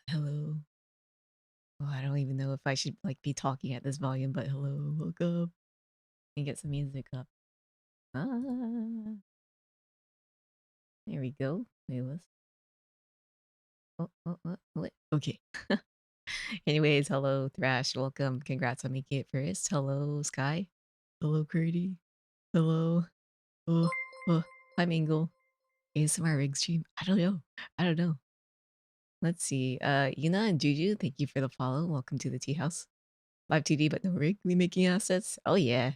Hello. Oh, I don't even know if I should like be talking at this volume, but hello, welcome. And get some music up. Ah, there we go. Playlist. What? Okay. Anyways, hello, Thrash. Welcome. Congrats on making it first. Hello, Sky. Hello, Curdy. Hello. Oh, oh. Hi, Mingle. ASMR rig stream. I don't know. I don't know. Let's see. Yuna and Juju, thank you for the follow. Welcome to the tea house. Live2D, but no rig. We making assets. Oh yeah.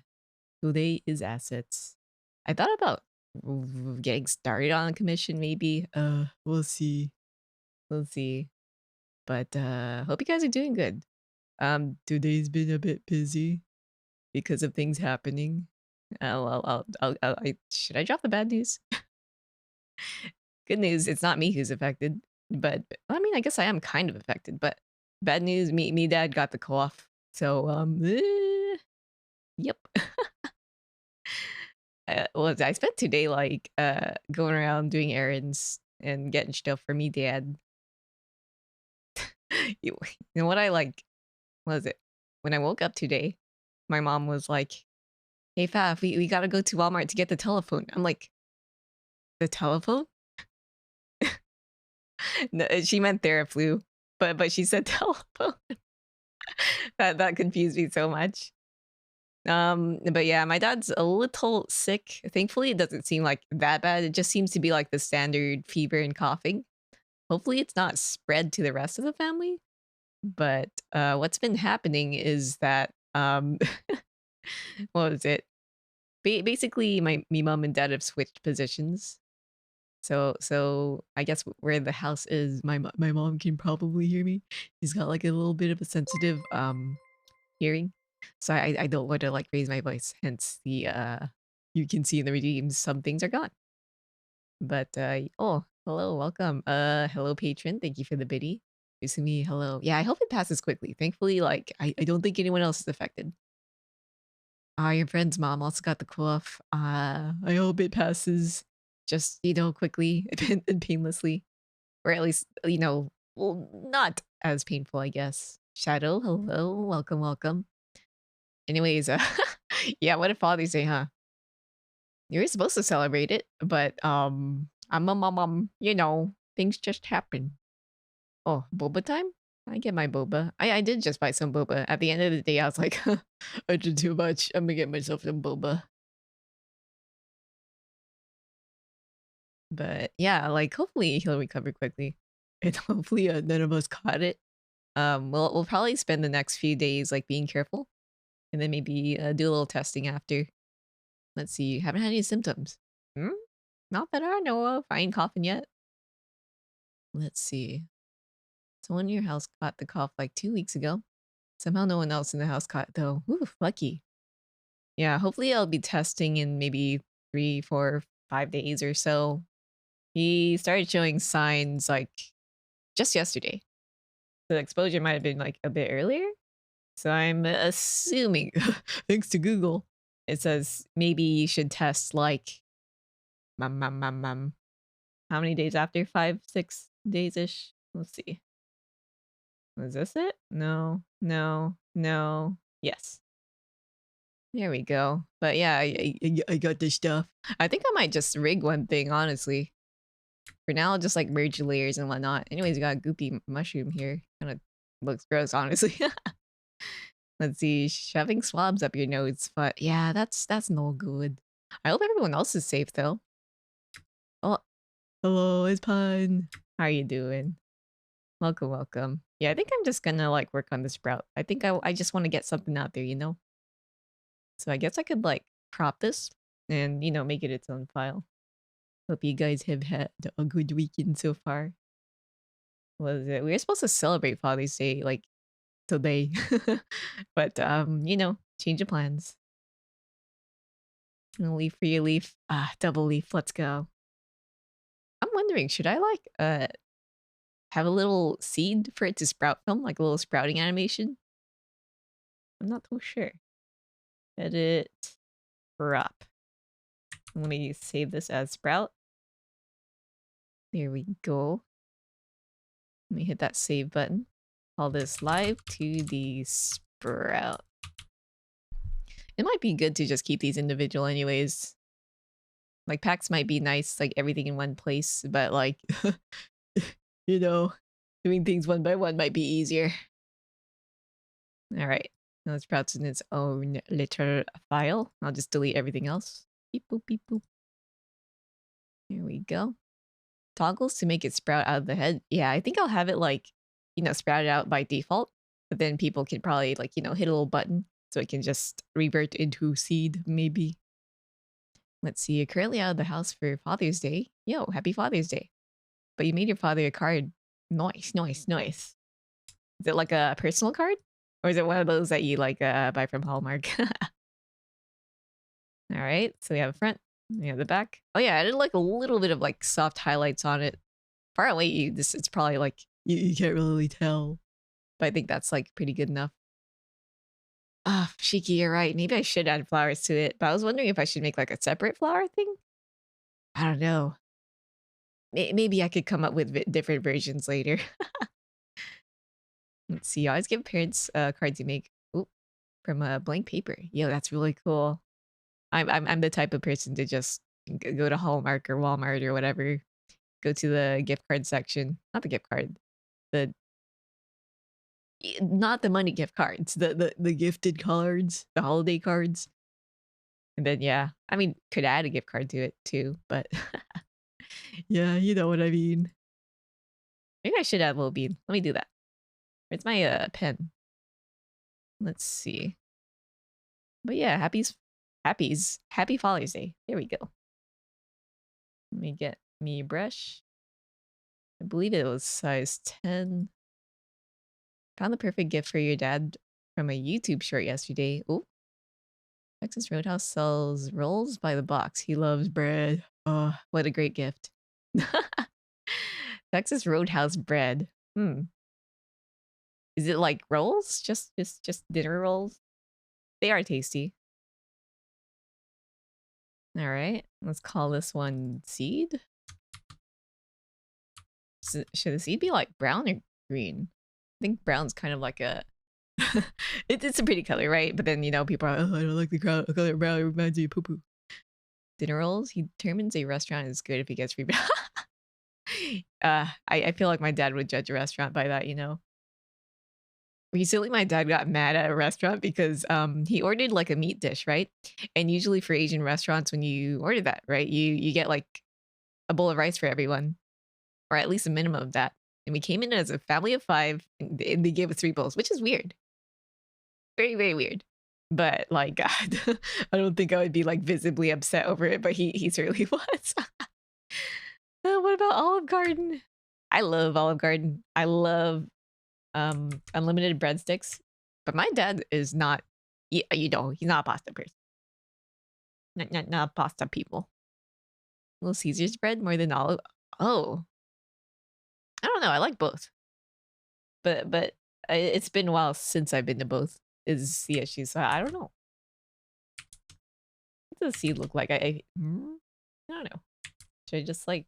Today is assets. I thought about getting started on a commission maybe. We'll see. We'll see. But hope you guys are doing good. Today's been a bit busy because of things happening. Should I drop the bad news? Good news, it's not me who's affected, but I mean, I guess I am kind of affected, but bad news, me dad got the cough. So, yep. Well, I spent today like going around doing errands and getting stuff for me dad. You know what I like? What was it? When I woke up today, my mom was like, "Hey Faf, we gotta go to Walmart to get the telephone." I'm like, "The telephone?" No, she meant Theraflu, but she said telephone. That confused me so much. But yeah, my dad's a little sick. Thankfully, it doesn't seem like that bad. It just seems to be like the standard fever and coughing. Hopefully it's not spread to the rest of the family. But what's been happening is that what was it? Basically, me mom and dad have switched positions. So I guess where the house is, my mom can probably hear me. She's got like a little bit of a sensitive hearing, so I don't want to like raise my voice. Hence the you can see in the redeems some things are gone. But oh, hello, welcome. Hello patron, thank you for the biddy. Usumi, hello. Yeah, I hope it passes quickly. Thankfully, like I don't think anyone else is affected. Your friend's mom also got the cough. I hope it passes just, quickly and painlessly. Or at least, well, not as painful, I guess. Shadow, hello, welcome, welcome. Anyways, yeah, what did Father's Day, huh? You were supposed to celebrate it, but things just happen. Oh, boba time? I get my boba. I did just buy some boba. At the end of the day, I was like, I did too much. I'm gonna get myself some boba. But yeah, like hopefully he'll recover quickly, and hopefully none of us caught it. We'll probably spend the next few days like being careful, and then maybe do a little testing after. Let's see. Haven't had any symptoms. Hmm? Not that I know of. I ain't coughing yet. Let's see. Someone in your house caught the cough like 2 weeks ago. Somehow no one else in the house caught it though. Ooh, lucky. Yeah, hopefully I'll be testing in maybe 3, 4, 5 days or so. He started showing signs like just yesterday. The exposure might have been like a bit earlier. So I'm assuming, thanks to Google, it says maybe you should test like how many days after? 5, 6 days ish. Let's see. Was this it? No, no, no. Yes. There we go. But yeah, I got this stuff. I think I might just rig one thing, honestly. For now, I'll just like merge layers and whatnot. Anyways, we got a goopy mushroom here. Kind of looks gross, honestly. Let's see, shoving swabs up your nose, but yeah, that's no good. I hope everyone else is safe though. Oh, hello, it's Pun. How are you doing? Welcome, welcome. Yeah, I think I'm just gonna like work on the sprout. I think I just want to get something out there, So I guess I could like crop this and make it its own file. Hope you guys have had a good weekend so far. What is it? We were supposed to celebrate Father's Day like today, but change of plans. Leaf for your leaf. Double leaf. Let's go. I'm wondering, should I like have a little seed for it to sprout from, like a little sprouting animation? I'm not too sure. Edit, crop. Let me save this as sprout. There we go. Let me hit that save button. Call this Live2D sprout. It might be good to just keep these individual anyways. Like packs might be nice, like everything in one place, but like, you know, doing things one by one might be easier. All right. Now it sprouts in its own little file. I'll just delete everything else. Beep boop beep boop. Here we go. Toggles to make it sprout out of the head. Yeah, I think I'll have it like, you know, sprouted out by default. But then people can probably like, you know, hit a little button so it can just revert into seed, maybe. Let's see, you're currently out of the house for Father's Day. Yo, happy Father's Day. But you made your father a card. Nice, nice, nice. Is it like a personal card? Or is it one of those that you like buy from Hallmark? All right, so we have the front, we have the back. Oh yeah, I did like a little bit of like soft highlights on it. Far away, it's probably like, you can't really tell. But I think that's like pretty good enough. Ah, Shiki, you're right. Maybe I should add flowers to it. But I was wondering if I should make like a separate flower thing. I don't know. Maybe I could come up with different versions later. Let's see. I always give parents cards you make from a blank paper. Yo, that's really cool. I'm the type of person to just go to Hallmark or Walmart or whatever. Go to the gift card section. Not the gift card. Not the money gift cards. The gifted cards. The holiday cards. And then yeah. I mean, could add a gift card to it too, but yeah, you know what I mean. Maybe I should add a little bean. Let me do that. Where's my pen? Let's see. But yeah, happy Father's Day. There we go. Let me get me a brush. I believe it was size 10. Found the perfect gift for your dad from a YouTube short yesterday. Oh, Texas Roadhouse sells rolls by the box. He loves bread. Oh, what a great gift. Texas Roadhouse bread. Is it like rolls? Just dinner rolls? They are tasty. All right, let's call this one seed. Should the seed be like brown or green? I think brown's kind of like a... it's a pretty color, right? But then, you know, people are, oh, I don't like the color brown. It reminds me of poo-poo. Dinner rolls? He determines a restaurant is good if he gets free... I feel like my dad would judge a restaurant by that, you know? Recently, my dad got mad at a restaurant because he ordered like a meat dish, right? And usually for Asian restaurants, when you order that, right, you get like a bowl of rice for everyone, or at least a minimum of that. And we came in as a family of 5, and they gave us 3 bowls, which is weird. Very, very weird. But like, God, I don't think I would be like visibly upset over it, but he certainly was. What about Olive Garden? I love Olive Garden. I love unlimited breadsticks, but my dad is not, you know, he's not a pasta person. Not pasta people. Little Caesar's bread more than olive. Oh, I don't know. I like both, but it's been a while since I've been to both. Is the issue? So I don't know. What does the seed look like? I don't know. Should I just like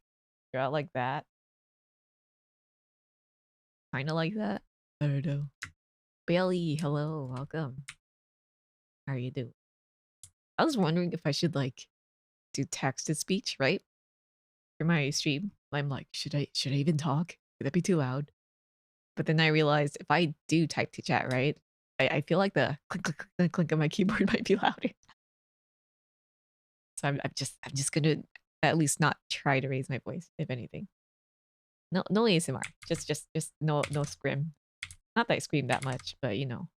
draw it like that? Kind of like that. I don't know. Bailey, hello, welcome. How are you doing? I was wondering if I should like do text to speech, right? For my stream. I'm like, should I even talk? Would that be too loud? But then I realized if I do type to chat, right? I feel like the click click click click on my keyboard might be louder. So I'm just gonna at least not try to raise my voice, if anything. No ASMR. Just no scream. Not that I scream that much, but you know.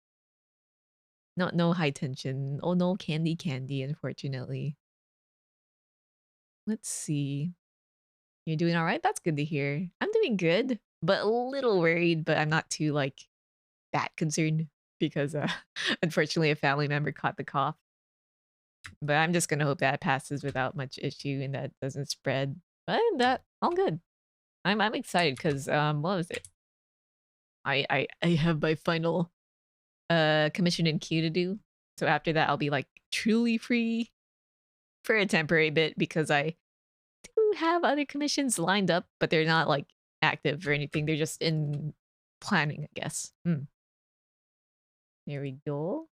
No high tension. Oh no candy, unfortunately. Let's see. You're doing all right? That's good to hear. I'm doing good, but a little worried, but I'm not too like that concerned because unfortunately a family member caught the cough. But I'm just gonna hope that passes without much issue and that doesn't spread. But that all good. I'm excited because what was it? I have my final commission in queue to do. So after that I'll be like truly free for a temporary bit because I do have other commissions lined up, but they're not like active or anything. They're just in planning, I guess. There we go.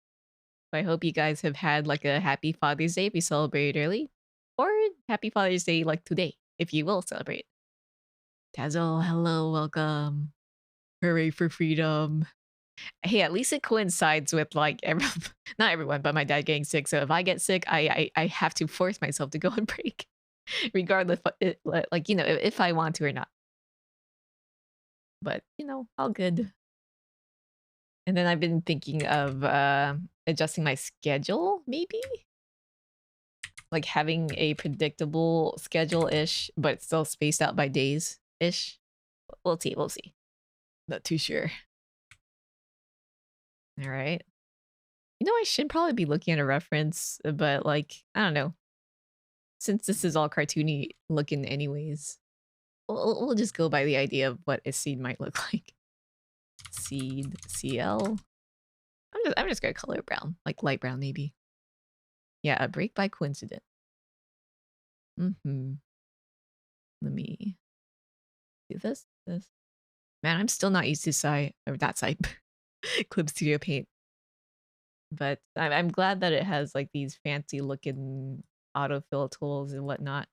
I hope you guys have had like a happy Father's Day if you celebrate early, or happy Father's Day like today if you will celebrate. Tazzle, hello, welcome. Hooray for freedom. Hey, at least it coincides with like not everyone, but my dad getting sick. So if I get sick, I have to force myself to go on break, regardless, like if I want to or not. But all good. And then I've been thinking of adjusting my schedule, maybe like having a predictable schedule-ish, but still spaced out by days-ish. We'll see. We'll see. Not too sure. All right. I should probably be looking at a reference, but like, I don't know. Since this is all cartoony looking anyways, we'll just go by the idea of what a seed might look like. Seed, CL. I'm just gonna color it brown, like light brown maybe. Yeah, a break by coincidence. Let me do this. Man, I'm still not used to that site. Clip Studio Paint. But I'm glad that it has like these fancy looking autofill tools and whatnot.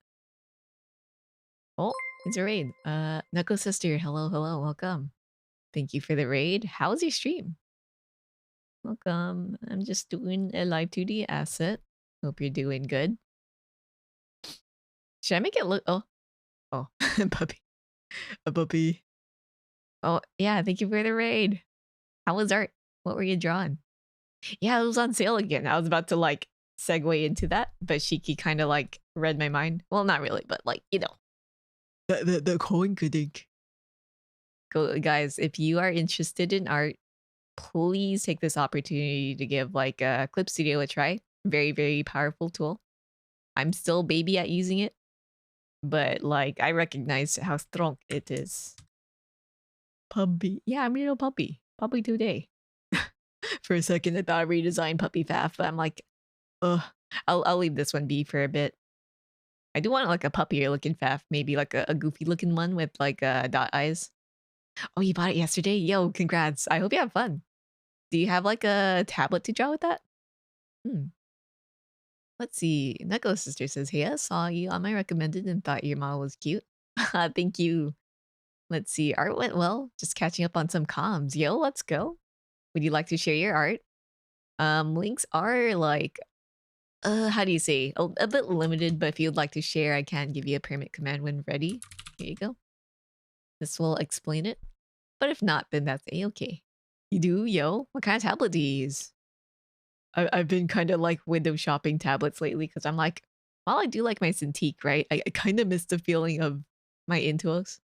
Oh, it's a raid. Knuckle Sister, hello, welcome. Thank you for the raid. How's your stream? Welcome. I'm just doing a Live2D asset. Hope you're doing good. Should I make it look... Oh, puppy. A puppy. Oh, yeah, thank you for the raid. How was art? What were you drawing? Yeah, it was on sale again. I was about to like segue into that, but Shiki kind of like read my mind. Well, not really, but like, the coinkadink. Go, guys, if you are interested in art, please take this opportunity to give like Clip Studio a try. Very, very powerful tool. I'm still baby at using it, but like I recognize how strong it is. Puppy. Yeah, I'm a little puppy. Puppy today. For a second, I thought I redesigned Puppy Faf, but I'm like, I'll leave this one be for a bit. I do want like a puppier looking Faf, maybe like a goofy looking one with like dot eyes. Oh, you bought it yesterday? Yo, congrats. I hope you have fun. Do you have like a tablet to draw with that? Let's see. Neko Sister says, hey, I saw you on my recommended and thought your model was cute. Thank you. Let's see. Art went well. Just catching up on some comms. Yo, let's go. Would you like to share your art? Links are like, how do you say? A bit limited, but if you'd like to share, I can give you a permit command when ready. Here you go. This will explain it. But if not, then that's a-okay. You do? Yo, what kind of tablet do you use? I've been kind of like window shopping tablets lately because I'm like, while I do like my Cintiq, right? I kind of miss the feeling of my Intuos.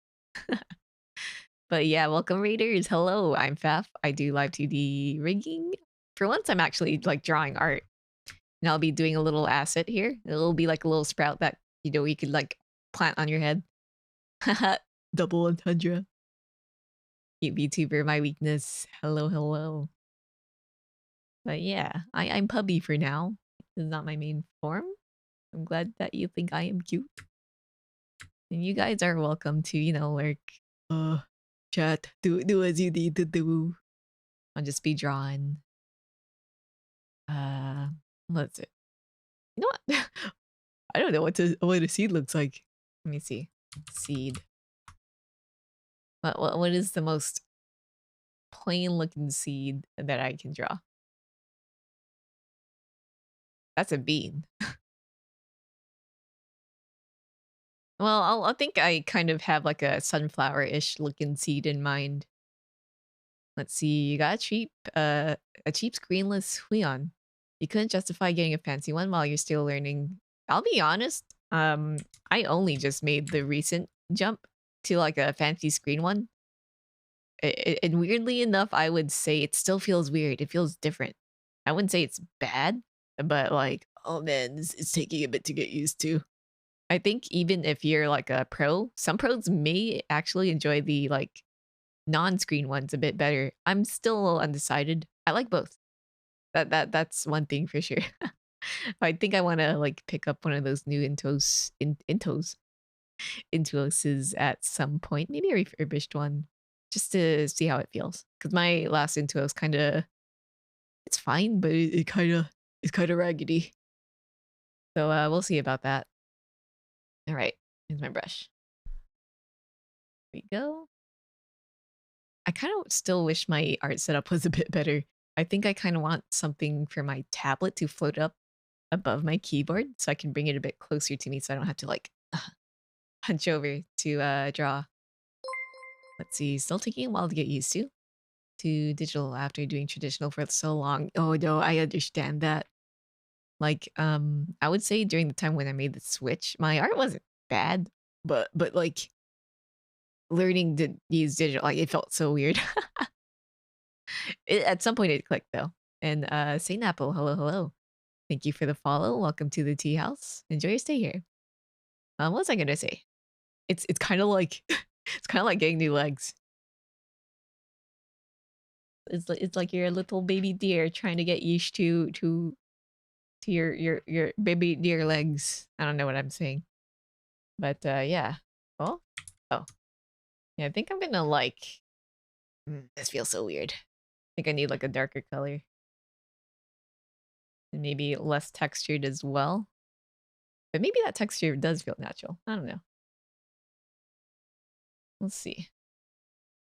But yeah, welcome raiders. Hello, I'm Faf. I do Live2D rigging. For once, I'm actually like drawing art. And I'll be doing a little asset here. It'll be like a little sprout that, you could like plant on your head. Double entendre. Cute VTuber, my weakness. Hello. But yeah, I'm pubby for now. This is not my main form. I'm glad that you think I am cute. And you guys are welcome to, lurk. Chat. Do as you need to do. I'll just be drawing. What's it? You know what? I don't know what a seed looks like. Let me see. Seed. What is the most plain looking seed that I can draw? That's a bean. Well, I think I kind of have like a sunflower-ish looking seed in mind. Let's see. You got a cheap screenless Huion. You couldn't justify getting a fancy one while you're still learning. I'll be honest. I only just made the recent jump to like a fancy screen one. And weirdly enough, I would say it still feels weird. It feels different. I wouldn't say it's bad, but like, oh man, it's taking a bit to get used to. I think even if you're like a pro, some pros may actually enjoy the like non-screen ones a bit better. I'm still a little undecided. I like both. That's one thing for sure. I think I want to like pick up one of those new Intos. Intuoses at some point. Maybe a refurbished one, just to see how it feels. Because my last Intuos kind of, it's fine, but it's kind of raggedy. So we'll see about that. All right, here's my brush. There we go. I kind of still wish my art setup was a bit better. I think I kind of want something for my tablet to float up above my keyboard so I can bring it a bit closer to me so I don't have to like hunch over to draw. Let's see, still taking a while to get used to digital after doing traditional for so long. Oh no, I understand that. Like, I would say during the time when I made the switch, my art wasn't bad, but like learning to use digital, like it felt so weird. At some point it clicked though. And Saint Apple, hello, hello. Thank you for the follow. Welcome to the tea house. Enjoy your stay here. What was I gonna say? It's kind of like it's kind of like getting new legs. It's like you're a little baby deer trying to get used to your baby deer legs. I don't know what I'm saying, but yeah. Oh, oh, yeah. I think I'm gonna like. This feels so weird. I think I need like a darker color and maybe less textured as well. But maybe that texture does feel natural. I don't know. Let's see.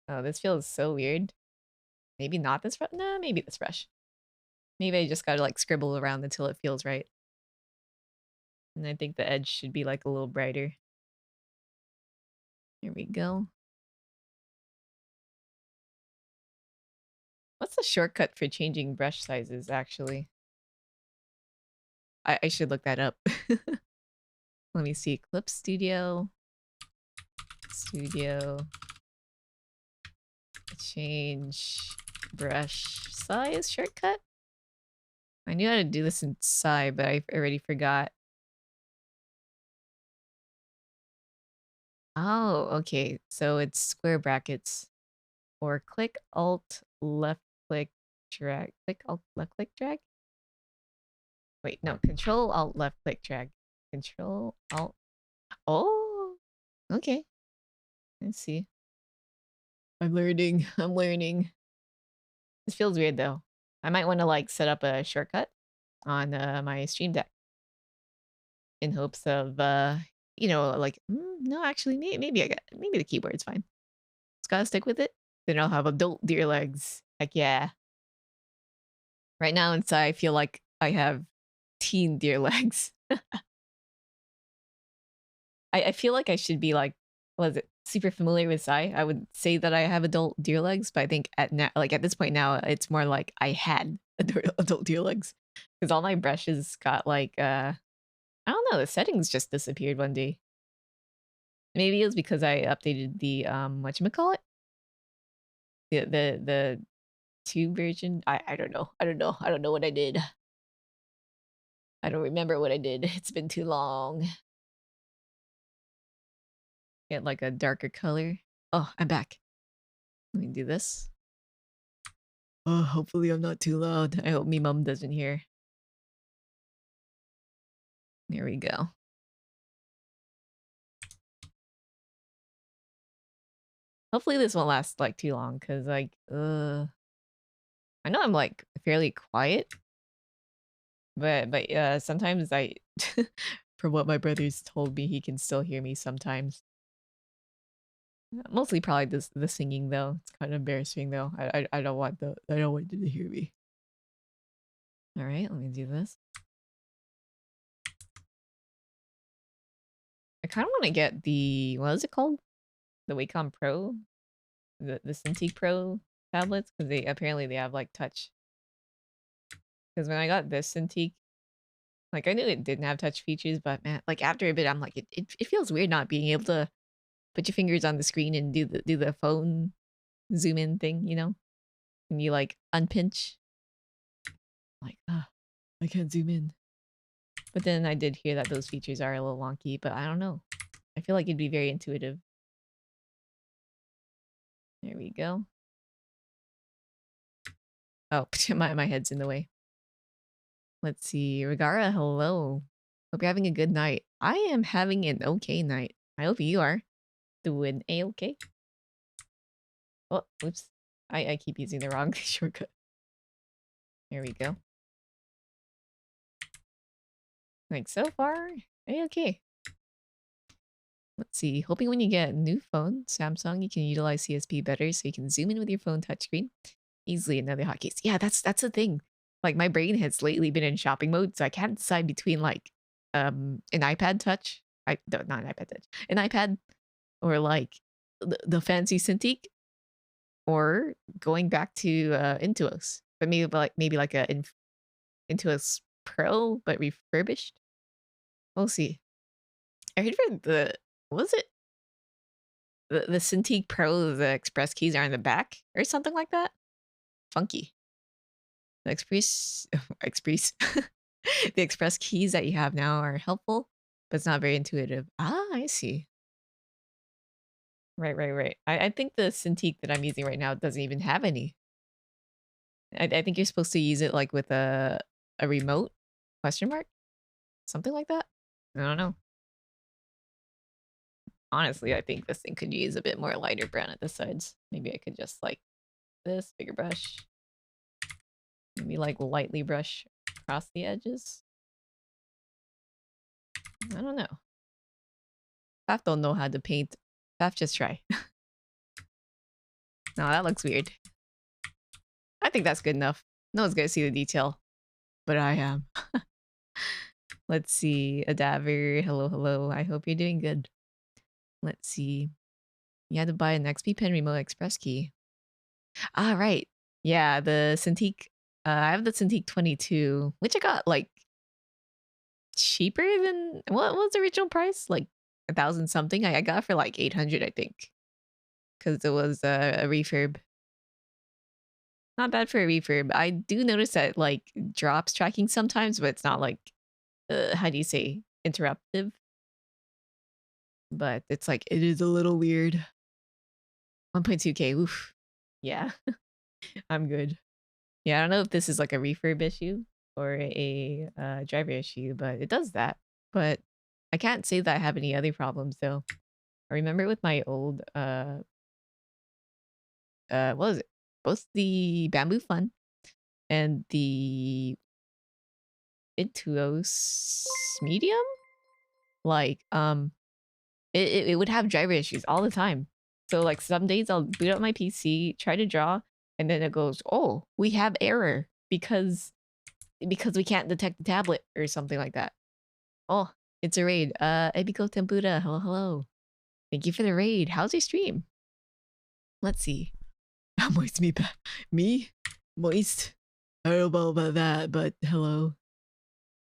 Oh, this feels so weird. Maybe not this brush. Nah, maybe this brush. Maybe I just gotta like scribble around until it feels right. And I think the edge should be like a little brighter. Here we go. What's the shortcut for changing brush sizes, actually? I should look that up. Let me see. Clip Studio. Change brush size shortcut? I knew how to do this inside, but I already forgot. Oh, okay. So it's square brackets. Or click Alt left click drag. Click Alt left click drag? Wait, no. Control Alt left click drag. Control Alt. Oh, okay. Let's see. I'm learning. I'm learning. This feels weird though. I might want to like set up a shortcut on my Stream Deck in hopes of you know, like no, actually maybe maybe the keyboard's fine. Just gotta stick with it. Then I'll have adult deer legs. Heck yeah. Right now inside I feel like I have teen deer legs. I feel like I should be like, what is it, super familiar with Psy. I would say that I have adult deer legs, but I think at this point now, it's more like I had adult deer legs because all my brushes got like I don't know, the settings just disappeared one day. Maybe it was because I updated the whatchamacallit? The 2 version. I don't know. I don't know. I don't know what I did. I don't remember what I did. It's been too long. Get like a darker color. Oh, I'm back. Let me do this. Oh, hopefully I'm not too loud. I hope me mom doesn't hear. There we go. Hopefully this won't last like too long because like I know I'm like fairly quiet, but sometimes I from what my brother's told me, he can still hear me sometimes. Mostly probably the singing though. It's kind of embarrassing though. I don't want you to hear me. All right, let me do this. I kind of want to get the, what is it called? The Wacom Pro, the Cintiq Pro tablets, because they apparently they have like touch. Because when I got this Cintiq, like I knew it didn't have touch features, but man, like after a bit, I'm like it feels weird not being able to put your fingers on the screen and do the phone zoom in thing, you know? When you like unpinch, like I can't zoom in. But then I did hear that those features are a little wonky, but I don't know. I feel like it'd be very intuitive. There we go. Oh, my head's in the way. Let's see. Regara, hello. Hope you're having a good night. I am having an okay night. I hope you are doing A-okay. Oh, oops. I keep using the wrong shortcut. There we go. Like, so far, A-okay. Let's see. Hoping when you get a new phone, Samsung, you can utilize CSP better so you can zoom in with your phone touchscreen easily in other hotkeys. Yeah, that's the thing. Like, my brain has lately been in shopping mode, so I can't decide between like an iPad Touch. No, not an iPad Touch. An iPad or like the fancy Cintiq, or going back to Intuos. But maybe like a Intuos Pro but refurbished. We'll see. I heard for what was it? The Cintiq Pro, the express keys are in the back or something like that. Funky. The express the express keys that you have now are helpful, but it's not very intuitive. Ah, I see. Right. I think the Cintiq that I'm using right now doesn't even have any. I think you're supposed to use it like with a remote question mark, something like that. I don't know. Honestly, I think this thing could use a bit more lighter brown at the sides. Maybe I could just like this bigger brush. Maybe like lightly brush across the edges. I don't know. Faf don't know how to paint. Faf just try. No, that looks weird. I think that's good enough. No one's gonna see the detail, but I am. Let's see. Adaver, hello. I hope you're doing good. Let's see. You had to buy an XP Pen Remote Express key. Ah, right. Yeah, the Cintiq. I have the Cintiq 22, which I got like cheaper than what was the original price? Like 1,000 something. I got it for like 800, I think, because it was a refurb. Not bad for a refurb. I do notice that like drops tracking sometimes, but it's not like how do you say interruptive? But it's like it is a little weird. 1.2K. Oof. Yeah, I'm good. Yeah, I don't know if this is like a refurb issue or a driver issue, but it does that. But I can't say that I have any other problems though. I remember with my old what was it? Both the Bamboo Fun and the Intuos Medium, like it would have driver issues all the time. So like some days I'll boot up my PC, try to draw, and then it goes, "Oh, we have error because we can't detect the tablet," or something like that. Oh, it's a raid. Ebiko Tempura, hello. Thank you for the raid. How's your stream? Let's see. How moist me back? Me? Moist? I don't know about that, but hello.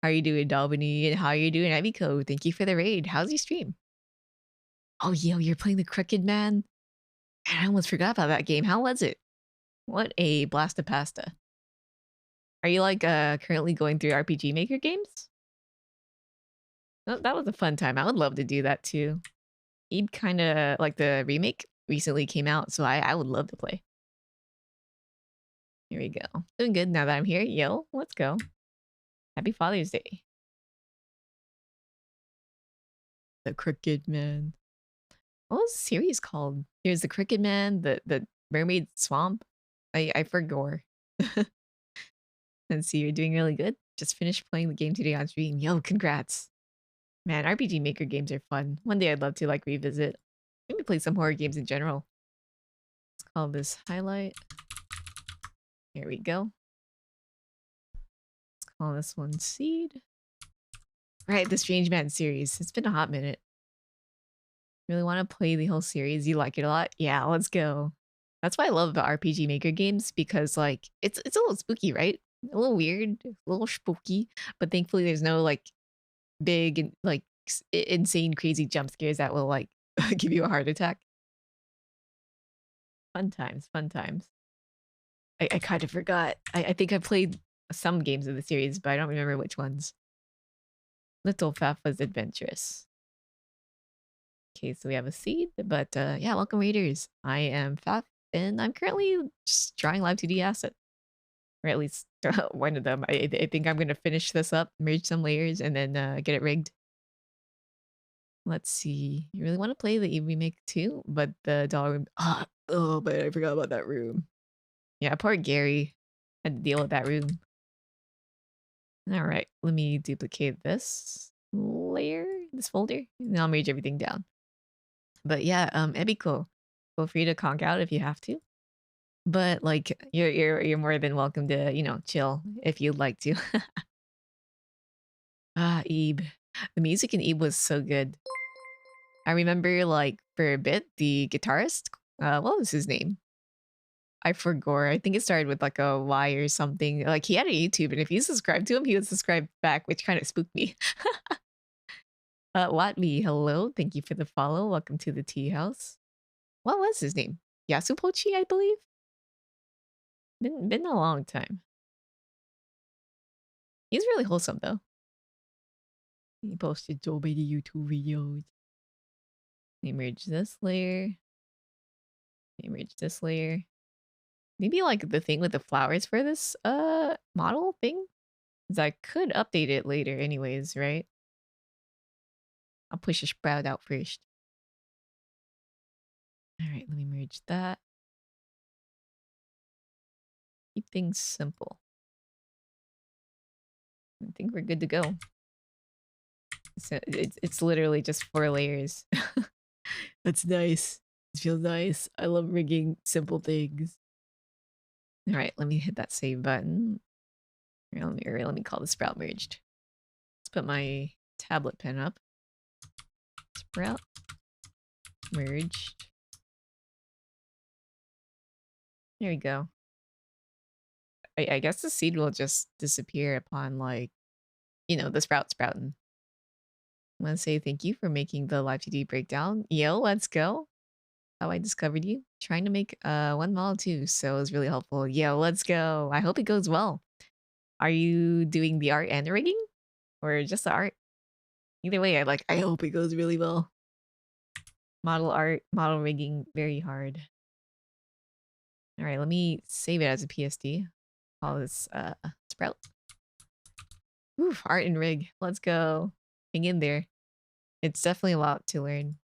How are you doing, Dalbany? And how are you doing, Ebiko? Thank you for the raid. How's your stream? Oh, yeah, you're playing the Crooked Man? Man, I almost forgot about that game. How was it? What a blast of pasta. Are you like currently going through RPG Maker games? Oh, that was a fun time. I would love to do that too. Eve kind of like the remake recently came out, so I would love to play. Here we go. Doing good now that I'm here. Yo, let's go. Happy Father's Day. The Crooked Man. What was the series called? There's the Crooked Man, the Mermaid Swamp. I forgot. And see, you're doing really good. Just finished playing the game today on stream. Yo, congrats. Man, RPG Maker games are fun. One day I'd love to like revisit. Maybe play some horror games in general. Let's call this highlight. Here we go. Let's call this one seed. Right, the Strange Man series. It's been a hot minute. Really want to play the whole series? You like it a lot? Yeah, let's go. That's what I love about RPG Maker games, because like it's a little spooky, right? A little weird, a little spooky, but thankfully there's no like big and like insane crazy jump scares that will like give you a heart attack. Fun times, fun times. I kind of forgot. I think I played some games of the series, but I don't remember which ones. Little Faf was adventurous. Okay, so we have a seed, but yeah, welcome readers. I am Faf, and I'm currently just drawing Live2D asset. Or at least one of them. I think I'm going to finish this up, merge some layers, and then get it rigged. Let's see. You really want to play the Eve remake too? But the doll room. Oh, but I forgot about that room. Yeah, poor Gary had to deal with that room. All right, let me duplicate this layer, this folder, and I'll merge everything down. But yeah, it'd be cool. Feel free to conk out if you have to. But like, you're more than welcome to, you know, chill if you'd like to. Ebe. The music in Ebe was so good. I remember, like, for a bit, the guitarist, what was his name? I forgot. I think it started with like a Y or something. Like, he had a YouTube, and if you subscribe to him, he would subscribe back, which kind of spooked me. Watney, hello. Thank you for the follow. Welcome to the tea house. What was his name? Yasupochi, I believe. Been a long time. He's really wholesome though. He posted so many YouTube videos. Merge this layer. Merge this layer. Maybe like the thing with the flowers for this model thing? Because I could update it later anyways, right? I'll push a sprout out first. Alright, let me merge that. Keep things simple. I think we're good to go. So it's literally just 4 layers. That's nice. It feels nice. I love rigging simple things. All right, let me hit that save button. Let me call the sprout merged. Let's put my tablet pen up. Sprout merged. There we go. I guess the seed will just disappear upon, like, you know, the sprouting. I want to say thank you for making the Live2D breakdown. Yo, let's go. How I discovered you. Trying to make one model too, so it was really helpful. Yo, let's go. I hope it goes well. Are you doing the art and the rigging? Or just the art? Either way, I hope it goes really well. Model art, model rigging, very hard. All right, let me save it as a PSD. Call this sprout. Oof, art and rig. Let's go. Hang in there. It's definitely a lot to learn.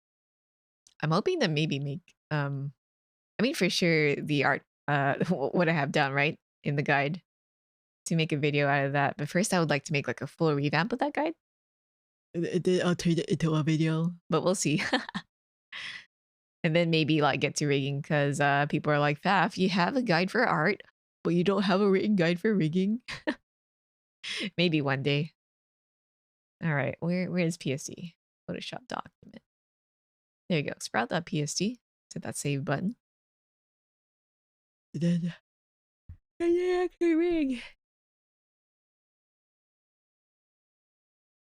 I'm hoping to maybe make I mean, for sure the art what I have done, right? In the guide to make a video out of that. But first I would like to make like a full revamp of that guide. And then I'll turn it into a video. But we'll see. And then maybe like get to rigging because people are like, Faf, you have a guide for art, but you don't have a written guide for rigging. Maybe one day. All right, where is PSD? Photoshop document. There you go. Sprout.psd. Hit that save button. Then actually rig.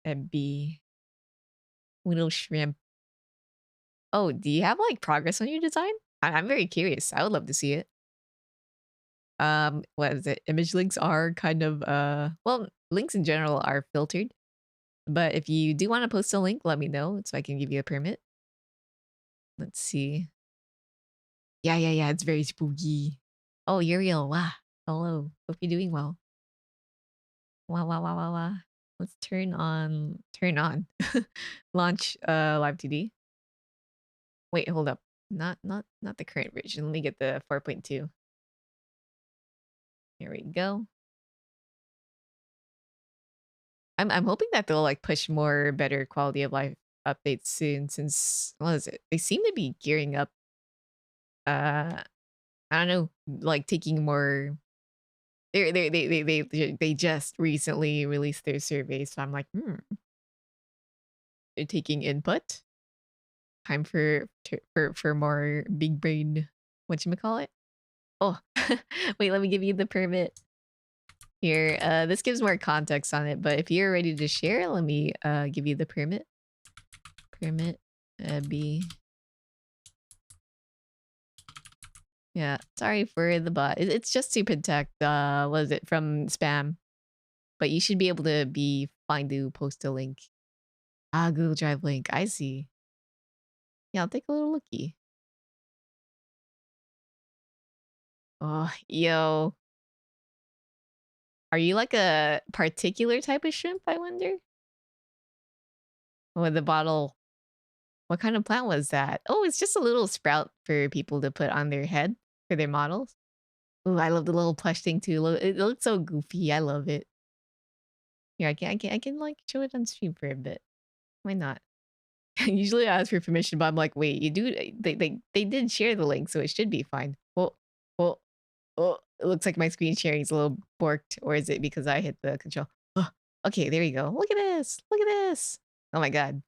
And B. Little shrimp. Oh, do you have like progress on your design? I'm very curious. I would love to see it. What is it? Image links are kind of well, links in general are filtered. But if you do want to post a link, let me know so I can give you a permit. Let's see. Yeah, it's very spooky. Oh, Uriel, wow. Hello. Hope you're doing well. Wow. Let's turn on. Launch Live2D. Wait, hold up. Not the current version. Let me get the 4.2. Here we go. I'm hoping that they'll like push more better quality of life updates soon since what is it? They seem to be gearing up I don't know, like taking more they just recently released their survey, so I'm like, they're taking input. Time for more big brain whatchamacallit? Oh, wait, let me give you the permit. Here, this gives more context on it, but if you're ready to share, let me give you the permit. Permit B. Yeah, sorry for the bot. It's just to protect what is it, from spam. But you should be able to be fine to post a link. Google Drive link. I see. Yeah, I'll take a little looky. Oh, yo. Are you like a particular type of shrimp, I wonder? With the bottle What kind of plant was that? Oh, it's just a little sprout for people to put on their head for their models. Oh, I love the little plush thing too. It looks so goofy. I love it. Here, I can like show it on stream for a bit. Why not? Usually I ask for permission, but I'm like, wait, you do? They did share the link, so it should be fine. Oh, oh, oh! It looks like my screen sharing is a little borked, or is it because I hit the control? Oh, okay, there you go. Look at this. Look at this. Oh my god.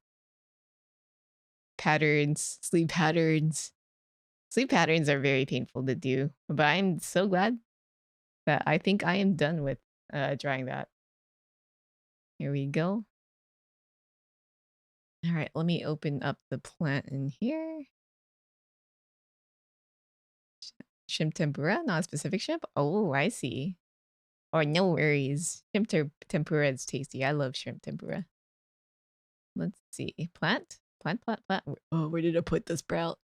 Patterns, sleep patterns. Sleep patterns are very painful to do, but I'm so glad that I think I am done with drawing that. Here we go. All right, let me open up the plant in here. Shrimp tempura, not a specific shrimp. Oh, I see. Oh, no worries. Shrimp tempura is tasty. I love shrimp tempura. Let's see. Plant. Oh, where did I put the sprout?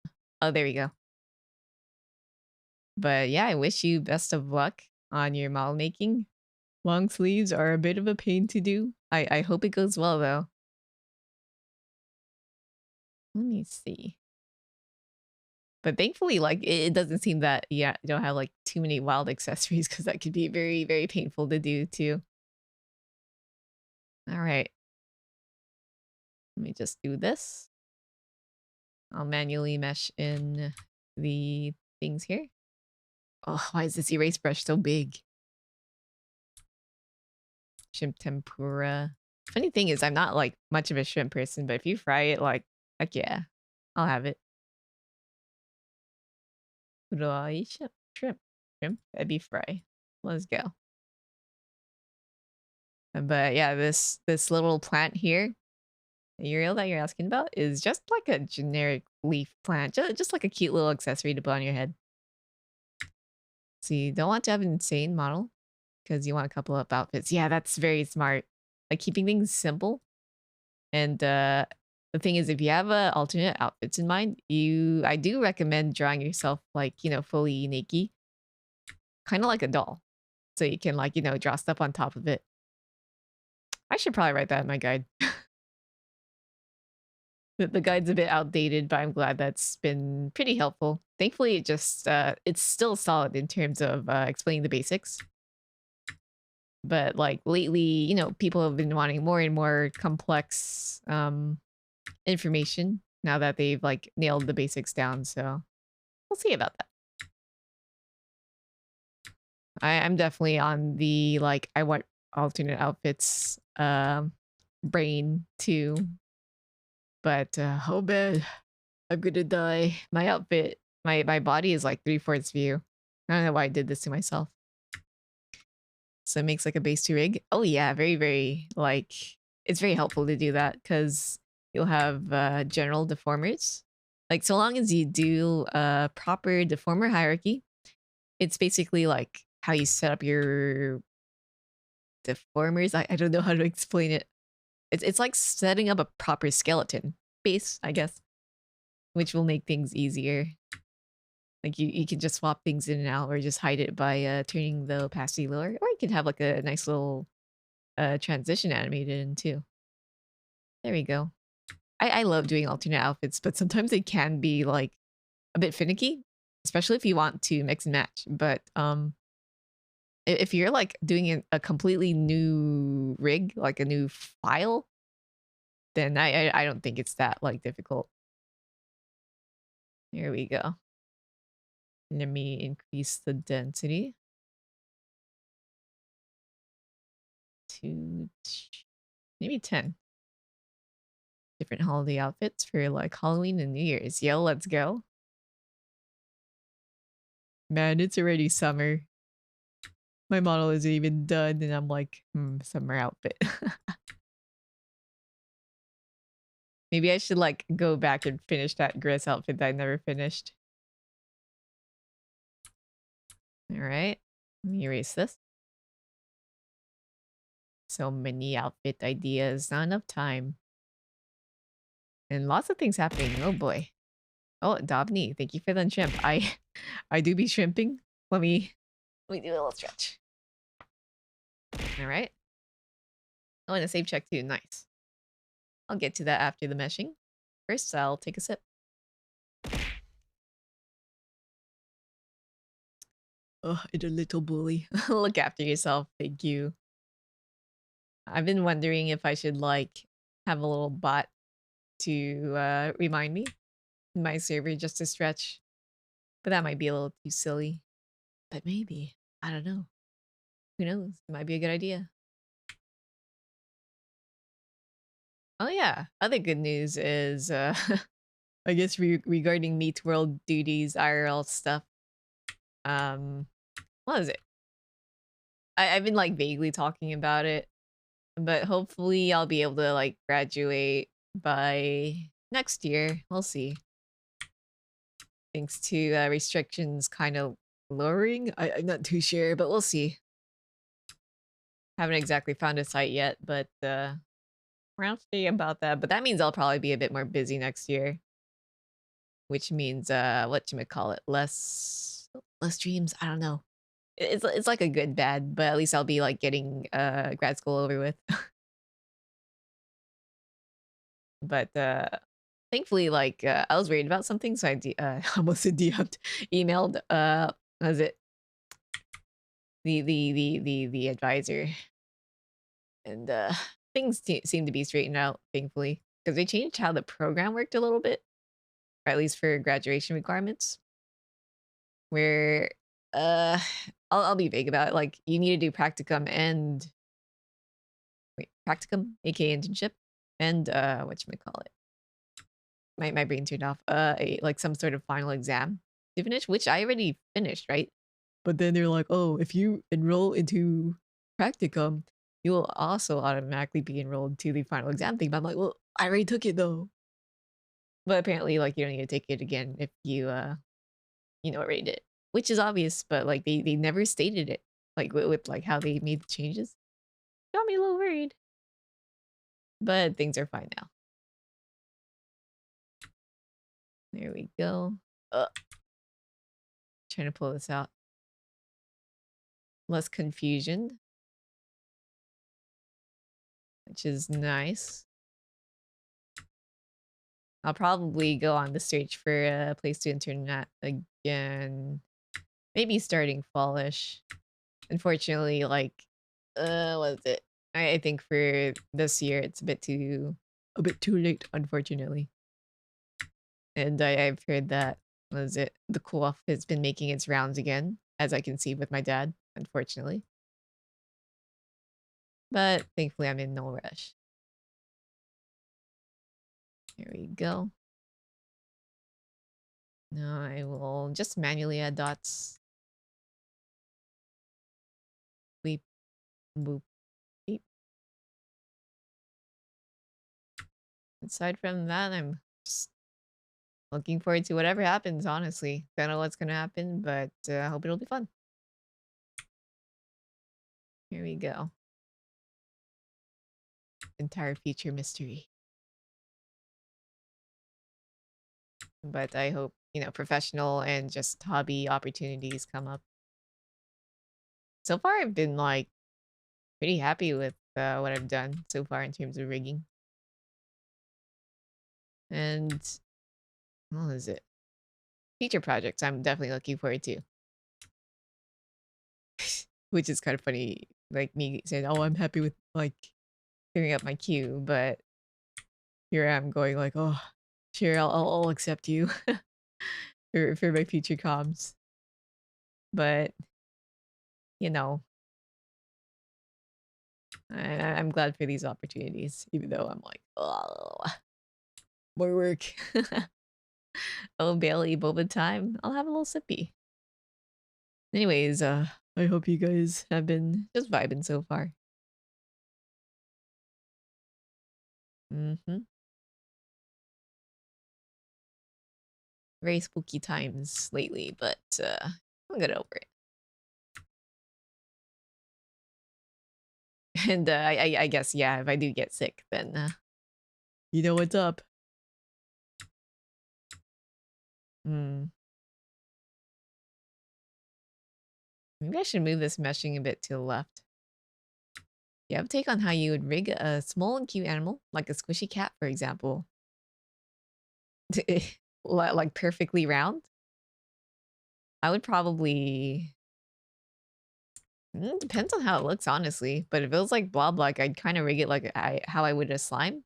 Oh, there we go. But yeah, I wish you best of luck on your model making. Long sleeves are a bit of a pain to do. I hope it goes well, though. Let me see. But thankfully, like, it doesn't seem that, yeah, you don't have, like, too many wild accessories, because that could be very, very painful to do, too. All right. Let me just do this. I'll manually mesh in the things here. Oh, why is this erase brush so big? Shrimp tempura. Funny thing is, I'm not, like, much of a shrimp person, but if you fry it, like, heck yeah, I'll have it. Fry shrimp. That'd be fry. Let's go. But yeah, this little plant here, Uriel, that you're asking about, is just like a generic leaf plant. Just like a cute little accessory to put on your head. So you don't want to have an insane model, because you want a couple of outfits. Yeah, that's very smart. Like, keeping things simple. And the thing is, if you have alternate outfits in mind, I do recommend drawing yourself, like, you know, fully naked. Kind of like a doll. So you can, like, you know, draw stuff on top of it. I should probably write that in my guide. The guide's a bit outdated, but I'm glad that's been pretty helpful. Thankfully, it just it's still solid in terms of explaining the basics. But like lately, you know, people have been wanting more and more complex information now that they've like nailed the basics down. So we'll see about that. I'm definitely on the like I want alternate outfits brain too. But oh man, I'm gonna die. My outfit, my body is like 3/4 view. I don't know why I did this to myself. So it makes like a base to rig. Oh yeah, very, very like it's very helpful to do that because you'll have general deformers. Like so long as you do a proper deformer hierarchy, it's basically like how you set up your deformers. I don't know how to explain it. It's like setting up a proper skeleton base, I guess, which will make things easier. Like you can just swap things in and out or just hide it by turning the opacity lower. Or you can have like a nice little transition animated in too. There we go. I love doing alternate outfits, but sometimes they can be like a bit finicky, especially if you want to mix and match. But if you're like doing a completely new rig, like a new file, then I don't think it's that like difficult. Here we go. Let me increase the density to maybe 10. Different holiday outfits for like Halloween and New Year's. Yo, let's go. Man, it's already summer. My model isn't even done and I'm like, summer outfit. Maybe I should like go back and finish that Gris outfit that I never finished. All right, let me erase this. So many outfit ideas, not enough time. And lots of things happening. Oh boy. Oh, Dobney, thank you for the shrimp. I do be shrimping. Let me do a little stretch. All right. Oh, and a save check too. Nice. I'll get to that after the meshing. first I'll take a sip. Oh, it's a little bully. Look after yourself. Thank you. I've been wondering if I should like have a little bot to remind me in my server just to stretch. But that might be a little too silly. But maybe. I don't know. Who knows? It might be a good idea. Oh yeah. Other good news is I guess regarding Meat World duties, IRL stuff. What is it? I've been like vaguely talking about it, but hopefully I'll be able to like graduate by next year. We'll see. Thanks to restrictions kind of lowering. I'm not too sure, but we'll see. Haven't exactly found a site yet, but we'll see about that. But that means I'll probably be a bit more busy next year. Which means whatchamacallit, less streams. I don't know. It's like a good bad, but at least I'll be like getting grad school over with. But thankfully, like I was worried about something, so I almost DM'd, emailed what was it, the advisor, and things seem to be straightened out, thankfully, because they changed how the program worked a little bit, or at least for graduation requirements, where uh I'll be vague about it. Like you need to do practicum and practicum, aka internship, and whatchamacallit. My brain turned off. Like some sort of final exam to finish, which I already finished, right? But then they're like, oh, if you enroll into practicum, you will also automatically be enrolled to the final exam thing. But I'm like, well, I already took it though. But apparently, like, you don't need to take it again if you already did it, which is obvious. But like, they never stated it, like with like how they made the changes. Got me a little worried, but things are fine now. There we go. Trying to pull this out. Less confusion, which is nice. I'll probably go on the search for a place to internet again. Maybe starting fallish. Unfortunately, like, what is it? I think for this year it's a bit too late, unfortunately. And I've heard that, what is it? The cool-off has been making its rounds again, as I can see with my dad, unfortunately. But thankfully I'm in no rush. Here we go. Now I will just manually add dots. Bleep, boop, beep. Aside from that, I'm just looking forward to whatever happens, honestly. Don't know what's gonna happen, but I hope it'll be fun. Here we go. Entire future mystery. But I hope, professional and just hobby opportunities come up. So far, I've been, like, pretty happy with what I've done so far in terms of rigging. And what is it? Future projects I'm definitely looking forward to. Which is kind of funny, like me saying, oh, I'm happy with, like, clearing up my queue, but here I am going like, oh, sure, I'll accept you for my future comms. But, you know, I'm glad for these opportunities, even though I'm like, oh, more work. Oh, Bailey, boba time. I'll have a little sippy. Anyways, I hope you guys have been just vibing so far. Mm-hmm. Very spooky times lately, but I'll get over it. And I guess, yeah, if I do get sick, then you know what's up. Hmm. Maybe I should move this meshing a bit to the left. You have a take on how you would rig a small and cute animal, like a squishy cat, for example. Like perfectly round? I would probably... depends on how it looks, honestly. But if it was like blob-like, I'd kind of rig it like how I would a slime.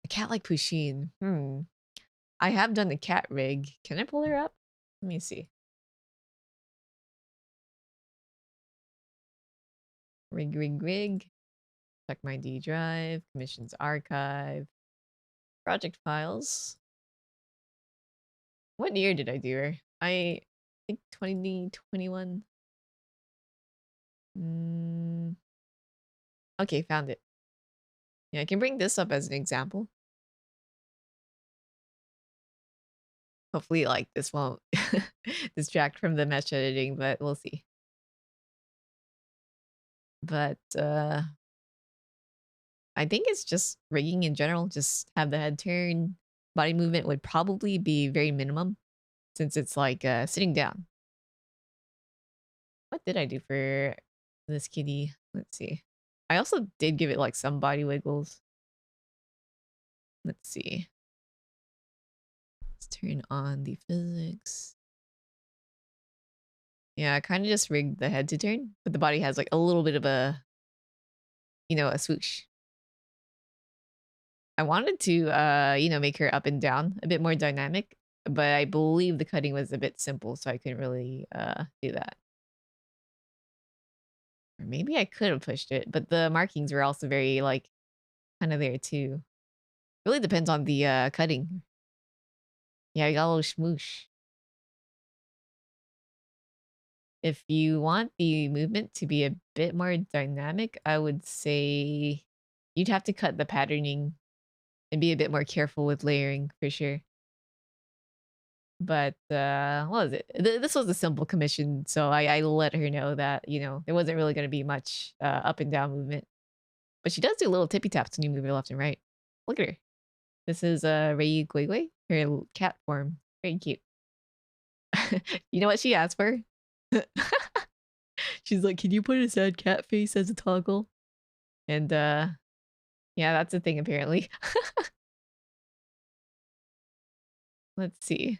A cat like Pusheen. I have done the cat rig. Can I pull her up? Let me see. Rig. Check my D drive. Commissions archive. Project files. What year did I do her? I think 2021. Okay, found it. Yeah, I can bring this up as an example. Hopefully, like, this won't distract from the mesh editing, but we'll see. But, I think it's just rigging in general. Just have the head turn. Body movement would probably be very minimum since it's like sitting down. What did I do for this kitty? Let's see. I also did give it like some body wiggles. Let's see. Let's turn on the physics. Yeah, I kind of just rigged the head to turn, but the body has like a little bit of a, a swoosh. I wanted to, make her up and down a bit more dynamic, but I believe the cutting was a bit simple, so I couldn't really do that. Or maybe I could have pushed it, but the markings were also very like kind of there too. Really depends on the cutting. Yeah, I got a little smoosh. If you want the movement to be a bit more dynamic, I would say you'd have to cut the patterning and be a bit more careful with layering for sure. But what was it? This was a simple commission, so I let her know that there wasn't really going to be much up and down movement. But she does do little tippy taps when you move her left and right. Look at her. This is Rei Guigui, her cat form. Very cute. You know what she asked for? She's like, "Can you put a sad cat face as a toggle?" And yeah, that's a thing apparently. Let's see.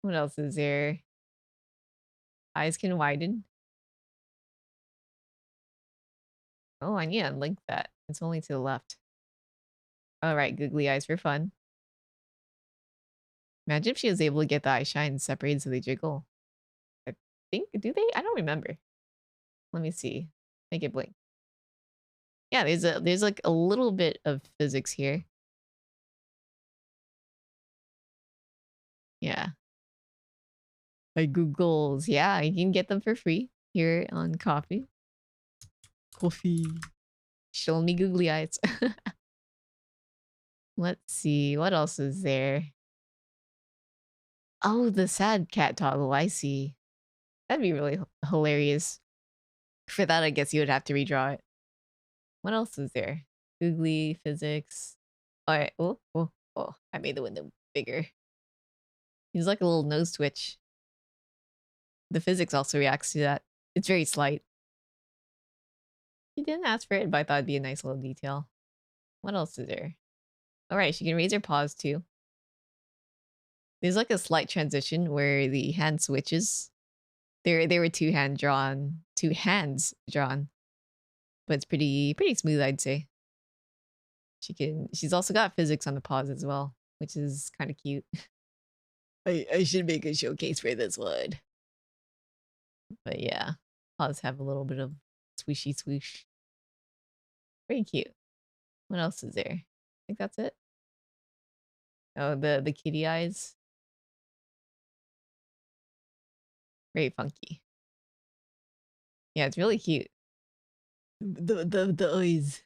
What else is there? Eyes can widen. Oh, I need to unlink that. It's only to the left. All right, googly eyes for fun. Imagine if she was able to get the eye shine separated so they jiggle. I think, do they? I don't remember. Let me see. Make it blink. Yeah, there's like a little bit of physics here. Yeah. Like Googles. Yeah, you can get them for free here on Coffee. Show me googly eyes. Let's see. What else is there? Oh, the sad cat toggle. I see. That'd be really hilarious. For that, I guess you would have to redraw it. What else is there? Googly, physics. All right. Oh. I made the window bigger. He's like a little nose twitch. The physics also reacts to that. It's very slight. She didn't ask for it, but I thought it'd be a nice little detail. What else is there? All right, she can raise her paws too. There's like a slight transition where the hand switches. There were two hands drawn, but it's pretty smooth, I'd say. She's also got physics on the paws as well, which is kind of cute. I should make a showcase for this one. But yeah, paws have a little bit of swooshy swoosh. Very cute. What else is there? I think that's it. Oh, the kitty eyes. Very funky. Yeah, it's really cute. The eyes.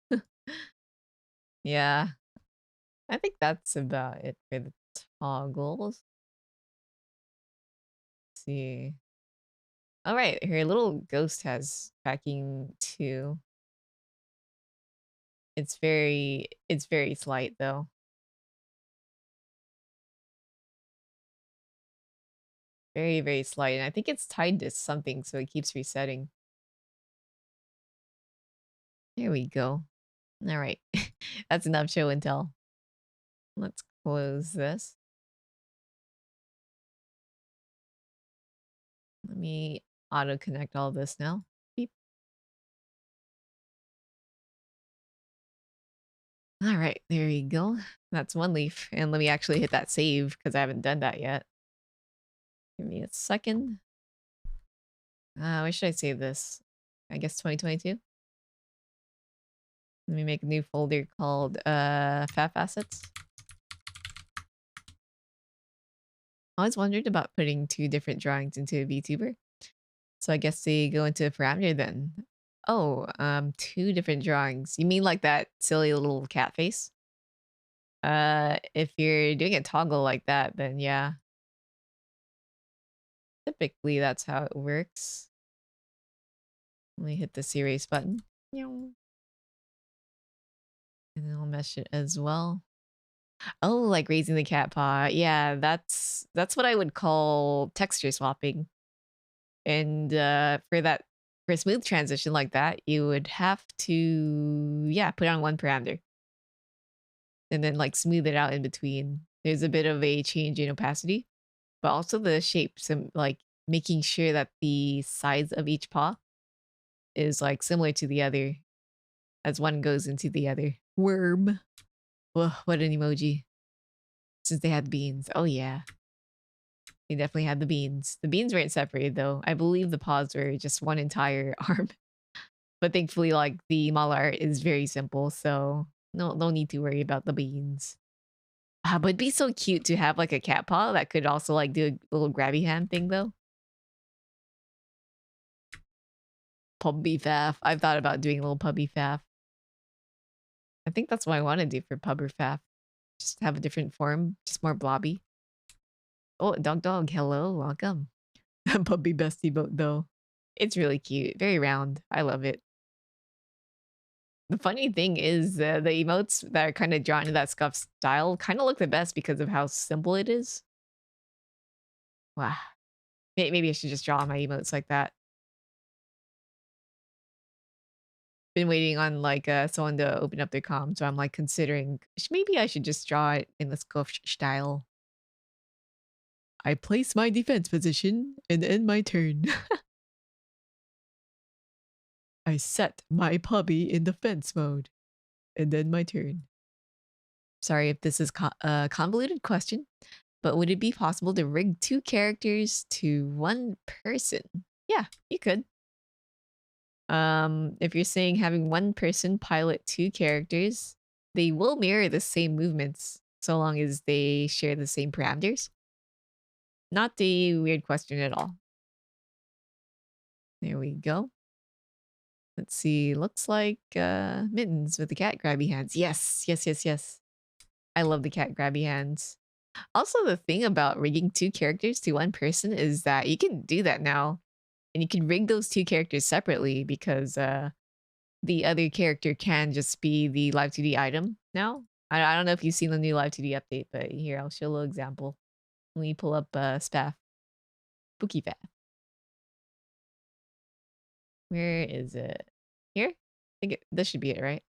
Yeah. I think that's about it for the toggles. Let's see. All right, her little ghost has tracking too. It's very slight though. Very slight. And I think it's tied to something, so it keeps resetting. There we go. All right. That's enough show and tell. Let's close this. Let me auto connect all this now. Beep. All right, there you go. That's one leaf. And let me actually hit that save because I haven't done that yet. Give me a second. Where should I save this? I guess 2022. Let me make a new folder called FAF Assets. I always wondered about putting 2 different drawings into a VTuber. So I guess they go into a parameter then. Oh, 2 different drawings. You mean like that silly little cat face? If you're doing a toggle like that, then yeah. Typically, that's how it works. Let me hit this erase button. And then I'll mesh it as well. Oh, like raising the cat paw. Yeah, that's what I would call texture swapping. And for a smooth transition like that, you would have to, yeah, put on one parameter. And then like smooth it out in between. There's a bit of a change in opacity, but also the shapes and like making sure that the size of each paw is like similar to the other as one goes into the other. Worm. Whoa, what an emoji. Since they had beans. Oh yeah. They definitely had the beans. The beans weren't separated though. I believe the paws were just one entire arm. But thankfully, like the model art is very simple, so no need to worry about the beans. But it'd be so cute to have like a cat paw that could also like do a little grabby hand thing though. Puppy faff. I've thought about doing a little puppy faff. I think that's what I want to do for pubber faff. Just have a different form, just more blobby. Oh, dog, hello, welcome. Puppy bestie boat though. It's really cute, very round. I love it. The funny thing is the emotes that are kind of drawn to that scuff style kind of look the best because of how simple it is. Wow. Maybe I should just draw my emotes like that. Been waiting on like someone to open up their comm, so I'm like considering maybe I should just draw it in the scuff style. I place my defense position and end my turn. I set my puppy in defense mode and then my turn. Sorry if this is a convoluted question, but would it be possible to rig 2 characters to 1 person? Yeah, you could. If you're saying having 1 person pilot 2 characters, they will mirror the same movements so long as they share the same parameters. Not a weird question at all. There we go. Let's see. Looks like Mittens with the cat grabby hands. Yes. I love the cat grabby hands. Also, the thing about rigging 2 characters to 1 person is that you can do that now. And you can rig those 2 characters separately because the other character can just be the Live2D item now. I don't know if you've seen the new Live2D update, but here, I'll show a little example. Let me pull up Spaff. Spooky Faff. Where is it? Here? I think this should be it, right?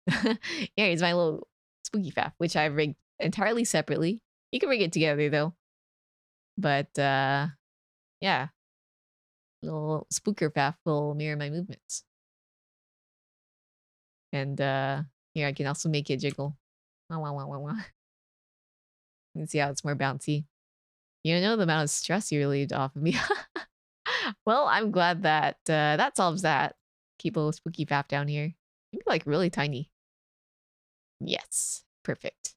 Yeah, here's my little Spooky Faff, which I've rigged entirely separately. You can rig it together though. But yeah. Little Spooker Faff will mirror my movements. And here I can also make it jiggle. Wah, wah, wah, wah, wah. You can see how it's more bouncy. You know the amount of stress you relieved off of me. Well, I'm glad that that solves that. Keep a little spooky faff down here. Maybe like really tiny. Yes, perfect.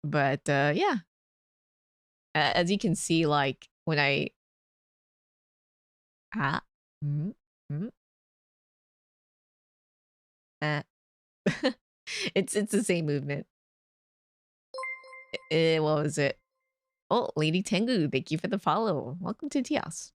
But yeah, as you can see, like when I mm, mm, uh, it's the same movement. What was it? Oh, Lady Tengu, thank you for the follow. Welcome to Tias.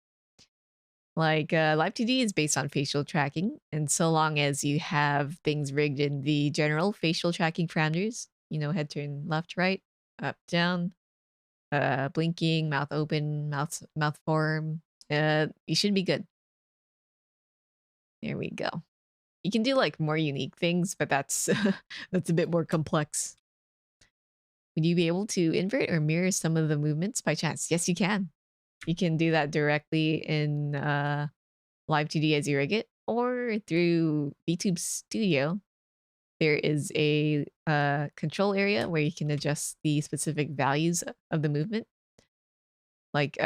Like, Live2D is based on facial tracking, and so long as you have things rigged in the general facial tracking parameters, you know, head turn left, right, up, down, blinking, mouth open, mouth form, you should be good. There we go. You can do like more unique things, but that's that's a bit more complex. Would you be able to invert or mirror some of the movements by chance? Yes, you can. You can do that directly in Live2D as you rig it, or through VTube Studio. There is a control area where you can adjust the specific values of the movement, like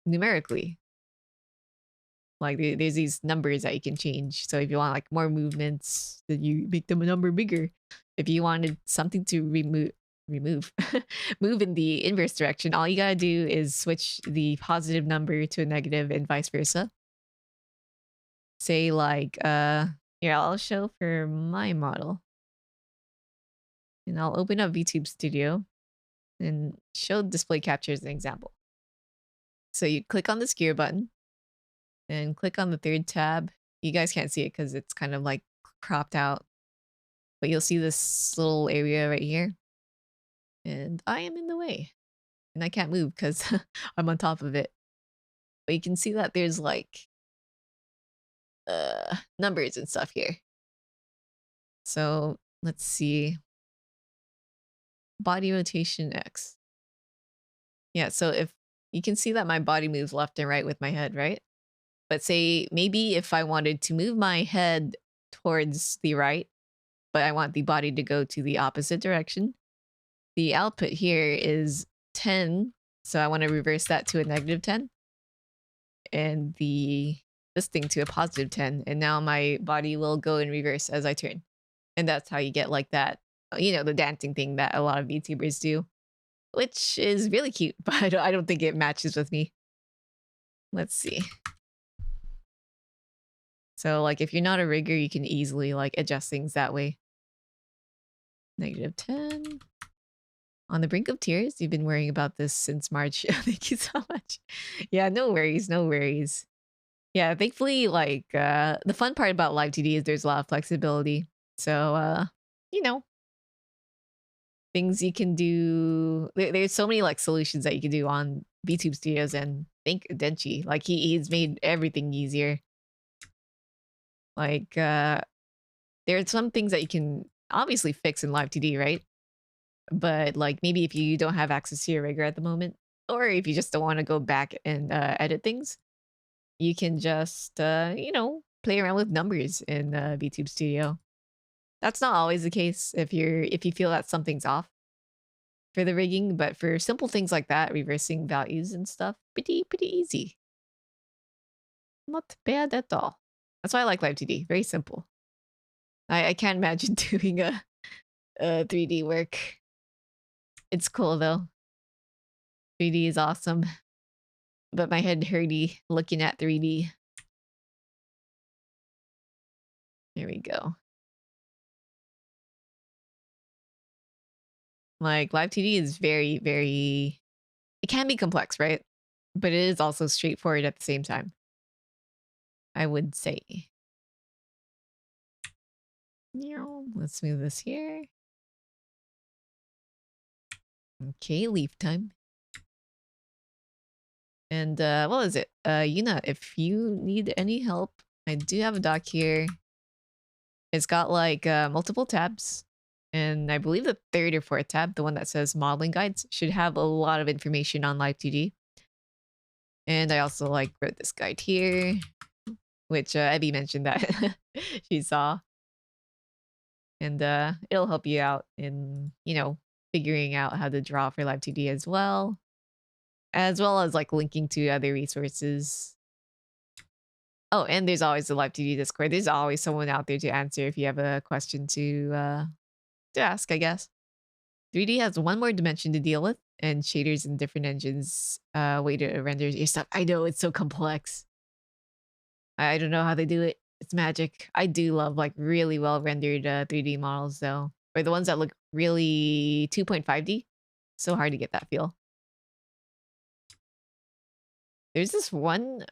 numerically. Like there's these numbers that you can change. So if you want like more movements, then you make them a number bigger. If you wanted something to move in the inverse direction, all you gotta do is switch the positive number to a negative and vice versa. Say like here, I'll show for my model. And I'll open up VTube Studio and show display capture as an example. So you click on this gear button and click on the third tab. You guys can't see it because it's kind of like cropped out, but you'll see this little area right here. And I am in the way and I can't move because I'm on top of it. But you can see that there's like numbers and stuff here. So let's see. Body rotation X. Yeah, so if you can see that my body moves left and right with my head, right? But say maybe if I wanted to move my head towards the right, but I want the body to go to the opposite direction, the output here is 10. So I want to reverse that to a negative 10. And this thing to a positive 10. And now my body will go in reverse as I turn. And that's how you get like that, you know, the dancing thing that a lot of VTubers do, which is really cute, but I don't think it matches with me. Let's see. So like if you're not a rigger, you can easily like adjust things that way. Negative 10. On the brink of tears. You've been worrying about this since March. Thank you so much. Yeah, no worries, no worries. Yeah, thankfully, like the fun part about Live2D is there's a lot of flexibility. So you know, things you can do. There's so many like solutions that you can do on VTube Studios, and thank Denchi. Like he's made everything easier. Like there are some things that you can obviously fix in Live2D, right? But like maybe if you don't have access to your rigger at the moment, or if you just don't want to go back and edit things, you can just you know, play around with numbers in VTube Studio. That's not always the case if you feel that something's off for the rigging, but for simple things like that, reversing values and stuff, pretty easy. Not bad at all. That's why I like Live2D. Very simple. I can't imagine doing a 3D work. It's cool though. 3D is awesome. But my head hurty looking at 3D. There we go. Like Live2D is very, it can be complex, right? But it is also straightforward at the same time, I would say. Let's move this here. Okay, leave time. And what is it? Yuna, if you need any help, I do have a doc here. It's got like multiple tabs. And I believe the third or fourth tab, the one that says modeling guides, should have a lot of information on Live2D. And I also like wrote this guide here, which Abby mentioned that she saw. And it'll help you out in, you know, figuring out how to draw for Live2D as well as like linking to other resources. Oh, and there's always the Live2D Discord. There's always someone out there to answer if you have a question to ask, I guess. 3D has one more dimension to deal with, and shaders in different engines way to render your stuff. I know, it's so complex. I don't know how they do it. It's magic. I do love like really well rendered 3D models though, or the ones that look really 2.5D. So hard to get that feel. There's this one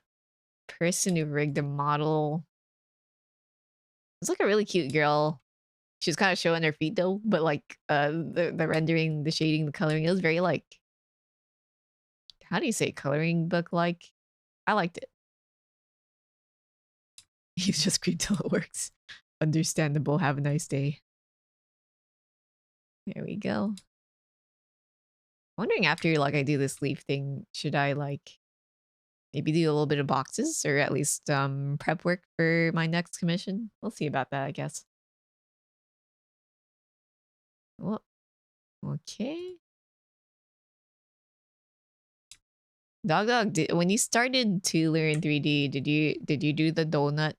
person who rigged a model. It's like a really cute girl. She was kind of showing her feet though, but like the rendering, the shading, the coloring, it was very like, how do you say, coloring book like? I liked it. He's just creeped till it works. Understandable. Have a nice day. There we go. Wondering after like I do this leaf thing, should I like maybe do a little bit of boxes or at least prep work for my next commission? We'll see about that, I guess. Well, okay. Dog, when you started to learn 3D, did you do the donut?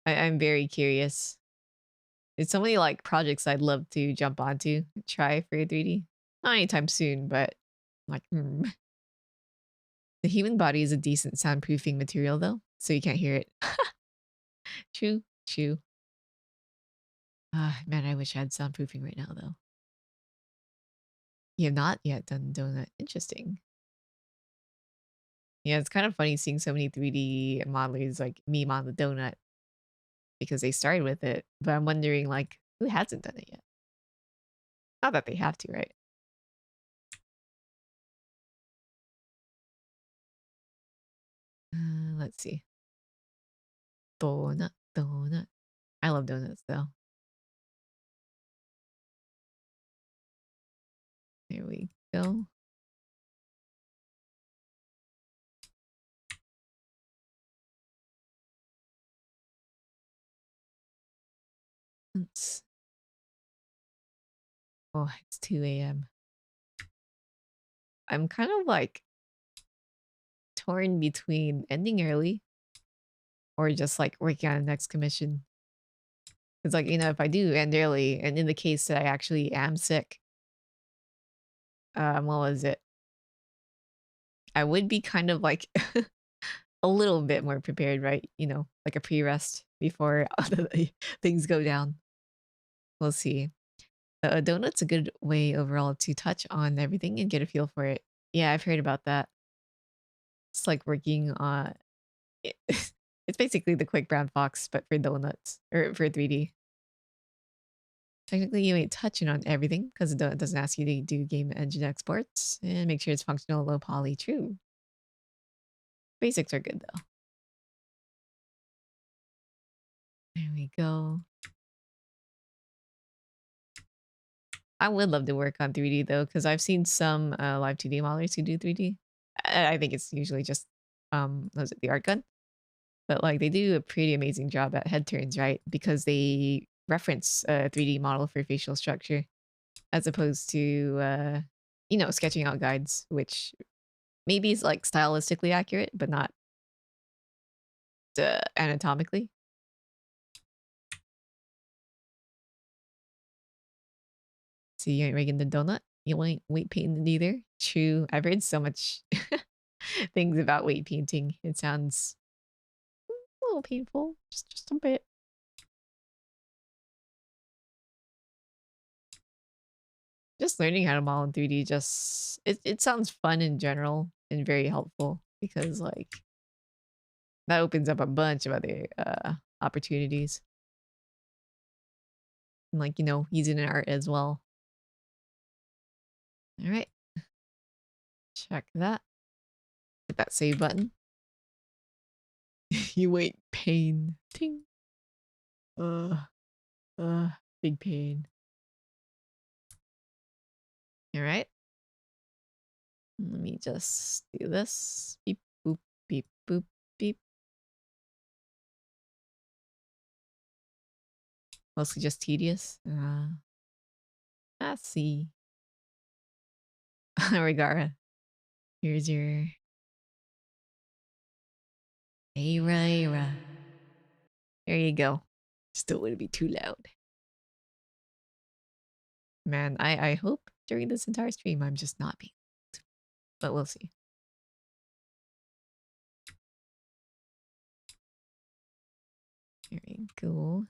I'm very curious. It's so many like projects I'd love to jump onto, try for 3D. Not anytime soon, but like, the human body is a decent soundproofing material though, so you can't hear it. True, true. Ah, man, I wish I had soundproofing right now though. You have not yet done donut. Interesting. Yeah, it's kind of funny seeing so many 3D modelers like meme on the donut because they started with it. But I'm wondering like who hasn't done it yet? Not that they have to, right? Let's see. Donut, donut. I love donuts though. There we go. Oops. Oh, it's 2 a.m. I'm kind of like torn between ending early or just like working on the next commission. It's like, if I do end early and in the case that I actually am sick, what was it? I would be kind of like a little bit more prepared, right? Like a pre-rest before other things go down. We'll see. A donut's a good way overall to touch on everything and get a feel for it. Yeah, I've heard about that. It's like working on it. It's basically the quick brown fox, but for donuts or for 3D. Technically, you ain't touching on everything because it doesn't ask you to do game engine exports and make sure it's functional, low poly. True. Basics are good though. There we go. I would love to work on 3D though, because I've seen some Live2D modelers who do 3D. I think it's usually just was it the art gun? But like they do a pretty amazing job at head turns, right? Because they reference a 3D model for facial structure as opposed to sketching out guides, which maybe is like stylistically accurate, but not anatomically. So you ain't making the donut. You ain't weight painting either. True. I've heard so much things about weight painting. It sounds a little painful, just a bit. Just learning how to model in 3D just it sounds fun in general and very helpful because like that opens up a bunch of other opportunities. And like, using an art as well. All right. Check that. Hit that save button. You wait, pain. Ting. Uh, big pain. All right. Let me just do this. Beep, boop, beep, boop, beep. Mostly just tedious. Let's see. Regara. Here's your Era. There you go. Still wouldn't be too loud. Man, I hope during this entire stream I'm just not being loud. But we'll see. Here we go.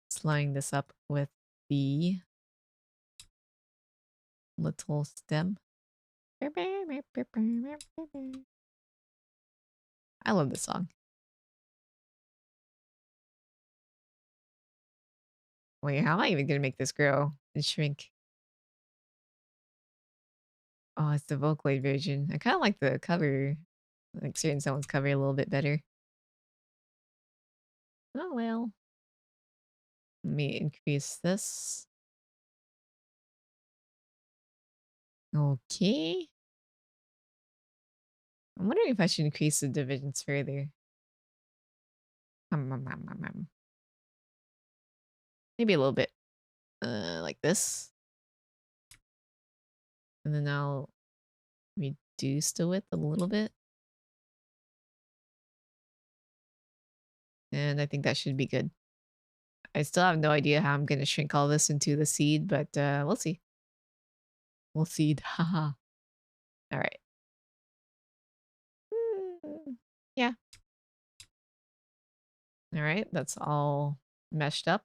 Slowing this up with the little stem. I love this song. Wait, how am I even gonna make this grow and shrink? Oh, it's the Vocaloid version. I kind of like the cover, like certain someone's cover a little bit better. Oh well. Let me increase this. Okay. I'm wondering if I should increase the divisions further. Maybe a little bit. Like this. And then I'll reduce the width a little bit. And I think that should be good. I still have no idea how I'm going to shrink all this into the seed, but we'll see. We'll seed. Haha. All right. Yeah. All right. That's all meshed up.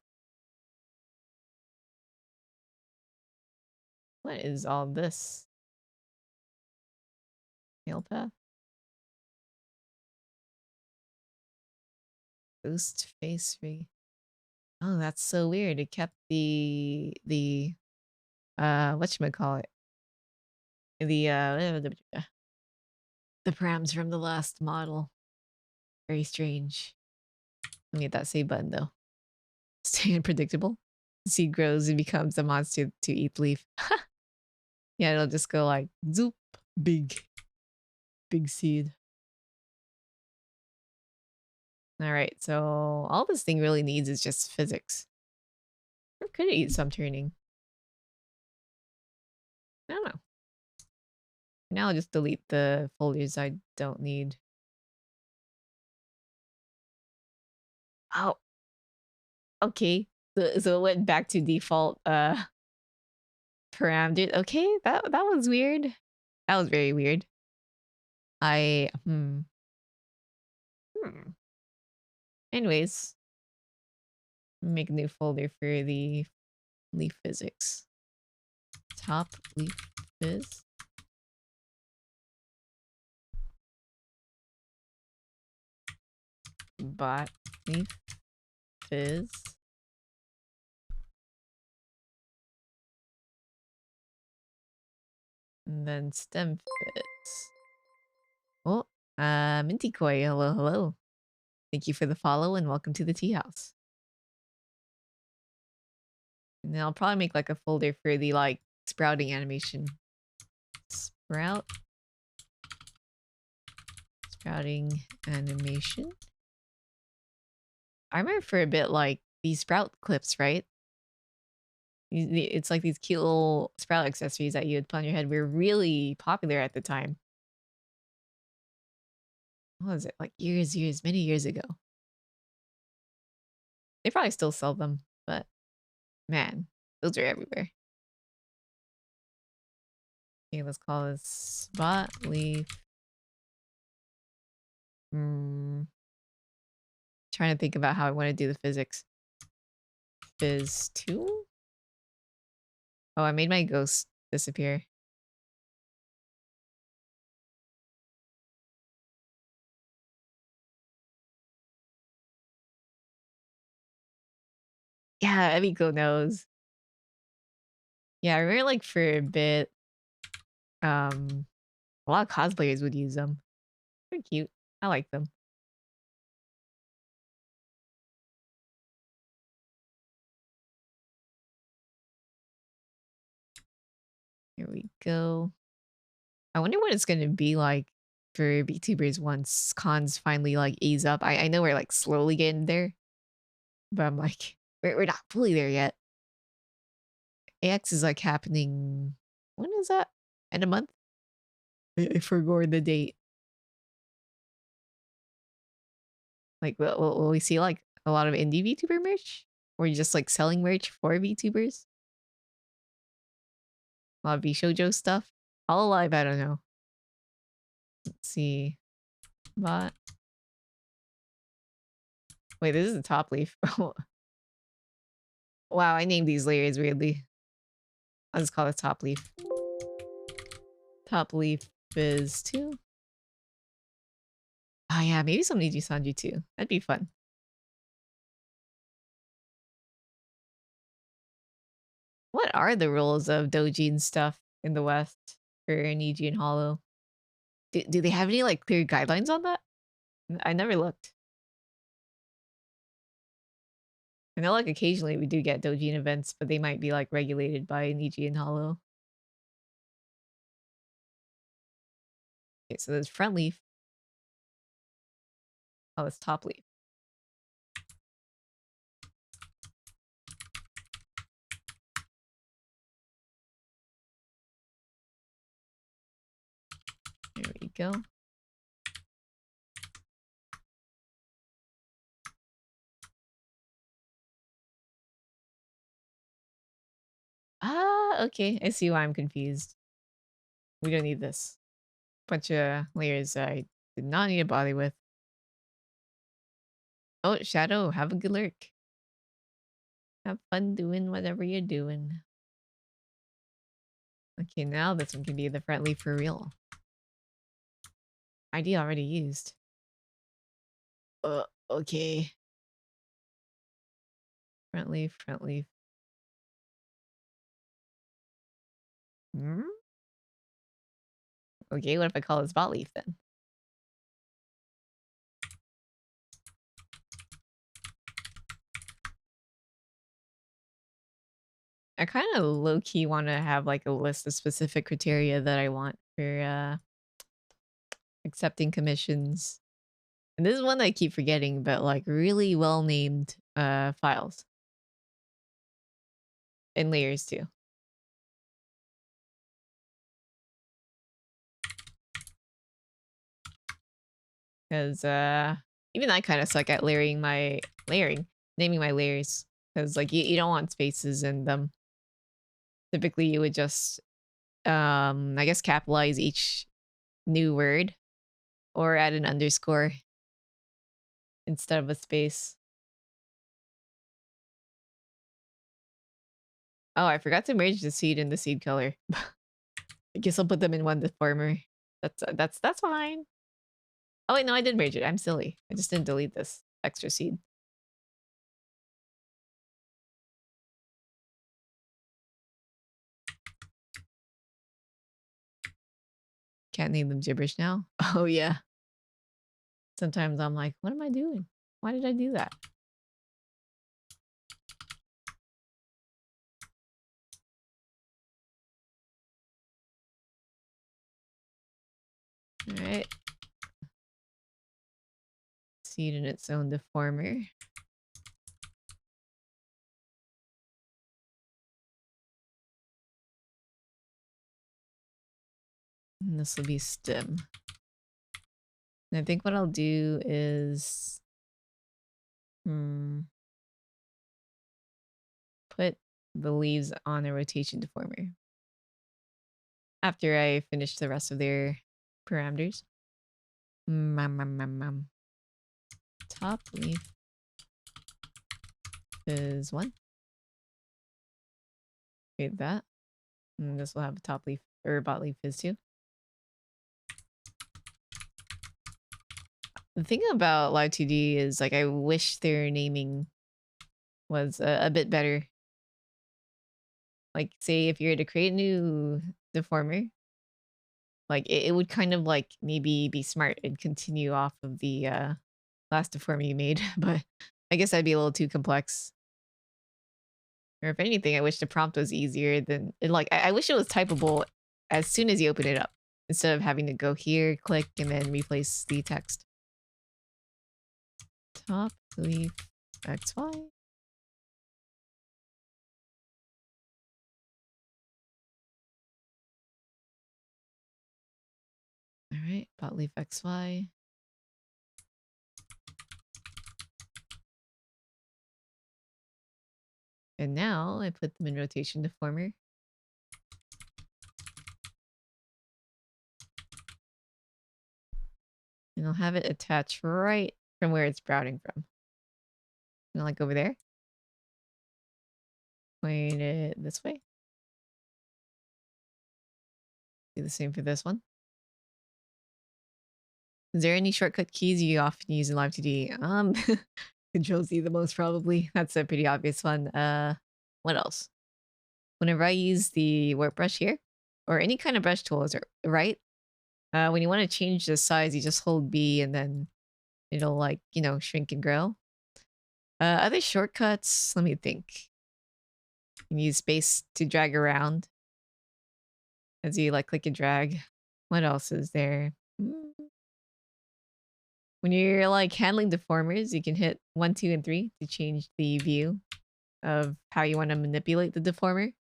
What is all this? Tail path? Boost face re. Oh, that's so weird. It kept the whatchamacallit? The params from the last model. Very strange. Let me hit that save button though. Stay unpredictable. The seed grows and becomes a monster to eat leaf. Yeah, it'll just go like zoop, big seed. All right, so all this thing really needs is just physics. Or could it eat some turning? I don't know. Now I'll just delete the folders I don't need. Oh, okay. So it went back to default parameter. Okay, that was weird. That was very weird. Anyways, make a new folder for the leaf physics. Top leaf phys. Bot leaf phys. And then stem fits. Oh, Minty Koi, hello, hello. Thank you for the follow and welcome to the tea house. And then I'll probably make like a folder for the like sprouting animation. Sprouting animation. I remember for a bit like these sprout clips, right? It's like these cute little sprout accessories that you would put on your head were really popular at the time. What was it? Like many years ago. They probably still sell them, but man, those are everywhere. Okay, let's call this spot leaf. Trying to think about how I want to do the physics. Phys 2? Oh, I made my ghost disappear. Yeah, Emiko knows. Yeah, I remember like for a bit, a lot of cosplayers would use them. They're cute. I like them. Here we go. I wonder what it's gonna be like for VTubers once cons finally like ease up. I know we're like slowly getting there, but I'm like we're not fully there yet. AX is like happening. When is that? End of month? I forgot the date. Like, will we see like a lot of indie VTuber merch, or just like selling merch for VTubers? A lot of VShojo stuff. All alive, I don't know. Let's see. But wait, this is the top leaf. Wow, I named these layers weirdly. I'll just call it top leaf. Top leaf is 2. Oh yeah, maybe some Niji Sanji too. That'd be fun. What are the rules of doji and stuff in the West for Niji and Hollow? Do they have any like clear guidelines on that? I never looked. I know, like, occasionally we do get Dojin events, but they might be, like, regulated by Niji and Hollow. Okay, so there's front leaf. Oh, it's top leaf. There we go. Ah, okay. I see why I'm confused. We don't need this. Bunch of layers I did not need to bother with. Oh, Shadow, have a good lurk. Have fun doing whatever you're doing. Okay, now this one can be the front leaf for real. ID already used. Okay. Front leaf, front leaf. Hmm? Okay, what if I call it spot leaf then? I kind of low-key want to have like a list of specific criteria that I want for accepting commissions. And this is one I keep forgetting, but like really well-named files. And layers too. Because even I kind of suck at naming my layers. Because like you don't want spaces in them. Typically you would just I guess capitalize each new word or add an underscore instead of a space. Oh, I forgot to merge the seed and the seed color. I guess I'll put them in one deformer. That's fine. Oh wait, no, I did merge it. I'm silly. I just didn't delete this extra seed. Can't name them gibberish now. Oh yeah. Sometimes I'm like, what am I doing? Why did I do that? All right. Seed in its own deformer. And this will be stem. And I think what I'll do is put the leaves on a rotation deformer after I finish the rest of their parameters. Top leaf is 1. Create that. And this will have a top leaf or bot leaf is 2. The thing about Live2D is like I wish their naming was a bit better. Like say if you were to create a new deformer, like it would kind of like maybe be smart and continue off of the last deformer you made, but I guess that'd be a little too complex. Or if anything, I wish the prompt was easier than like I wish it was typable as soon as you open it up instead of having to go here, click, and then replace the text. Top leaf XY. All right, bot leaf XY. And now I put them in rotation deformer. And I'll have it attached right from where it's sprouting from. And like over there. Point it this way. Do the same for this one. Is there any shortcut keys you often use in Live2D? Control Z the most probably. That's a pretty obvious one. What else? Whenever I use the warp brush here, or any kind of brush tools, right? When you want to change the size, you just hold B and then it'll like, you know, shrink and grow. Other shortcuts, let me think. You can use space to drag around as you like click and drag. What else is there? When you're like handling deformers, you can hit 1, 2, and 3 to change the view of how you want to manipulate the deformer.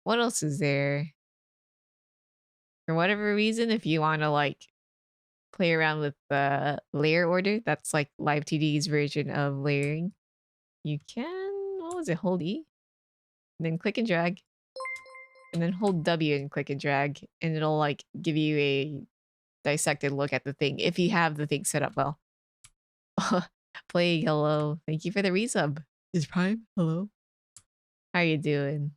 What else is there? For whatever reason, if you want to like play around with the layer order, that's like Live2D's version of layering. You can, what was it? Hold E, and then click and drag, and then hold W and click and drag, and it'll like give you a dissected look at the thing if you have the thing set up well. Play, hello. Thank you for the resub. Is Prime? Hello. How you doing?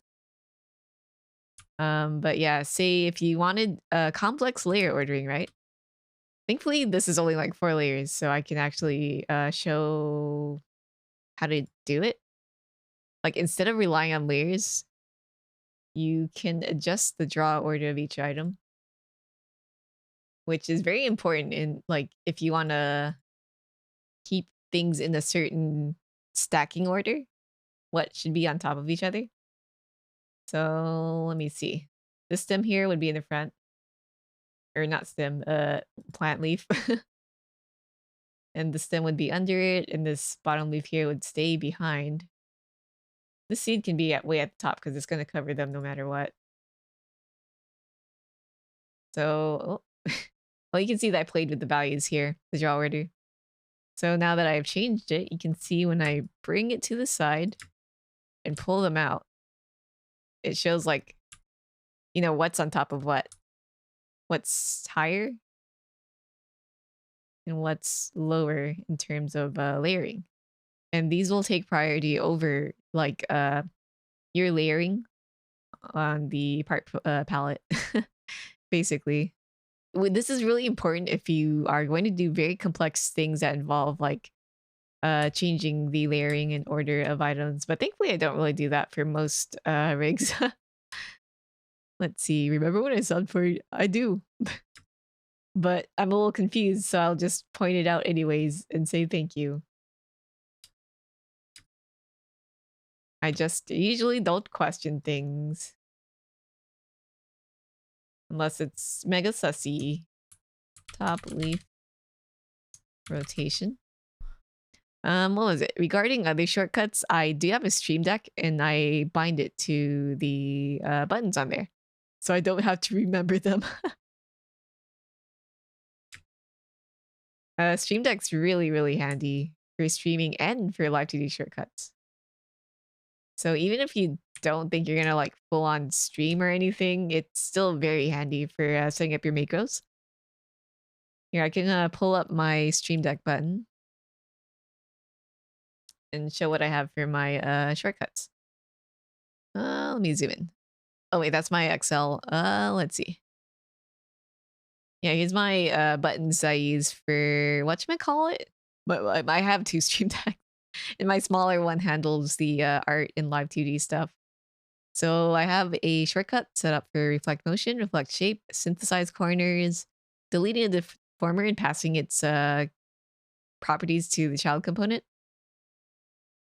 But yeah, say if you wanted complex layer ordering, right? Thankfully, this is only like 4 layers, so I can actually show how to do it. Like instead of relying on layers, you can adjust the draw order of each item, which is very important in like if you want to keep things in a certain stacking order, what should be on top of each other. So let me see. This stem here would be in the front. Or not stem, plant leaf. And the stem would be under it, and this bottom leaf here would stay behind. The seed can be way at the top because it's going to cover them no matter what. So, well, you can see that I played with the values here, the draw order. So now that I've changed it, you can see when I bring it to the side and pull them out, it shows like, you know, what's on top of what. What's higher and what's lower in terms of layering. And these will take priority over like your layering on the part palette, basically. This is really important if you are going to do very complex things that involve like changing the layering and order of items. But thankfully, I don't really do that for most rigs. Let's see. Remember when I subbed for it? I do. But I'm a little confused, so I'll just point it out anyways and say thank you. I just usually don't question things. Unless it's mega sussy. Top leaf rotation. What was it? Regarding other shortcuts, I do have a stream deck and I bind it to the buttons on there. So I don't have to remember them. Stream Deck's really, really handy for streaming and for Live2D shortcuts. So even if you don't think you're gonna like full on stream or anything, it's still very handy for setting up your macros. Here, I can pull up my Stream Deck button and show what I have for my shortcuts. Let me zoom in. Oh wait, that's my Excel. Let's see. Yeah, here's my buttons I use for whatchamacallit. But I have 2 Stream Decks. And my smaller one handles the art and Live2D stuff. So I have a shortcut set up for reflect motion, reflect shape, synthesize corners, deleting a deformer and passing its properties to the child component.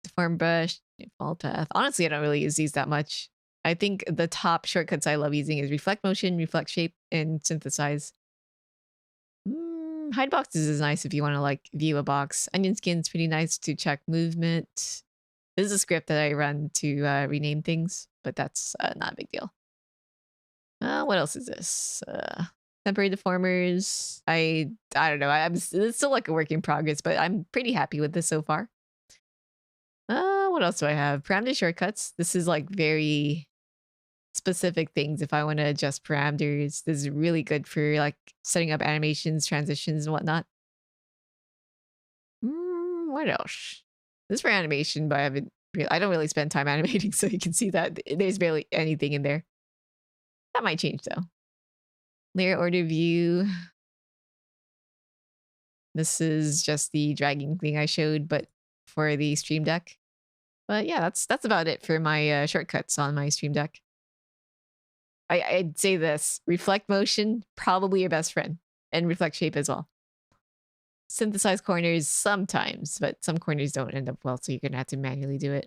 Deform brush, fall path. Honestly, I don't really use these that much. I think the top shortcuts I love using is reflect motion, reflect shape, and synthesize. Hide boxes is nice if you want to like view a box. Onion skin's pretty nice to check movement. This is a script that I run to rename things, but that's not a big deal. What else is this? Temporary deformers. I don't know. It's still like a work in progress, but I'm pretty happy with this so far. What else do I have? Parameter shortcuts. This is like very specific things if I want to adjust parameters. This is really good for like setting up animations, transitions, and whatnot. What else? This is for animation, but I don't really spend time animating, so you can see that there's barely anything in there. That might change though. Layer order view. This is just the dragging thing I showed, but for the Stream Deck. But yeah, that's about it for my shortcuts on my Stream Deck. I'd say this. Reflect motion, probably your best friend. And reflect shape as well. synthesize corners sometimes, but some corners don't end up well, so you're gonna have to manually do it.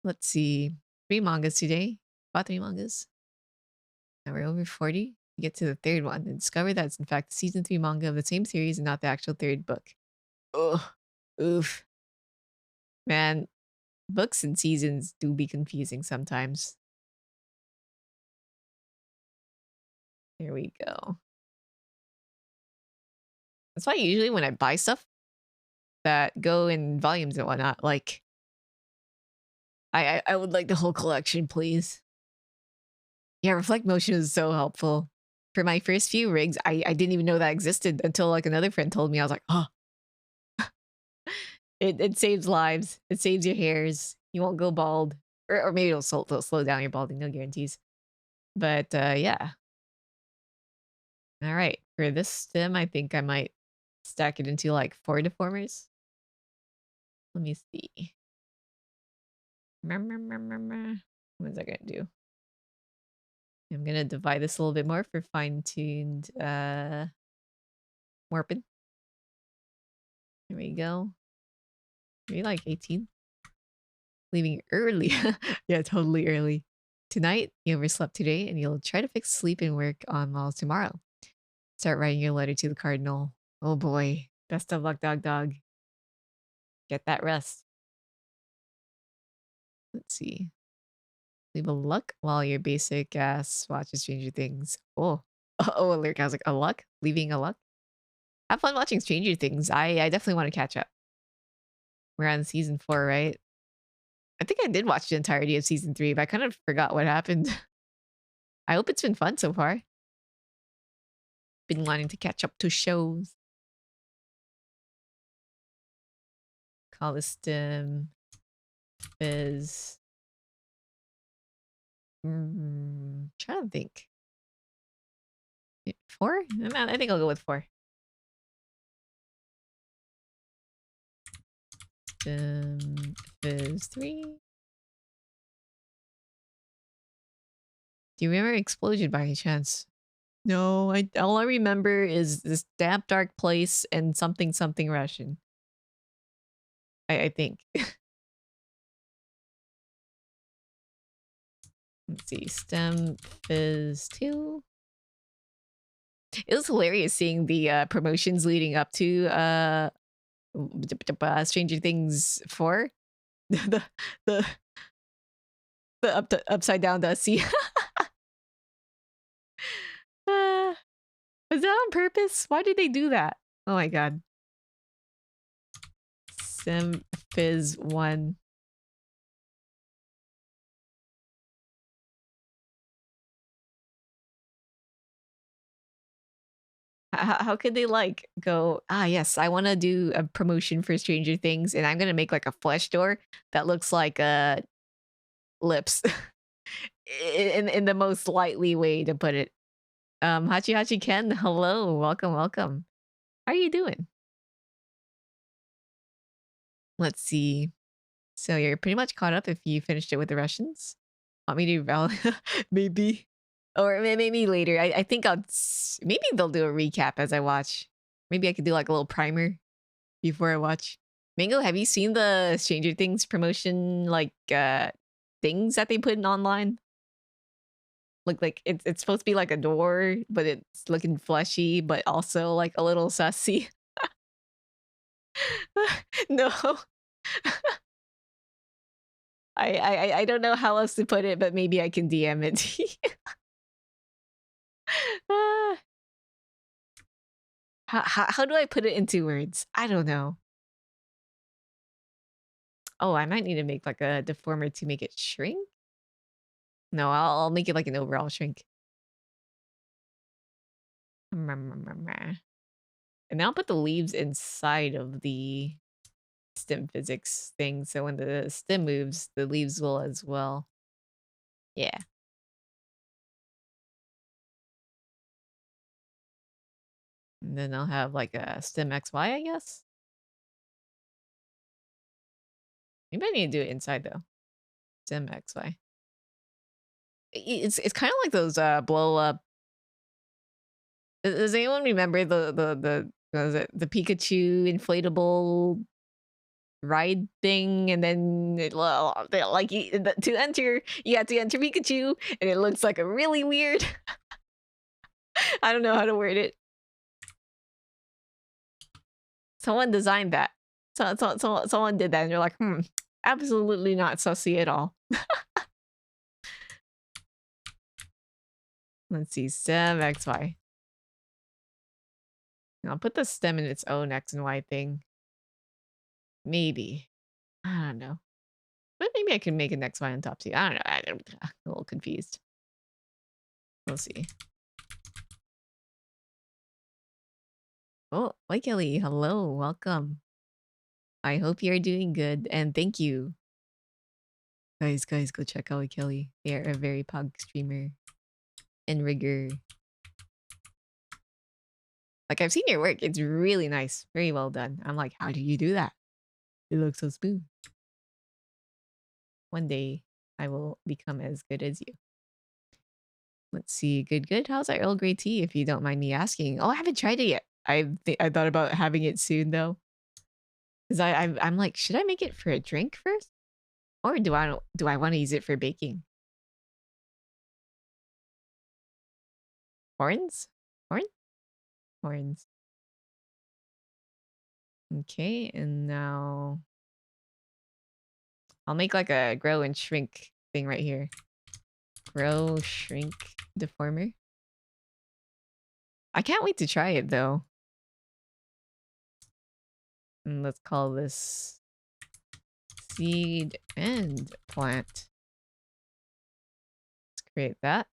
Let's see. 3 mangas today. Bought 3 mangas. Now we're over 40. We get to the third one and discover that it's in fact season 3 manga of the same series and not the actual third book. Ugh. Oof. Man, books and seasons do be confusing sometimes. Here we go. That's why usually when I buy stuff that go in volumes and whatnot, like I would like the whole collection, please. Yeah, reflect motion is so helpful. For my first few rigs, I didn't even know that existed until like another friend told me. I was like, oh, it saves lives. It saves your hairs. You won't go bald, or maybe it'll slow down your balding. No guarantees. But yeah. All right, for this stem, I think I might stack it into like 4 deformers. Let me see. What is that gonna do? I'm gonna divide this a little bit more for fine-tuned warping. There we go. Maybe like 18. Leaving early. Yeah, totally early. Tonight, you overslept today, and you'll try to fix sleep and work on models tomorrow. Start writing your letter to the cardinal. Oh boy. Best of luck, dog. Get that rest. Let's see. Leave a luck while your basic ass watches Stranger Things. Oh. Oh, lyric. I was like, a luck? Leaving a luck? Have fun watching Stranger Things. I definitely want to catch up. We're on season 4, right? I think I did watch the entirety of season 3, but I kind of forgot what happened. I hope it's been fun so far. Been wanting to catch up to shows. Collistem. Fizz. Trying to think. 4? I think I'll go with 4. Fizz 3. Do you remember Explosion by any chance? No, all I remember is this damp, dark place and something Russian. I think. Let's see. Stem Fizz 2. It was hilarious seeing the promotions leading up to Stranger Things 4. the upside down Dusty. Was that on purpose? Why did they do that? Oh my god. Sim Fizz 1. How could they like go, yes, I want to do a promotion for Stranger Things and I'm going to make like a flesh door that looks like lips in the most lightly way to put it. Hachi Ken, hello, welcome. How are you doing? Let's see. So you're pretty much caught up if you finished it with the Russians. Want me to maybe, or maybe later. I think maybe they'll do a recap as I watch. Maybe I could do like a little primer before I watch. Mango, have you seen the Stranger Things promotion like things that they put in online? Look like it's supposed to be like a door, but it's looking fleshy, but also like a little sussy. No. I don't know how else to put it, but maybe I can DM it. How do I put it into words? I don't know. Oh, I might need to make like a deformer to make it shrink. No, I'll make it like an overall shrink. And now I'll put the leaves inside of the stem physics thing, so when the stem moves, the leaves will as well. Yeah. And then I'll have like a stem XY, I guess. Maybe I need to do it inside though. Stem XY. It's kind of like those blow up. Does anyone remember the Was it the Pikachu inflatable ride thing? And then like to enter, you have to enter Pikachu, and it looks like a really weird. I don't know how to word it. Someone designed that. Someone did that, and you're like, absolutely not sussy at all. Let's see, stem X, Y. I'll put the stem in its own X and Y thing. Maybe. I don't know. But maybe I can make an X, Y on top too. I don't know. I'm a little confused. We'll see. Oh, hi Kelly. Hello, welcome. I hope you're doing good, and thank you. Guys, go check out Kelly. They are a very pog streamer and rigger. Like, I've seen your work. It's really nice. Very well done. I'm like, how do you do that? It looks so smooth. One day, I will become as good as you. Let's see. Good. How's that Earl Grey tea, if you don't mind me asking? Oh, I haven't tried it yet. I thought about having it soon, though. Because I'm like, should I make it for a drink first? Or do I want to use it for baking? Horns? Horns. Okay, and now I'll make like a grow and shrink thing right here. Grow, shrink, deformer. I can't wait to try it though. And let's call this seed and plant. Let's create that.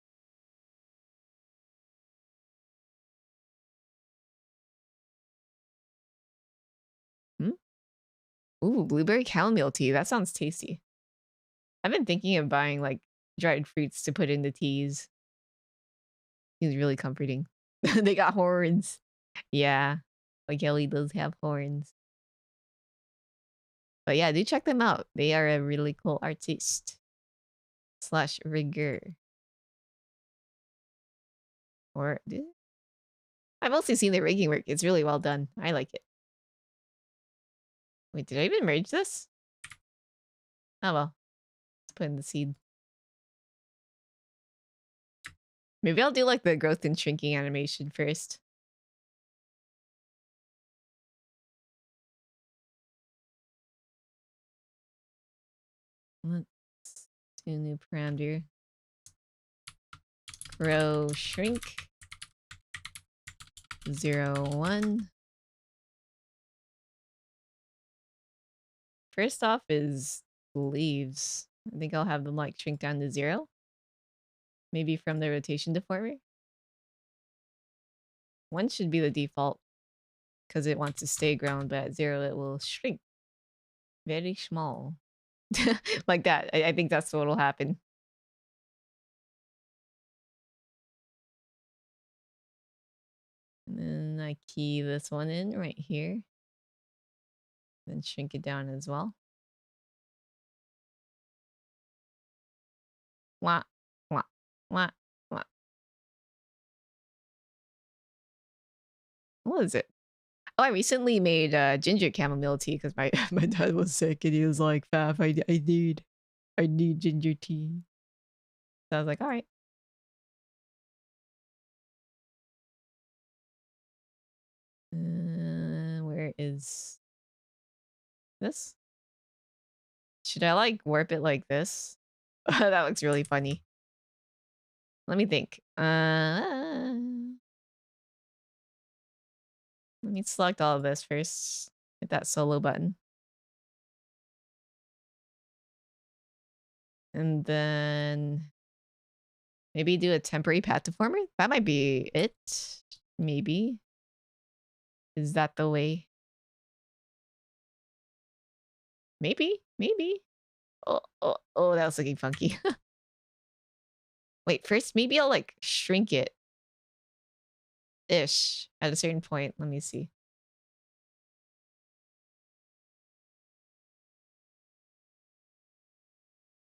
Ooh, blueberry chamomile tea. That sounds tasty. I've been thinking of buying like dried fruits to put in the teas. It's really comforting. They got horns. Yeah, like Kelly does have horns. But yeah, do check them out. They are a really cool artist slash rigger. Or I've mostly seen the rigging work. It's really well done. I like it. Wait, did I even merge this? Oh well. Let's put in the seed. Maybe I'll do like the growth and shrinking animation first. Let's do a new parameter. Grow, shrink. 0, 1. First off is leaves. I think I'll have them like shrink down to 0. Maybe from the rotation deformer. 1 should be the default because it wants to stay grown, but at 0 it will shrink. Very small. Like that. I think that's what will happen. And then I key this one in right here. Then shrink it down as well. Wah, wah, wah, wah. What is it? Oh, I recently made ginger chamomile tea because my my dad was sick and he was like, "Faf, I need ginger tea." So I was like, "All right." Where is this? Should I like warp it like this? That looks really funny. Let me think. Let me select all of this first. Hit that solo button. And then maybe do a temporary path deformer? That might be it. Maybe. Is that the way? Maybe. Oh, that was looking funky. Wait, first, maybe I'll like shrink it. Ish. At a certain point. Let me see.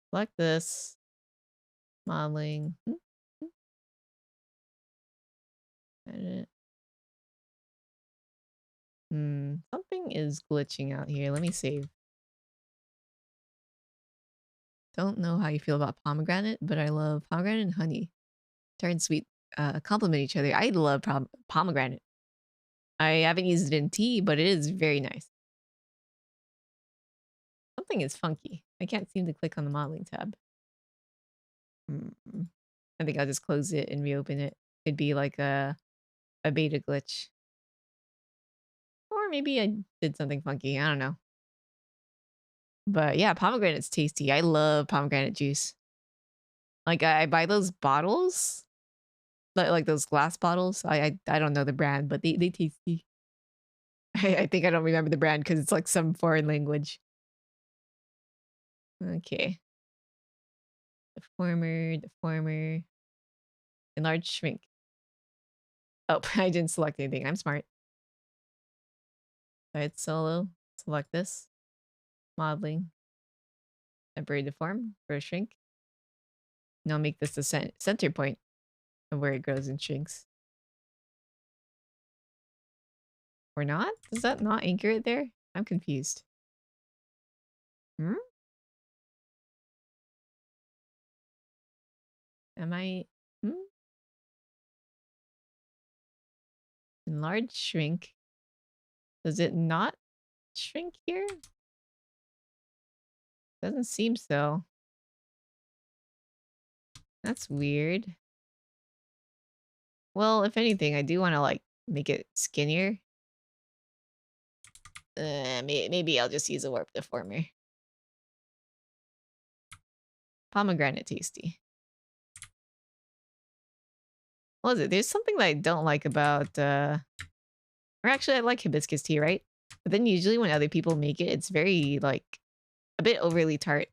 Select this. Modeling. Edit. is glitching out here. Let me save. Don't know how you feel about pomegranate, but I love pomegranate and honey. Tart and sweet complement each other. I love pomegranate. I haven't used it in tea, but it is very nice. Something is funky. I can't seem to click on the modeling tab. I think I'll just close it and reopen it. Could be like a beta glitch. Or maybe I did something funky. I don't know. But yeah, pomegranate's tasty. I love pomegranate juice. Like I buy those bottles, like those glass bottles. I don't know the brand, but they tasty. I think I don't remember the brand because it's like some foreign language. Okay. Deformer. Enlarge, shrink. Oh, I didn't select anything. I'm smart. Alright, solo. Select this. Modeling. Temporary deform for a shrink. Now make this the center point of where it grows and shrinks. Or not? Does that not anchor it there? I'm confused. Am I... Enlarge, shrink. Does it not shrink here? Doesn't seem so. That's weird. Well, if anything, I do want to like make it skinnier. Maybe I'll just use a warp deformer. Pomegranate tasty. What is it? There's something that I don't like about or actually I like hibiscus tea, right? But then usually when other people make it, it's very like a bit overly tart.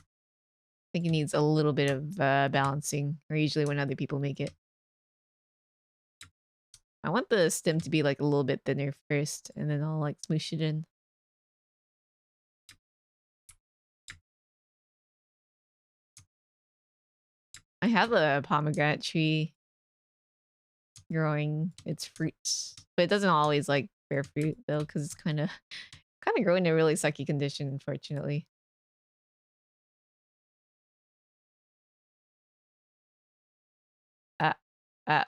I think it needs a little bit of balancing, or usually when other people make it. I want the stem to be like a little bit thinner first, and then I'll like smoosh it in. I have a pomegranate tree growing its fruits, but it doesn't always like bear fruit though, because it's kind of growing in a really sucky condition, unfortunately.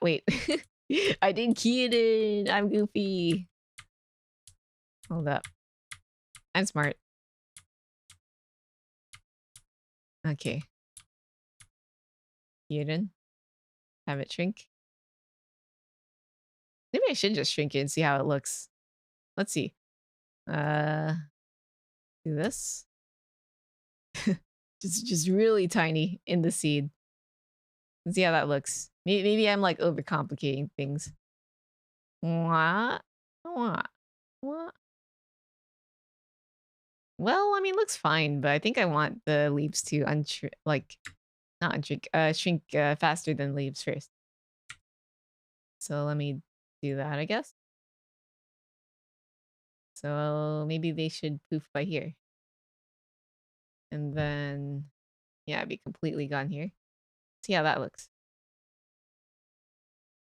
Wait. I didn't key it in. I'm goofy. Hold up. I'm smart. Okay. Key it in. Have it shrink. Maybe I should just shrink it and see how it looks. Let's see. Do this. just really tiny in the seed. Let's see how that looks. Maybe I'm like overcomplicating things. What? Well, I mean, looks fine, but I think I want the leaves to shrink faster than leaves first. So let me do that, I guess. So maybe they should poof by here. And then, yeah, be completely gone here. See how that looks.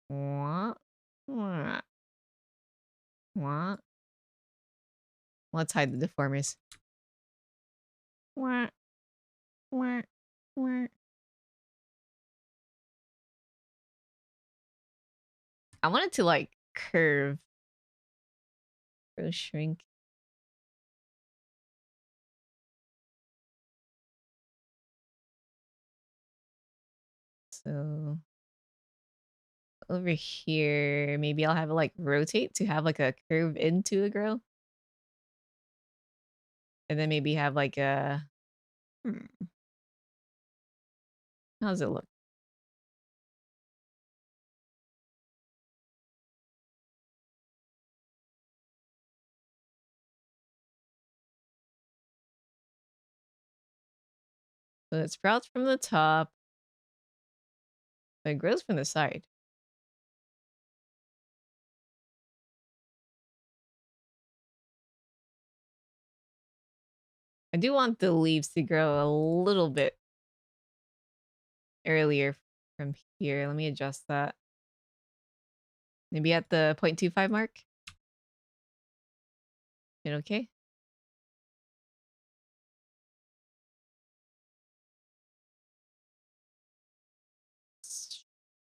What? Let's hide the deformers. I want it to like curve. Grow, shrink. So over here, maybe I'll have it like rotate to have like a curve into a grow. And then maybe have like a... How does it look? So it sprouts from the top, but it grows from the side. I do want the leaves to grow a little bit earlier from here. Let me adjust that. Maybe at the 0.25 mark. It okay?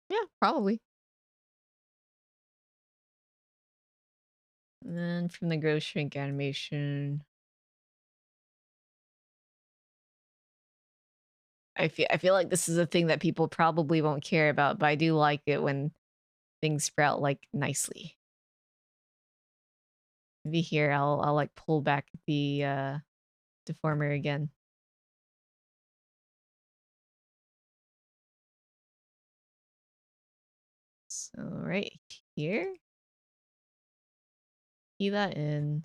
Yeah, probably. And then from the grow shrink animation, I feel like this is a thing that people probably won't care about, but I do like it when things sprout like nicely. Maybe here I'll like pull back the deformer again. So right here, key that in.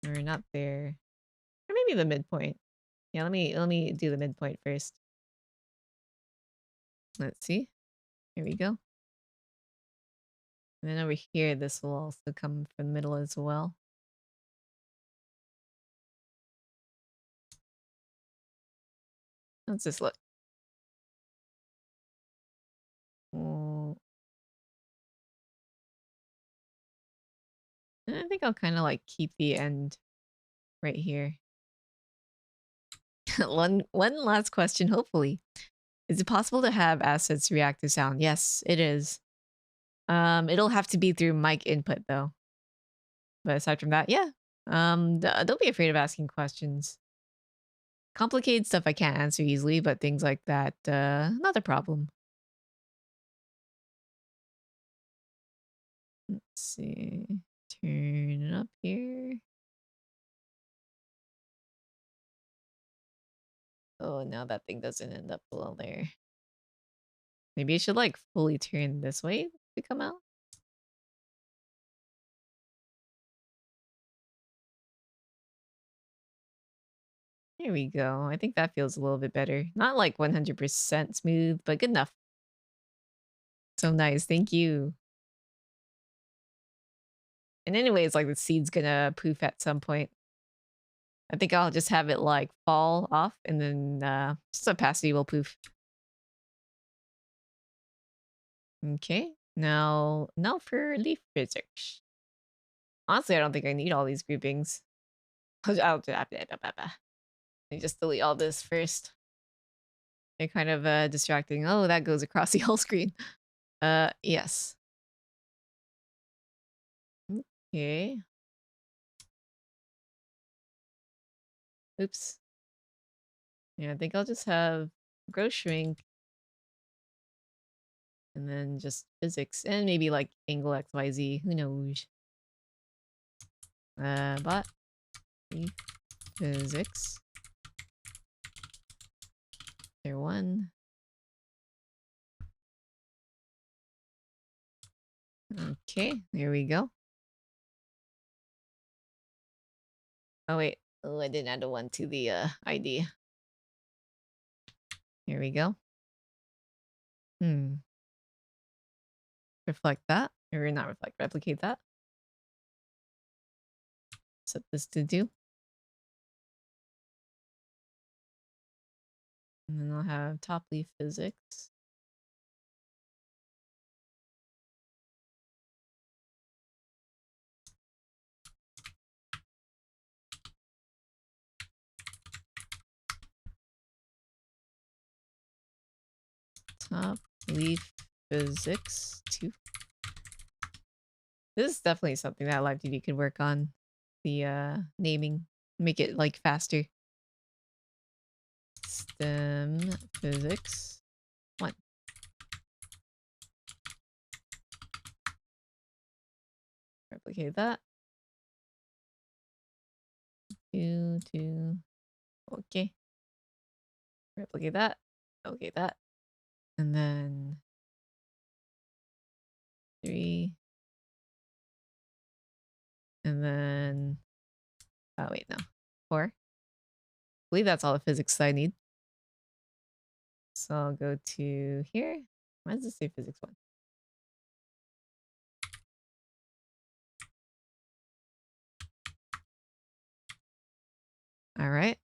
Or not there. Or maybe the midpoint. Yeah, let me do the midpoint first. Let's see. Here we go. And then over here, this will also come from the middle as well. How's this look? Oh, and I think I'll kind of like keep the end right here. One last question, hopefully. Is it possible to have assets react to sound? Yes, it is. It'll have to be through mic input though. But aside from that, yeah. Don't be afraid of asking questions. Complicated stuff I can't answer easily, but things like that, not a problem. Let's see. Turn it up here. Oh, now that thing doesn't end up below there. Maybe I should like fully turn this way to come out. There we go. I think that feels a little bit better. Not like 100% smooth, but good enough. So nice. Thank you. And anyways, like the seed's gonna poof at some point. I think I'll just have it like fall off and then just opacity will poof. Okay. Now for leaf physics. Honestly, I don't think I need all these groupings. I'll do that. Let me just delete all this first. They're kind of distracting. Oh, that goes across the whole screen. Yes. Okay. Oops. Yeah, I think I'll just have grow shrink and then just physics and maybe like angle XYZ. Who knows? Bot physics. There one. Okay, there we go. Oh wait. Oh, I didn't add a one to the ID. Here we go. Reflect that. Or not reflect, replicate that. Set this to do. And then I'll have top leaf physics. Top leaf physics 2. This is definitely something that Live2D could work on. The naming. Make it like faster. STEM physics 1. Replicate that. 2, 2. Okay. Replicate that. Okay, that. And then 3. And then oh wait, no. 4. I believe that's all the physics I need. So I'll go to here. Why does it say physics 1? All right.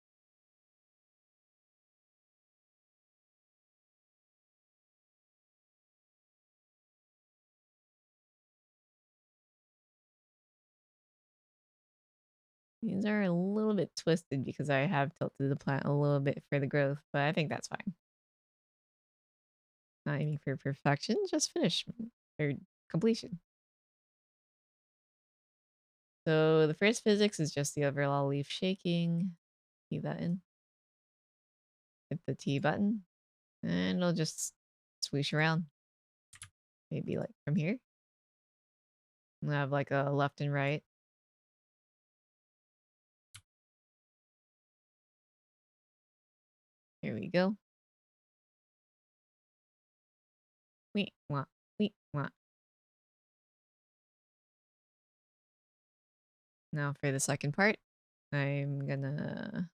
These are a little bit twisted because I have tilted the plant a little bit for the growth, but I think that's fine. Not aiming for perfection, just finish or completion. So the first physics is just the overall leaf shaking. Keep that in. Hit the T button, and it'll just swoosh around. Maybe like from here. We'll have like a left and right. Here we go. Wait, what? Wait, what? Now for the second part, I'm gonna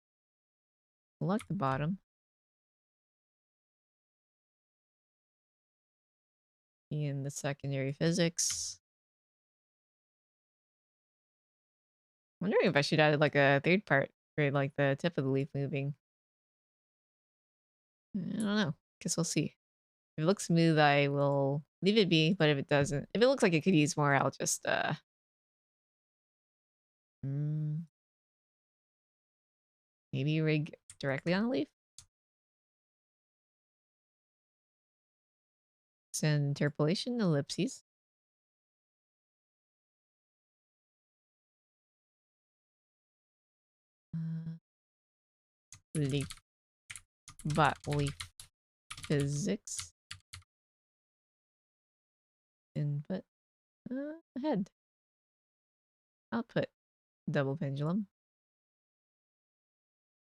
select the bottom. In the secondary physics. I'm wondering if I should add like a third part for like the tip of the leaf moving. I don't know. Guess we'll see. If it looks smooth, I will leave it be, but if it doesn't, if it looks like it could use more, I'll just maybe rig directly on the leaf. Send interpolation, ellipses. Leaf, but leaf physics. Input, head. Output, double pendulum.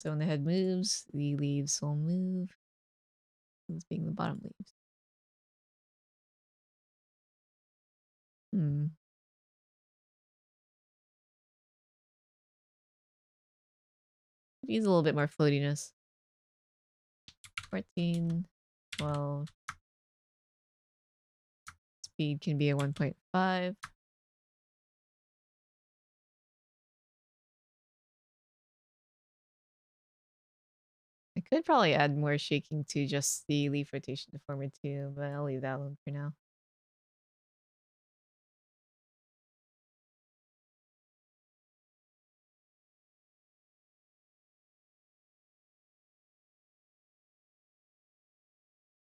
So when the head moves, the leaves will move. These being the bottom leaves. Needs a little bit more floatiness. 14, 12. Speed can be a 1.5. I could probably add more shaking to just the leaf rotation deformer too, but I'll leave that alone for now.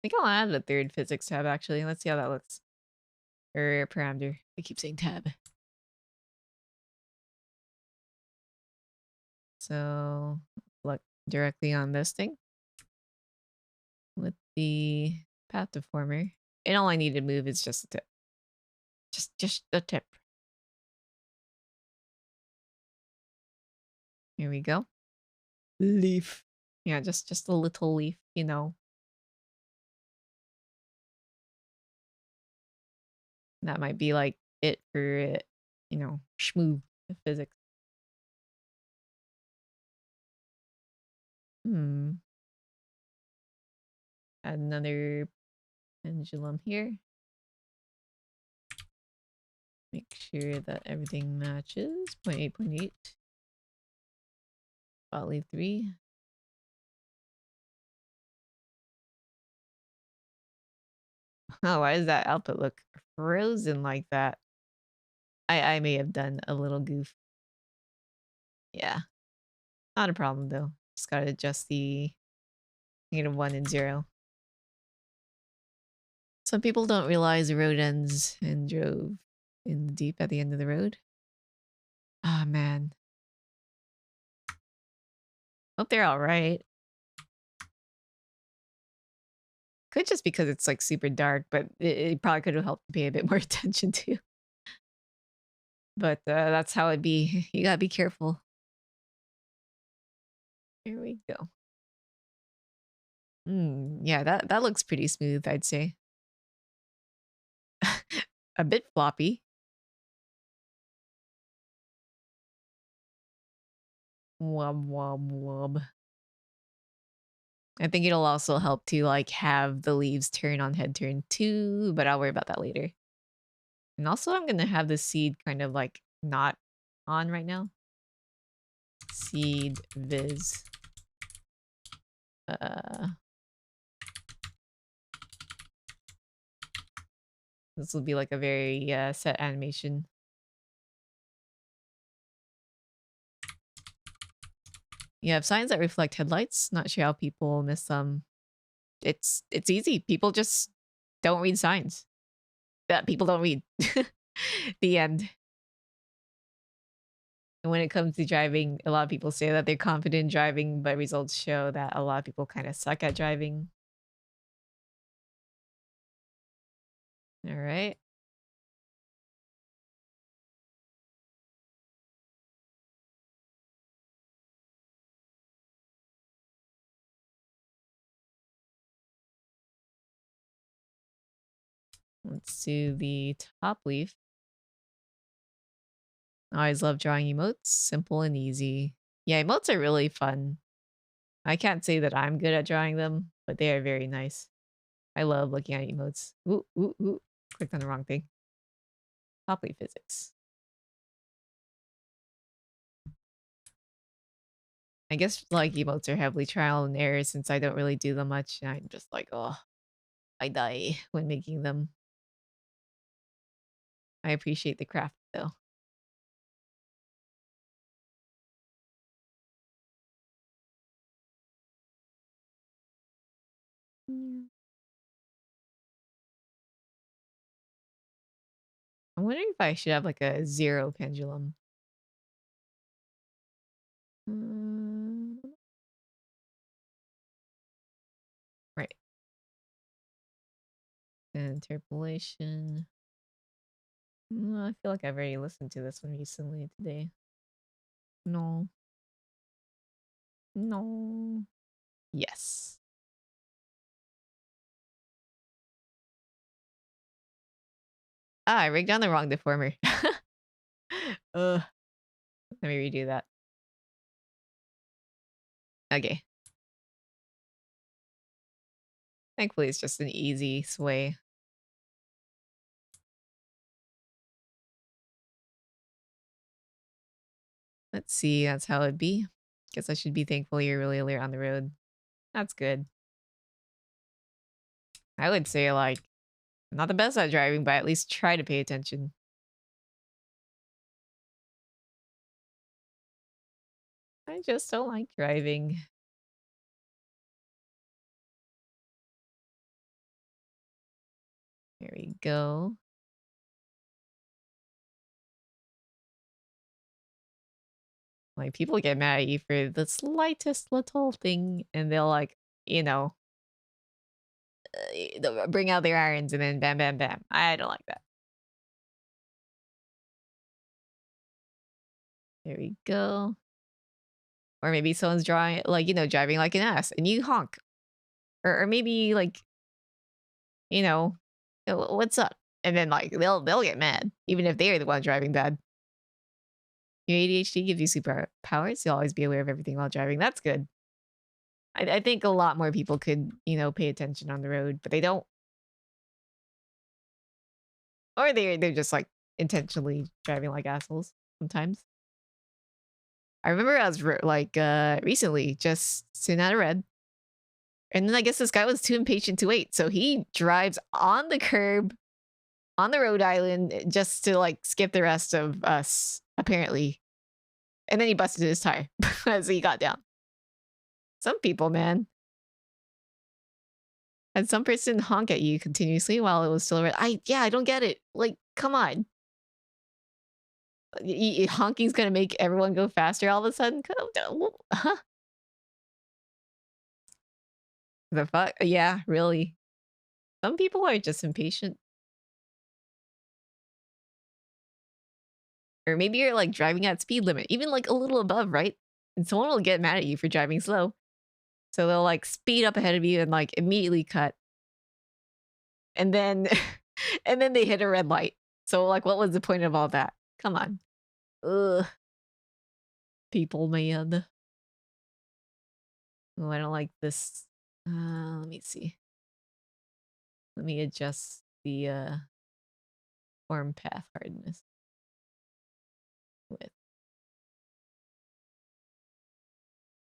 I think I'll add the third physics tab actually. Let's see how that looks. Or parameter. I keep saying tab. So look directly on this thing with the path deformer. And all I need to move is just the tip. Just the tip. Here we go. Leaf. Yeah, just a little leaf, you know. That might be like it for it, you know, schmoo physics. Add another pendulum here. Make sure that everything matches. 0.8, 0.8. Spot leave 3. Oh, why does that output look frozen like that? I may have done a little goof. Yeah. Not a problem though. Just gotta adjust the -1 and 0. Some people don't realize the road ends and drove in the deep at the end of the road. Ah, man. Hope they're all right. Could just because it's like super dark, but it probably could have helped pay a bit more attention to. But that's how it be. You gotta be careful. Here we go. Yeah, that looks pretty smooth, I'd say. A bit floppy. Wub wub wub. I think it'll also help to like have the leaves turn on head turn too, but I'll worry about that later. And also I'm gonna have the seed kind of like not on right now. Seed viz. This will be like a very set animation. You have signs that reflect headlights. Not sure how people miss them. It's easy. People just don't read signs. That people don't read. The end. And when it comes to driving, a lot of people say that they're confident in driving, but results show that a lot of people kind of suck at driving. All right. Let's do the top leaf. I always love drawing emotes. Simple and easy. Yeah, emotes are really fun. I can't say that I'm good at drawing them, but they are very nice. I love looking at emotes. Ooh, ooh, ooh. Clicked on the wrong thing. Top leaf physics. I guess like emotes are heavily trial and error since I don't really do them much. And I'm just like, oh, I die when making them. I appreciate the craft though. I'm wondering if I should have like a 0 pendulum. Right. Interpolation. I feel like I've already listened to this one recently today. No. No. Yes. I rigged on the wrong deformer. Ugh. Let me redo that. Okay. Thankfully, it's just an easy sway. Let's see. That's how it'd be. Guess I should be thankful you're really alert on the road. That's good. I would say, like, not the best at driving, but at least try to pay attention. I just don't like driving. Here we go. Like, people get mad at you for the slightest little thing, and they'll, like, you know, they'll bring out their irons and then bam, bam, bam. I don't like that. There we go. Or maybe someone's drawing, like, you know, driving like an ass, and you honk. Or maybe, like, you know, what's up? And then, like, they'll get mad, even if they're the one driving bad. Your ADHD gives you superpowers. You'll always be aware of everything while driving. That's good. I think a lot more people could, you know, pay attention on the road, but they don't. Or they're just, like, intentionally driving like assholes sometimes. I remember I was, like, recently just sitting at a red. And then I guess this guy was too impatient to wait. So he drives on the curb on the road island just to, like, skip the rest of us, apparently. And then he busted his tire as he got down. Some people, man. Had some person honk at you continuously while it was still red. Yeah, I don't get it. Like, come on. Honking's gonna make everyone go faster all of a sudden? Huh? The fuck? Yeah, really. Some people are just impatient. Or maybe you're, like, driving at speed limit, even, like, a little above, right? And someone will get mad at you for driving slow. So they'll, like, speed up ahead of you and, like, immediately cut. And then and then they hit a red light. So, like, what was the point of all that? Come on. Ugh. People, man. Oh, I don't like this. Let me see. Let me adjust the form path hardness with.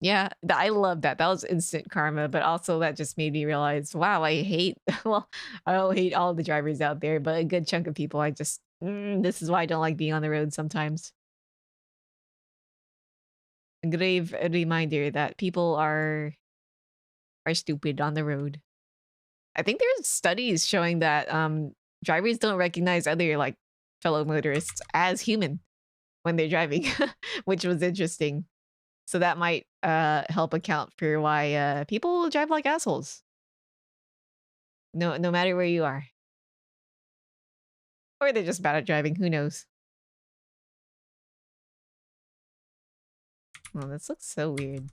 Yeah, I love that. That was instant karma, but also that just made me realize, wow, I hate, well, I don't hate all the drivers out there, but a good chunk of people, I just, this is why I don't like being on the road sometimes. grave reminder that people are stupid on the road. I think there's studies showing that drivers don't recognize other like fellow motorists as human when they're driving, which was interesting. So that might help account for why people drive like assholes. No matter where you are. Or they're just bad at driving, who knows? Well, this looks so weird.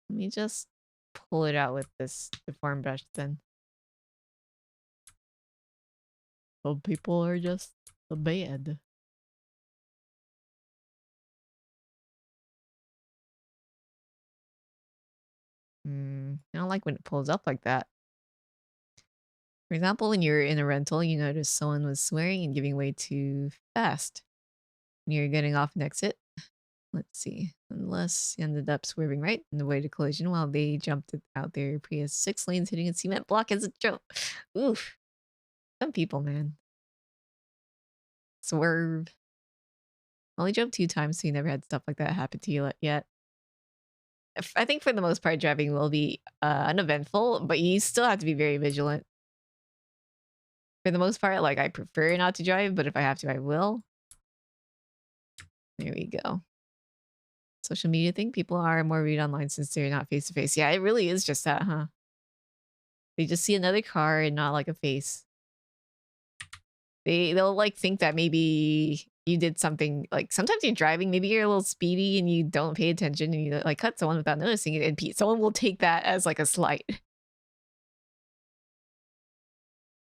Let me just pull it out with this deform brush then. Some people are just bad. I don't like when it pulls up like that. For example, when you're in a rental, you notice someone was swearing and giving way too fast. When you're getting off an exit, let's see. Unless you ended up swerving right and avoided a collision while they jumped out their Prius 6 lanes, hitting a cement block as a joke. Oof. Some people, man. Swerve. Only drove 2 times, so you never had stuff like that happen to you yet. I think for the most part, driving will be uneventful, but you still have to be very vigilant. For the most part, like, I prefer not to drive, but if I have to, I will. There we go. Social media thing, people are more read online since they're not face to face. Yeah, it really is just that, huh? They just see another car and not like a face. They'll like think that maybe you did something, like sometimes you're driving, maybe you're a little speedy and you don't pay attention and you like cut someone without noticing it, and someone will take that as like a slight.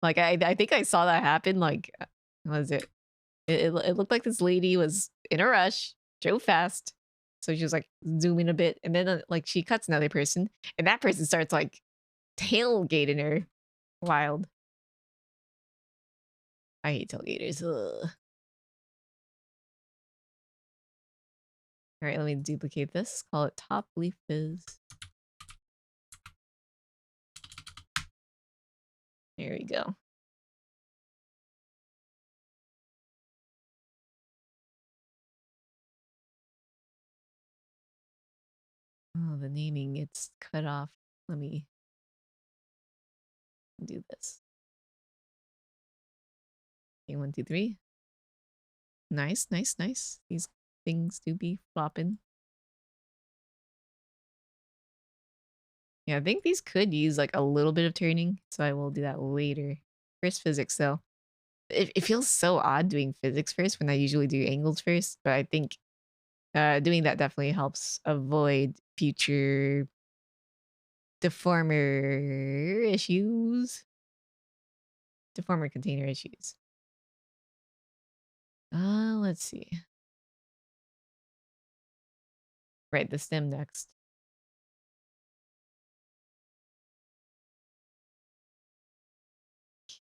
Like I think I saw that happen. Like, what was it? It looked like this lady was in a rush, drove fast, so she was like zooming a bit, and then like she cuts another person, and that person starts like tailgating her. Wild. I hate tailgaters. Ugh. All right, let me duplicate this. Call it Top Leaf Fizz. There we go. Oh, the naming, it's cut off. Let me do this. Okay, 1, 2, 3. Nice, nice, nice. These things do be flopping. Yeah, I think these could use like a little bit of turning, so I will do that later. First physics though. It feels so odd doing physics first when I usually do angles first, but I think doing that definitely helps avoid future deformer issues. Deformer container issues. Let's see. Right, the stem next.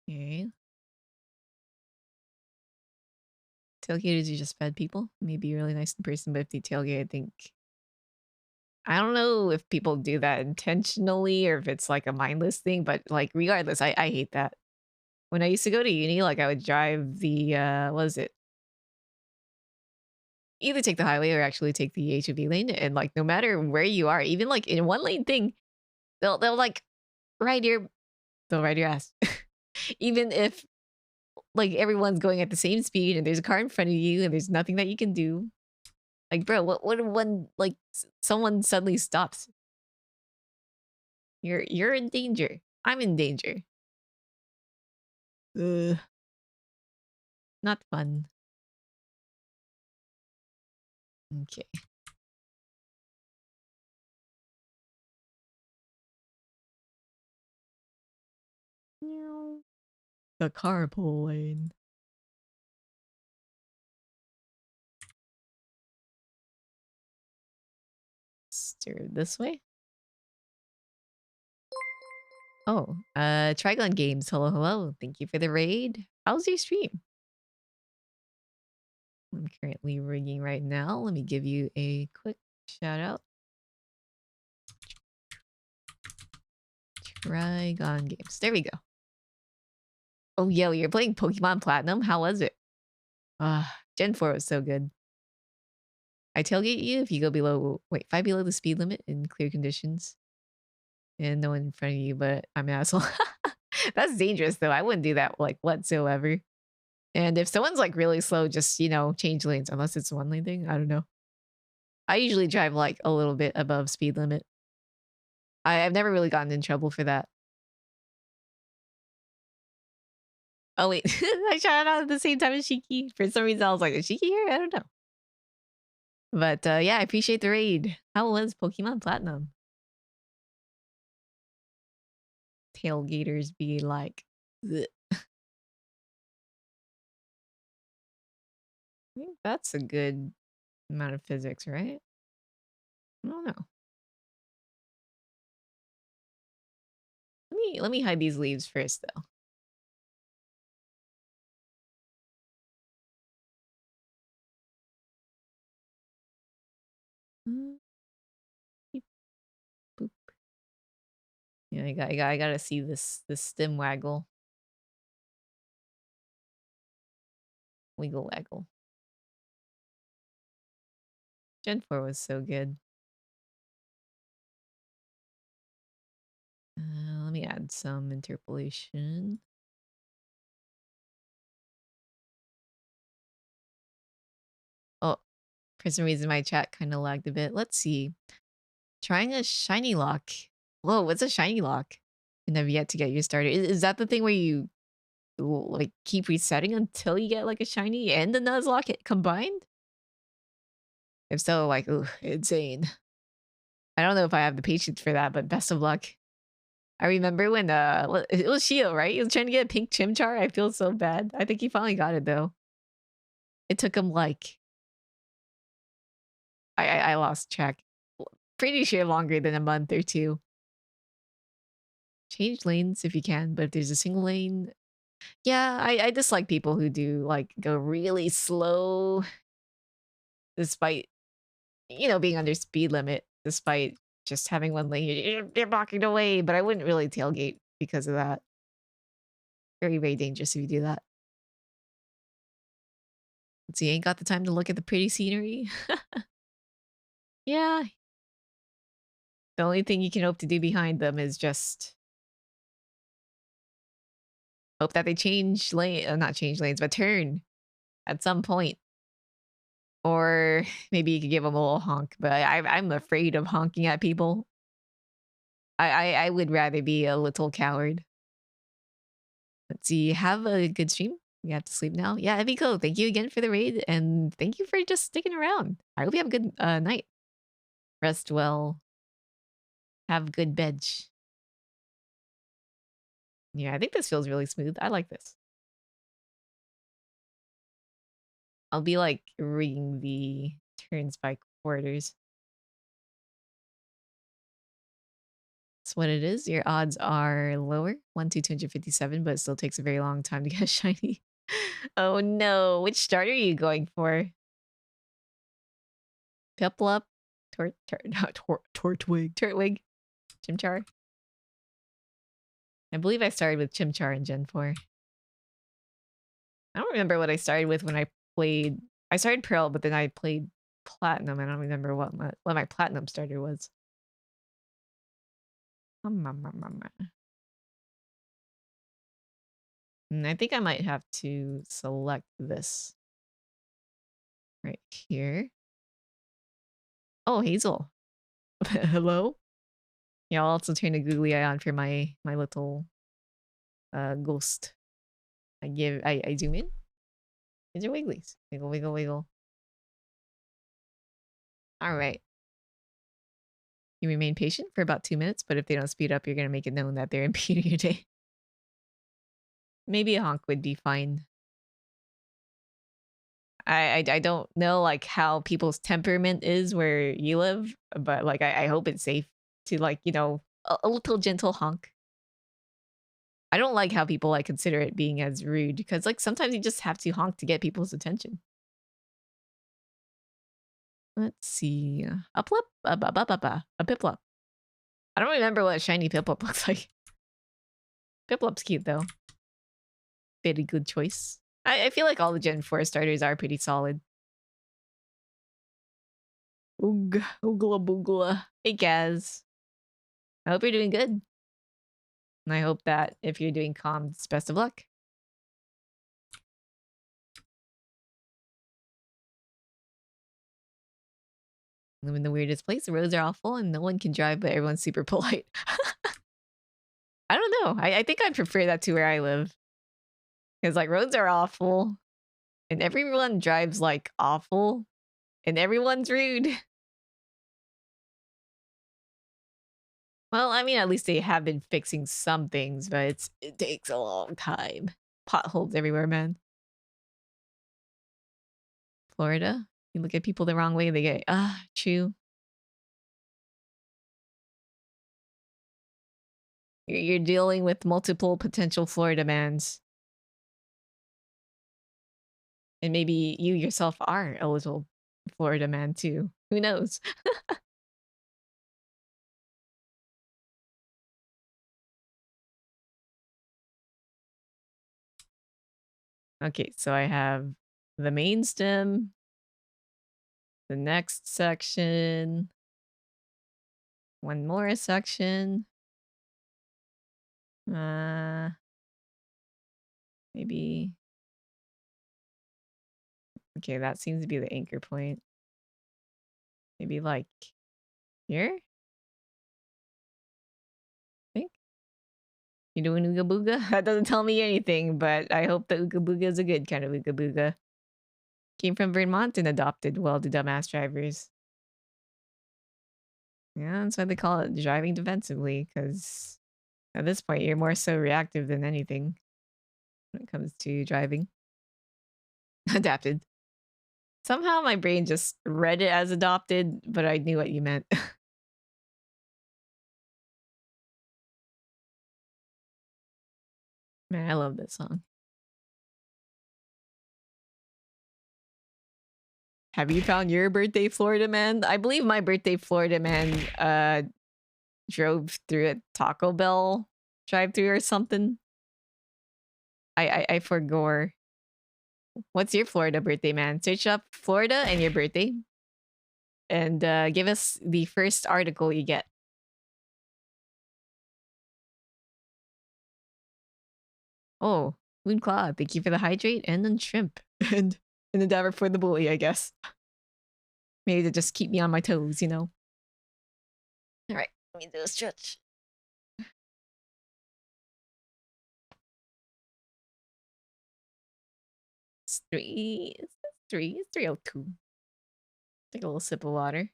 Okay. Tailgaters are just fed people. Maybe really nice in person, but if they tailgate, I think... I don't know if people do that intentionally or if it's like a mindless thing, but like regardless, I hate that. When I used to go to uni, like I would drive the, what is it? Either take the highway or actually take the HOV lane, and like no matter where you are, even like in one lane thing, they'll like they'll ride your ass. Even if like everyone's going at the same speed and there's a car in front of you and there's nothing that you can do. Like, bro, what if when like someone suddenly stops? You're in danger. I'm in danger. Ugh. Not fun. Okay. The carpool lane. Steer this way. Oh, Trigon Games. Hello, hello. Thank you for the raid. How's your stream? I'm currently rigging right now. Let me give you a quick shout out. Trigon Games. There we go. Oh, yo, you're playing Pokemon Platinum? How was it? Gen 4 was so good. I tailgate you if you go below, wait, 5 below the speed limit in clear conditions. And no one in front of you, but I'm an asshole. That's dangerous though. I wouldn't do that like whatsoever. And if someone's like really slow, just, you know, change lanes unless it's one lane thing. I don't know. I usually drive like a little bit above speed limit. I've never really gotten in trouble for that. Oh wait, I shot out at the same time as Shiki. For some reason I was like, is Shiki here? I don't know. But yeah, I appreciate the raid. How was Pokemon Platinum? Tailgaters be like, ugh. I think that's a good amount of physics, right? I don't know. Let me hide these leaves first though. Beep, boop. Yeah, I gotta see this stem waggle. Wiggle waggle. Gen 4 was so good. Let me add some interpolation. Oh, for some reason my chat kind of lagged a bit. Let's see. Trying a shiny lock. Whoa, what's a shiny lock? And I've yet to get you started. Is that the thing where you like keep resetting until you get like a shiny and a Nuzlocke combined? If so, like, ooh, insane. I don't know if I have the patience for that, but best of luck. I remember when it was Shio, right? He was trying to get a pink Chimchar. I feel so bad. I think he finally got it though. It took him like I lost track. Pretty sure longer than a month or two. Change lanes if you can, but if there's a single lane, yeah, I dislike people who do like go really slow despite, you know, being under speed limit, despite just having one lane. You're blocking the way, but I wouldn't really tailgate because of that. Very, very dangerous if you do that. Let's see, ain't got the time to look at the pretty scenery. Yeah. The only thing you can hope to do behind them is just hope that they change lane, not change lanes, but turn at some point. Or maybe you could give them a little honk, but I'm afraid of honking at people. I would rather be a little coward. Let's see, have a good stream. You have to sleep now. Yeah, that'd be cool. Thank you again for the raid, and thank you for just sticking around. I hope you have a good night. Rest well. Have good bed. Yeah, I think this feels really smooth. I like this. I'll be like rigging the turns by quarters. That's what it is. Your odds are lower, 1 to 257, but it still takes a very long time to get shiny. Oh no, which start are you going for? Piplup, Turtwig, Chimchar. I believe I started with Chimchar in Gen 4. I don't remember what I started with when I played. I started Pearl, but then I played Platinum. I don't remember what my Platinum starter was. I think I might have to select this right here. Oh, Hazel. Hello? Yeah, I'll also turn a googly eye on for my little ghost. I zoom in. These are wigglies. Wiggle, wiggle, wiggle. All right. You remain patient for about 2 minutes, but if they don't speed up, you're gonna make it known that they're impeding your day. Maybe a honk would be fine. I don't know like how people's temperament is where you live, but like I hope it's safe to like, you know, a little gentle honk. I don't like how people like consider it being as rude because like sometimes you just have to honk to get people's attention. Let's see. A plip, a Piplup. I don't remember what a shiny Piplup looks like. Piplup's cute though. Very good choice. I feel like all the Gen 4 starters are pretty solid. Oogla boogla. Hey, Kaz. I hope you're doing good. And I hope that if you're doing comms, best of luck. Live in the weirdest place. The roads are awful and no one can drive, but everyone's super polite. I don't know. I think I'd prefer that to where I live. Because, like, roads are awful. And everyone drives, like, awful. And everyone's rude. Well, I mean, at least they have been fixing some things, but it takes a long time. Potholes everywhere, man. Florida? You look at people the wrong way, they get, true. You're dealing with multiple potential Florida mans. And maybe you yourself are a little Florida man too. Who knows? Okay, so I have the main stem, the next section, one more section. Maybe. Okay, that seems to be the anchor point. Maybe like here? I think. You doing Ooga Booga? That doesn't tell me anything, but I hope the Ooga Booga is a good kind of Ooga Booga. Came from Vermont and adopted well to dumbass drivers. Yeah, that's why they call it driving defensively, because at this point you're more so reactive than anything when it comes to driving. Adapted. Somehow my brain just read it as adopted, but I knew what you meant. Man, I love this song. Have you found your birthday Florida man? I believe my birthday Florida man drove through a Taco Bell drive-through or something. I forgot. What's your Florida birthday man? Search up Florida and your birthday. And give us the first article you get. Oh, Moon Claw, thank you for the hydrate and then shrimp. And an endeavor for the bully, I guess. Maybe to just keep me on my toes, you know? Alright, let me do a stretch. It's 3:02. Take a little sip of water.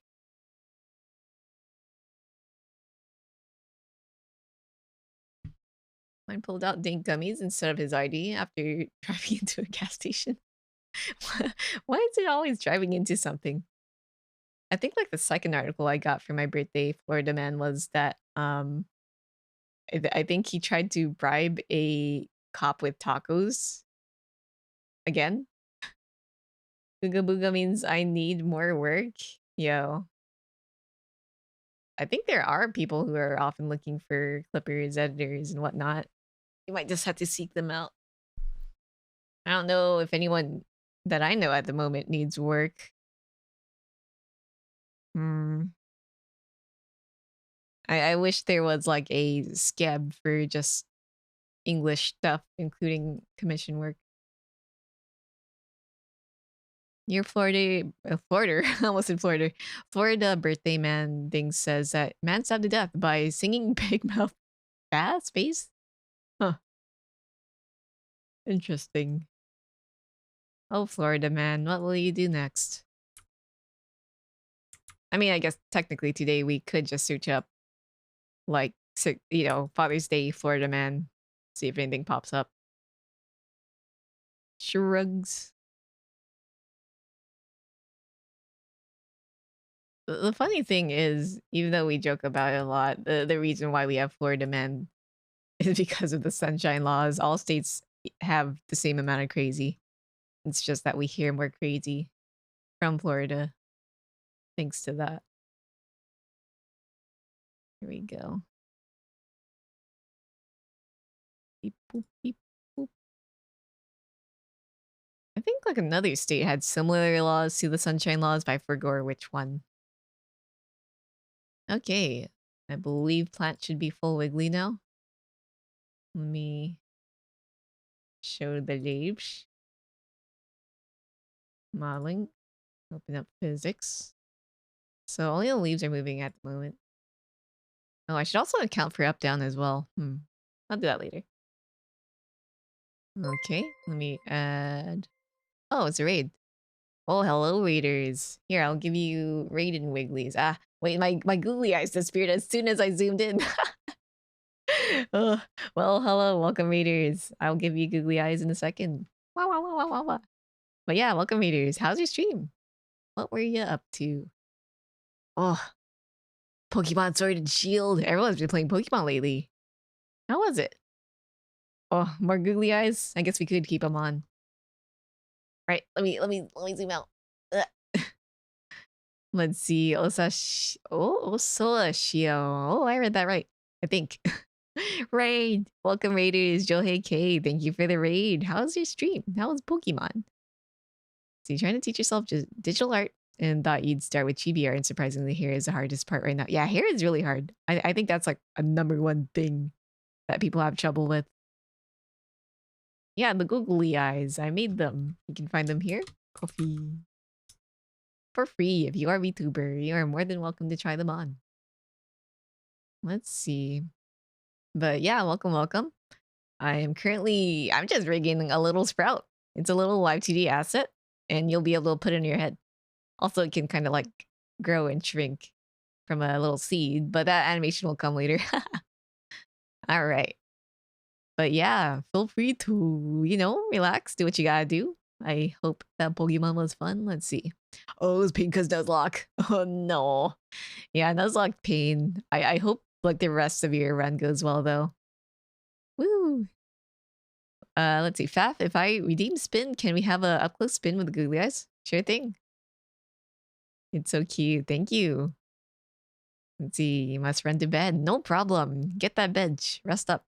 Mine pulled out dank gummies instead of his ID after driving into a gas station. Why is it always driving into something? I think like the second article I got for my birthday Florida man was that I think he tried to bribe a cop with tacos. Again? Booga booga means I need more work. Yo. I think there are people who are often looking for clippers, editors, and whatnot. You might just have to seek them out. I don't know if anyone that I know at the moment needs work. I wish there was like a scab for just English stuff, including commission work. Your Florida, almost in Florida. Florida birthday man thing says that man stabbed to death by singing Big Mouth Bass Face? Huh. Interesting. Oh, Florida man, what will you do next? I mean, I guess technically today we could just search up, like, Father's Day Florida man, see if anything pops up. Shrugs. The funny thing is, even though we joke about it a lot, the reason why we have Florida men is because of the sunshine laws. All states have the same amount of crazy. It's just that we hear more crazy from Florida thanks to that. Here we go. Beep, boop, beep, boop. I think like another state had similar laws to the sunshine laws, but I forgot which one. Okay, I believe plant should be full wiggly now. Let me show the leaves. Modeling. Open up physics. So only the leaves are moving at the moment. Oh, I should also account for up down as well. I'll do that later. Okay, let me add. Oh, it's a raid. Oh, hello, raiders. Here, I'll give you raid and wigglies. Ah, wait, my googly eyes disappeared as soon as I zoomed in. Oh, well, hello, welcome, raiders. I'll give you googly eyes in a second. Wow, wow, wow, wow, wow, wow. But yeah, welcome, raiders. How's your stream? What were you up to? Oh, Pokemon Sword and Shield. Everyone's been playing Pokemon lately. How was it? Oh, more googly eyes? I guess we could keep them on. Right, let me zoom out. Ugh. Let's see. Osashio. Oh, I read that right. I think. Raid. Welcome, Raiders. Johei K. Thank you for the raid. How's your stream? How was Pokemon? So you're trying to teach yourself just digital art and thought you'd start with chibi art, and surprisingly, hair is the hardest part right now. Yeah, hair is really hard. I think that's like a #1 thing that people have trouble with. Yeah, the googly eyes. I made them. You can find them here. Coffee. For free. If you are a VTuber, you are more than welcome to try them on. Let's see. But yeah, welcome, welcome. I'm just rigging a little sprout. It's a little Live2D asset, and you'll be able to put it in your head. Also, it can kind of like grow and shrink from a little seed, but that animation will come later. All right. But yeah, feel free to, relax, do what you gotta do. I hope that Pokemon was fun. Let's see. Oh, it was pain because Nuzlocke. Oh no. Yeah, Nuzlocke pain. I hope like the rest of your run goes well though. Woo. Let's see. Faf, if I redeem spin, can we have a up close spin with the googly eyes? Sure thing. It's so cute. Thank you. Let's see. You must run to bed. No problem. Get that bench. Rest up.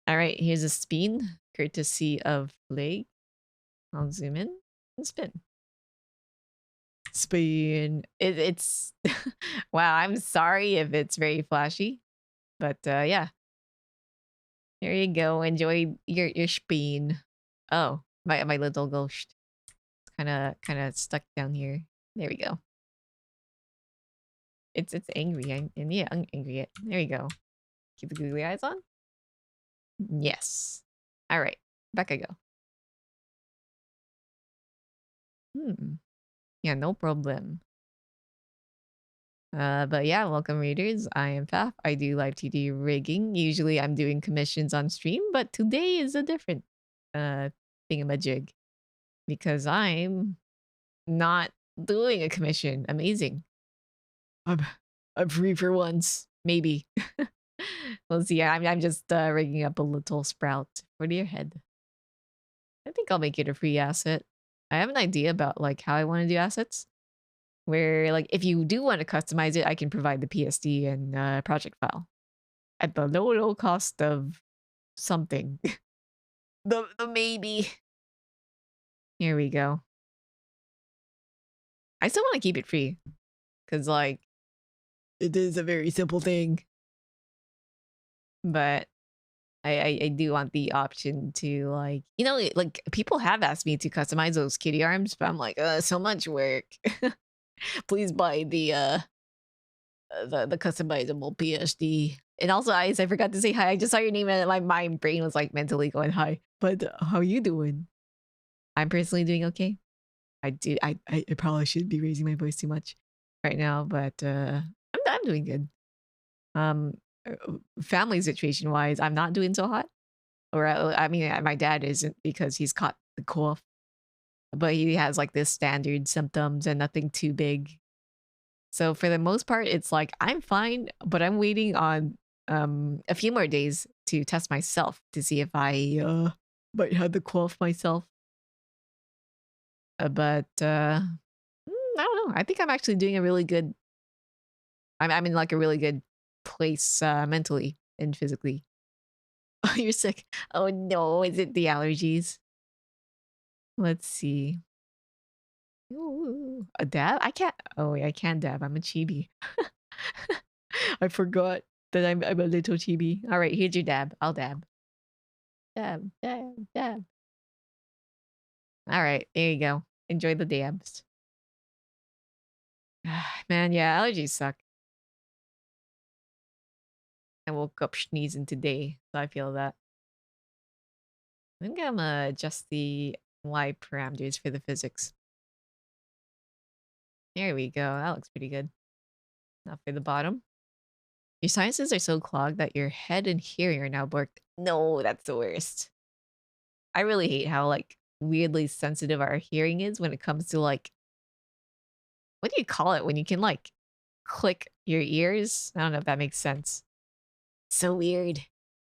All right. Here's a spin, courtesy of Blake. I'll zoom in and spin. Spin. It's wow. I'm sorry if it's very flashy, but yeah. There you go. Enjoy your spin. Oh, my little ghost. Kind of stuck down here. There we go. It's angry. And yeah, angry. There you go. Keep the googly eyes on. Yes. All right. Back I go. Yeah, no problem. But yeah, welcome readers. I am Faf. I do Live2D rigging. Usually I'm doing commissions on stream, but today is a different thingamajig because I'm not doing a commission. Amazing. I'm free for once. Maybe. We'll see. I'm just rigging up a little sprout for your head. I think I'll make it a free asset. I have an idea about like how I want to do assets. Where like if you do want to customize it, I can provide the PSD and project file at the low cost of something. the maybe. Here we go. I still want to keep it free because like it is a very simple thing. But I do want the option to like, like people have asked me to customize those kitty arms, but I'm like, so much work. Please buy the customizable PSD. And also, I forgot to say hi. I just saw your name and my brain was like mentally going hi. But how you doing? I'm personally doing okay. I probably shouldn't be raising my voice too much right now, but I'm doing good. Family situation wise, I'm not doing so hot. Or I mean, my dad isn't because he's caught the cough, but he has like this standard symptoms and nothing too big. So for the most part, it's like I'm fine, but I'm waiting on a few more days to test myself to see if I might have the cough myself. But I don't know. I think I'm actually doing a really good. I'm in like a really good place mentally and physically. Oh, you're sick. Oh no, is it the allergies? Let's see. Ooh, a dab? I can't. Oh, wait, I can't dab. I'm a chibi. I forgot that I'm a little chibi. All right, here's your dab. I'll dab. Dab, dab, dab. All right, there you go. Enjoy the dabs. Man, yeah, allergies suck. I woke up sneezing today, so I feel that. I think I'm gonna adjust the Y parameters for the physics. There we go. That looks pretty good. Now for the bottom. Your sinuses are so clogged that your head and hearing are now blocked. No, that's the worst. I really hate how like weirdly sensitive our hearing is when it comes to like what do you call it when you can like click your ears? I don't know if that makes sense. So weird.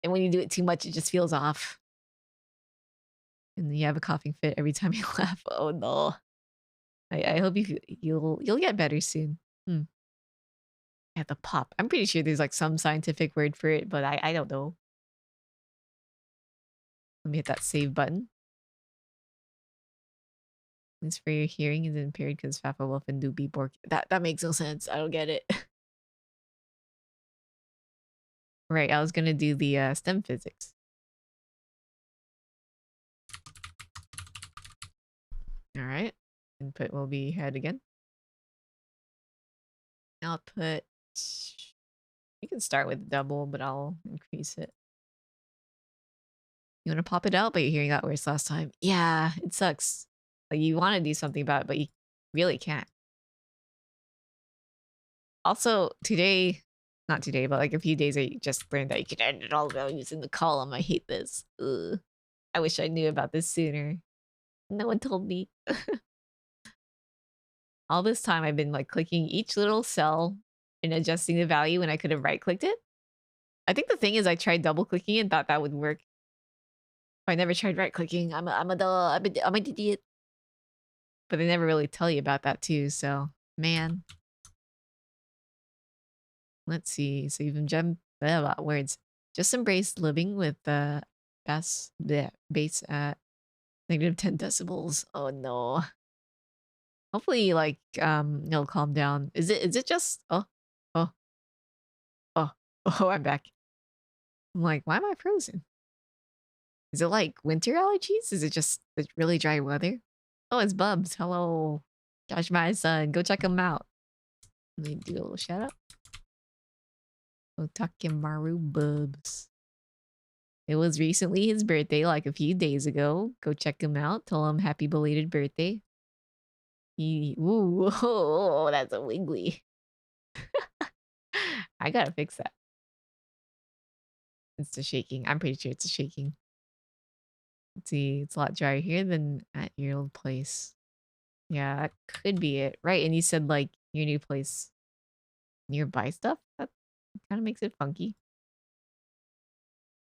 And when you do it too much, it just feels off. And then you have a coughing fit every time you laugh. Oh no. I hope you'll get better soon. Hmm. Yeah, the pop. I'm pretty sure there's like some scientific word for it, but I don't know. Let me hit that save button. It's for your hearing is impaired because Fafa Wolf and Doobie Bork. That makes no sense. I don't get it. Right, I was gonna do the STEM physics. All right, input will be head again. Output. You can start with double, but I'll increase it. You want to pop it out, but your hearing got worse last time. Yeah, it sucks. Like you want to do something about it, but you really can't. Also, today, not today, but like a few days, I just learned that you can edit all values in the column. I hate this. Ugh. I wish I knew about this sooner. No one told me. All this time, I've been like clicking each little cell and adjusting the value when I could have right-clicked it. I think the thing is I tried double-clicking it and thought that would work. I never tried right-clicking. I'm an idiot. But they never really tell you about that too, so man. Let's see. So you've jumped words. Just embrace living with the bass at -10 decibels. Oh no. Hopefully like it'll calm down. Is it just oh oh oh I'm back. I'm like, why am I frozen? Is it like winter allergies? Is it just the really dry weather? Oh, it's Bubs. Hello. Josh, my son. Go check him out. Let me do a little shout out. Otakemaru Bubs. It was recently his birthday, like a few days ago. Go check him out. Tell him happy belated birthday. Ooh, oh, that's a wiggly. I gotta fix that. It's the shaking. I'm pretty sure it's the shaking. Let's see, it's a lot drier here than at your old place. Yeah, that could be it. Right, and you said like your new place nearby stuff? That kind of makes it funky.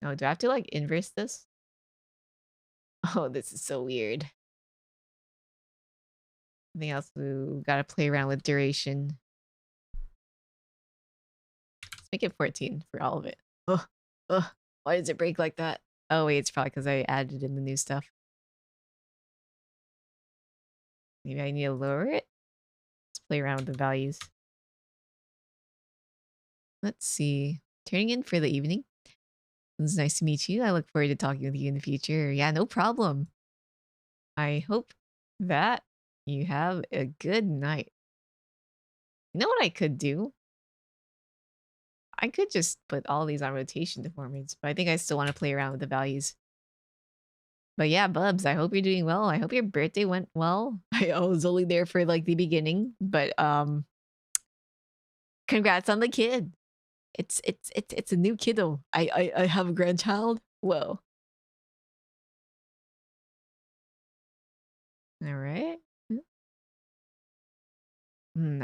Oh, do I have to like inverse this? Oh, this is so weird. I think else we gotta play around with duration. Let's make it 14 for all of it. Oh, oh, why does it break like that? Oh wait, it's probably because I added in the new stuff. Maybe I need to lower it? Let's play around with the values. Let's see. Turning in for the evening. It was nice to meet you. I look forward to talking with you in the future. Yeah, no problem. I hope that you have a good night. You know what I could do? I could just put all these on rotation deformers, but I think I still want to play around with the values. But yeah, Bubs, I hope you're doing well. I hope your birthday went well. I was only there for like the beginning, but congrats on the kid. It's a new kiddo. I have a grandchild. Whoa. All right.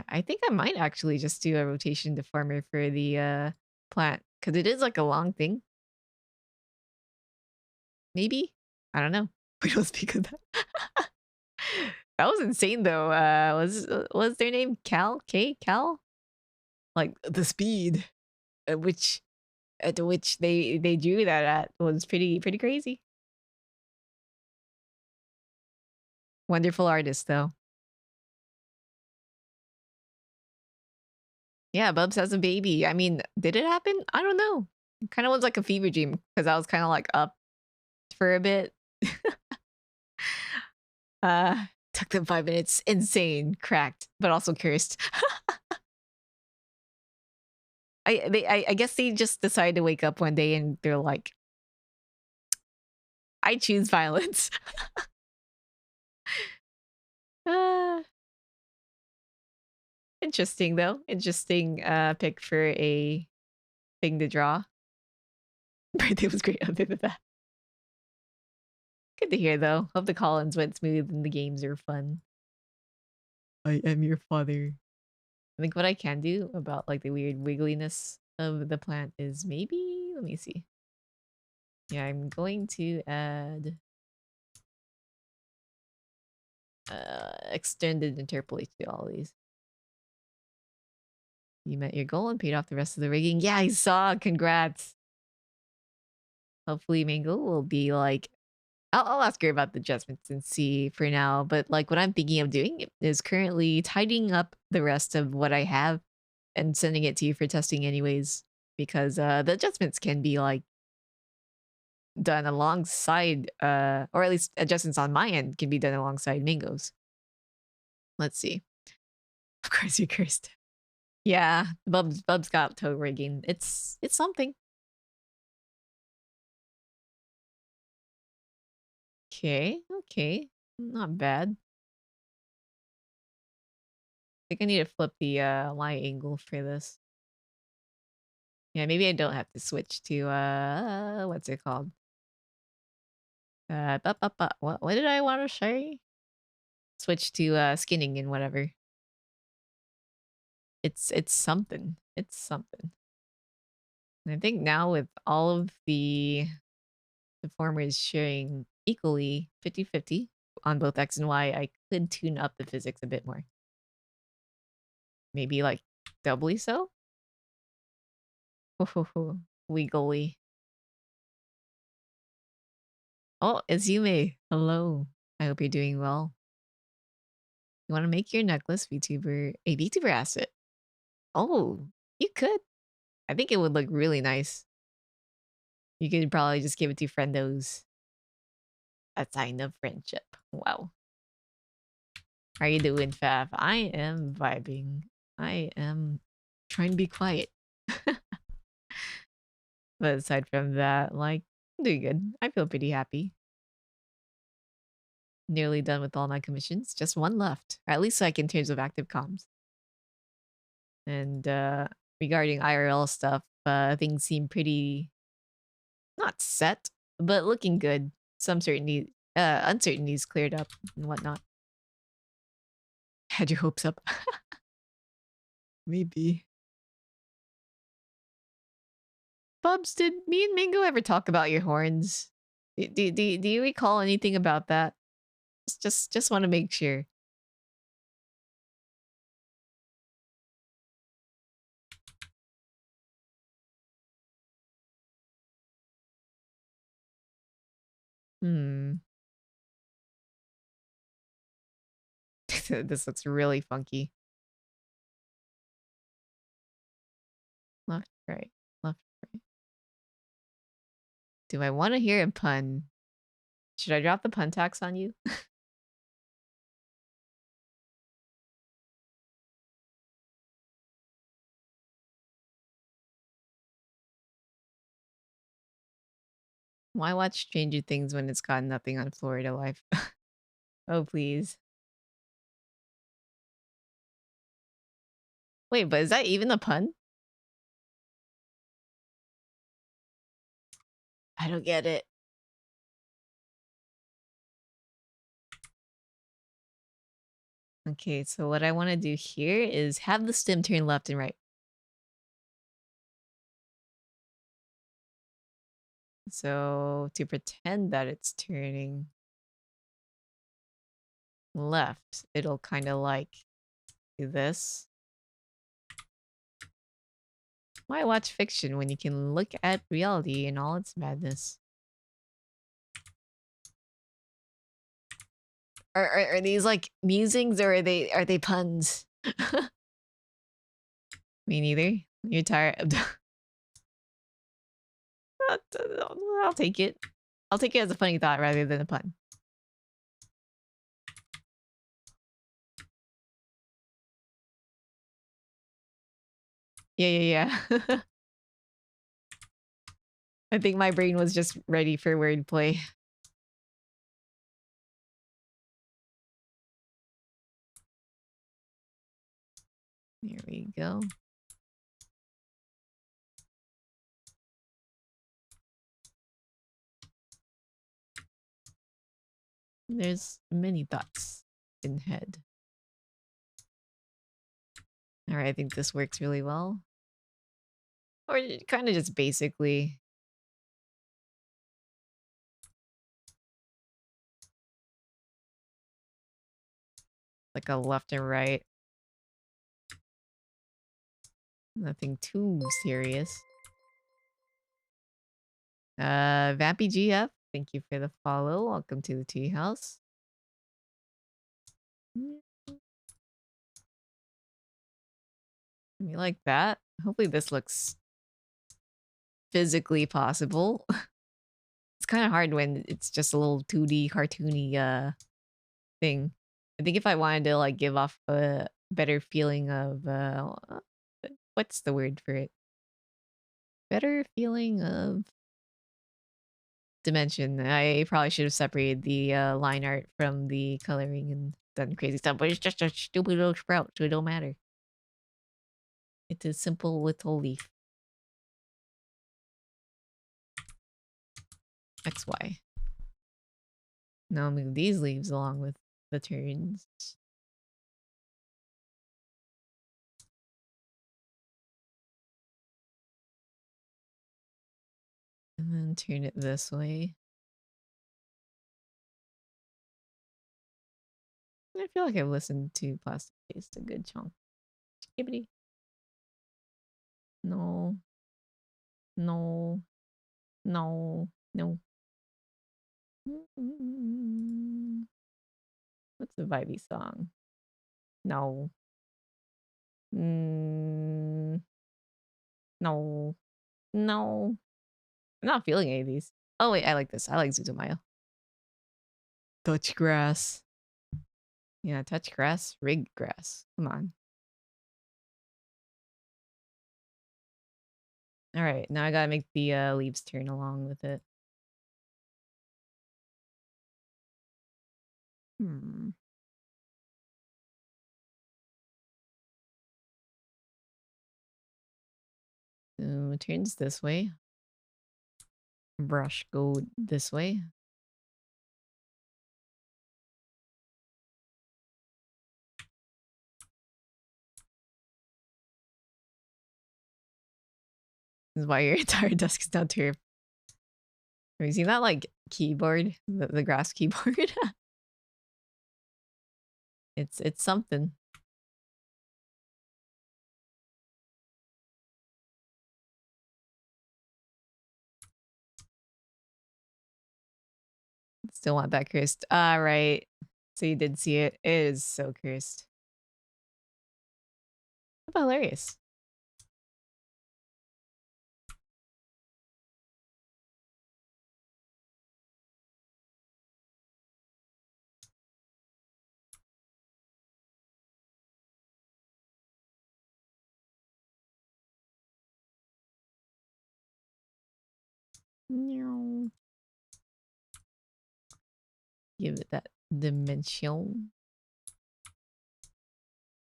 I think I might actually just do a rotation deformer for the plant because it is like a long thing. Maybe? I don't know. We don't speak of that. That was insane though. Was their name Cal? K? Cal? Like the speed at which they drew that at was pretty crazy. Wonderful artist though. Yeah, Bubs has a baby. I mean, did it happen? I don't know. It kind of was like a fever dream because I was kind of like up for a bit. Took them 5 minutes. Insane, cracked, but also cursed. I guess they just decided to wake up one day and they're like, I choose violence. Interesting though. Interesting pick for a thing to draw. Birthday was great other than that. Good to hear though. Hope the call-ins went smooth and the games are fun. I am your father. I think what I can do about like the weird wiggliness of the plant is maybe, let me see. Yeah, I'm going to add extended interpolate to all these. You met your goal and paid off the rest of the rigging. Yeah, I saw. Congrats. Hopefully Mango will be like, I'll ask her about the adjustments and see for now. But like what I'm thinking of doing is currently tidying up the rest of what I have and sending it to you for testing anyways. Because the adjustments can be like done alongside, or at least adjustments on my end can be done alongside Mango's. Let's see. Of course you cursed. Yeah, Bub's got toe rigging. It's something. Okay, okay. Not bad. I think I need to flip the lie angle for this. Yeah, maybe I don't have to switch to what's it called? What did I want to say? Switch to skinning and whatever. It's something. It's something. And I think now with all of the deformers sharing equally 50-50 on both X and Y, I could tune up the physics a bit more. Maybe like doubly so? Legally. Oh, it's Yume. Hello. I hope you're doing well. You want to make your necklace VTuber a VTuber asset? Oh, you could. I think it would look really nice. You could probably just give it to friendos. A sign of friendship. Wow. How are you doing, Fav? I am vibing. I am trying to be quiet. But aside from that, like, I'm doing good. I feel pretty happy. Nearly done with all my commissions. Just one left. Or at least like in terms of active comms. And regarding IRL stuff, things seem pretty not set, but looking good. Some uncertainties cleared up and whatnot. Had your hopes up. Maybe. Bubs, did me and Mingo ever talk about your horns? Do you recall anything about that? Just want to make sure. Hmm. This looks really funky. Left, right, left, right. Do I want to hear a pun? Should I drop the pun tax on you? Why watch Stranger Things when it's got nothing on Florida life? Oh, please. Wait, but is that even a pun? I don't get it. Okay, so what I want to do here is have the stem turn left and right. So to pretend that it's turning left, it'll kind of like do this. Why watch fiction when you can look at reality in all its madness? Are these like musings or are they puns? Me neither. You're tired. I'll take it. I'll take it as a funny thought rather than a pun. Yeah. I think my brain was just ready for wordplay. Here we go. There's many thoughts in head. Alright, I think this works really well. Or kind of just basically. Like a left and right. Nothing too serious. Vampy GF, thank you for the follow. Welcome to the tea house. You like that? Hopefully this looks physically possible. It's kind of hard when it's just a little 2D cartoony thing. I think if I wanted to like give off a better feeling of what's the word for it? Better feeling of dimension. I probably should have separated the line art from the coloring and done crazy stuff, but it's just a stupid little sprout, so it don't matter. It's a simple little leaf. XY. Now I'll move these leaves along with the turns. And then turn it this way. I feel like I've listened to Plastic Taste a good chunk. Skibbity. No. No. No. No. What's a vibey song? No. No. No. I'm not feeling any of these. Oh wait, I like this. I like Zuzumayo. Touch grass. Yeah, touch grass, rig grass. Come on. All right, now I gotta make the leaves turn along with it. So it turns this way. Brush go this way. This is why your entire desk is now turf. Have you seen that like keyboard? The grass keyboard? It's something. Still want that cursed. Ah, right. So you did see it. It is so cursed. How hilarious. Give it that dimension.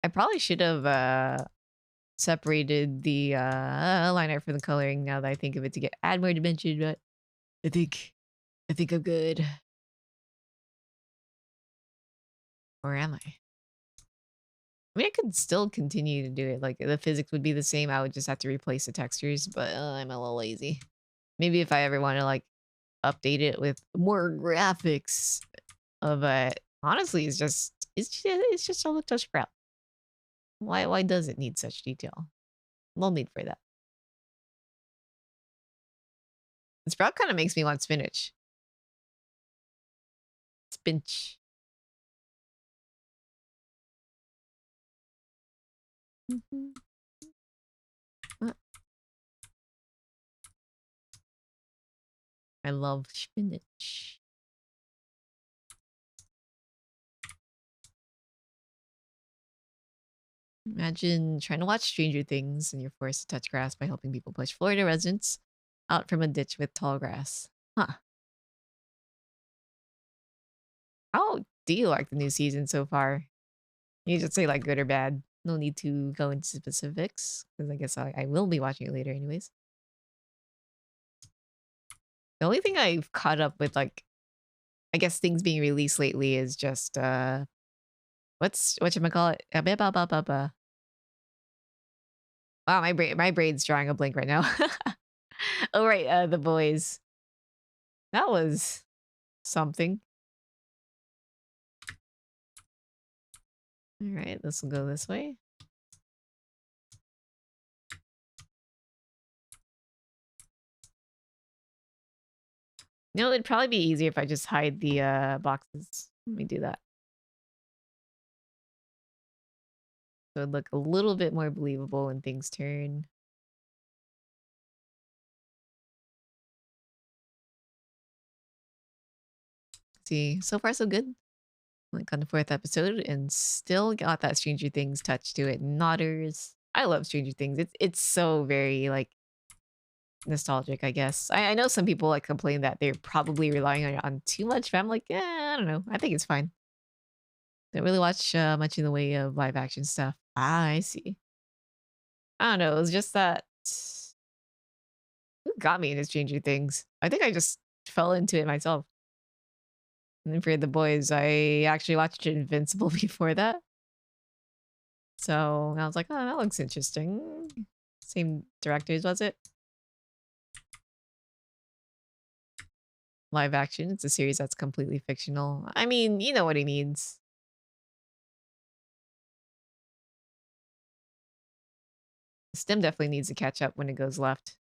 I probably should have separated the line art from the coloring now that I think of it to add more dimension, but I think I'm good. Or am I? I mean, I could still continue to do it. Like, the physics would be the same. I would just have to replace the textures, but I'm a little lazy. Maybe if I ever want to, like, update it with more graphics of it. Honestly, it's just a little touch sprout. Why does it need such detail? No need for that. Sprout kind of makes me want spinach. Spinach. I love spinach. Imagine trying to watch Stranger Things and you're forced to touch grass by helping people push Florida residents out from a ditch with tall grass. Huh. How do you like the new season so far? You just say like good or bad. No need to go into specifics because I guess I will be watching it later anyways. The only thing I've caught up with, like, I guess things being released lately is just whatchamacallit? Wow, my brain's drawing a blank right now. Oh right, The Boys. That was something. All right, this will go this way. You know, it'd probably be easier if I just hide the boxes. Let me do that. So it'd look a little bit more believable when things turn. See, so far so good. Like on the 4th episode and still got that Stranger Things touch to it. Nodders. I love Stranger Things. It's so very like nostalgic, I guess. I know some people like complain that they're probably relying on too much, but I'm like, yeah, I don't know. I think it's fine. Don't really watch much in the way of live action stuff. Ah, I see. I don't know. It was just that who got me into Stranger Things. I think I just fell into it myself. And then for The Boys, I actually watched Invincible before that. So I was like, oh, that looks interesting. Same directors, was it? Live action. It's a series that's completely fictional. I mean, you know what he means. Stem definitely needs to catch up when it goes left.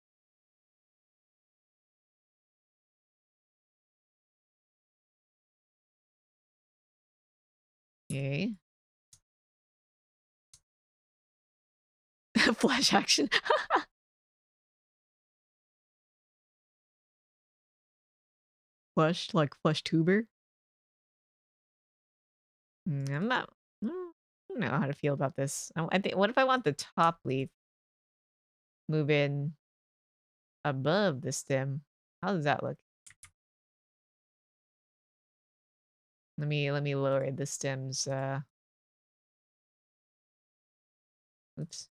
Okay. Flash action. Flush, like flush tuber. I'm not. I don't know how to feel about this. I think. What if I want the top leaf move in above the stem? How does that look? Let me lower the stems. Oops.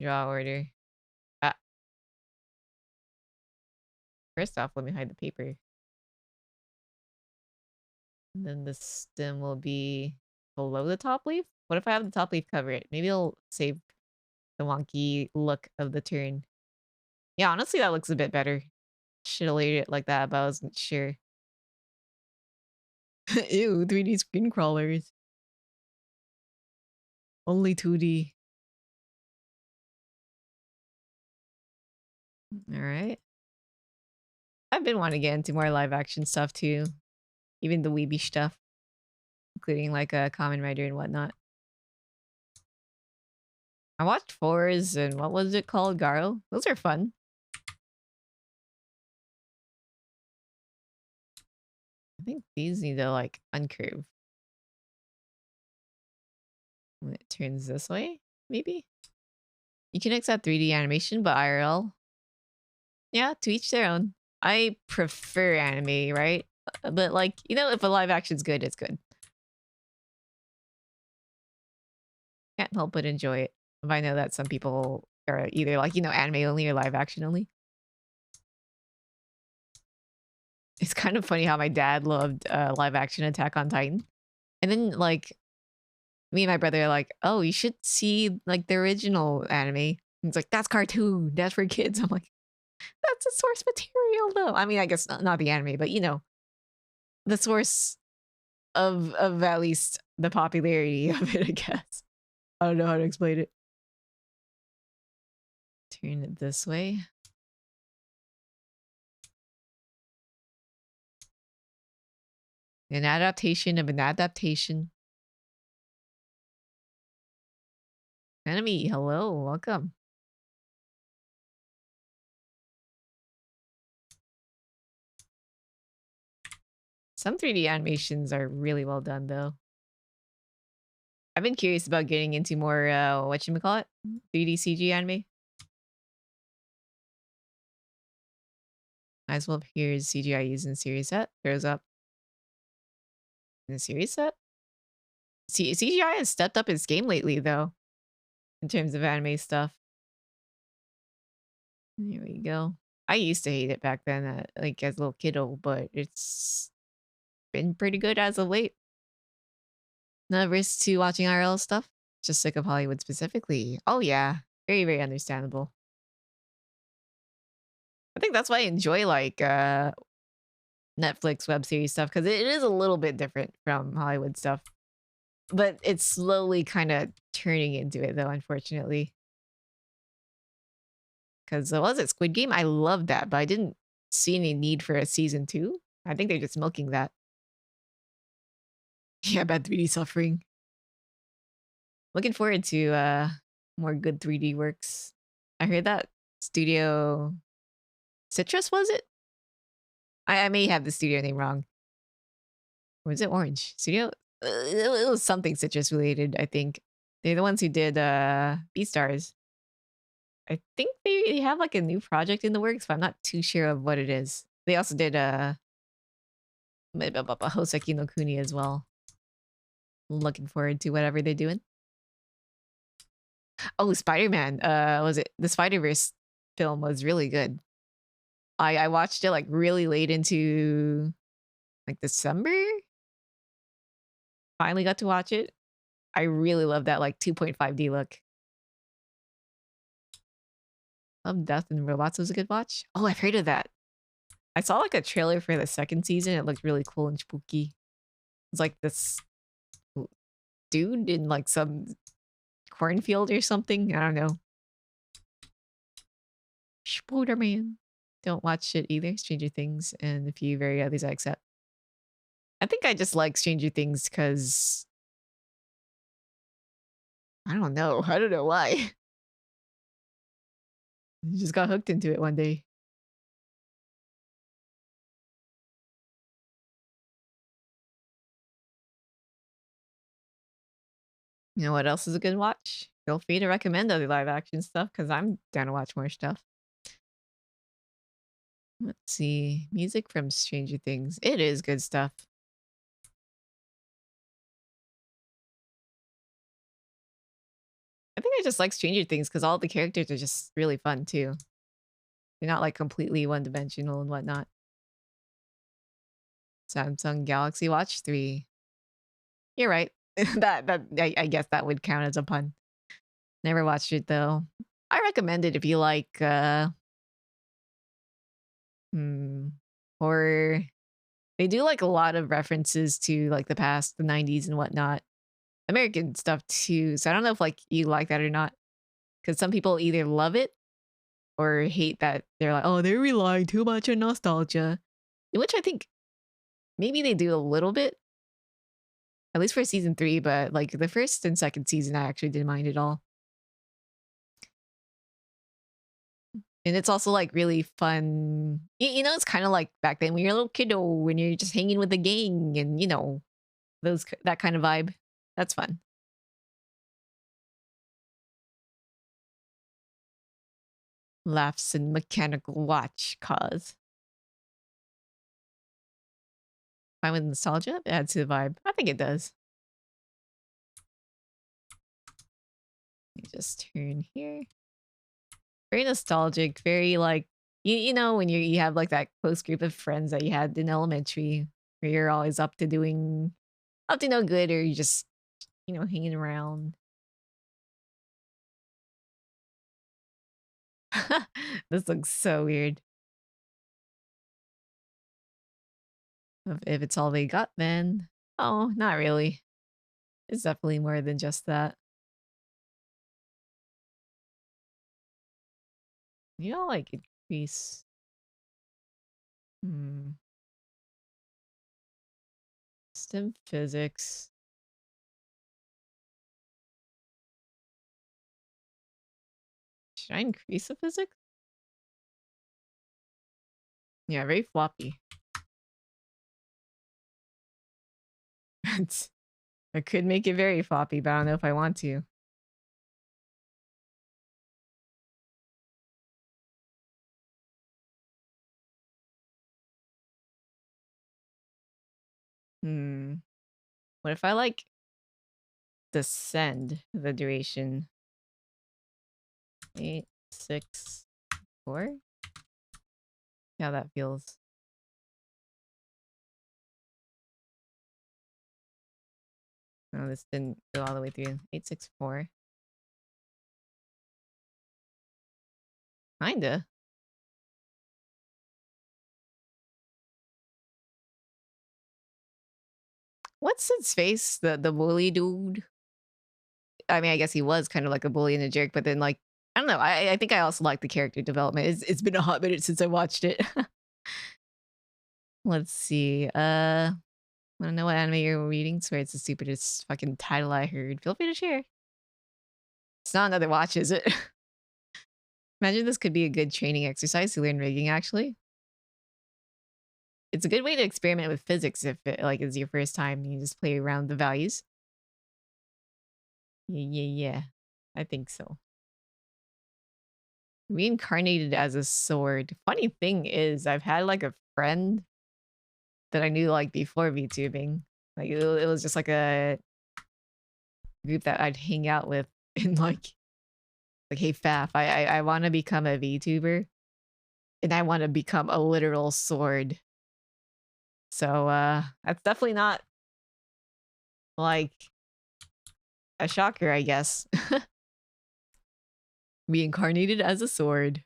Draw order. Ah. First off, let me hide the paper. And then the stem will be below the top leaf. What if I have the top leaf cover it? Maybe it'll save the wonky look of the turn. Yeah, honestly, that looks a bit better. Should have laid it like that, but I wasn't sure. Ew, 3D screen crawlers. Only 2D. Alright. I've been wanting to get into more live action stuff too. Even the weeby stuff. Including like a Common Rider and whatnot. I watched Fours and what was it called? Garo? Those are fun. I think these need to like uncurve. When it turns this way, maybe? You can accept 3D animation, but IRL? Yeah, to each their own. I prefer anime, right? But like, you know, if a live action's good, it's good. Can't help but enjoy it. If I know that some people are either like, you know, anime only or live action only. It's kind of funny how my dad loved live action Attack on Titan. And then like me and my brother are like, oh, you should see like the original anime. And it's like, that's cartoon. That's for kids. I'm like, that's a source material though. I mean, I guess not the anime, but you know, the source of at least the popularity of it, I guess. I don't know how to explain it. Turn it this way. An adaptation of an adaptation. Enemy, hello, welcome. Some 3D animations are really well done, though. I've been curious about getting into more, whatchamacallit? 3D CG anime. Might as well here's CGI used in series set. Throws up. In the series set? CGI has stepped up its game lately, though, in terms of anime stuff. Here we go. I used to hate it back then, like, as a little kiddo, but it's been pretty good as of late. Not averse to watching IRL stuff? Just sick of Hollywood specifically. Oh, yeah. Very, very understandable. I think that's why I enjoy, like, Netflix web series stuff, because it is a little bit different from Hollywood stuff. But it's slowly kind of turning into it, though, unfortunately. Because was it Squid Game? I loved that, but I didn't see any need for a season 2. I think they're just milking that. Yeah, bad 3D suffering. Looking forward to more good 3D works. I heard that Studio Citrus, was it? I may have the studio name wrong. Or was it Orange? Studio? It was something Citrus related, I think. They're the ones who did Beastars. I think they have like a new project in the works, but I'm not too sure of what it is. They also did Hoseki no Kuni as well. Looking forward to whatever they're doing. Oh, Spider-Man. Was it the Spider-Verse film was really good. I watched it like really late into like December. Finally got to watch it. I really love that like 2.5D look. Love Death and Robots was a good watch. Oh, I've heard of that. I saw like a trailer for the second season. It looked really cool and spooky. It's like this dude in like some cornfield or something. I don't know. Spider-Man. Don't watch it either. Stranger Things and a few very others I accept. I think I just like Stranger Things because I don't know. I don't know why. Just got hooked into it one day. You know what else is a good watch? Feel free to recommend other live action stuff because I'm down to watch more stuff. Let's see. Music from Stranger Things. It is good stuff. I think I just like Stranger Things because all the characters are just really fun too. They're not like completely one-dimensional and whatnot. Samsung Galaxy Watch 3. You're right. I guess that would count as a pun. Never watched it though. I recommend it if you like horror. They do like a lot of references to like the past, the 90s and whatnot. American stuff too. So I don't know if like you like that or not. Because some people either love it or hate that they're like, oh, they're relying too much on nostalgia. Which I think maybe they do a little bit. At least for season 3, but like the first and second season I actually didn't mind at all. And it's also like really fun. You know, it's kind of like back then when you're a little kiddo, when you're just hanging with the gang and, you know, that kind of vibe. That's fun. Laughs and mechanical watch cause. Fine with nostalgia? It adds to the vibe. I think it does. Let me just turn here. Very nostalgic, very like, you know, when you have like that close group of friends that you had in elementary where you're always up to no good or you just, you know, hanging around. This looks so weird. If it's all they got, then oh, not really. It's definitely more than just that. You know, like increase. STEM physics. Should I increase the physics? Yeah, very floppy. I could make it very floppy, but I don't know if I want to. What if I like descend the duration? 8, 6, 4? See how that feels. No, this didn't go all the way through. 8, 6, 4. Kinda. What's its face? The bully dude? I mean, I guess he was kind of like a bully and a jerk, but then like I don't know. I think I also like the character development. It's been a hot minute since I watched it. Let's see. I don't know what anime you're reading. Swear it's the stupidest fucking title I heard. Feel free to share. It's not another watch, is it? Imagine this could be a good training exercise to learn rigging, actually. It's a good way to experiment with physics if it like is your first time and you just play around the values. Yeah. I think so. Reincarnated as a sword. Funny thing is, I've had like a friend that I knew like before VTubing. Like it was just like a group that I'd hang out with in like, hey Faf, I want to become a VTuber and I want to become a literal sword. So that's definitely not like a shocker, I guess. Reincarnated as a sword.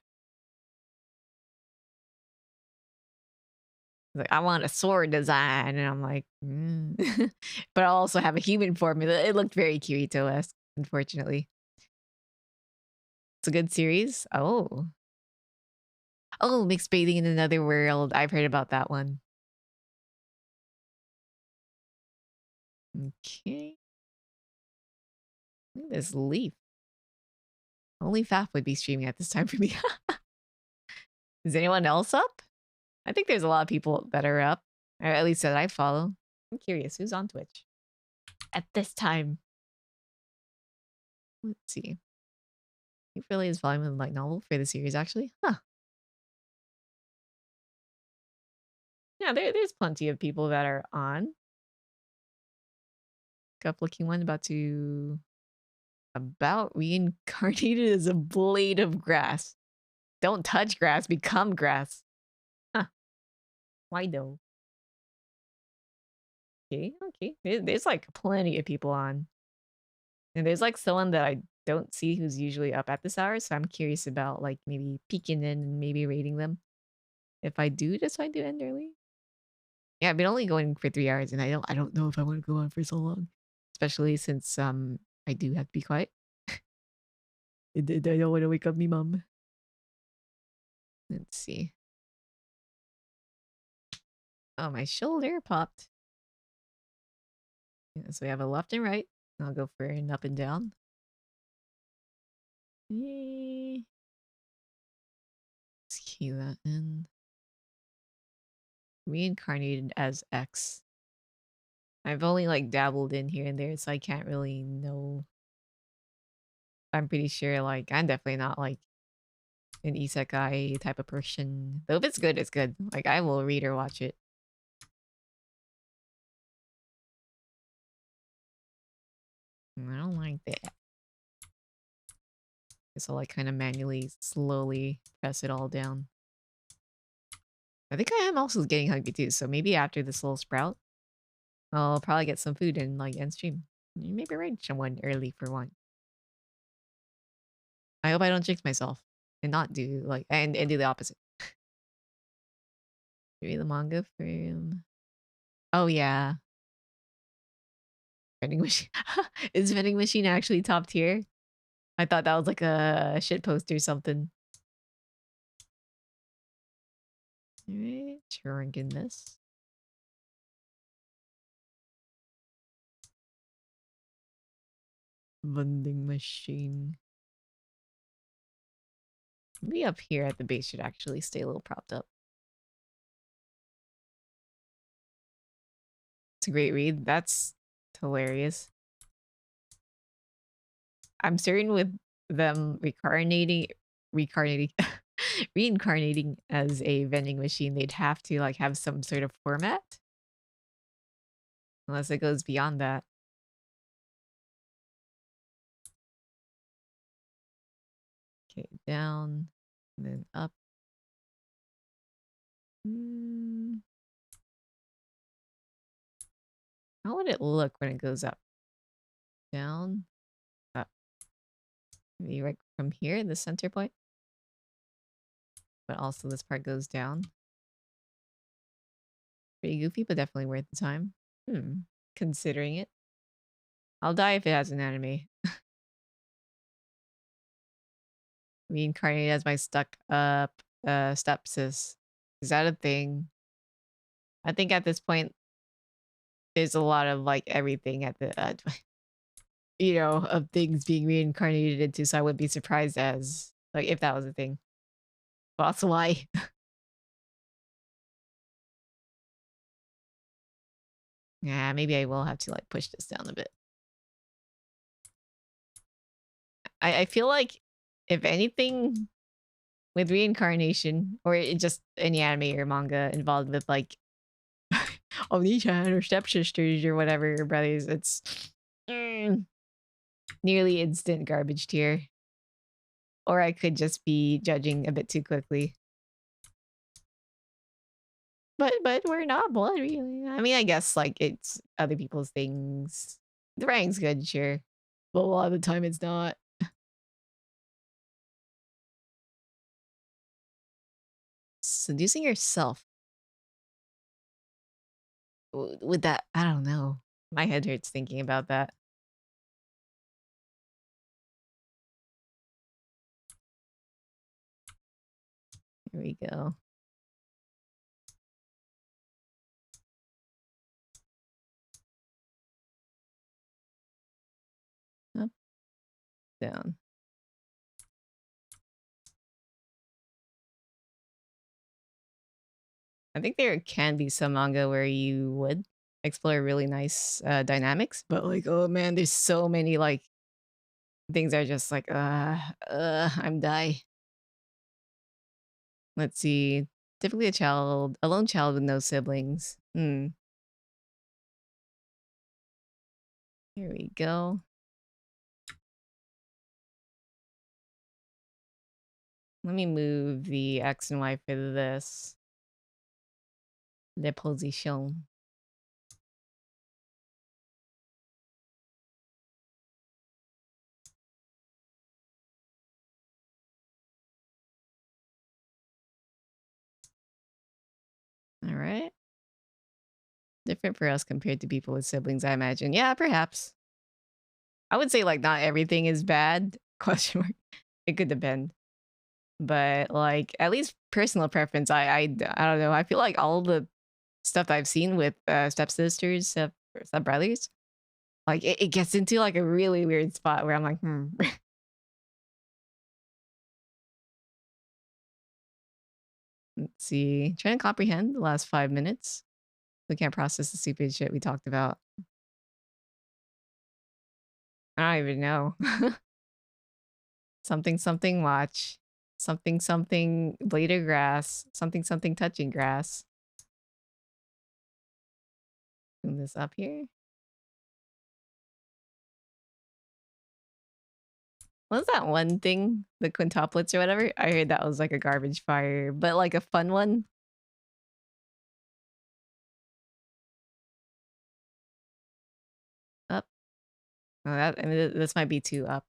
Like, I want a sword design. And I'm like, but I'll also have a human form. It looked very Kirito-esque, unfortunately. It's a good series. Oh. Oh, mixed bathing in another world. I've heard about that one. Okay. Look at this leaf. Only Faf would be streaming at this time for me. Is anyone else up? I think there's a lot of people that are up, or at least that I follow. I'm curious, who's on Twitch at this time? Let's see. He really is following the light novel for the series, actually. Huh. Yeah, there's plenty of people that are on. Cup looking one about reincarnated as a blade of grass. Don't touch grass, become grass. Huh. Why though? Okay. There's like plenty of people on. And there's like someone that I don't see who's usually up at this hour, so I'm curious about like maybe peeking in and maybe rating them. If I do decide to end early. Yeah, I've been only going for 3 hours and I don't know if I want to go on for so long. Especially since I do have to be quiet. I don't want to wake up me mom. Let's see. Oh, my shoulder popped. Yeah, so we have a left and right. I'll go for an up and down. Let's key that in. Reincarnated as X. I've only like dabbled in here and there, so I can't really know. I'm pretty sure like I'm definitely not like an isekai type of person. Though if it's good, it's good. Like I will read or watch it. I don't like that. Guess I'll like kind of manually, slowly press it all down. I think I am also getting hungry too, so maybe after this little sprout, I'll probably get some food and like end stream. Maybe raid someone early for one. I hope I don't jinx myself and not do like and do the opposite. Read the manga from. Oh yeah, vending machine. Is vending machine actually top tier? I thought that was like a shit post or something. Alright, drinking this. Vending machine. Maybe up here at the base should actually stay a little propped up. It's a great read. That's hilarious. I'm certain with them reincarnating reincarnating as a vending machine, they'd have to like have some sort of format. Unless it goes beyond that. Okay, down, and then up. How would it look when it goes up? Down, up. Maybe right from here, the center point. But also this part goes down. Pretty goofy, but definitely worth the time. Considering it. I'll die if it has an anime. Reincarnated as my stuck up stepsis. Is that a thing? I think at this point, there's a lot of like everything at the you know, of things being reincarnated into, so I wouldn't be surprised as like if that was a thing. But also why? Yeah, maybe I will have to like push this down a bit. I feel like if anything with reincarnation or just any anime or manga involved with like Oni-chan or stepsisters or whatever brothers, it's nearly instant garbage tier. Or I could just be judging a bit too quickly. But we're not blood, really. I mean, I guess like it's other people's things. The writing's good, sure. But a lot of the time it's not. Seducing yourself. With that, I don't know. My head hurts thinking about that. Here we go. Up, down. I think there can be some manga where you would explore really nice dynamics, but like, oh man, there's so many like things are just like, I'm die. Let's see. Typically a lone child with no siblings. Here we go. Let me move the X and Y for this. Le position. All right. Different for us compared to people with siblings, I imagine. Yeah, perhaps. I would say like not everything is bad. Question mark. It could depend. But like at least personal preference, I don't know. I feel like all the stuff I've seen with stepsisters, stepbrothers, like it gets into like a really weird spot where I'm like, Let's see. Trying to comprehend the last 5 minutes. We can't process the stupid shit we talked about. I don't even know. Something something watch. Something something blade of grass. Something something touching grass. Move this up here. What was that one thing? The quintuplets or whatever? I heard that was like a garbage fire, but like a fun one. Up. Oh, that, I mean, this might be too up.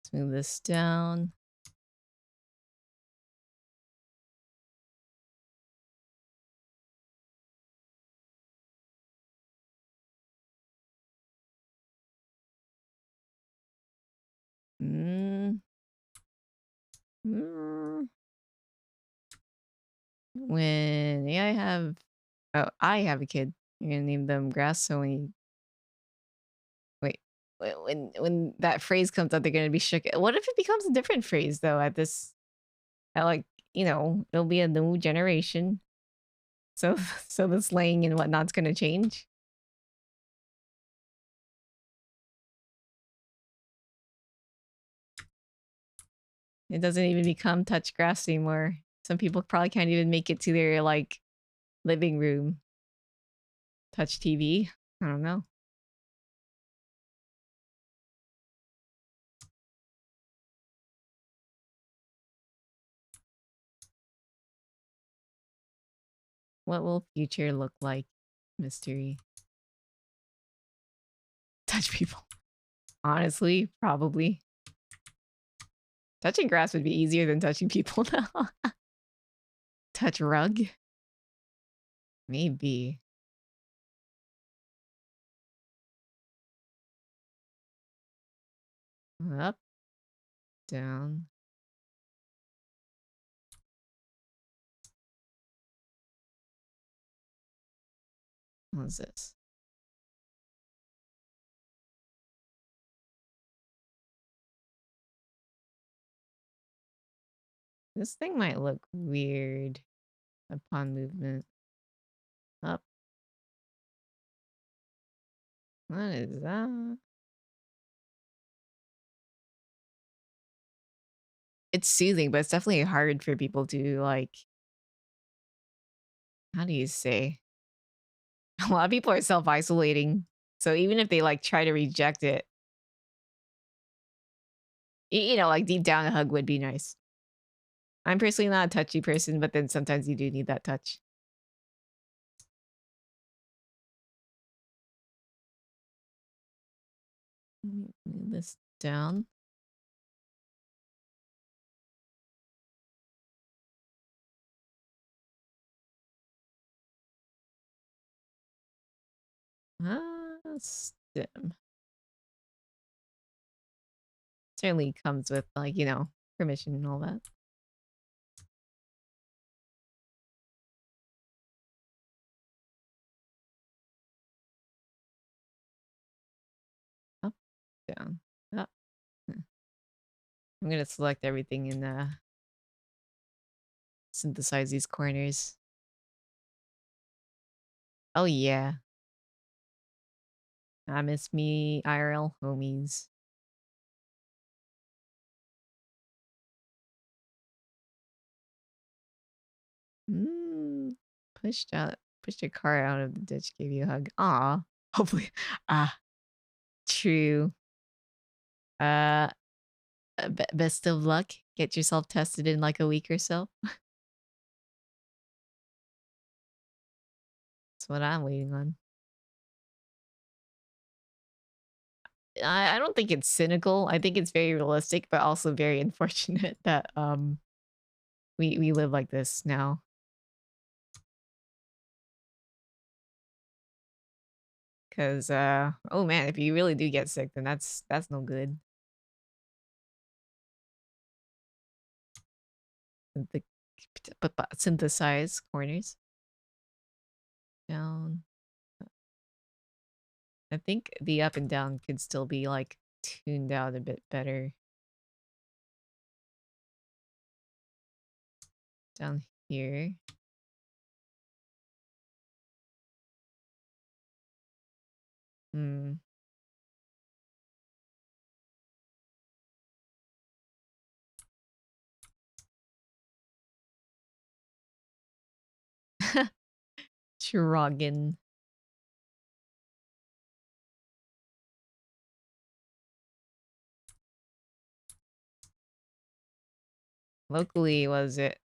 Let's move this down. When I have a kid, you're gonna name them grass. So when you wait, when that phrase comes out, they're gonna be shook. What if it becomes a different phrase though? At like it'll be a new generation. So so the slang and whatnot's gonna change. It doesn't even become touch grass anymore. Some people probably can't even make it to their like living room. Touch TV. I don't know. What will future look like? Mystery. Touch people. Honestly, probably. Touching grass would be easier than touching people now. Touch rug? Maybe. Up, down. What's this? This thing might look weird upon movement. Up. What is that? It's soothing, but it's definitely hard for people to like. How do you say? A lot of people are self-isolating. So even if they like try to reject it, like deep down a hug would be nice. I'm personally not a touchy person, but then sometimes you do need that touch. Move this down. Stem. Certainly comes with like, permission and all that. Up, down, up. I'm gonna select everything and synthesize these corners. Oh yeah. I miss me IRL homies. Pushed your car out of the ditch, gave you a hug. Aw. Hopefully. True. Best of luck. Get yourself tested in like a week or so. That's what I'm waiting on. I don't think it's cynical. I think it's very realistic, but also very unfortunate that we live like this now. Cause oh man, if you really do get sick, then that's no good. The synthesize corners down. I think the up and down could still be like tuned out a bit better. Down here. Troggin. Locally, was it?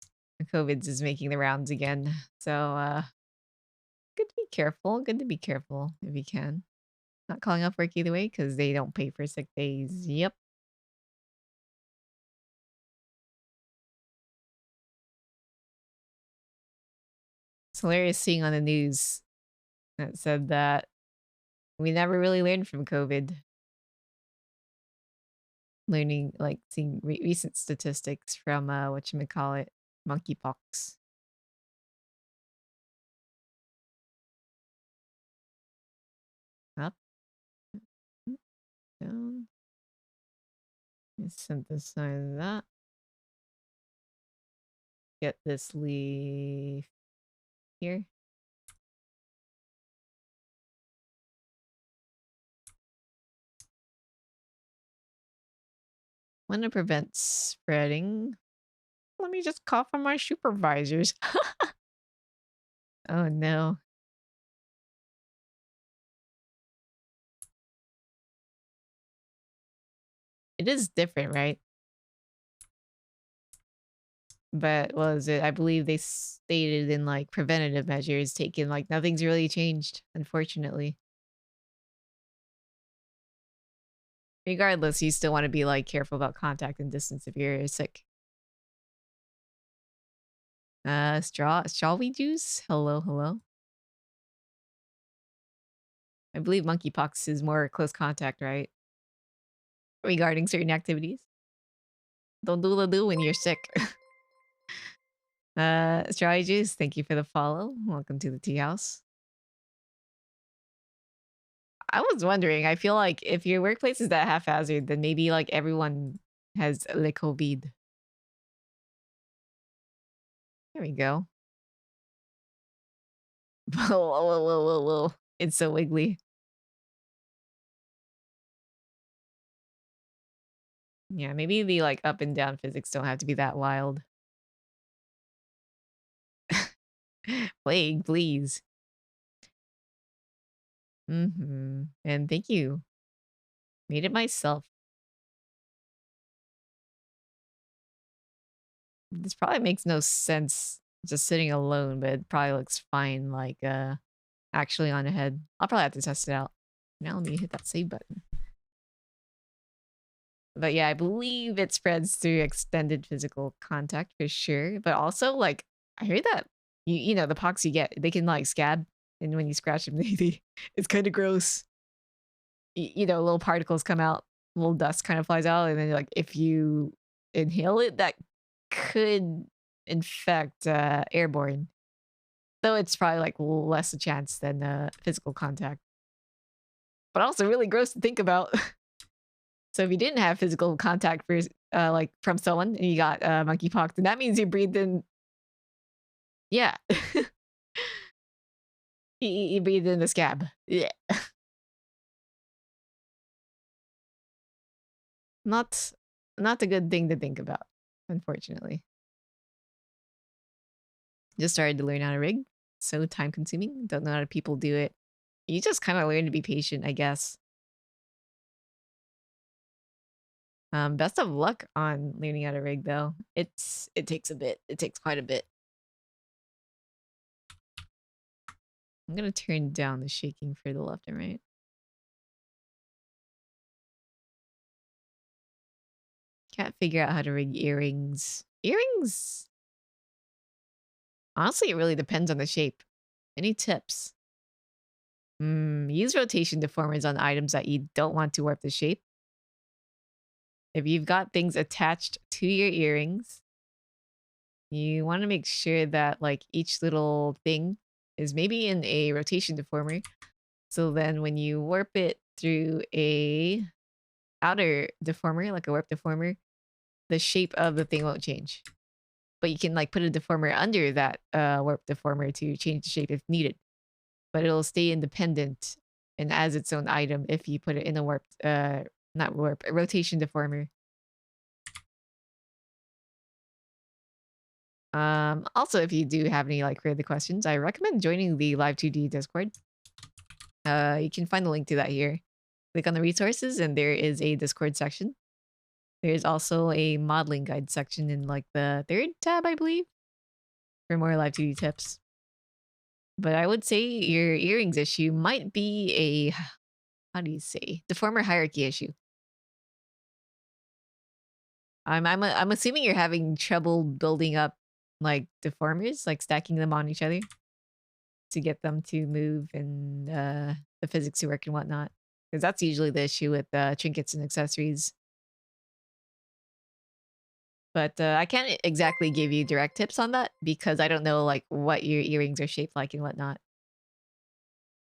COVID's is making the rounds again. So, good to be careful. Good to be careful if you can. Not calling off work either way because they don't pay for sick days. Yep. It's hilarious seeing on the news that said that we never really learned from COVID. Learning, like, seeing recent statistics from, whatchamacallit, monkeypox. Up. down. Synthesize that. Get this leaf here. Want to prevent spreading? Let me just call for my supervisors. Oh no. It is different, right? But what was it? I believe they stated in like preventative measures taken, like nothing's really changed, unfortunately. Regardless, you still want to be like careful about contact and distance if you're sick. Strawberry juice? Hello, hello. I believe monkeypox is more close contact, right? Regarding certain activities. Don't do the do when you're sick. Strawberry juice, thank you for the follow. Welcome to the tea house. I was wondering, I feel like if your workplace is that haphazard, then maybe like everyone has le COVID. There we go. Whoa, whoa, whoa, whoa, whoa. It's so wiggly. Yeah, maybe the like up and down physics don't have to be that wild. Plague, please. And thank you. Made it myself. This probably makes no sense just sitting alone, but it probably looks fine like actually on a head. I'll probably have to test it out. Now let me hit that save button. But yeah, I believe it spreads through extended physical contact for sure. But also, like, I heard that you know the pox you get, they can like scab, and when you scratch them, it's kind of gross. You know, little particles come out, little dust kind of flies out, and then like if you inhale it, that could infect airborne. Though it's probably like less a chance than physical contact. But also really gross to think about. So if you didn't have physical contact for like from someone and you got monkeypox, then that means you breathed in. Yeah, you breathed in the scab. Yeah, not not a good thing to think about, unfortunately. Just started to learn how to rig, so time consuming. Don't know how people do it. You just kind of learn to be patient, I guess. Best of luck on learning how to rig, though. It takes a bit. It takes quite a bit. I'm gonna turn down the shaking for the left and right. Can't figure out how to rig earrings. Earrings? Honestly, it really depends on the shape. Any tips? Use rotation deformers on items that you don't want to warp the shape. If you've got things attached to your earrings, you want to make sure that like each little thing is maybe in a rotation deformer. So then when you warp it through a outer deformer, like a warp deformer, the shape of the thing won't change. But you can like put a deformer under that warp deformer to change the shape if needed. But it'll stay independent and as its own item if you put it in a warp, not warp, a rotation deformer. Also, if you do have any like further questions, I recommend joining the Live2D Discord. You can find the link to that here. Click on the resources and there is a Discord section. There's also a modeling guide section in like the third tab, I believe, for more Live2D tips. But I would say your earrings issue might be a, how do you say, deformer hierarchy issue. I'm assuming you're having trouble building up like deformers, like stacking them on each other to get them to move and the physics to work and whatnot. Because that's usually the issue with trinkets and accessories. But I can't exactly give you direct tips on that because I don't know like what your earrings are shaped like and whatnot.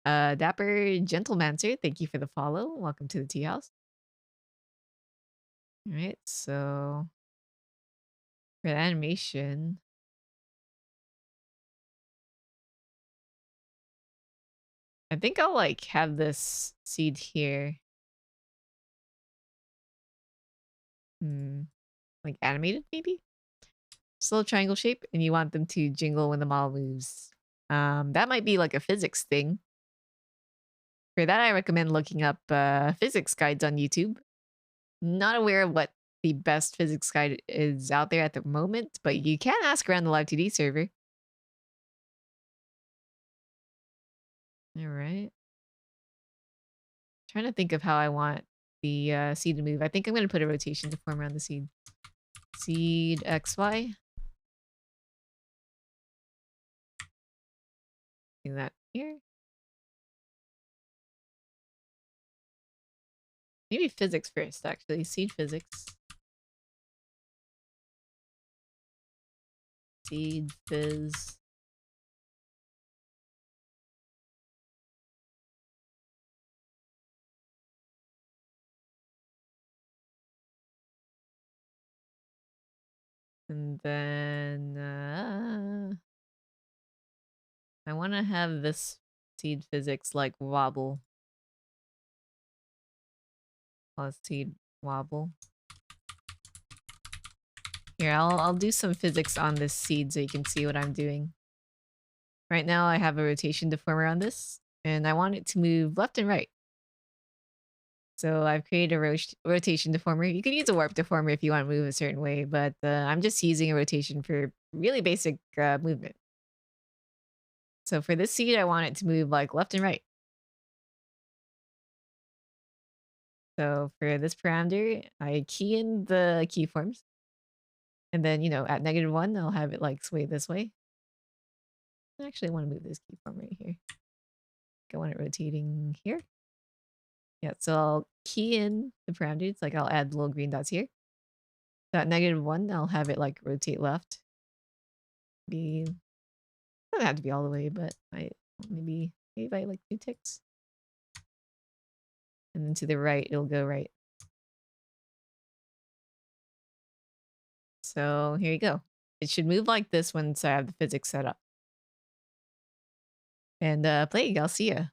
Dapper Gentlemancer, thank you for the follow. Welcome to the tea house. Alright, so for the animation, I think I'll like have this seed here. Like animated maybe? Just a little triangle shape, and you want them to jingle when the model moves. That might be like a physics thing. For that, I recommend looking up physics guides on YouTube. Not aware of what the best physics guide is out there at the moment, but you can ask around the Live2D server. All right. Trying to think of how I want the seed to move. I think I'm going to put a rotation deformer on the seed. Seed XY. Do that here. Maybe physics first, actually. Seed physics. Seed phys. And then I want to have this seed physics like wobble. Plus seed wobble. Here, I'll do some physics on this seed so you can see what I'm doing. Right now I have a rotation deformer on this, and I want it to move left and right. So I've created a rotation deformer. You can use a warp deformer if you want to move a certain way, but I'm just using a rotation for really basic movement. So for this seed, I want it to move like left and right. So for this parameter, I key in the keyforms. And then, at -1, I'll have it like sway this way. Actually, I want to move this keyform right here. I want it rotating here. Yeah, so I'll key in the parameters. Like I'll add little green dots here. So at -1, I'll have it like rotate left. Doesn't have to be all the way, but maybe by like 2 ticks. And then to the right, it'll go right. So here you go. It should move like this once I have the physics set up. And Plague, I'll see ya.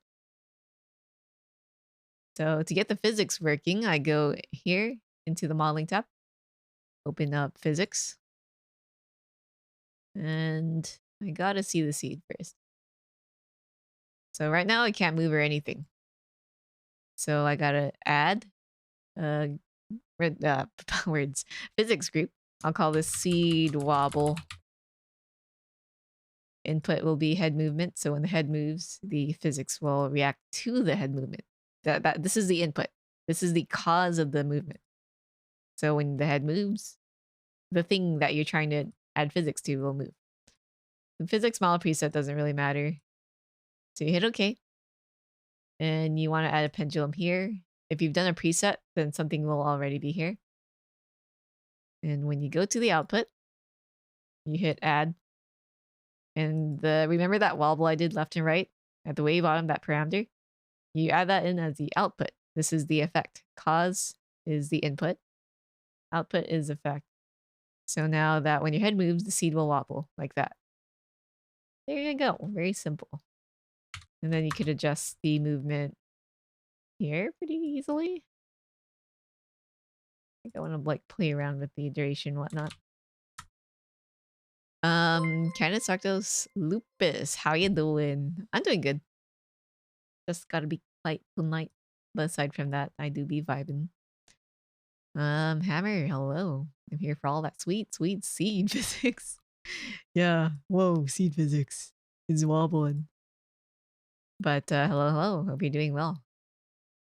So to get the physics working, I go here into the modeling tab, open up physics, and I gotta see the seed first. So right now I can't move or anything. So I gotta add words physics group. I'll call this seed wobble. Input will be head movement. So when the head moves, the physics will react to the head movement. This is the input. This is the cause of the movement. So when the head moves, the thing that you're trying to add physics to will move. The physics model preset doesn't really matter. So you hit OK. And you want to add a pendulum here. If you've done a preset, then something will already be here. And when you go to the output, you hit add. And remember that wobble I did left and right at the way bottom, that parameter? You add that in as the output. This is the effect. Cause is the input. Output is effect. So now that when your head moves, the seed will wobble like that. There you go. Very simple. And then you could adjust the movement here pretty easily. I think I want to like play around with the duration and whatnot. Candace Sartos Lupus, how you doing? I'm doing good. Just gotta be quiet tonight. But aside from that, I do be vibing. Hammer, hello. I'm here for all that sweet, sweet seed physics. Yeah, whoa, seed physics is wobbling. But hello, hello. Hope you're doing well.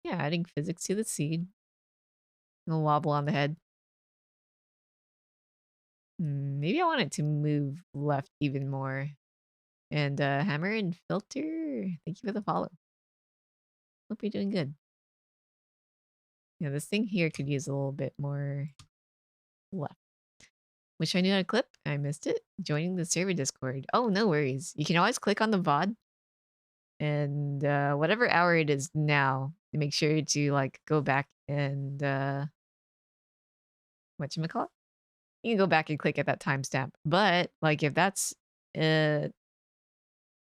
Yeah, adding physics to the seed. It'll wobble on the head. Maybe I want it to move left even more. And Hammer and Filter, thank you for the follow. Hope you're doing good. Yeah, this thing here could use a little bit more left. Wish I knew how to clip. I missed it. Joining the server Discord. Oh, no worries. You can always click on the VOD. And whatever hour it is now, make sure to like go back and whatchamacallit? You can go back and click at that timestamp. But like if that's uh,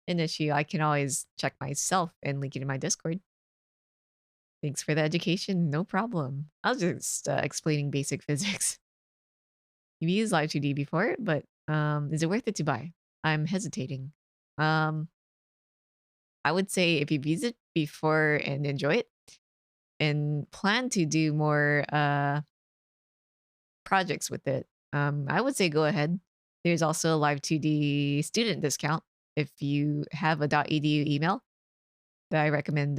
an issue, I can always check myself and link it in my Discord. Thanks for the education. No problem. I was just explaining basic physics. You've used Live2D before, but is it worth it to buy? I'm hesitating. Um, I would say if you've used it before and enjoy it and plan to do more projects with it, I would say go ahead. There's also a Live2D student discount if you have a .edu email that I recommend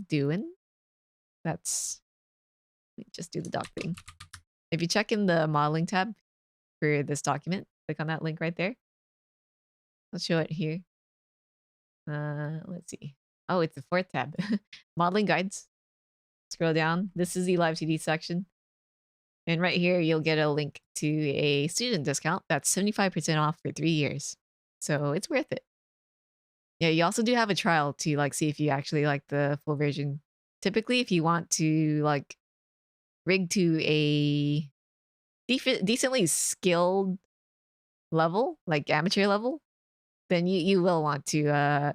doing. That's, let me just do the doc thing. If you check in the modeling tab for this document, click on that link right there. I'll show it here. Let's see. Oh, it's the fourth tab. Modeling guides. Scroll down. This is the Live2D section. And right here, you'll get a link to a student discount that's 75% off for 3 years. So it's worth it. Yeah, you also do have a trial to like see if you actually like the full version. Typically, if you want to like rig to a decently skilled level, like amateur level, then you will want to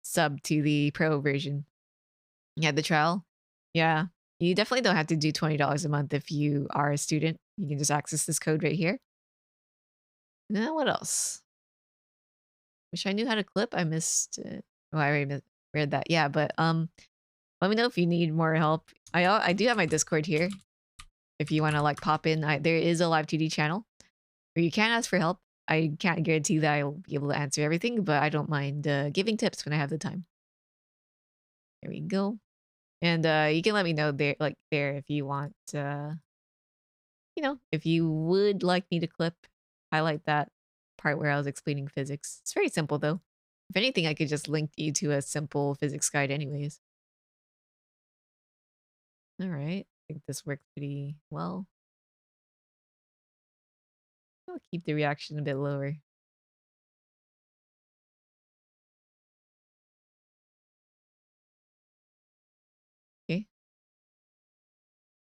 sub to the pro version. Yeah, the trial. Yeah, you definitely don't have to do $20 a month if you are a student. You can just access this code right here. Now, what else? Wish I knew how to clip. I missed it. Oh, I already read that. Yeah, but let me know if you need more help. I do have my Discord here. If you want to like pop in, there is a Live2D channel where you can ask for help. I can't guarantee that I'll be able to answer everything, but I don't mind giving tips when I have the time. There we go. And you can let me know there, like there, if you want. You know, if you would like me to clip, highlight that part where I was explaining physics. It's very simple though. If anything, I could just link you to a simple physics guide, anyways. All right, I think this worked pretty well. I'll keep the reaction a bit lower. Okay.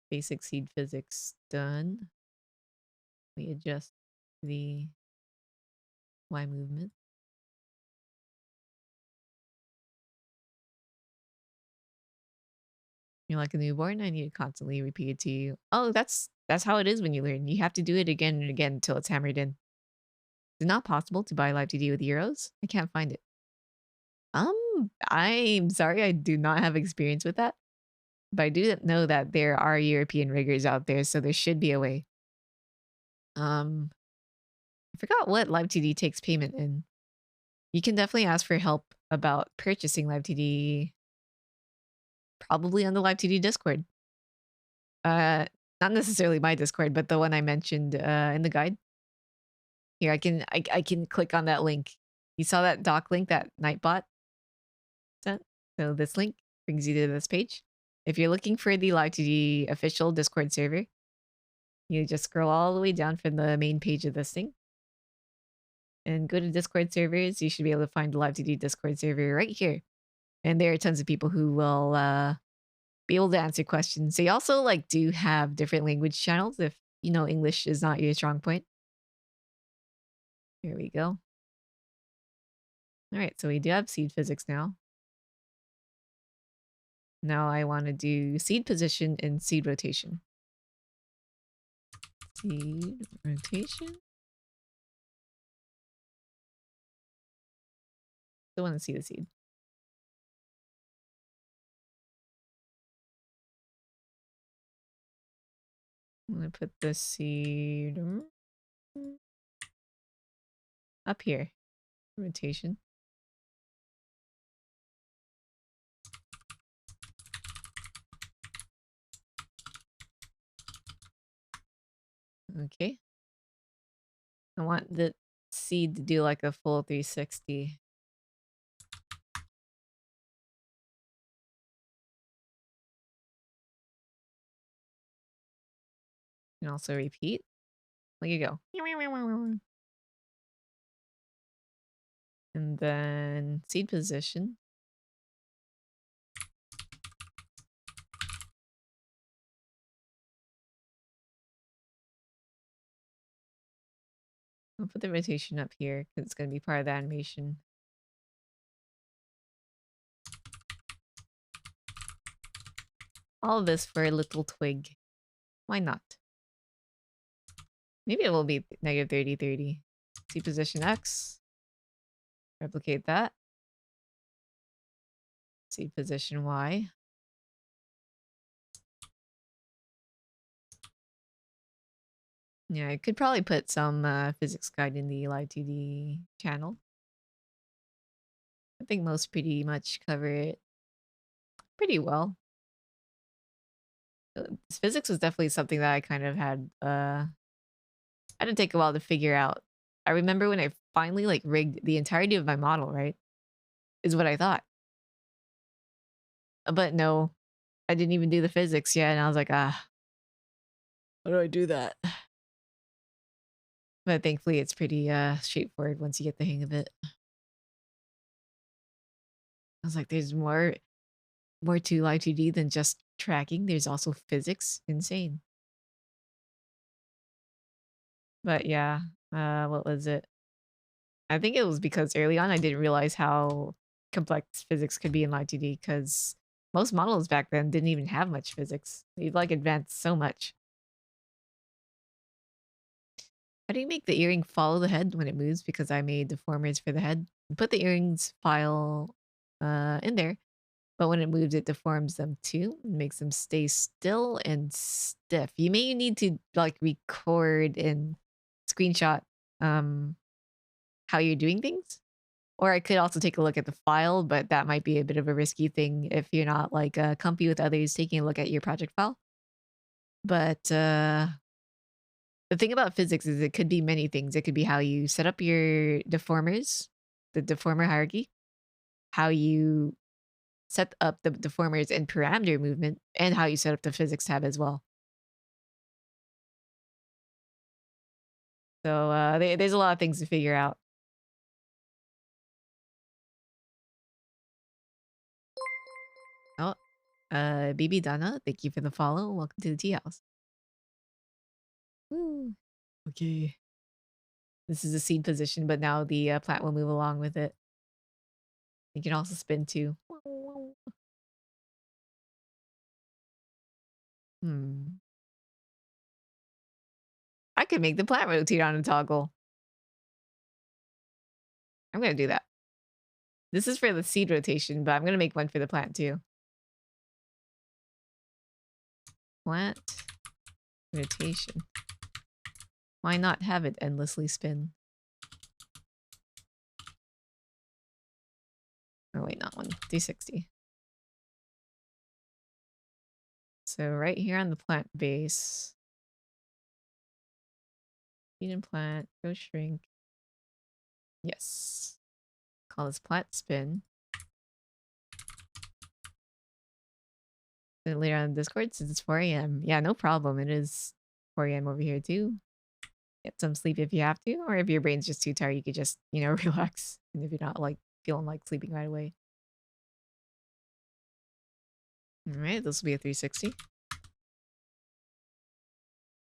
Basic seed physics done. We adjust the Y movement. You're like a newborn. I need to constantly repeat it to you. Oh, that's how it is when you learn. You have to do it again and again until it's hammered in. Is it not possible to buy Live2D with euros? I can't find it. I'm sorry, I do not have experience with that. But I do know that there are European riggers out there, so there should be a way. I forgot what Live2D takes payment in. You can definitely ask for help about purchasing Live2D, probably on the Live2D Discord. Not necessarily my Discord, but the one I mentioned in the guide. Here, I can click on that link. You saw that doc link that Nightbot sent? So this link brings you to this page. If you're looking for the Live2D official Discord server, you just scroll all the way down from the main page of this thing and go to Discord servers. You should be able to find the Live2D Discord server right here. And there are tons of people who will be able to answer questions. They also like do have different language channels if you know English is not your strong point. Here we go. All right, so we do have seed physics now. Now I want to do seed position and seed rotation. Seed rotation. Still want to see the seed. I'm going to put the seed up here. Rotation. Okay. I want the seed to do like a full 360. And also repeat. There you go. And then seed position. I'll put the rotation up here because it's going to be part of the animation. All of this for a little twig. Why not? Maybe it will be negative 30, 30. See position X. Replicate that. See position Y. Yeah, I could probably put some physics guide in the Live2D channel. I think most pretty much cover it pretty well. Physics was definitely something that I kind of had to take a while to figure out. I remember when I finally like rigged the entirety of my model, right? Is what I thought. But no, I didn't even do the physics yet, and I was like, how do I do that? But thankfully it's pretty straightforward once you get the hang of it. I was like, there's more to Live2D than just tracking. There's also physics. Insane. But yeah, what was it? I think it was because early on I didn't realize how complex physics could be in Live2D because most models back then didn't even have much physics. They've like advanced so much. How do you make the earring follow the head when it moves? Because I made deformers for the head. Put the earrings file in there, but when it moves, it deforms them too. It makes them stay still and stiff. You may need to like record and screenshot how you're doing things. Or I could also take a look at the file, but that might be a bit of a risky thing if you're not like comfy with others taking a look at your project file. But the thing about physics is it could be many things. It could be how you set up your deformers, the deformer hierarchy, how you set up the deformers and parameter movement, and how you set up the physics tab as well. So there's a lot of things to figure out. Oh, BB Donna, thank you for the follow. Welcome to the tea house. Woo. Okay. This is a seed position, but now the plant will move along with it. You can also spin too. I could make the plant rotate on a toggle. I'm gonna do that. This is for the seed rotation, but I'm gonna make one for the plant too. Plant rotation. Why not have it endlessly spin? Oh wait, not one. 360. So right here on the plant base. Feed and plant, go shrink. Yes. Call this plant spin. Then later on Discord since it's 4 a.m. Yeah, no problem. It is 4 a.m. over here too. Get some sleep if you have to, or if your brain's just too tired, you could just, you know, relax. And if you're not like feeling like sleeping right away. Alright, this will be a 360.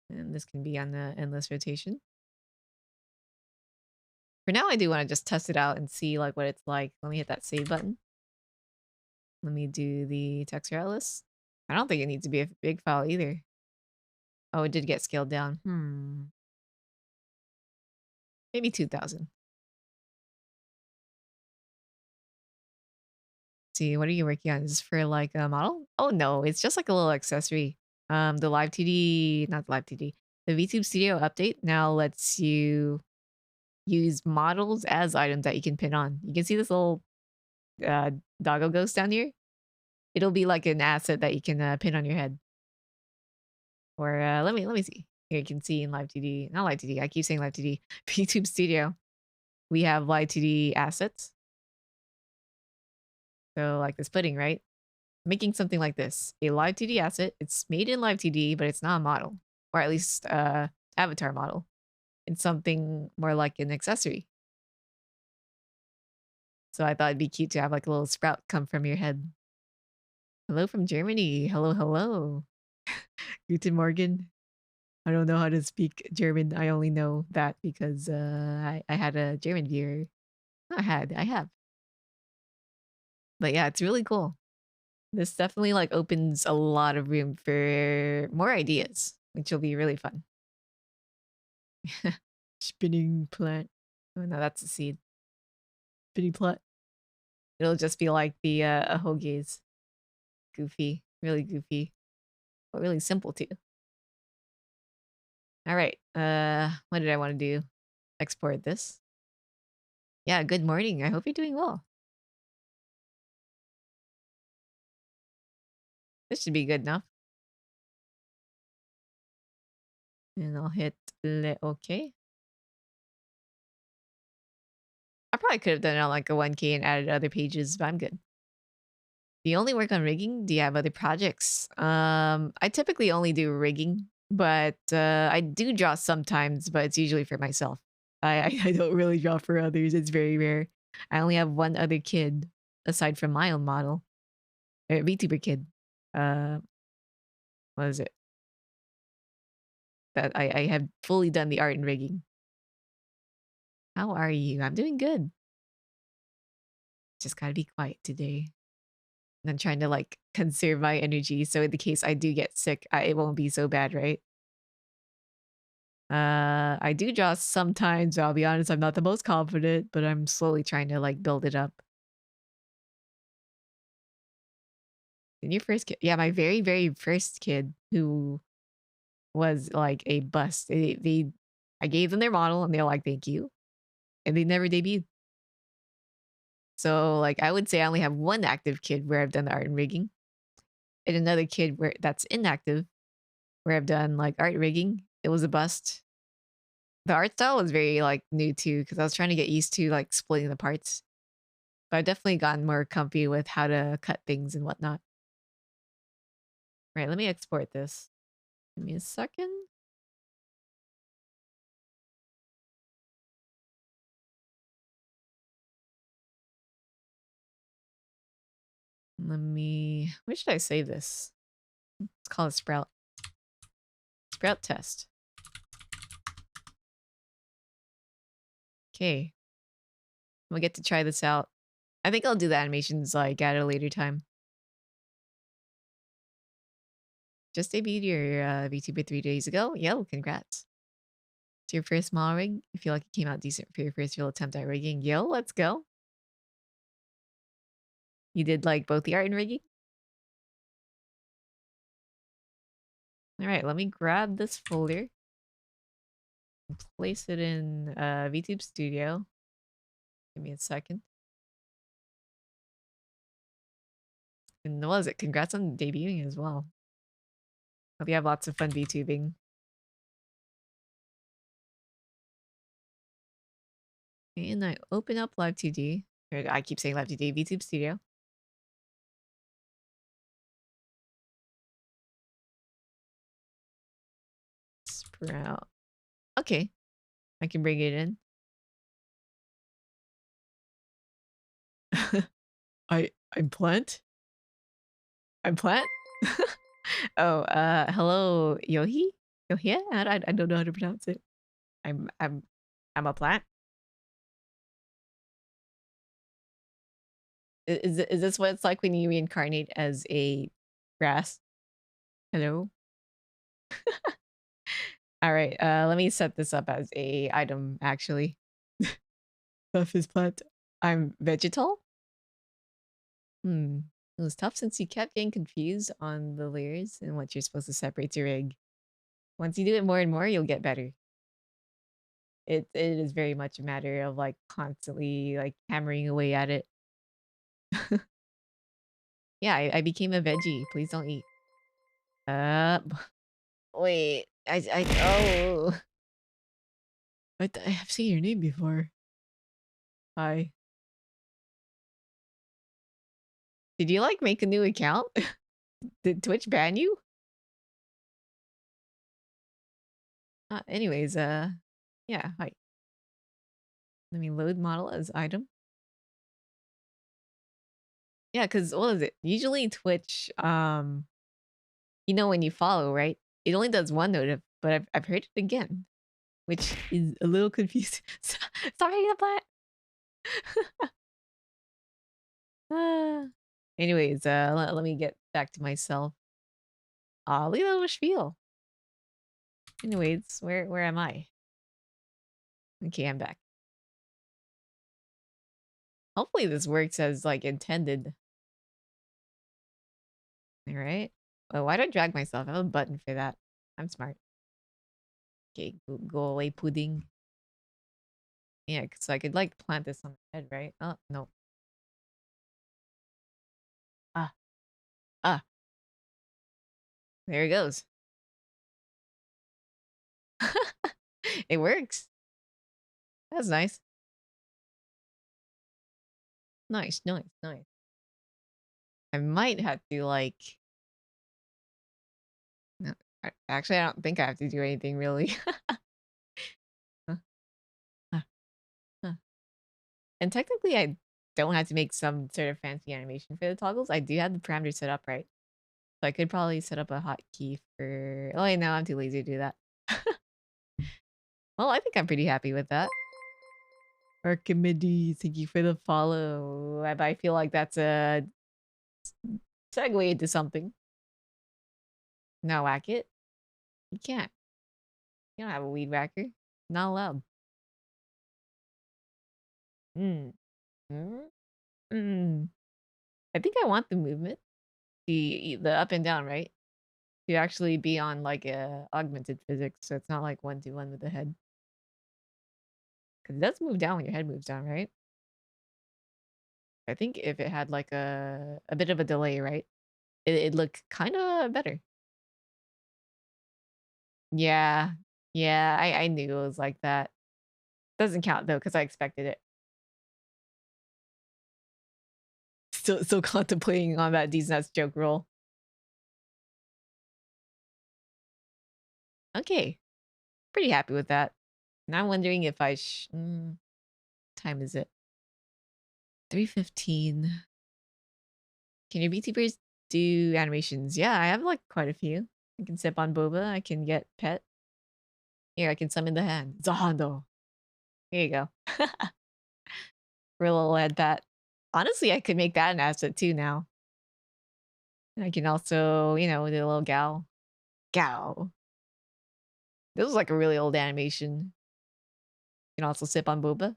And this can be on the endless rotation. For now, I do want to just test it out and see like what it's like. Let me hit that save button. Let me do the texture atlas. I don't think it needs to be a big file either. Oh, it did get scaled down. Maybe 2000. See, what are you working on? Is this for like a model? Oh no, it's just like a little accessory. The Live2D, not the Live2D, the VTube Studio update now lets you use models as items that you can pin on. You can see this little doggo ghost down here. It'll be like an asset that you can pin on your head. Or let me see. Here you can see in Live2D, not Live2D. I keep saying Live2D. VTube Studio. We have Live2D assets. So like this pudding, right? Making something like this, a Live2D asset. It's made in Live2D, but it's not a model, or at least avatar model. It's something more like an accessory. So I thought it'd be cute to have like a little sprout come from your head. Hello from Germany. Hello, hello. Guten Morgen. I don't know how to speak German. I only know that because I had a German viewer. I have. But yeah, it's really cool. This definitely like opens a lot of room for more ideas, which will be really fun. Spinning plant. Oh no, that's a seed. Spinning plant. It'll just be like the hoagies. Goofy. Really goofy. But really simple too. Alright. What did I want to do? Export this. Yeah, good morning. I hope you're doing well. This should be good enough. And I'll hit OK. I probably could have done it on like a 1K and added other pages, but I'm good. Do you only work on rigging? Do you have other projects? I typically only do rigging, but I do draw sometimes, but it's usually for myself. I don't really draw for others. It's very rare. I only have one other kid aside from my own model. VTuber kid. Uh, what is it? That I have fully done the art and rigging. How are you? I'm doing good. Just gotta be quiet today. And I'm trying to like conserve my energy so in the case I do get sick, it won't be so bad, right? I do draw sometimes. I'll be honest, I'm not the most confident, but I'm slowly trying to like build it up. And your first kid, yeah, my very, very first kid who was like a bust. I gave them their model and they're like, thank you. And they never debuted. So like I would say I only have one active kid where I've done the art and rigging. And another kid where that's inactive, where I've done like art rigging. It was a bust. The art style was very like new too, because I was trying to get used to like splitting the parts. But I've definitely gotten more comfy with how to cut things and whatnot. Right, let me export this. Give me a second. Where should I save this? Let's call it Sprout. Sprout test. Okay. We'll get to try this out. I think I'll do the animations like at a later time. Just debuted your VTuber 3 days ago. Yo, congrats. It's your first model rig. You feel like it came out decent for your first real attempt at rigging. Yo, let's go. You did like both the art and rigging? Alright, let me grab this folder. And place it in VTube Studio. Give me a second. And what was it? Congrats on debuting as well. Hope you have lots of fun VTubing. And I open up Live2D. Or I keep saying Live2D, VTube Studio. Sprout. Okay. I can bring it in. I'm Plant? I'm Plant? Oh, hello, Yohi? Yohia? I don't know how to pronounce it. I'm a plant. Is this what it's like when you reincarnate as a grass? Hello? Alright, let me set this up as a item, actually. Stuff is plant. I'm vegetal? It was tough since you kept getting confused on the layers and what you're supposed to separate your rig. Once you do it more and more, you'll get better. It is very much a matter of like constantly like hammering away at it. Yeah, I became a veggie. Please don't eat. Wait. Oh. I have seen your name before. Hi. Did you like make a new account? Did Twitch ban you? Anyways, yeah, hi. Let me load model as item. Yeah, because what is it? Usually Twitch, you know when you follow, right? It only does one but I've heard it again, which is a little confusing. Stop hitting the plant. Anyways, let me get back to myself. Look at that little spiel. Anyways, where am I? Okay, I'm back. Hopefully this works as like intended. All right. Oh, why do I drag myself? I have a button for that. I'm smart. Okay, go away, pudding. Yeah, so I could like plant this on my head, right? Oh no. Ah, ah. There it goes. It works. That's nice. Nice, nice, nice. I might have to like. No, actually, I don't think I have to do anything really. Huh, huh, huh. And technically, I don't have to make some sort of fancy animation for the toggles. I do have the parameters set up, right? So I could probably set up a hotkey for. Oh, wait, no, I'm too lazy to do that. Well, I think I'm pretty happy with that. Archimedes, thank you for the follow. I feel like that's a segue into something. No, whack it. You can't. You don't have a weed whacker. Not allowed. Mm. Mm. Mm. I think I want the movement, the up and down, right? To actually be on like a augmented physics, so it's not like 1-to-1 with the head. Because it does move down when your head moves down, right? I think if it had like a bit of a delay, right? It'd look kind of better. Yeah. Yeah, I knew it was like that. Doesn't count though, because I expected it. Still contemplating on that D's nuts joke roll. Okay. Pretty happy with that. And I'm wondering if I time is it? 3:15. Can your VTubers do animations? Yeah, I have like quite a few. I can sip on boba. I can get pet. Here, I can summon the hand. Zahando. Here you go. For a little head pat. Honestly, I could make that an asset too now. I can also, do a little gal. Gal. This is like a really old animation. You can also sip on boba.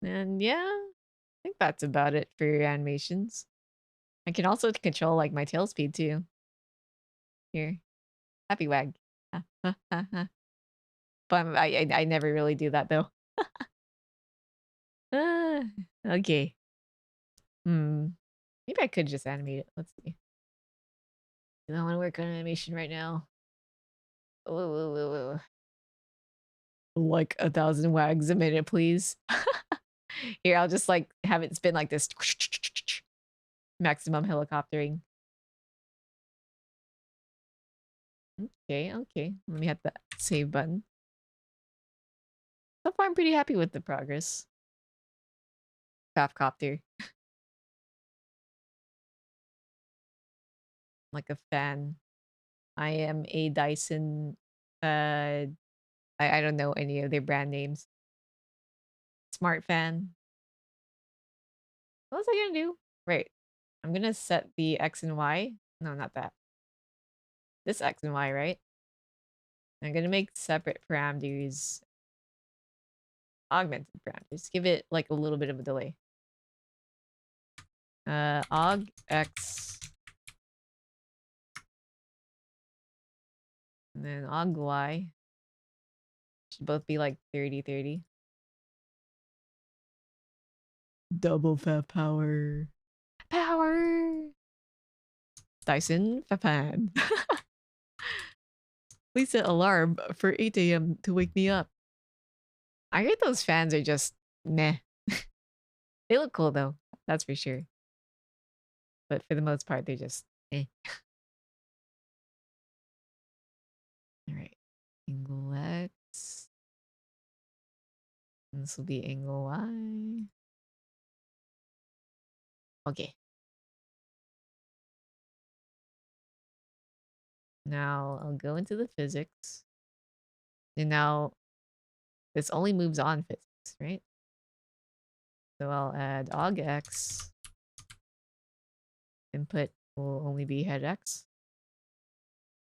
And yeah, I think that's about it for your animations. I can also control like my tail speed too. Here. Happy wag. But I never really do that though. Okay. Maybe I could just animate it. Let's see. I want to work on animation right now. Whoa. Like 1,000 wags a minute, please. Here, I'll just like have it spin like this. Maximum helicoptering. Okay. Let me hit the save button. So far, I'm pretty happy with the progress. Copter. Like a fan. I am a Dyson. I don't know any of their brand names. Smart fan. What was I gonna do? Right. I'm gonna set the X and Y. No, not that. This X and Y, right? I'm gonna make separate parameters. Augmented parameters. Give it like a little bit of a delay. Aug X. And then aug Y. Should both be like 30-30. Double fat power. Power! Dyson Fapan. Please set alarm for 8 a.m. to wake me up. I heard those fans are just meh. They look cool though, that's for sure. But for the most part, they're just eh. Alright. Angle X. And this will be angle Y. Okay. Now I'll go into the physics. And now this only moves on physics, right? So I'll add augx. Input will only be head x.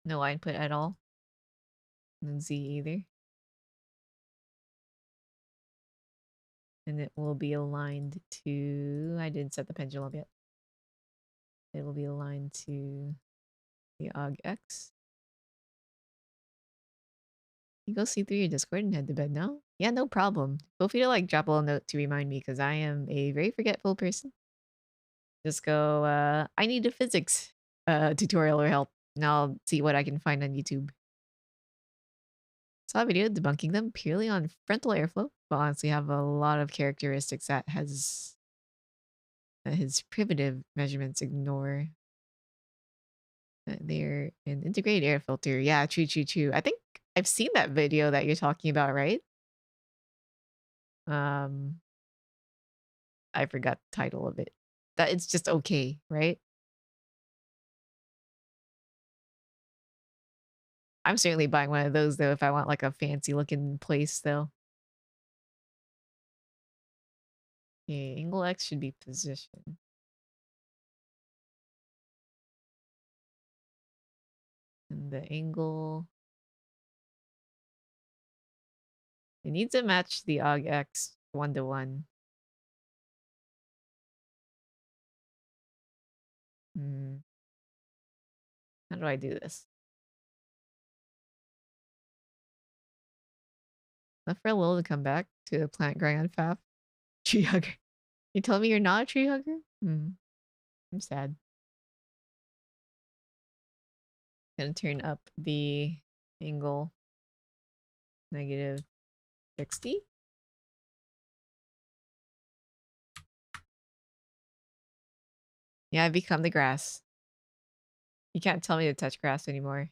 No input at all. And z either. And it will be aligned to... I didn't set the pendulum yet. It will be aligned to the augx. You go see through your Discord and head to bed now? Yeah, no problem. Feel free to like drop a little note to remind me because I am a very forgetful person. Just go, I need a physics tutorial or help, and I'll see what I can find on YouTube. Saw a video debunking them purely on frontal airflow, but honestly have a lot of characteristics that his primitive measurements ignore. They're an integrated air filter. Yeah, true. I think I've seen that video that you're talking about, right? I forgot the title of it. That it's just okay, right? I'm certainly buying one of those though if I want like a fancy looking place though. Okay, angle X should be position. And the angle... It needs to match the aug X 1-to-1. How do I do this? Left for a little to come back to the plant growing on FAF. Tree hugger. You telling me you're not a tree hugger? I'm sad. Gonna turn up the angle -60. Yeah, I've become the grass. You can't tell me to touch grass anymore.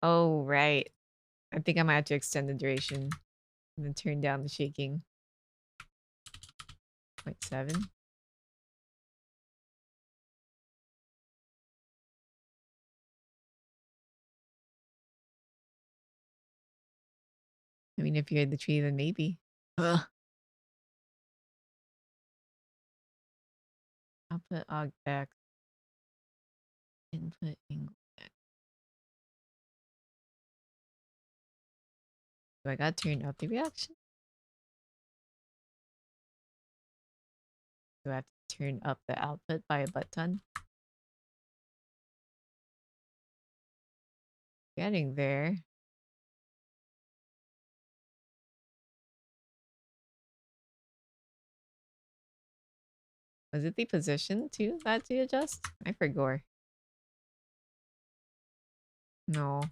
Oh, right. I think I might have to extend the duration and then turn down the shaking. 0.7. I mean, if you had the tree, then maybe. Ugh. Output aug X. Input angle X. Do I gotta turn up the reaction? Do I have to turn up the output by a butt ton? Getting there. Was it the position too that to adjust? I forgot. No.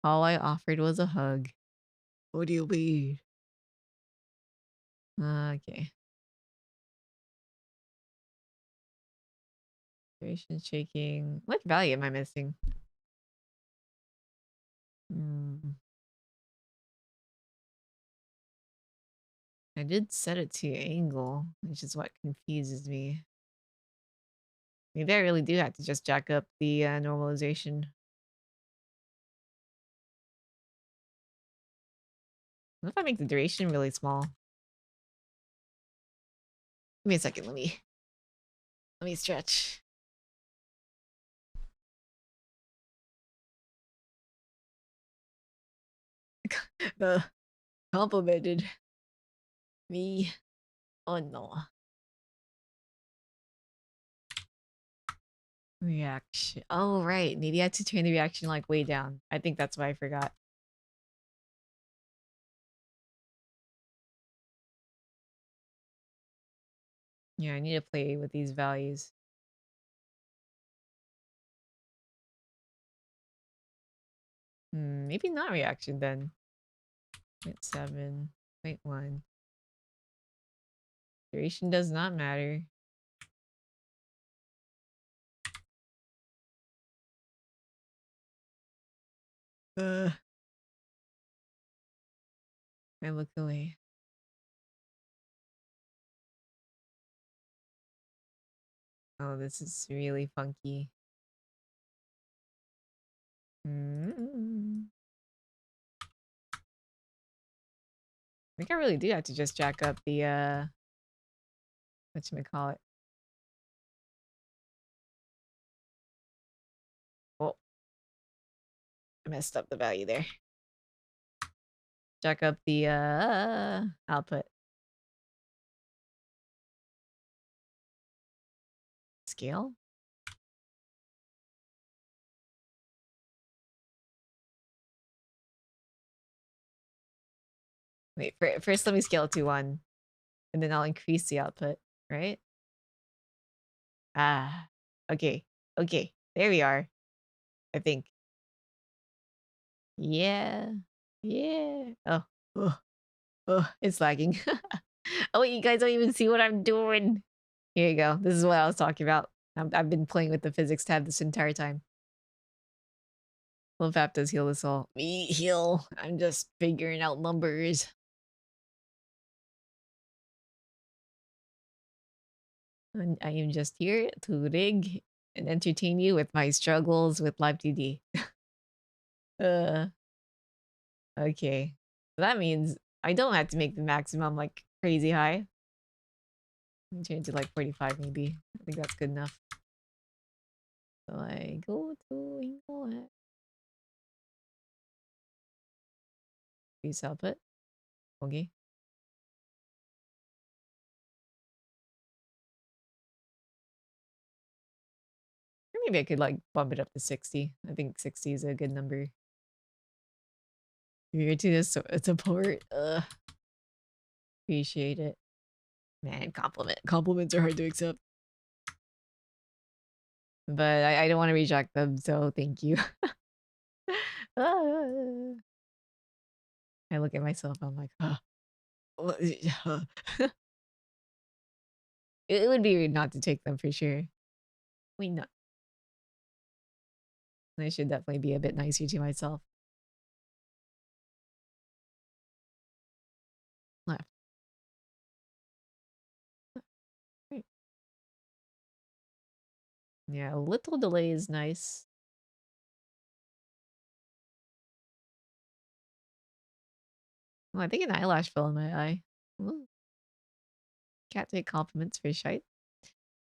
All I offered was a hug. What do you mean? Okay. Duration shaking. What value am I missing? I did set it to angle, which is what confuses me. Maybe I really do have to just jack up the normalization. What if I make the duration really small? Give me a second, let me stretch. The complimented me. Oh no. Reaction. Oh right. Maybe I had to turn the reaction like way down. I think that's why I forgot. Yeah, I need to play with these values. Maybe not reaction then. 0.7, 0.1. Duration does not matter. I look away. Oh, this is really funky. I think I really do have to just jack up the whatchamacallit. Oh, I messed up the value there. Jack up the output. Scale? Wait, first let me scale it to 1. And then I'll increase the output, right? Ah, okay. Okay, there we are. I think. Yeah. Yeah. Oh, it's lagging. Oh, wait, you guys don't even see what I'm doing. Here you go. This is what I was talking about. I've been playing with the physics tab this entire time. Love app does heal us all. Me heal. I'm just figuring out numbers. And I am just here to rig and entertain you with my struggles with Live2D. uh, okay. So that means I don't have to make the maximum like crazy high. Let me change it to like 45 maybe. I think that's good enough. So I go to Ingle. Increase output. Okay. Or maybe I could like bump it up to 60. I think 60 is a good number. You're to this support. Appreciate it. Man, compliments are hard to accept. But I don't want to reject them, so thank you. Ah. I look at myself, I'm like, it would be rude not to take them for sure. Wait, not. I should definitely be a bit nicer to myself. Left. Right. Yeah, a little delay is nice. Oh, I think an eyelash fell in my eye. Ooh. Can't take compliments for shite.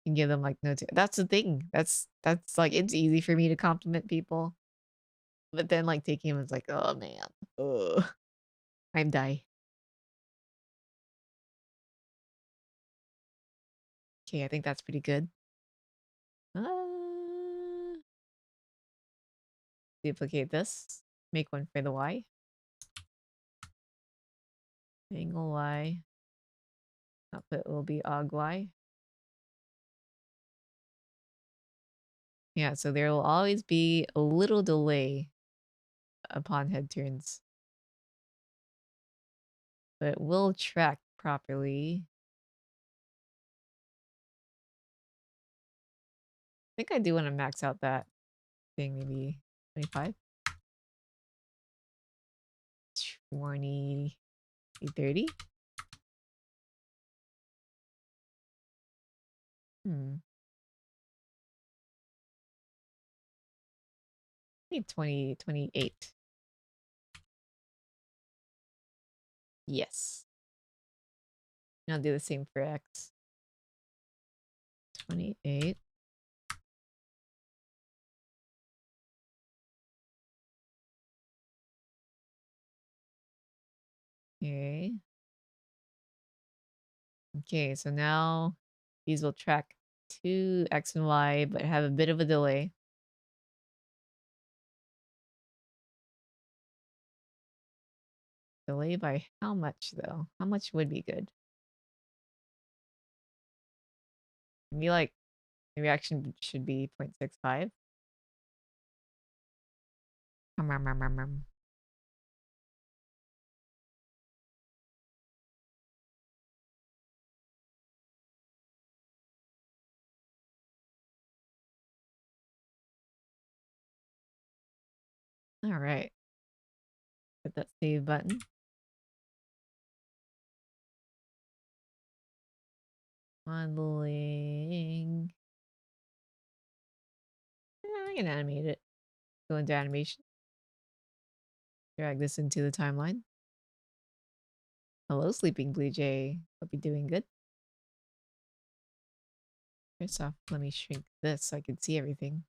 You can give them like no. That's the thing. That's like it's easy for me to compliment people, but then like taking them is like, oh man, ugh, I'm die. Okay, I think that's pretty good. Duplicate this. Make one for the Y. Angle Y. Output will be og Y. Yeah, so there will always be a little delay upon head turns. But it will track properly. I think I do want to max out that thing, maybe 25? 20, 30? Maybe 20, 28. Yes. And I'll do the same for X. 28. Okay. Okay, so now these will track to X and Y, but have a bit of a delay. Delay by how much, though? How much would be good? Maybe like the reaction should be 0.65. All right. Hit that save button. Modeling. I can animate it. Go into animation. Drag this into the timeline. Hello, Sleeping Blue Jay. Hope you're doing good. First off, let me shrink this so I can see everything.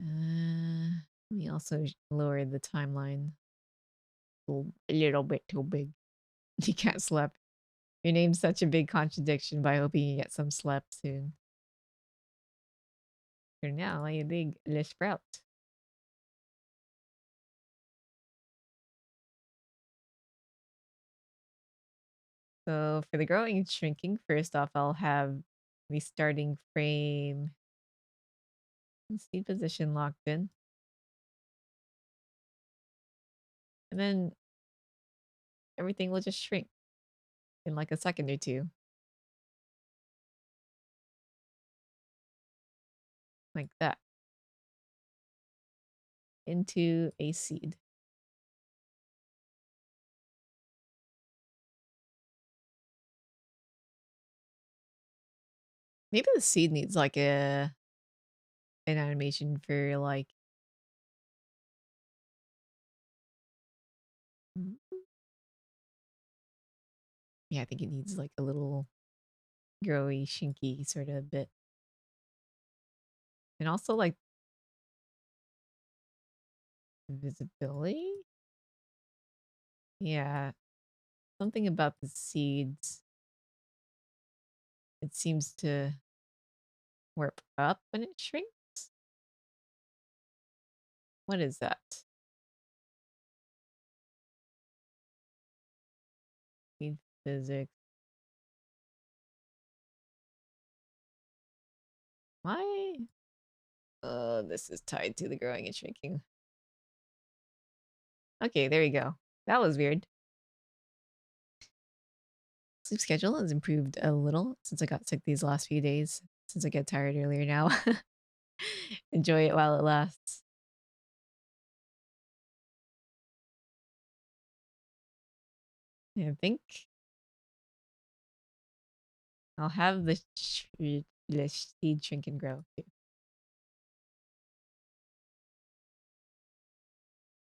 Let me also lower the timeline a little bit too big. You can't sleep. Your name's such a big contradiction, but I hope you can get some sleep soon. For now, I dig Le Sprout. So for the growing and shrinking, first off, I'll have the starting frame and seed position locked in. And then everything will just shrink in like a second or two. Like that. Into a seed. Maybe the seed needs like an animation for like yeah, I think it needs like a little growy, shinky sort of bit. And also like visibility? Yeah. Something about the seeds. It seems to warp up when it shrinks. What is that? Seed physics. Why? This is tied to the growing and shrinking. Okay, there we go. That was weird. Sleep schedule has improved a little since I got sick these last few days. Since I get tired earlier now. Enjoy it while it lasts. I think I'll have the seed shrink and grow too.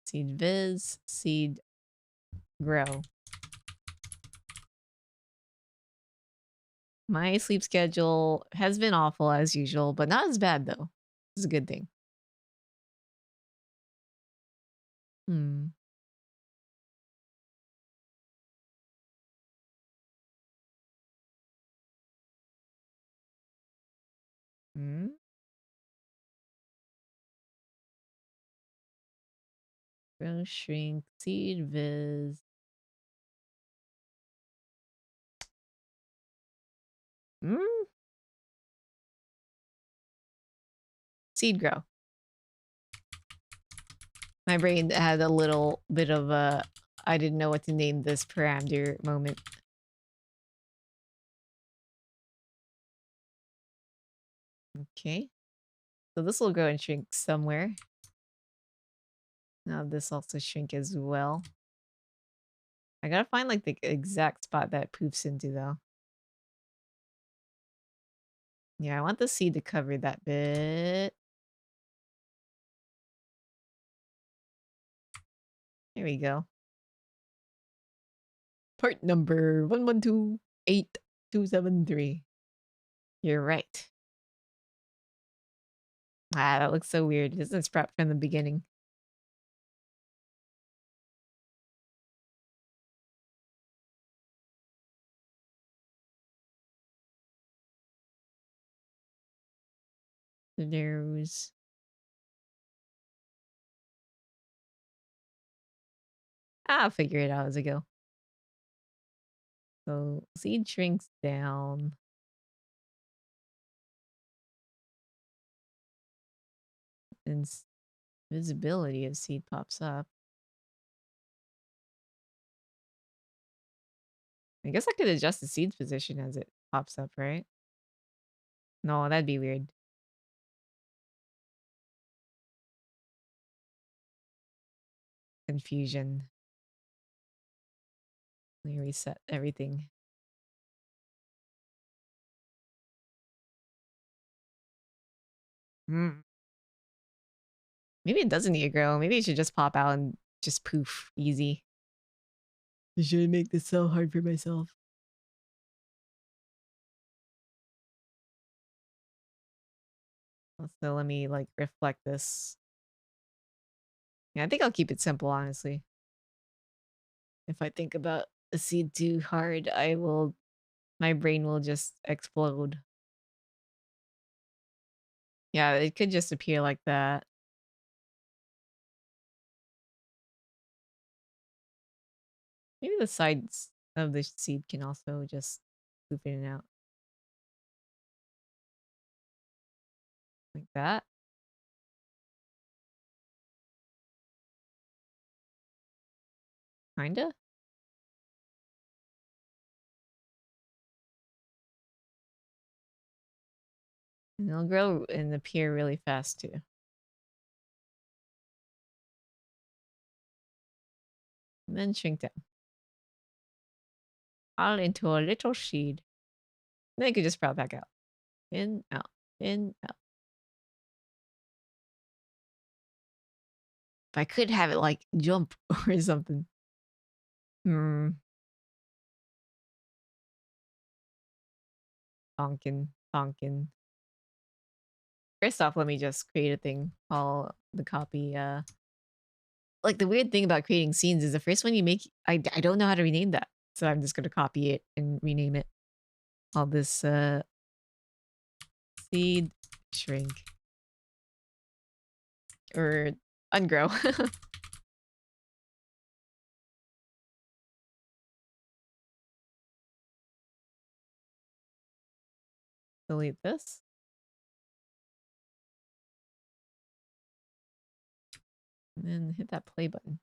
Seed viz, seed grow. My sleep schedule has been awful as usual, but not as bad though. It's a good thing. Hmm. Hmm. Grow, shrink, seed viz. Hmm. Seed grow. My brain had a little bit of a I didn't know what to name this parameter moment. Okay. So this will go and shrink somewhere. Now this also shrink as well. I gotta find like the exact spot that poofs into though. Yeah, I want the seed to cover that bit. There we go. Part number 1128273. You're right. Ah, that looks so weird. It doesn't sprout from the beginning. There's I'll figure it out as I go. So seed shrinks down. And visibility of seed pops up. I guess I could adjust the seed position as it pops up, right? No, that'd be weird. Confusion. Let me reset everything. Mm. Maybe it doesn't need to grow. Maybe it should just pop out and just poof, easy. I shouldn't make this so hard for myself. So let me like reflect this. Yeah, I think I'll keep it simple, honestly. If I think about a seed too hard, my brain will just explode. Yeah, it could just appear like that. Maybe the sides of the seed can also just poof in and out. Like that. Kinda. And it'll grow and appear really fast too. And then shrink down. All into a little seed. And then it could just sprout back out. In, out, in, out. If I could have it like jump or something. Hmm. Tonkin, Tonkin. First off, let me just create a thing. Call the copy, like the weird thing about creating scenes is the first one you make, I don't know how to rename that. So I'm just gonna copy it and rename it. All this, seed shrink. Or ungrow. Delete this. And then hit that play button.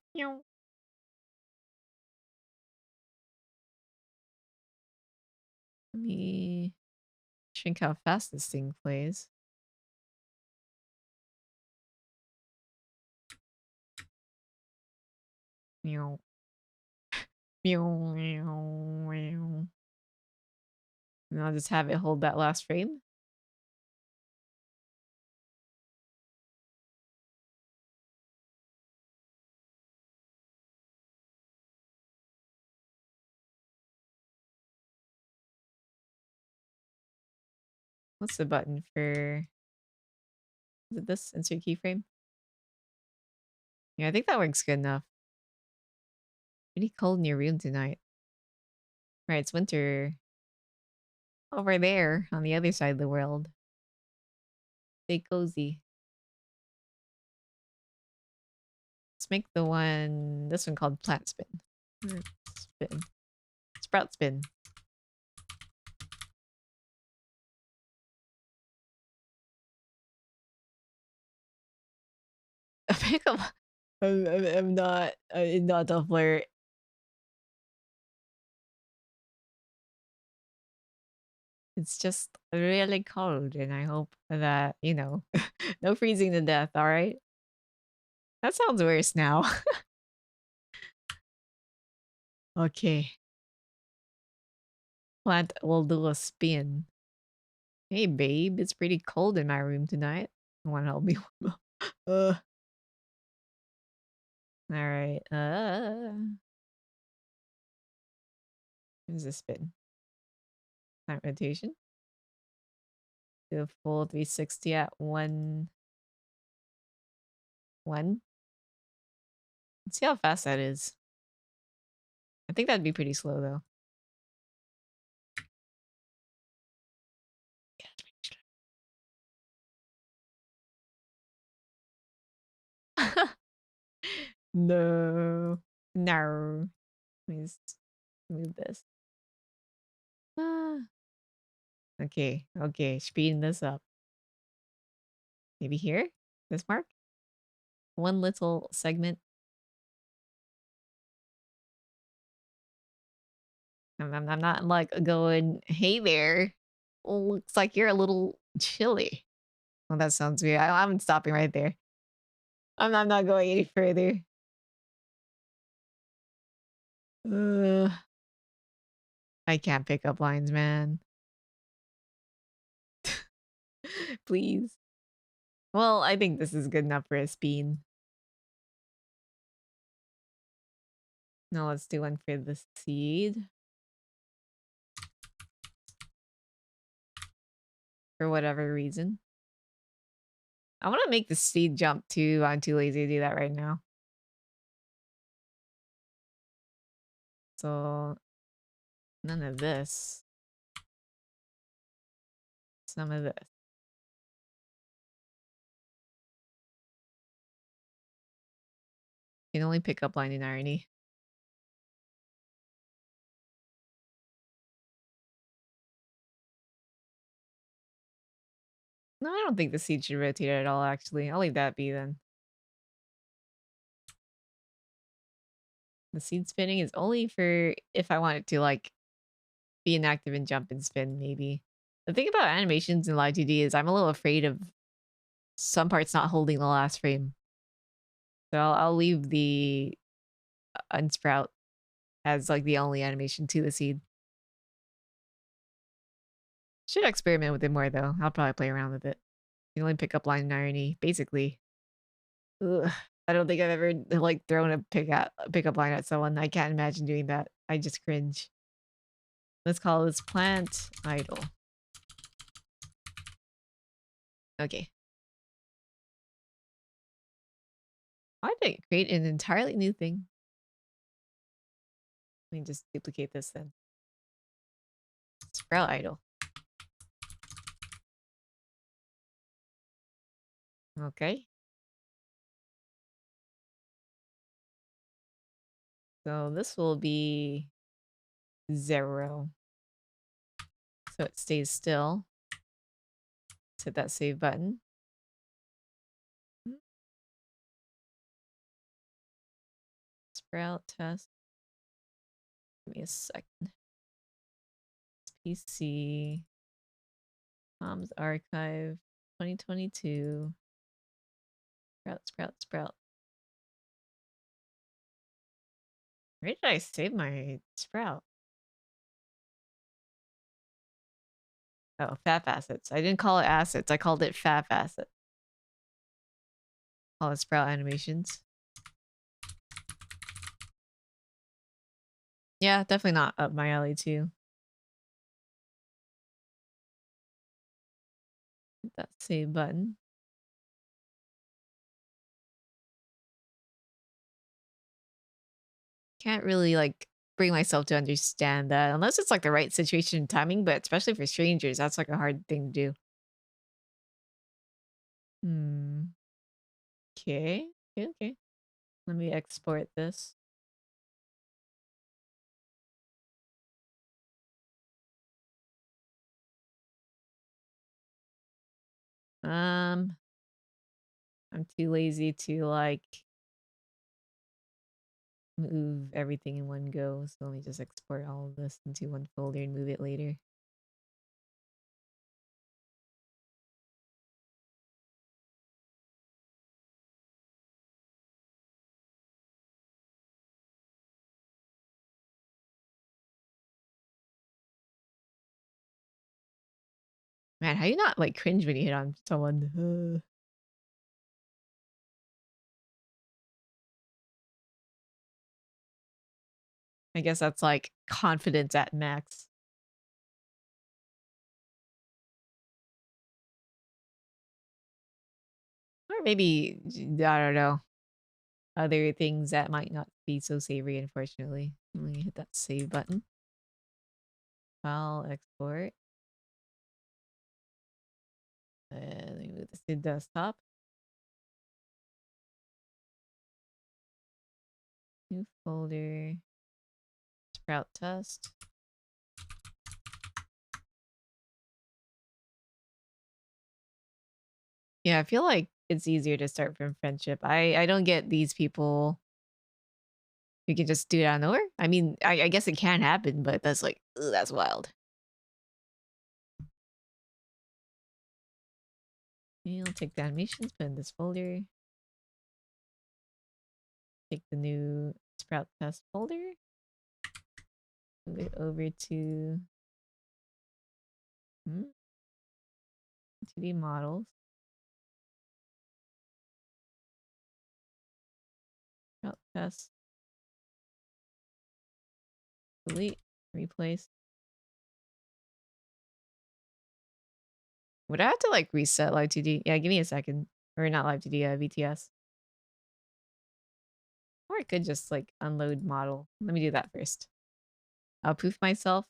Let me shrink how fast this thing plays. Meow. Meow, meow, meow. And I'll just have it hold that last frame. What's the button for... Is it this? Insert keyframe? Yeah, I think that works good enough. Pretty cold in your room tonight. Right, it's winter over there on the other side of the world. Stay cozy. Let's make this one called plant spin. Spin. Sprout spin. A pickup. I'm not a flirt. It's just really cold, and I hope that, you know, no freezing to death, all right? That sounds worse now. Okay. Plant will do a spin. Hey, babe, it's pretty cold in my room tonight. Want to help me? uh. All right. Where's the spin? Plant rotation. Do a full 360 at 1. Let's see how fast that is. I think that'd be pretty slow, though. No. No. Let me just move this. Ah. Okay, okay, speeding this up. Maybe here? This mark? One little segment. I'm not like going, hey there. Looks like you're a little chilly. Well, that sounds weird. I'm stopping right there. I'm not going any further. I can't pick up lines, man. Please. Well, I think this is good enough for a speed. Now let's do one for the seed. For whatever reason. I want to make the seed jump too. I'm too lazy to do that right now. So none of this. Some of this. You can only pick up line and irony. No, I don't think the seed should rotate at all, actually. I'll leave that be then. The seed spinning is only for if I want it to, like, be inactive and jump and spin, maybe. The thing about animations in Live2D is I'm a little afraid of some parts not holding the last frame. So I'll leave the unsprout as, like, the only animation to the seed. Should experiment with it more, though. I'll probably play around with it. You can only pick up line and irony, basically. Ugh. I don't think I've ever, like, thrown a pickup line at someone. I can't imagine doing that. I just cringe. Let's call this plant idle. Okay. Why did I create an entirely new thing? Let me just duplicate this then. Sprout idle. Okay. So this will be 0. So it stays still. Let's hit that save button. Sprout test. Give me a second. PC. Tom's archive. 2022. Sprout. Where did I save my sprout? Oh, FAF assets. I didn't call it assets. I called it FAF asset. Call it sprout animations. Yeah, definitely not up my alley too. Hit that save button. Can't really, like, bring myself to understand that unless it's like the right situation and timing, but especially for strangers, that's like a hard thing to do. Okay. Okay. Let me export this. I'm too lazy to, like, move everything in one go, so let me just export all of this into one folder and move it later. Man, how you not, like, cringe when you hit on someone? I guess that's, like, confidence at max. Or maybe, I don't know, other things that might not be so savory, unfortunately. Let me hit that save button. File export. Let me move this to desktop. New folder. Sprout test. Yeah, I feel like it's easier to start from friendship. I don't get these people who can just do it out of nowhere. I mean, I guess it can happen, but that's like, ugh, that's wild. Okay, I'll take the animations, put in this folder. Take the new Sprout test folder. Move it over to 2D models. Sprout test. Delete. Replace. Would I have to like reset Live2D? Yeah, give me a second. Or not Live2D, VTS. Or I could just like unload model. Let me do that first. I'll proof myself.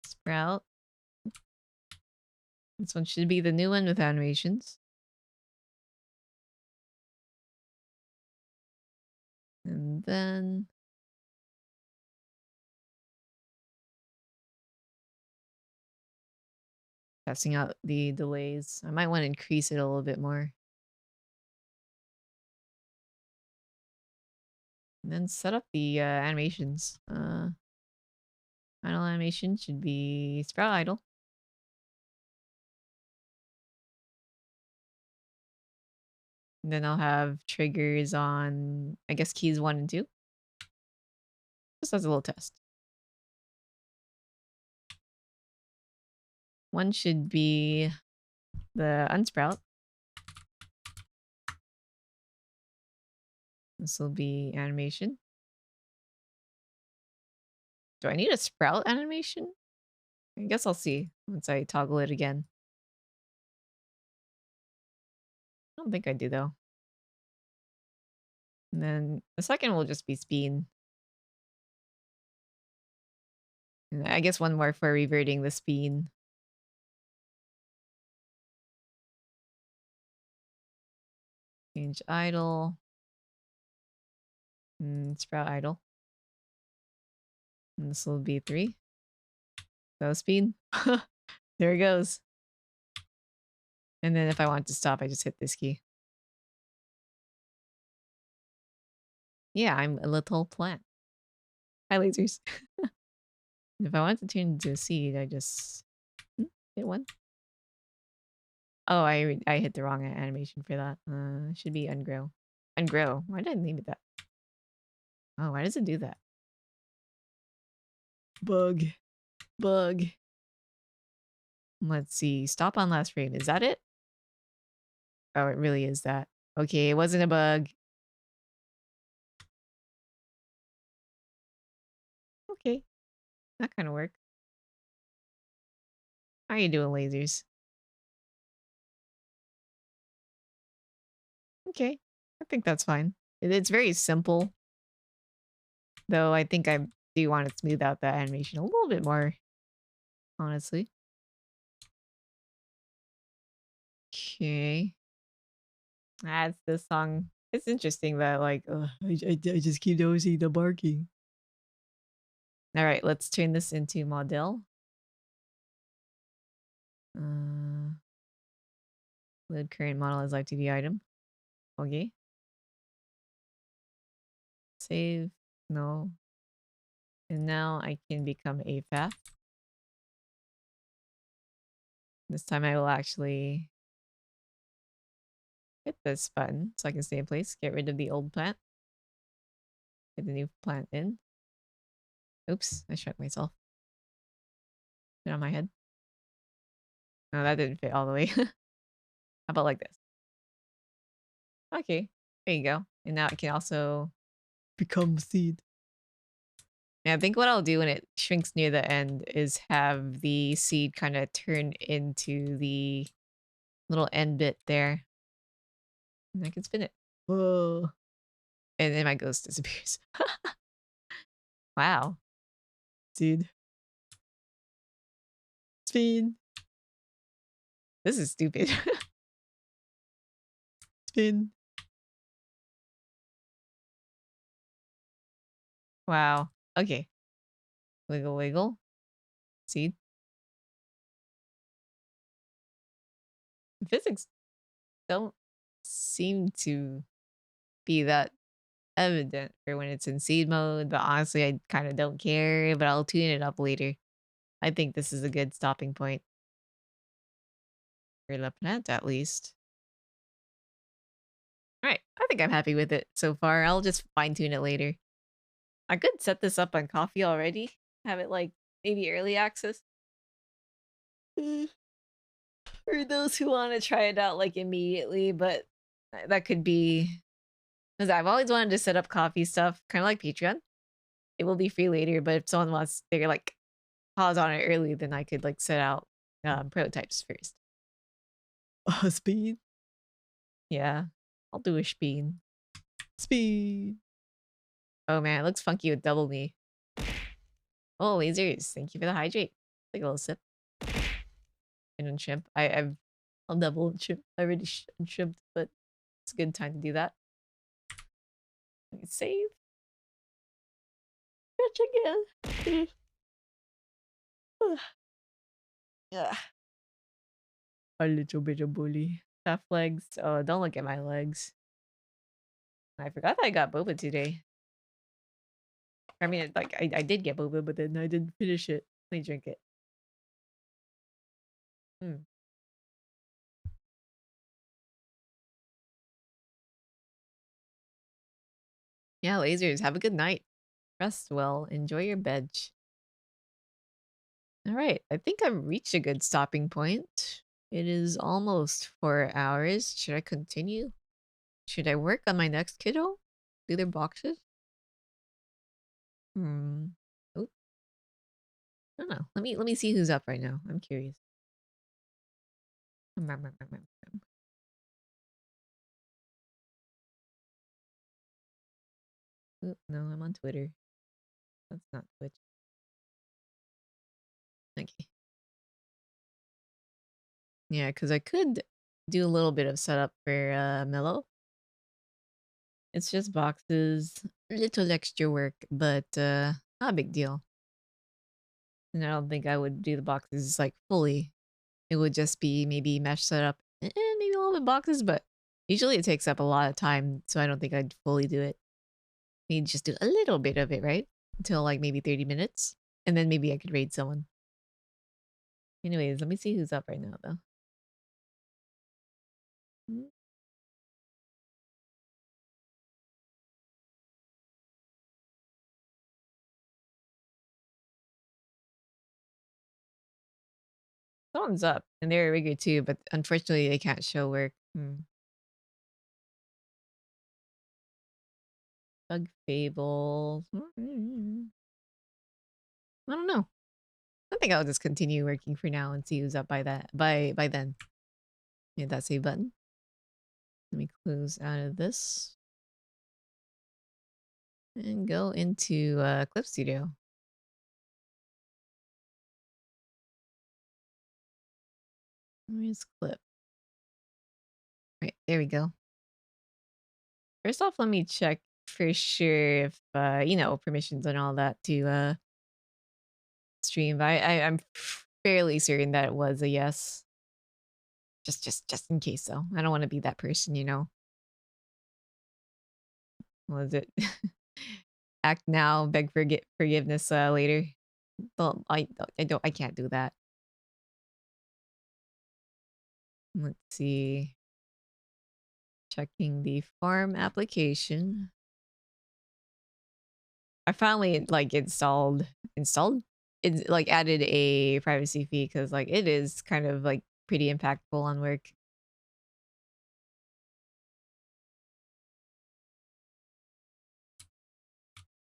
Sprout. This one should be the new one with animations. And then testing out the delays. I might want to increase it a little bit more. And then set up the animations. Idle animation should be Sprout idle. And then I'll have triggers on, I guess, keys 1 and 2. Just as a little test. One should be the unsprout. This will be animation. Do I need a sprout animation? I guess I'll see once I toggle it again. I don't think I do though. And then the second will just be speed. And I guess one more for reverting the speed. Change idle. Sprout idle. And this will be 3. So speed. There it goes. And then if I want to stop, I just hit this key. Yeah, I'm a little plant. Hi, lasers. If I want to turn into a seed, I just hit 1. Oh, I hit the wrong animation for that. It should be ungrow. Ungrow. Why did I name it that? Oh, why does it do that? Bug. Bug. Let's see. Stop on last frame. Is that it? Oh, it really is that. Okay, it wasn't a bug. Okay. That kind of worked. How are you doing, lasers? Okay. I think that's fine. It's very simple. Though I think I do want to smooth out that animation a little bit more. Honestly. Okay. That's this song. It's interesting that like I just keep noticing the barking. All right, let's turn this into model. Load current model as Live2D item. Okay. Save. No. And now I can become a FAF. This time I will actually hit this button so I can stay in place. Get rid of the old plant. Put the new plant in. Oops, I shrunk myself. Put it on my head. No, that didn't fit all the way. How about like this? Okay, there you go. And now it can also become seed. Yeah, I think what I'll do when it shrinks near the end is have the seed kind of turn into the little end bit there. And I can spin it. Whoa. And then my ghost disappears. Wow. Dude. Spin. This is stupid. Spin. Wow. Okay. Wiggle, wiggle. Seed. The physics don't seem to be that evident for when it's in seed mode, but honestly, I kind of don't care, but I'll tune it up later. I think this is a good stopping point. For La Planeta, at least. Alright, I think I'm happy with it so far. I'll just fine-tune it later. I could set this up on Coffee already. Have it like maybe early access. For those who want to try it out like immediately, but that could be because I've always wanted to set up coffee stuff, kind of like Patreon. It will be free later, but if someone wants, they're like pause on it early, then I could like set out prototypes first. Oh, speed. Yeah, I'll do a speed. Speed. Oh man, it looks funky with double me. Oh, lasers! Thank you for the hydrate. Take a little sip. And then shrimp. I'll double and shrimp. I already shrimped, but it's a good time to do that. Let me save. Stretch again. Yeah. A little bit of bully. Tough legs. Oh, don't look at my legs. I forgot that I got boba today. I mean, like, I did get boba, but then I didn't finish it. Let me drink it. Hmm. Yeah, lasers. Have a good night. Rest well. Enjoy your bed. All right. I think I've reached a good stopping point. It is almost 4 hours. Should I continue? Should I work on my next kiddo? Do their boxes? Hmm. Oh, I don't know. Let me see who's up right now. I'm curious. Oh, no, I'm on Twitter. That's not Twitch. Okay. Yeah, because I could do a little bit of setup for Mellow. It's just boxes, little extra work, but not a big deal. And I don't think I would do the boxes like fully. It would just be maybe mesh setup and maybe a little bit boxes, but usually it takes up a lot of time, so I don't think I'd fully do it. Maybe just do a little bit of it, right? Until like maybe 30 minutes. And then maybe I could raid someone. Anyways, let me see who's up right now though. Mm. Someone's up, and they're a rigger too, but unfortunately they can't show work. Bug Fables. I don't know. I think I'll just continue working for now and see who's up by then. Hit that save button. Let me close out of this. And go into Clip Studio. Where's Clip? Right, there we go. First off, let me check for sure if you know, permissions and all that to stream. I'm fairly certain that it was a yes. Just in case though. I don't want to be that person, you know. Was it act now, beg forgiveness later? Well, I can't do that. Let's see. Checking the farm application. I finally like installed it's like added a privacy fee because like it is kind of like pretty impactful on work.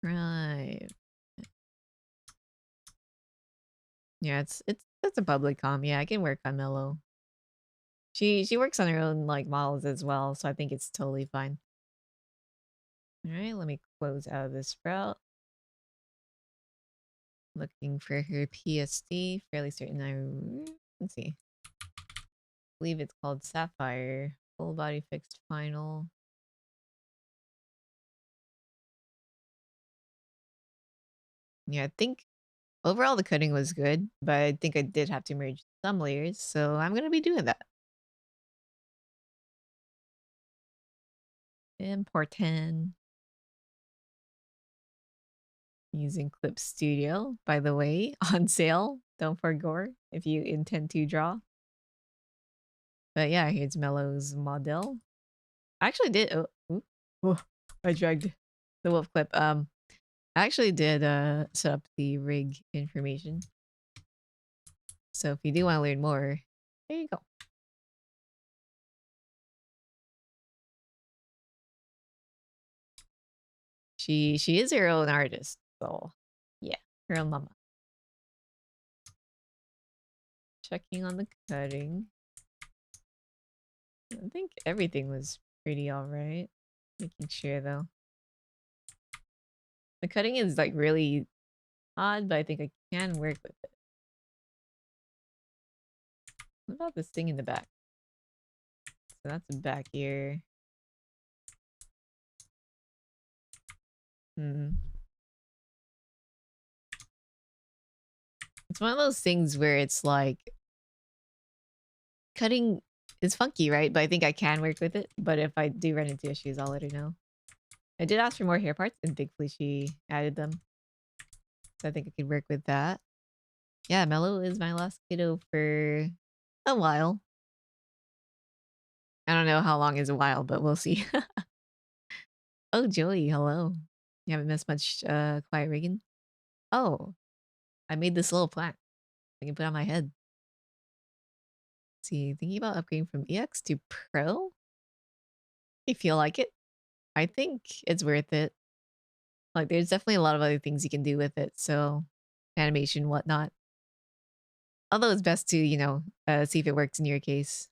Right. Yeah, it's a public comm. Yeah, I can work on Mellow. She works on her own like models as well, so I think it's totally fine. All right, let me close out of this route. Looking for her PSD. Fairly certain let's see. I believe it's called Sapphire. Full body fixed final. Yeah, I think overall the cutting was good, but I think I did have to merge some layers, so I'm gonna be doing that. Important. Using Clip Studio, by the way, on sale. Don't forget if you intend to draw. But yeah, here's Mellow's model. I actually did. Oh, I dragged the wolf clip. I actually did set up the rig information. So if you do want to learn more, there you go. She is her own artist, so yeah, her own mama. Checking on the cutting. I think everything was pretty alright. Making sure though. The cutting is like really odd, but I think I can work with it. What about this thing in the back? So that's the back ear. It's one of those things where it's like cutting is funky, right? But I think I can work with it. But if I do run into issues, I'll let her know. I did ask for more hair parts, and thankfully she added them. So I think I could work with that. Yeah, Mello is my last kiddo for a while. I don't know how long is a while, but we'll see. Oh, Joey, hello. You haven't missed much quiet rigging? Oh, I made this little plant I can put on my head. Let's see, thinking about upgrading from EX to Pro? You feel like it? I think it's worth it. Like, there's definitely a lot of other things you can do with it, so animation, whatnot. Although it's best to, you know, see if it works in your case.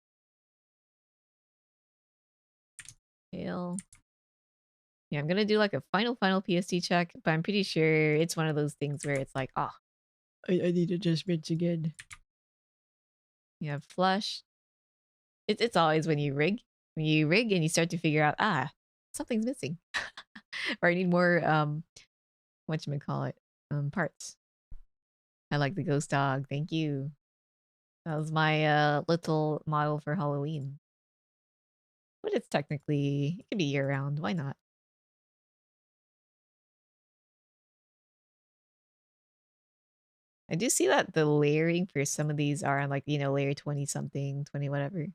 Fail. Yeah, I'm gonna do like a final PST check, but I'm pretty sure it's one of those things where it's like, oh, I need adjustments again. You have flush. It's always when you rig. When you rig and you start to figure out, something's missing. Or I need more, whatchamacallit, parts. I like the ghost dog. Thank you. That was my little model for Halloween. But it's technically, it can be year-round. Why not? I do see that the layering for some of these are on like, you know, layer 20 something, 20 whatever.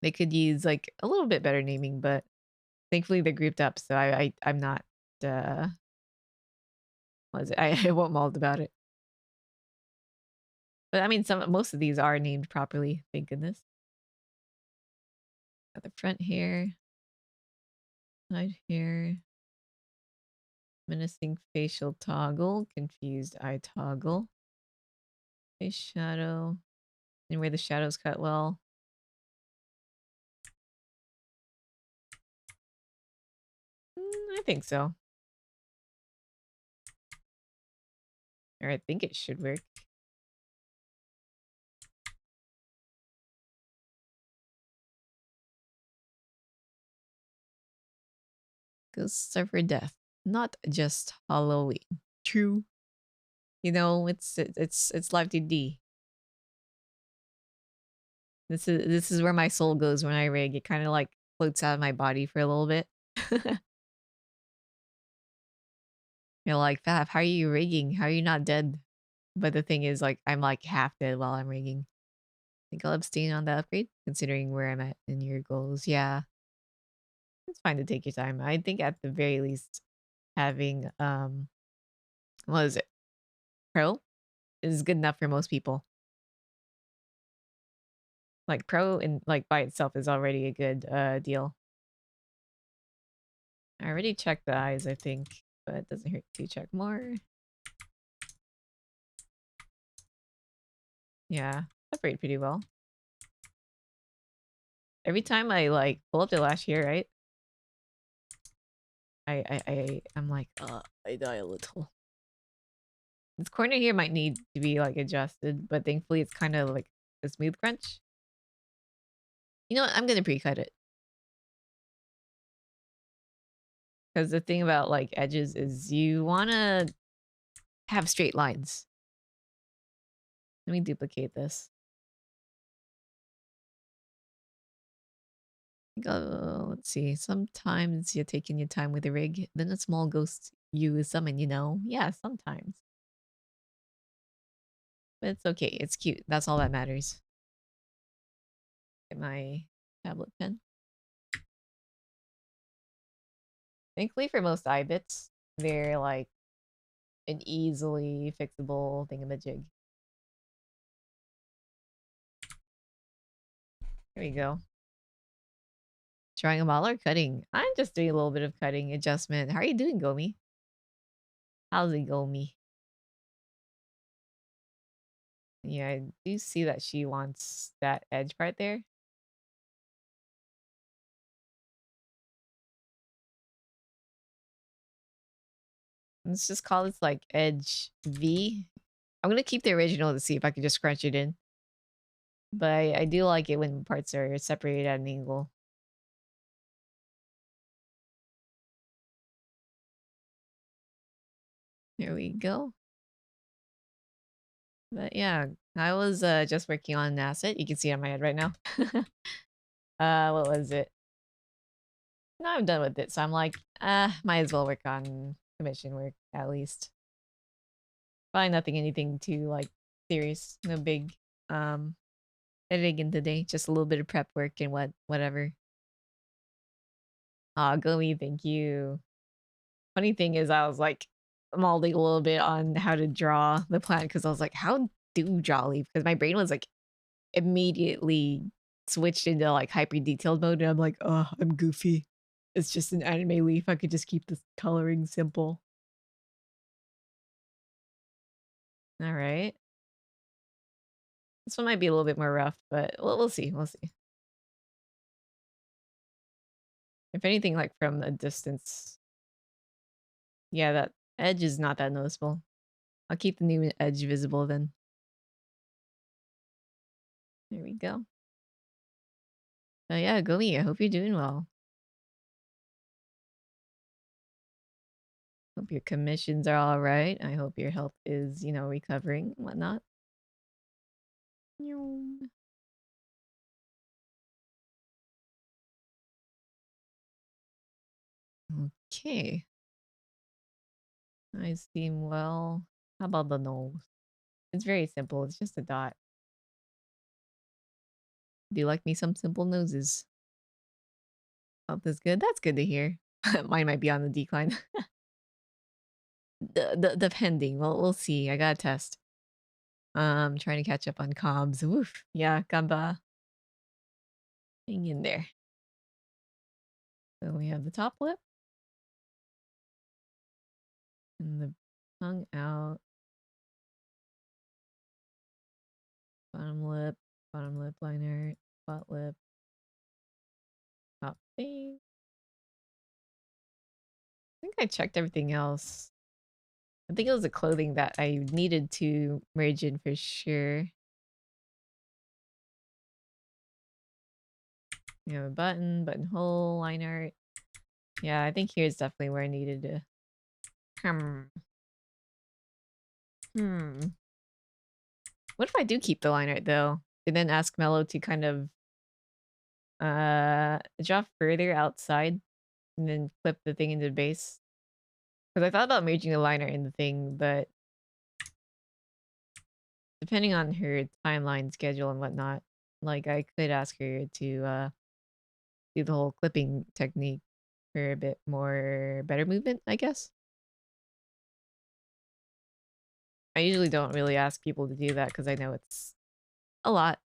They could use like a little bit better naming, but thankfully they're grouped up, so I'm not what is it? I won't mauled about it. But I mean most of these are named properly, thank goodness. Got the front hair. Side hair. Menacing facial toggle. Confused eye toggle. Face shadow. And where the shadows cut well. I think so. Or I think it should work. Ghosts are for death, not just Halloween. True. You know, it's Live2D. This is where my soul goes when I rig. It kind of like floats out of my body for a little bit. You're like, Fab, how are you rigging? How are you not dead? But the thing is, like, I'm like half dead while I'm rigging. I think I'll abstain on the upgrade, considering where I'm at in your goals. Yeah. It's fine to take your time. I think at the very least, having, what is it? Pro is good enough for most people. Like, Pro and like by itself is already a good deal. I already checked the eyes, I think, but it doesn't hurt to check more. Yeah, separate pretty well. Every time I like pull up the lash here, right? I'm like, I die a little. This corner here might need to be like adjusted, but thankfully it's kind of like a smooth crunch. You know what? I'm gonna pre-cut it. Because the thing about like edges is you wanna have straight lines. Let me duplicate this. Let's see. Sometimes you're taking your time with the rig, then a small ghost you summon, you know? Yeah, sometimes. But it's okay. It's cute. That's all that matters. Get my tablet pen. Thankfully for most eye bits, they're like an easily fixable thingamajig. There we go. Drawing a model or cutting? I'm just doing a little bit of cutting adjustment. How are you doing, Gomi? How's it, Gomi? Yeah, I do see that she wants that edge part there. Let's just call this like edge V. I'm gonna keep the original to see if I can just scrunch it in. But I do like it when parts are separated at an angle. There we go. But yeah, I was just working on an asset. You can see it on my head right now. What was it? No, I'm done with it. So I'm like, might as well work on commission work at least. Probably nothing, anything too like serious. No big editing in the day. Just a little bit of prep work and whatever. Aw, Gomi, thank you. Funny thing is, I was like mulling a little bit on how to draw the plant because I was like, how do draw leaf? Because my brain was like immediately switched into like hyper detailed mode, and I'm like, oh, I'm goofy. It's just an anime leaf. I could just keep the coloring simple. All right. This one might be a little bit more rough, but we'll see. We'll see. If anything, like from a distance, yeah, that edge is not that noticeable. I'll keep the new edge visible then. There we go. Oh yeah, Gomi, I hope you're doing well. Hope your commissions are all right. I hope your health is, recovering and whatnot. Okay. I seem well. How about the nose? It's very simple. It's just a dot. Do you like me some simple noses? Health is good. That's good to hear. Mine might be on the decline. Depending. Well, we'll see. I gotta test. Trying to catch up on comms. Woof. Yeah, gamba. Hang in there. So we have the top lip. And the tongue out. Bottom lip liner, spot lip, top face. I think I checked everything else. I think it was the clothing that I needed to merge in for sure. You have a buttonhole, line art. Yeah, I think here's definitely where I needed to. What if I do keep the line art though? And then ask Mello to kind of draw further outside and then clip the thing into the base. Because I thought about merging the liner in the thing, but depending on her timeline schedule and whatnot, like I could ask her to do the whole clipping technique for a bit more better movement, I guess. I usually don't really ask people to do that because I know it's a lot.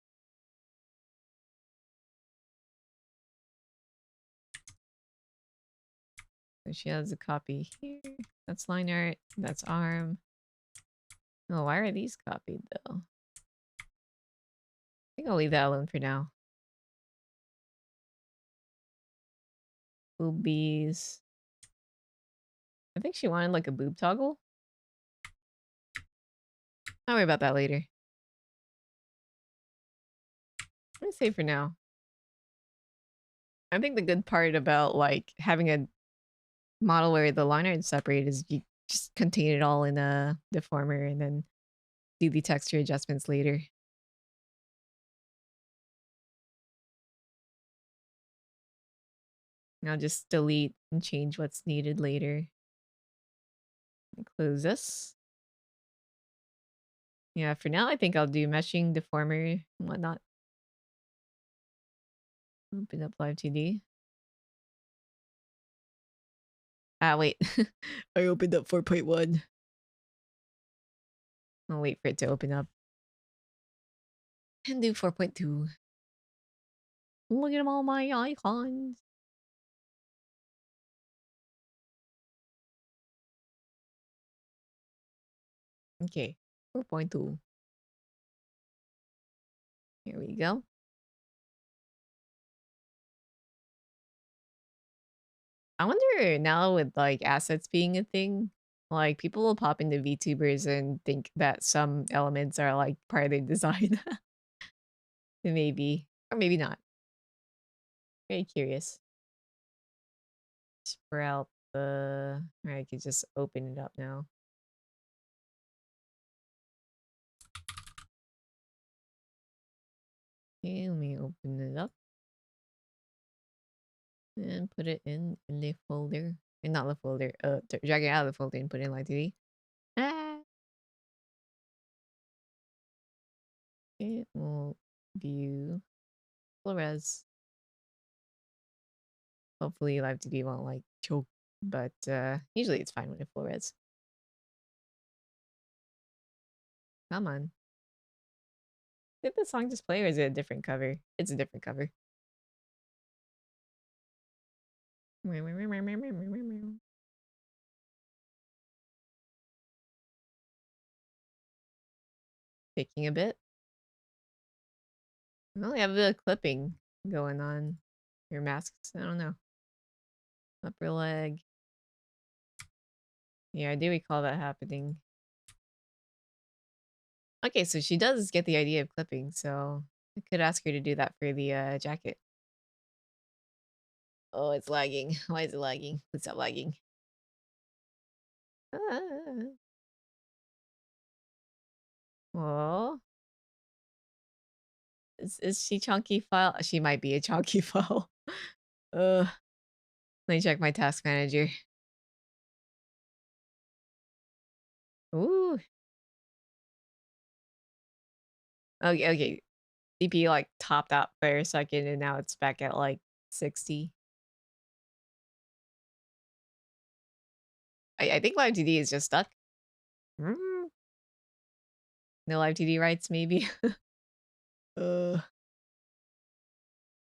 So she has a copy here. That's line art. That's arm. Oh, why are these copied though? I think I'll leave that alone for now. Boobies. I think she wanted like a boob toggle. I'll worry about that later. I'm gonna say for now. I think the good part about like having a model where the liner is separated is you just contain it all in a deformer and then do the texture adjustments later. And I'll just delete and change what's needed later. Close this. Yeah, for now I think I'll do meshing, deformer, and whatnot. Open up Live2D. Ah, wait. I opened up 4.1. I'll wait for it to open up. And do 4.2. Look at all my icons. Okay, 4.2. Here we go. I wonder now with like assets being a thing, like people will pop into VTubers and think that some elements are like part of their design. Maybe. Or maybe not. Very curious. Sprout the... I could just open it up now. Okay, let me open it up. And put it in the folder. And not the folder. Drag it out of the folder and put it in Live2D. Ah! It will view full res. Hopefully Live2D won't like choke. But usually it's fine when it's full res. Come on. Did the song just play or is it a different cover? It's a different cover. Taking a bit. Well, we have a bit of clipping going on. Your masks, I don't know. Upper leg. Yeah, I do recall that happening. Okay, so she does get the idea of clipping, so I could ask her to do that for the jacket. Oh, it's lagging. Why is it lagging? Please stop lagging. Ah. Oh. Is she chunky file? She might be a chunky file. Ugh. Let me check my task manager. Ooh. Okay, okay. DP like topped out for a second and now it's back at like 60. I think Live2D is just stuck. Mm. No Live2D rights, maybe. uh,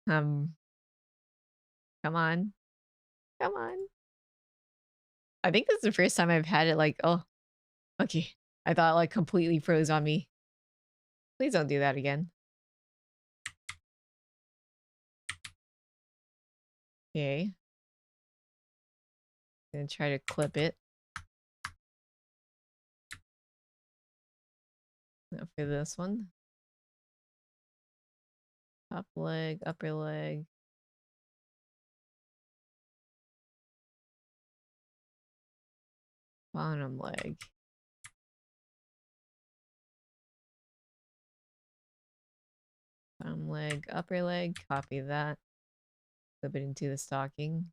um, come on. Come on. I think this is the first time I've had it like, oh, okay. I thought it, like completely froze on me. Please don't do that again. Okay. Gonna try to clip it. Now for this one. Top leg, upper leg. Bottom leg. Bottom leg, upper leg. Copy that. Clip it into the stocking.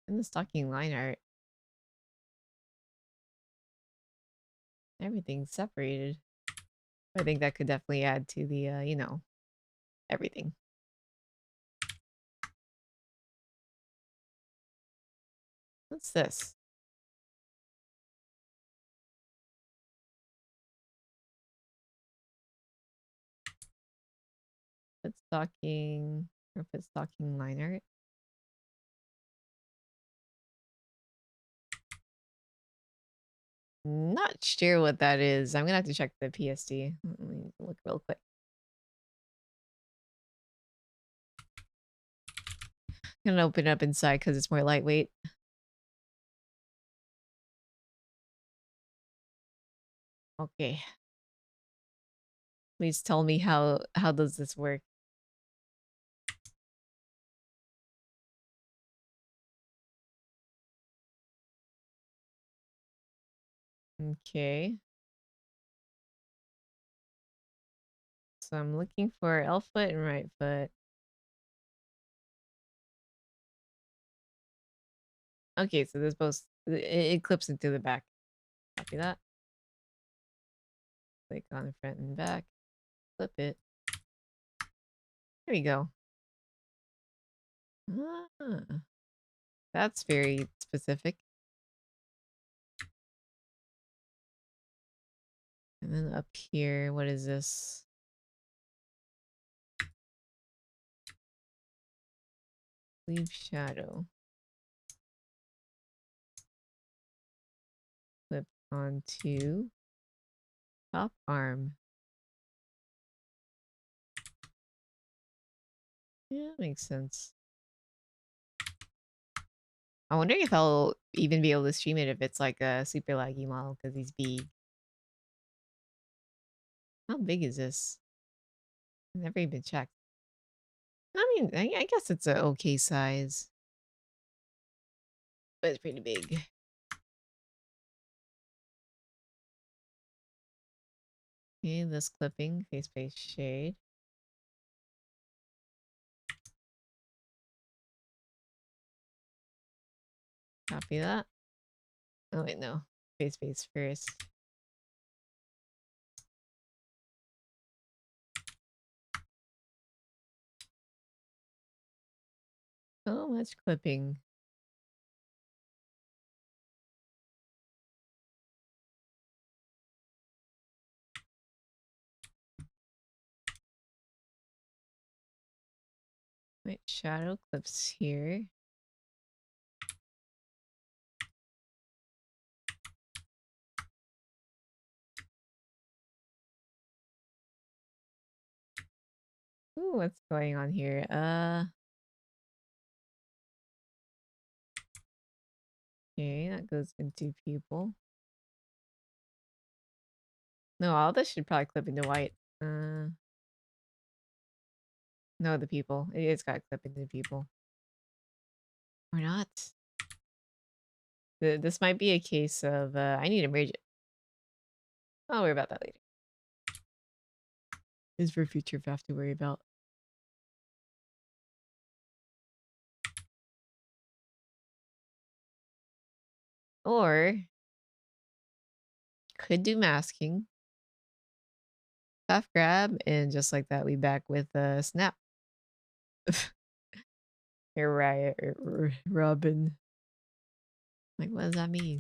And the stocking line art. Everything's separated. I think that could definitely add to the, you know, everything. What's this? Put stocking, or put stocking line art. Not sure what that is. I'm gonna have to check the PSD. Let me look real quick. I'm gonna open it up inside because it's more lightweight. Okay. Please tell me how does this work? Okay. So I'm looking for left foot and right foot. Okay, so this both it clips into the back. Copy that. Click on the front and back. Flip it. There we go. Ah, that's very specific. And then up here, what is this? Leave shadow. onto top arm. Yeah, that makes sense. I'm wondering if I'll even be able to stream it if it's like a super laggy model because he's big. How big is this? I've never even checked. I mean, I guess it's a okay size, but it's pretty big. Okay, this clipping, face shade. Copy that. Oh wait, no. Face first. So much clipping. Wait, shadow clips here. Ooh, what's going on here? Okay, that goes into pupil. No, all this should probably clip into white. No, the pupil. It's got to clip into the pupil. Or not. This might be a case of, I need to merge it. I'll worry about that later. This is for future if I have to worry about. Or could do masking. Half grab, and just like that, we back with snap. Riot, Robin. Like, what does that mean?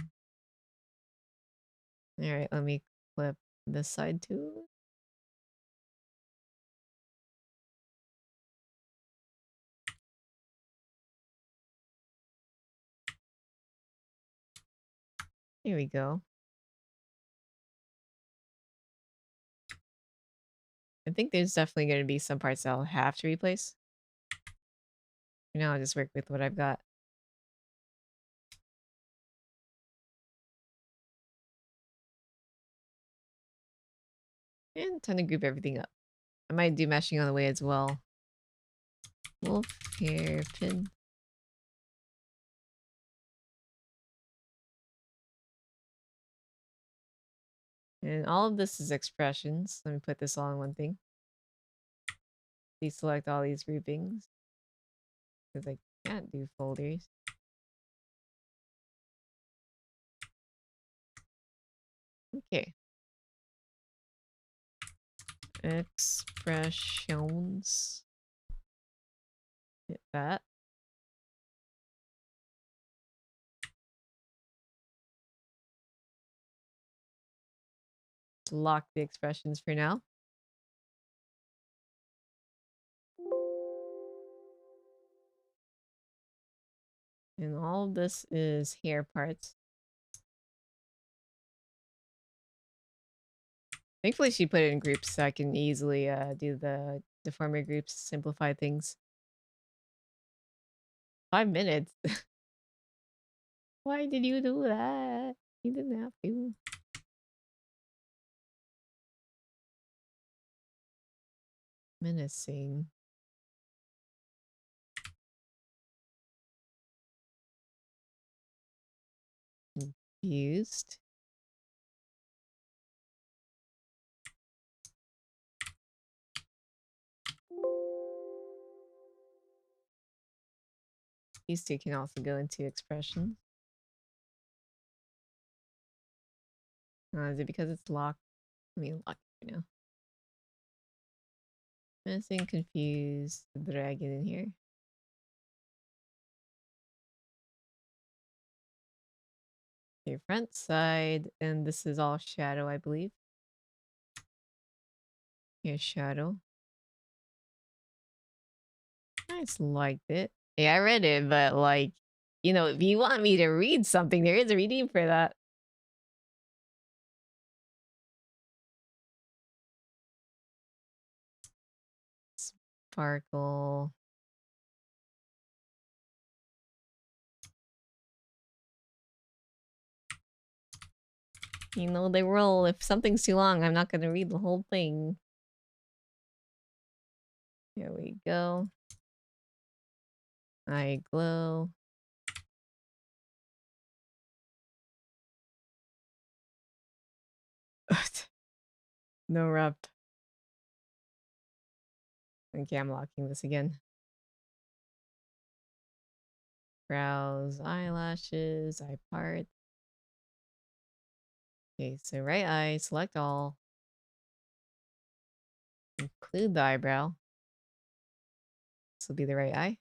All right, let me clip this side too. Here we go. I think there's definitely going to be some parts I'll have to replace. For now, I'll just work with what I've got. And time to group everything up. I might do meshing on the way as well. Wolf hairpin. And all of this is expressions. Let me put this all in one thing. Deselect all these groupings. Because I can't do folders. Okay. Expressions. Hit that. Lock the expressions for now. And all of this is hair parts. Thankfully, she put it in groups so I can easily do the deformer groups, simplify things. 5 minutes. Why did you do that? You didn't have to. Menacing. Confused. These two can also go into expressions. Is it because it's locked? I mean, locked right now. Menacing, confused, drag it in here. Your front side, and this is all shadow, I believe. Here's shadow. I just liked it. Yeah, I read it, but like, you know, if you want me to read something, there is a reading for that. Sparkle. You know the rule. If something's too long, I'm not gonna read the whole thing. Here we go. I glow. No wrapped. Okay, I'm locking this again. Brows, eyelashes, eye part. Okay, so right eye, select all. Include the eyebrow. This will be the right eye.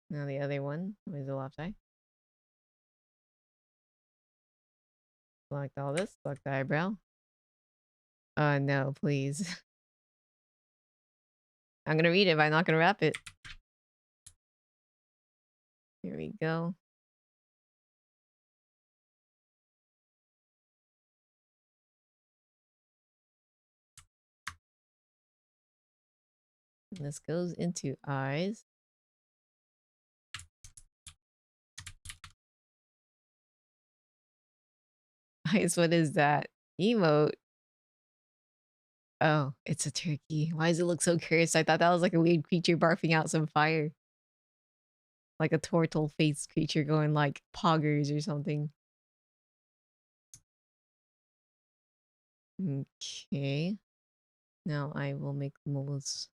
Now the other one is the left eye. Select all this, select the eyebrow. No, please. I'm gonna read it, but I'm not gonna wrap it. Here we go. And this goes into eyes. Eyes, what is that? Emote. Oh, it's a turkey. Why does it look so cursed? I thought that was like a weird creature barfing out some fire. Like a turtle faced creature going like poggers or something. Okay. Now I will make the most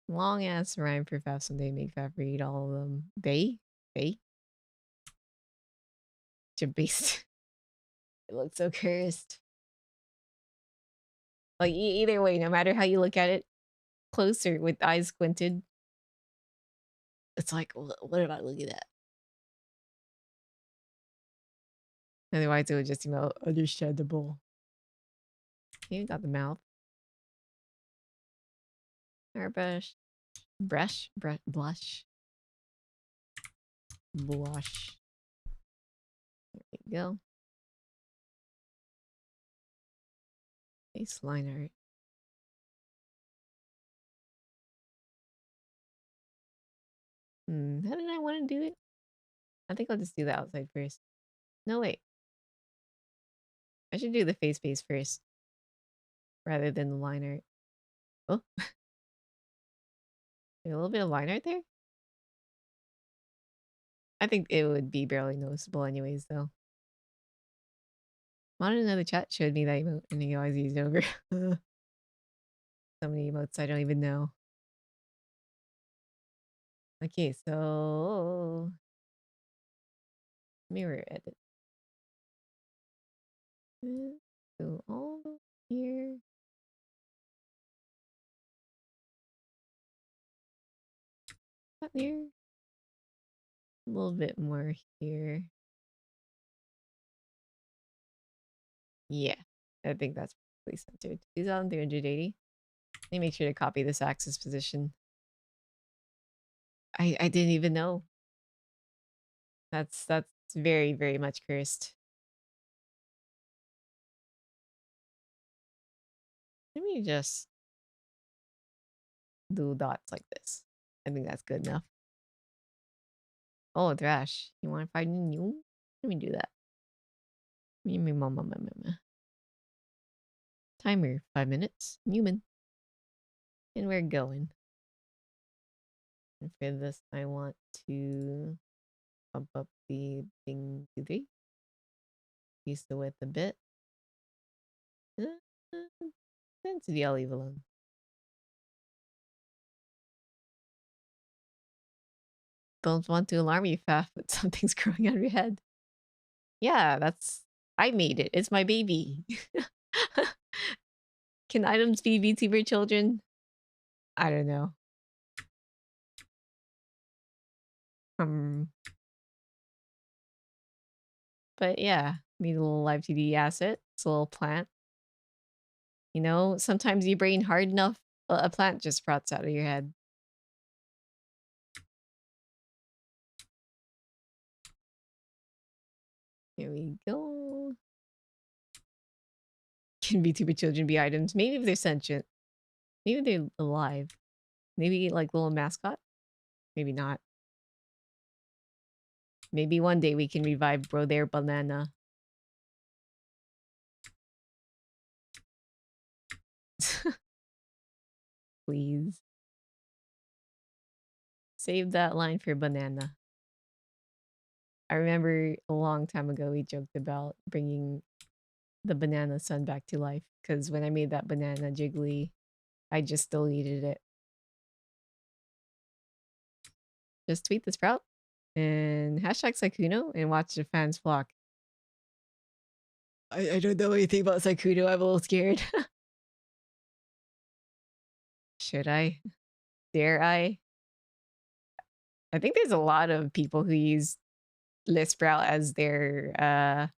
long ass rhyme for Faf someday. Make Faf read all of them. They? Based. It looks so cursed. Like either way, no matter how you look at it, closer with eyes squinted, it's like, what am I looking at? Otherwise, it would just seem understandable. Okay, got the mouth. Airbrush. Blush. Blush. There we go. Face line art. How did I want to do it? I think I'll just do the outside first. No, wait. I should do the face first rather than the line art. Oh, there's a little bit of line art there. I think it would be barely noticeable anyways, though. Wanted another chat showed me that emote and he always used it over. So many emotes I don't even know. Okay, so mirror edit. Go all here. Up here. A little bit more here. Yeah, I think that's pretty centered. 2,380. Let me make sure to copy this axis position. I didn't even know. That's very, very much cursed. Let me just do dots like this. I think that's good enough. Oh, Thrash. You want to find new? Let me do that. Timer, 5 minutes. Newman. And we're going. And for this, I want to bump up the thing to 3. Use the width a bit. Density, I'll leave alone. Don't want to alarm you, Faf, but something's growing on your head. Yeah, I made it. It's my baby. Can items be VTuber children? I don't know. But yeah, made a little Live2D asset. It's a little plant. You know, sometimes you brain hard enough, a plant just sprouts out of your head. Here we go. Can VTuber children be items? Maybe if they're sentient. Maybe they're alive. Maybe like little mascot. Maybe not. Maybe one day we can revive Bro There Banana. Please. Save that line for Banana. I remember a long time ago we joked about bringing the banana sun back to life. Because when I made that banana jiggly, I just deleted it. Just tweet the sprout and hashtag Saikuno and watch the fans flock. I don't know anything about Saikuno. I'm a little scared. Should I? Dare I? I think there's a lot of people who use List Sprout as their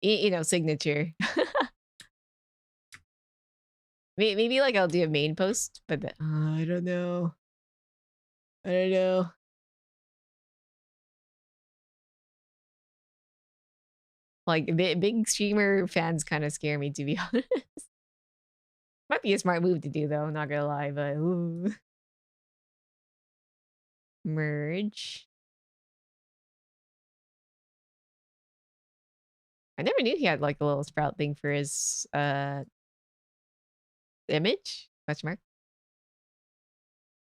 you know, signature. Maybe like I'll do a main post, but I don't know. I don't know. Like big streamer fans kind of scare me, to be honest. Might be a smart move to do though, not gonna lie, but ooh. Merge. I never knew he had like a little sprout thing for his image? Question mark.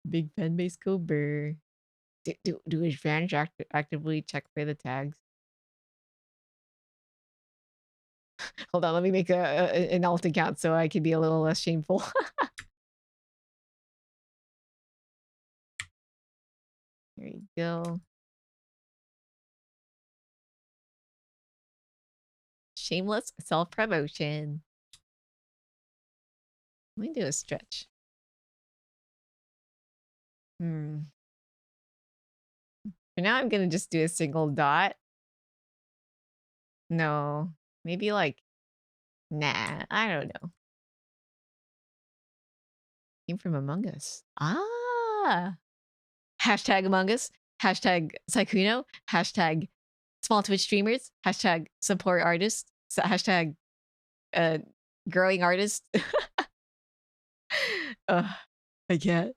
Big fan base Cobra. Do his fans actively check for the tags? Hold on, let me make an alt account so I can be a little less shameful. There you go. Shameless self-promotion. Let me do a stretch. For now, I'm gonna just do a single dot. No, maybe like, nah, I don't know. Came from Among Us. Ah! Hashtag Among Us. Hashtag Saikuno. Hashtag small Twitch streamers. Hashtag support artists. Hashtag growing artist. I can't.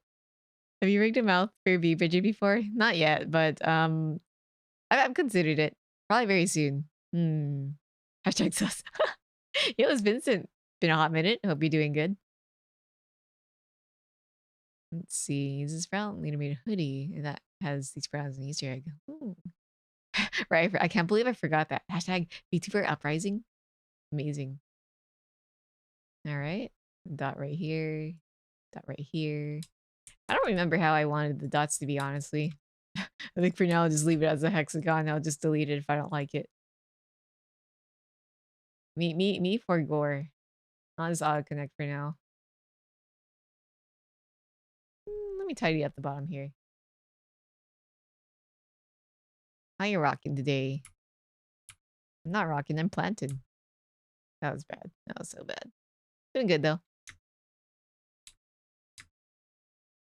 Have you rigged a mouth for B-Bridget before? Not yet, but I've considered it. Probably very soon. Hashtag sus. It was Vincent. Been a hot minute. Hope you're doing good. Let's see. Is this sprout? Leader made a hoodie that has these sprouts and Easter egg. Ooh. Right. I can't believe I forgot that. Hashtag VTuber Uprising. Amazing. All right. Dot right here. Dot right here. I don't remember how I wanted the dots to be, honestly. I think for now I'll just leave it as a hexagon. I'll just delete it if I don't like it. Me for gore. I'll just auto connect for now. Let me tidy up the bottom here. How you rocking today? I'm not rocking, I'm planted. That was bad. That was so bad. Doing good though.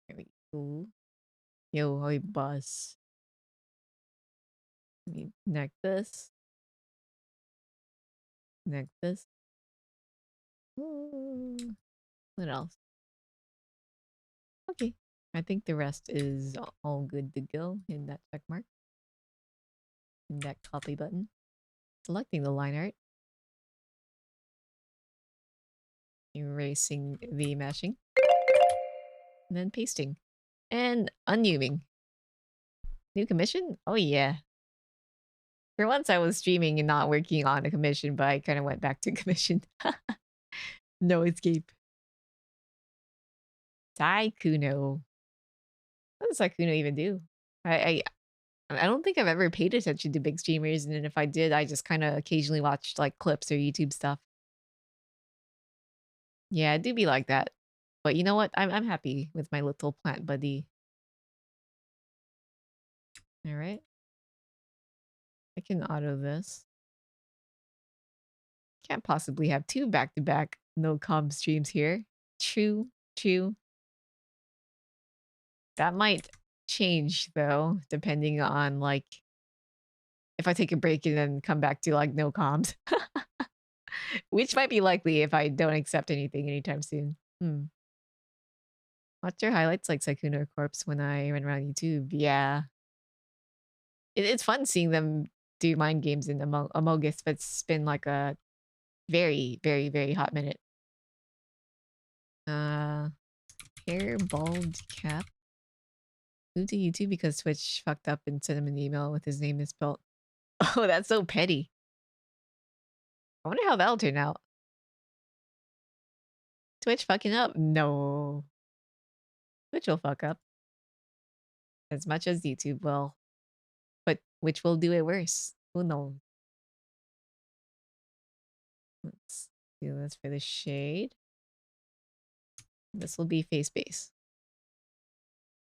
There we go. Yo, hoy boss. Let me connect this. Connect this. Ooh. What else? Okay. I think the rest is all good to go in that check mark. In that copy button. Selecting the line art. Erasing the meshing. And then pasting. And unnewing. New commission? Oh yeah. For once I was streaming and not working on a commission, but I kind of went back to commission. No escape. Saikuno. What does Saikuno even do? I don't think I've ever paid attention to big streamers, and if I did, I just kind of occasionally watched like clips or YouTube stuff. Yeah, it do be like that. But you know what? I'm happy with my little plant buddy. All right. I can auto this. Can't possibly have two back-to-back no comm streams here. True. That might change though, depending on like if I take a break and then come back to like no comms. Which might be likely if I don't accept anything anytime soon. Watch your highlights like Sykkuno or Corpse when I run around YouTube. Yeah. It's fun seeing them do mind games in Among Us, but it's been like a very, very, very hot minute. Hair, bald, cap. Moved to YouTube because Twitch fucked up and sent him an email with his name misspelled. Oh, that's so petty. I wonder how that'll turn out. Twitch fucking up? No. Twitch will fuck up. As much as YouTube will. But which will do it worse? Who knows? Let's do this for the shade. This will be face base.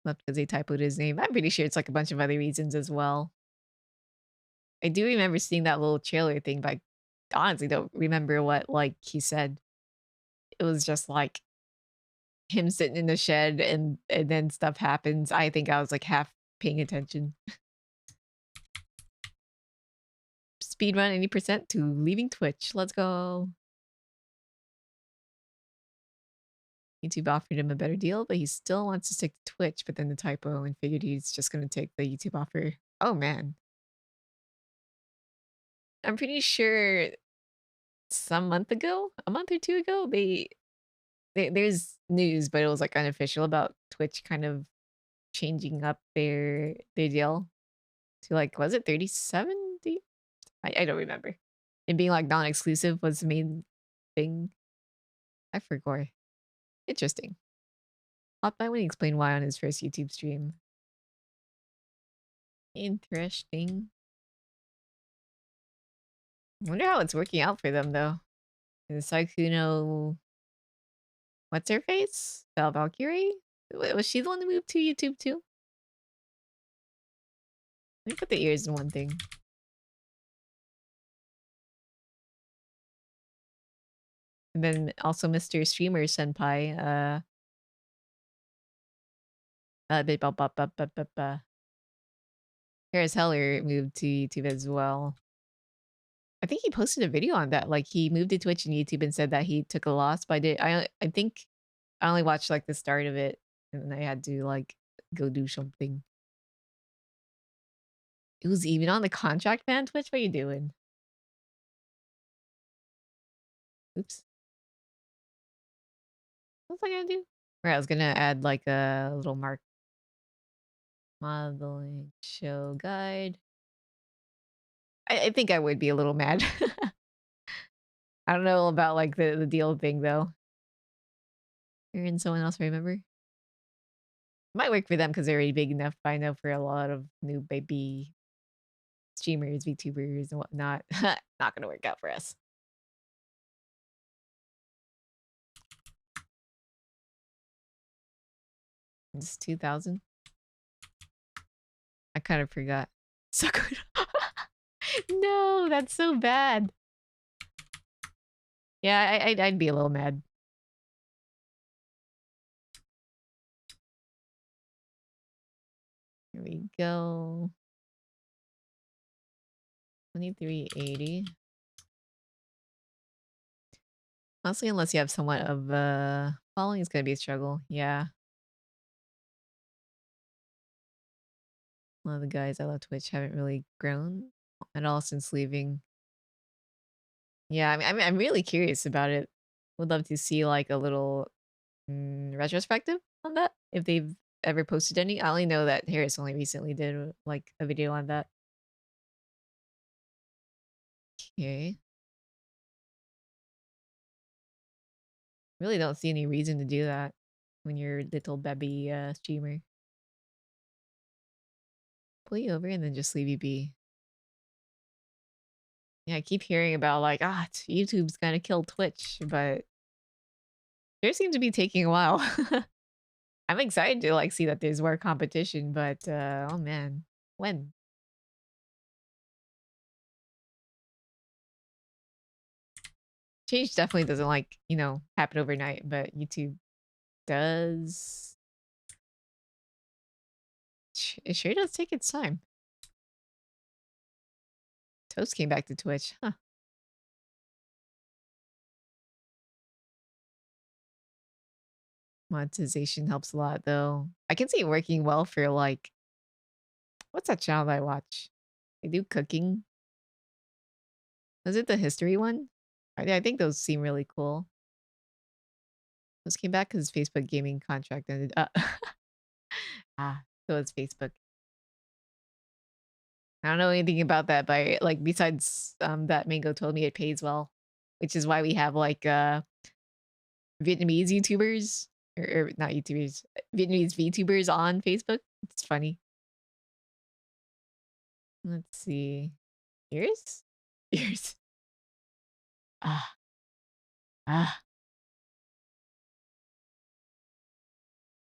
Not because they typoed his name. I'm pretty sure it's like a bunch of other reasons as well. I do remember seeing that little trailer thing, but I honestly don't remember what like he said. It was just like him sitting in the shed and then stuff happens. I think I was like half paying attention. Speedrun 80% to leaving Twitch. Let's go. YouTube offered him a better deal, but he still wants to stick to Twitch, but then the typo and figured he's just going to take the YouTube offer. Oh, man. I'm pretty sure some month ago, a month or two ago, there's news, but it was like unofficial about Twitch kind of changing up their deal to like, was it 3070? I don't remember. And being like non-exclusive was the main thing. I forgot. Interesting. Hot by when he explained why on his first YouTube stream. Interesting. I wonder how it's working out for them though. Is Sykkuno, what's her face? Valkyrie? Was she the one that moved to YouTube too? Let me put the ears in one thing. And then also Mr. Streamer Senpai, Harris Heller moved to YouTube as well. I think he posted a video on that. Like he moved to Twitch and YouTube and said that he took a loss, but I think I only watched like the start of it and then I had to like go do something. It was even on the contract, man. Twitch, what are you doing? Oops. What was I gonna do? Or I was gonna add like a little mark. Modeling show guide. I think I would be a little mad. I don't know about like the deal thing though. You're in someone else, remember? Might work for them because they're already big enough, but I know for a lot of new baby streamers, VTubers, and whatnot, not gonna work out for us. It's 2000. I kind of forgot. So good. No, that's so bad. Yeah, I'd be a little mad. Here we go. 2380. Honestly, unless you have somewhat of following, it's gonna be a struggle. Yeah. A lot of the guys I love Twitch haven't really grown at all since leaving. Yeah, I'm really curious about it. Would love to see like a little retrospective on that if they've ever posted any. I only know that Harris only recently did like a video on that. Okay. Really don't see any reason to do that when you're a little baby streamer. Pull you over and then just leave you be. Yeah, I keep hearing about like, YouTube's gonna kill Twitch, but it seems to be taking a while. I'm excited to like see that there's more competition, but oh man, when? Change definitely doesn't like, happen overnight, but YouTube does. It sure does take its time. Toast came back to Twitch, huh? Monetization helps a lot, though. I can see it working well for, like, what's that channel that I watch? They do cooking. Was it the history one? I think those seem really cool. Those came back because Facebook gaming contract ended. So it's Facebook. I don't know anything about that, but like besides that Mango told me it pays well, which is why we have like Vietnamese YouTubers or not YouTubers, Vietnamese VTubers on Facebook. It's funny. Let's see. Ears? Ears. Ah. Ah.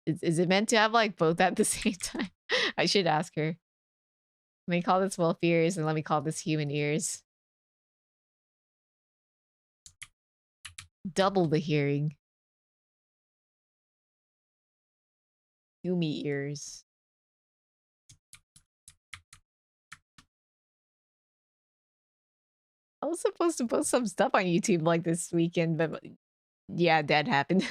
Is it meant to have like both at the same time? I should ask her. Let me call this wolf ears and let me call this human ears. Double the hearing. Yumi ears. I was supposed to post some stuff on YouTube like this weekend, but yeah, that happened.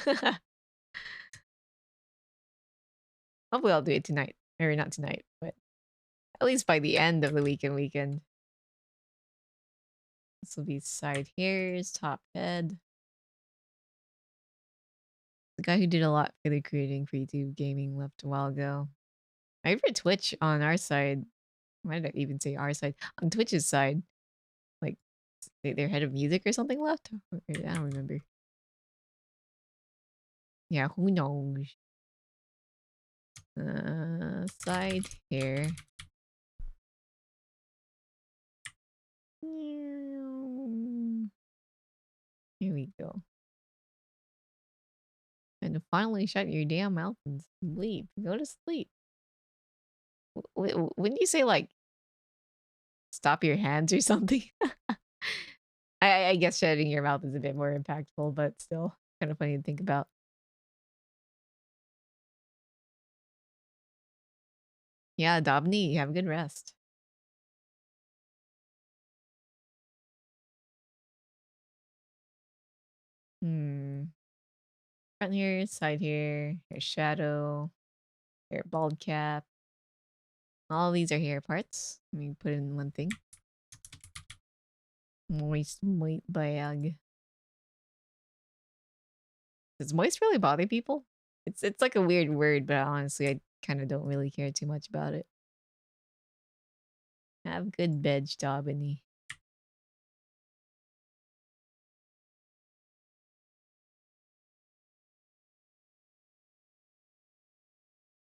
Hopefully I'll do it tonight. Or not tonight, but at least by the end of the weekend. This will be side hairs, top head. The guy who did a lot for the creating for YouTube gaming left a while ago. I remember Twitch on our side. Why did I even say our side? On Twitch's side. Like, their head of music or something left? I don't remember. Yeah, who knows? Side hair. Here we go. And to finally shut your damn mouth and sleep. Go to sleep. Wouldn't you say, like, stop your hands or something? I guess shutting your mouth is a bit more impactful, but still kind of funny to think about. Yeah, Dobney, have a good rest. Front here, side here, hair shadow, hair bald cap. All these are hair parts. Let me put it in one thing. Moist white bag. Does moist really bother people? It's like a weird word, but honestly, I kind of don't really care too much about it. Have good veg, Dobney.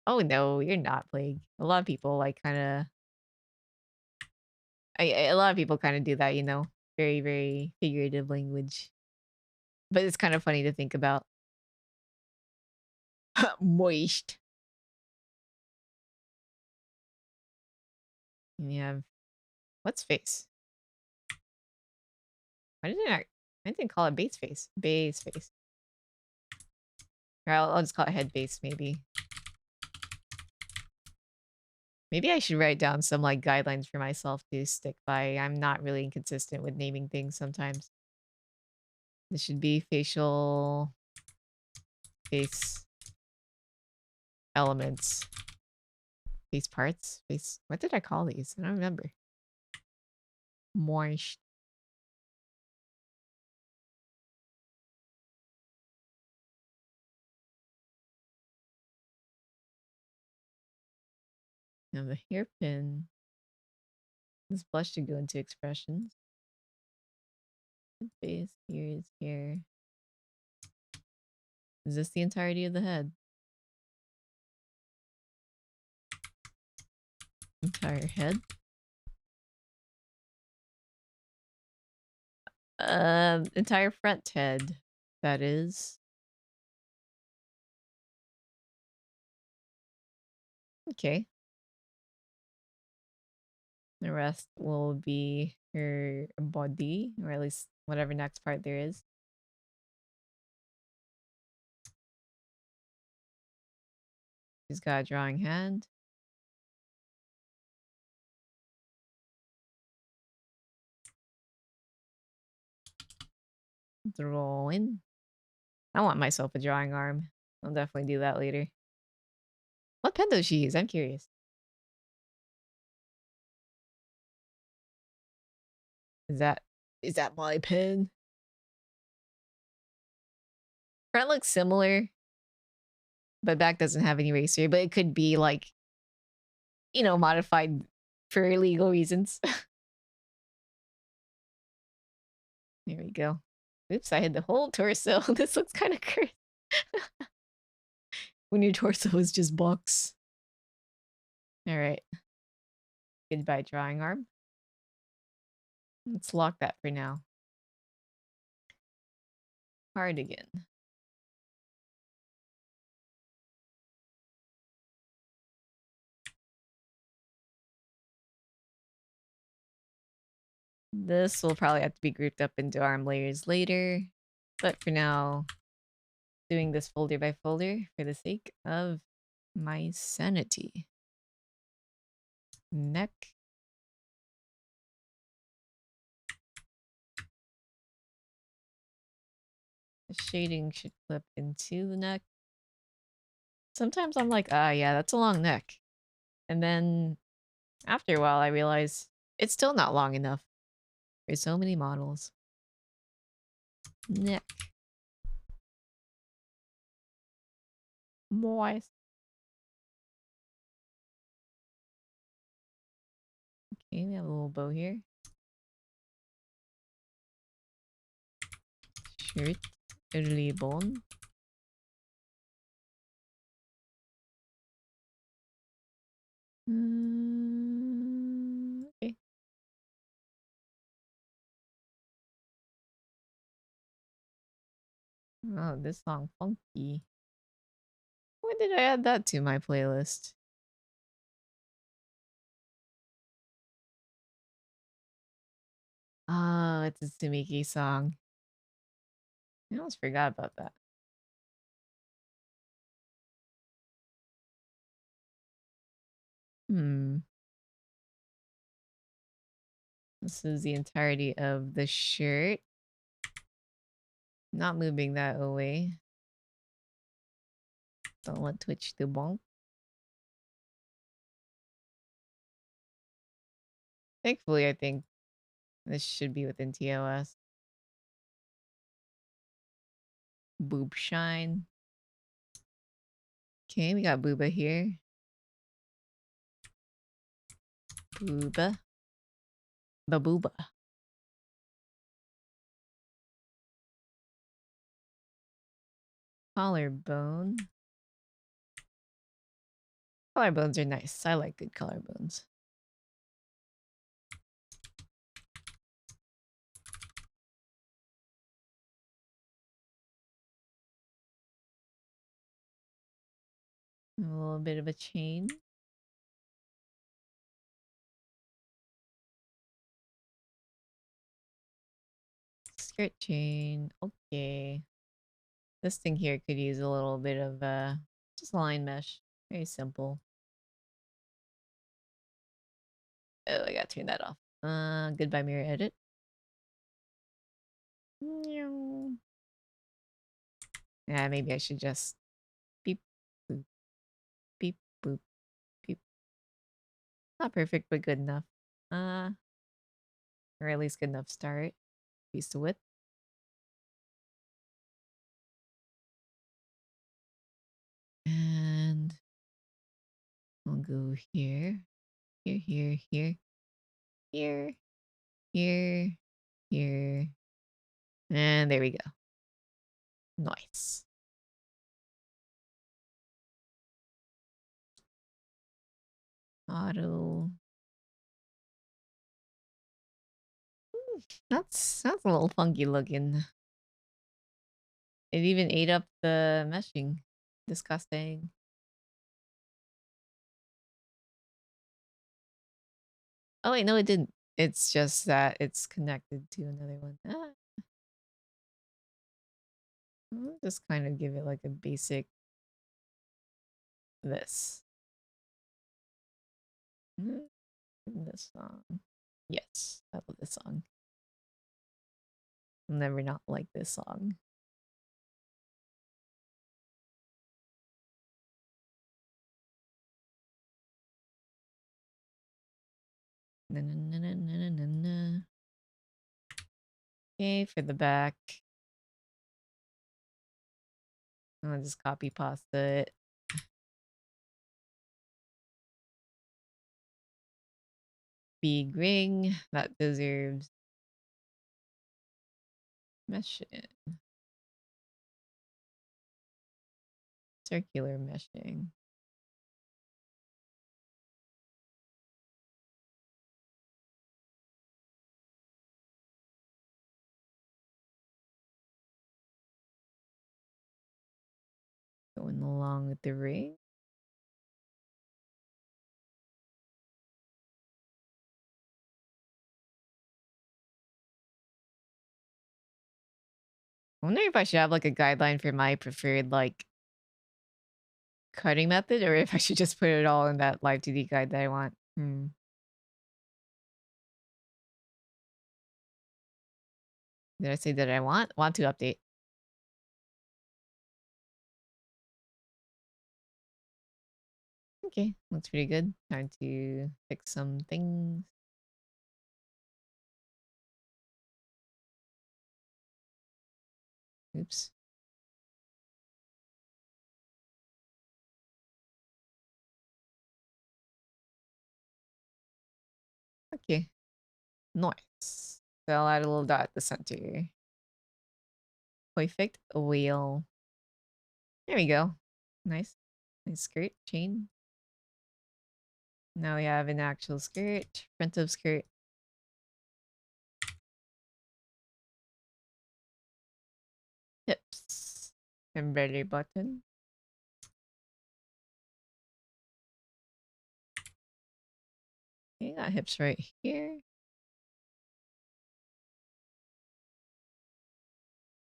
Oh no, you're not Plague. A lot of people like kind of. A lot of people kind of do that, you know, very very figurative language. But it's kind of funny to think about. Moist. And you have what's face? Why didn't I didn't call it base face. Base face. Or I'll just call it head base maybe. Maybe I should write down some like guidelines for myself to stick by. I'm not really inconsistent with naming things sometimes. This should be facial face elements. Face parts? Face what did I call these? I don't remember. Moist. Now the hairpin. This blush should go into expressions. Face, ears, hair. Is this the entirety of the head? Entire head? Entire front head, that is. Okay. The rest will be her body, or at least whatever next part there is. She's got a drawing hand. Drawing. I want myself a drawing arm. I'll definitely do that later. What pen does she use? I'm curious. Is that my pen? Front looks similar, but back doesn't have any eraser, but it could be like, you know, modified for legal reasons. There we go. Oops, I had the whole torso. This looks kind of crazy. When your torso is just box. All right. Goodbye, drawing arm. Let's lock that for now. Cardigan. This will probably have to be grouped up into arm layers later. But for now, doing this folder by folder for the sake of my sanity. Neck. The shading should flip into the neck. Sometimes I'm like, ah, yeah, that's a long neck. And then after a while, I realize it's still not long enough. There's so many models. Neck. Moist. Okay, we have a little bow here. Shirt. Ribbon. Okay. Oh, this song funky. When did I add that to my playlist? Oh, it's a Sumiki song. I almost forgot about that. This is the entirety of the shirt. Not moving that away. Don't let Twitch do bonk. Thankfully, I think this should be within TOS. Boob shine. Okay, we got Booba here. Booba. Babooba. Collarbone. Collarbones are nice. I like good collarbones. A little bit of a chain. Skirt chain. Okay. This thing here could use a little bit of just line mesh. Very simple. Oh, I gotta turn that off. Goodbye mirror edit. Yeah, maybe I should just beep boop beep boop beep. Not perfect, but good enough. Or at least good enough start. Piece to width. And we'll go here. Here, here, here. Here. Here. Here. And there we go. Nice. Auto. That's a little funky looking. It even ate up the meshing. Disgusting. Oh wait, no it didn't. It's just that it's connected to another one. I'll just kind of give it like a basic this. This song. Yes, I love this song. I'll never not like this song. Na, na, na, na, na, na, na. Okay, for the back. I'll just copy pasta it. Big ring. That deserves meshing. Circular meshing. Going along with the ring. I wonder if I should have like a guideline for my preferred like cutting method, or if I should just put it all in that Live2D guide that I want. Did I say that I want to update? Okay, looks pretty good. Time to fix some things. Oops. Okay. Nice. So I'll add a little dot at the center. Perfect. A wheel. There we go. Nice. Nice skirt. Chain. Now we have an actual skirt. Front of skirt. Hips. Embroidery button. Okay, got hips right here.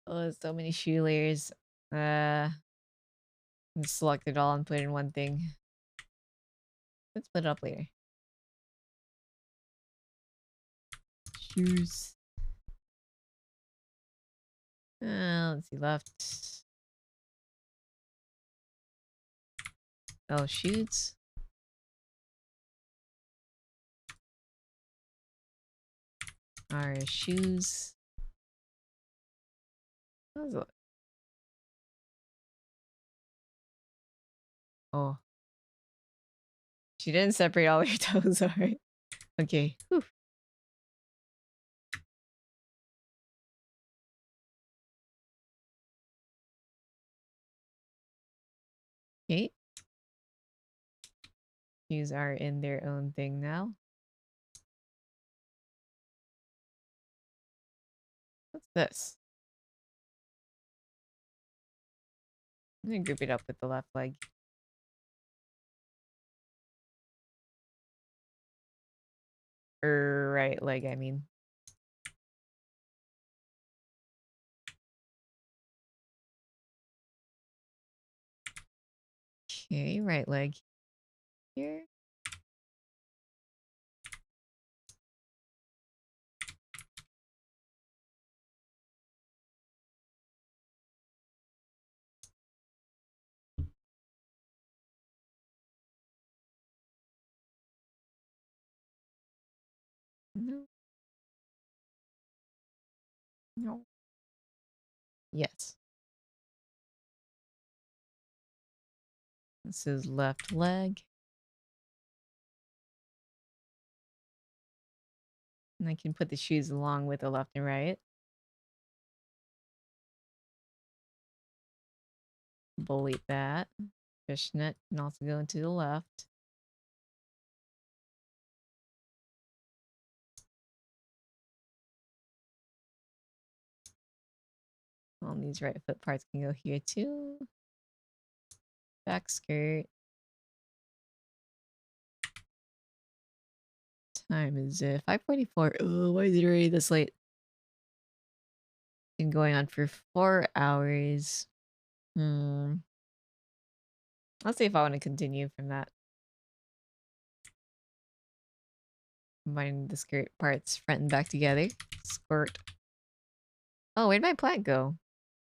Oh, there's so many shoe layers. Select it all and put it in one thing. Let's split it up later. Shoes. Let's see, left. Oh, shoes. Our shoes. Oh. She didn't separate all her toes, alright. Okay. Whew. Okay. Shoes are in their own thing now. What's this? I'm gonna group it up with the left leg. Right leg, I mean. Okay, right leg here. No. No. Yes. This is left leg. And I can put the shoes along with the left and right. Bullet that. Fishnet can also go into the left. All these right foot parts can go here too. Back skirt. Time is 5:44. Oh, why is it already this late? Been going on for 4 hours. I'll see if I want to continue from that. Combine the skirt parts front and back together. Skirt. Oh, where'd my plant go?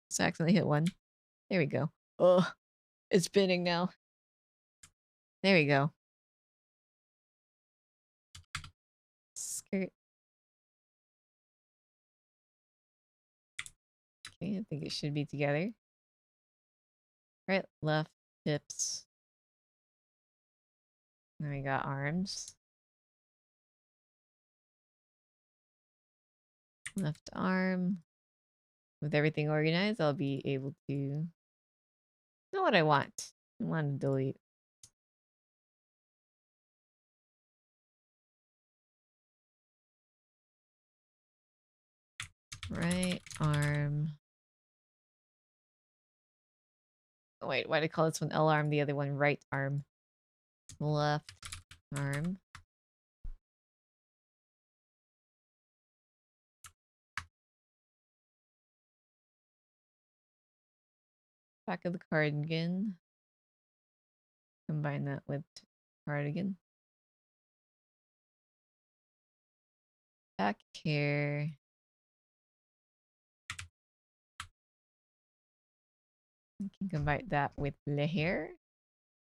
Just accidentally hit one. There we go. Oh, it's spinning now. There we go. Okay, I think it should be together. Right, left, hips. Then we got arms. Left arm. With everything organized, I'll be able to know what I want. I want to delete. Right arm. Oh, wait, why did I call this one L arm? The other one right arm. Left arm. Back of the cardigan. Combine that with cardigan. Back here. We can combine that with the hair.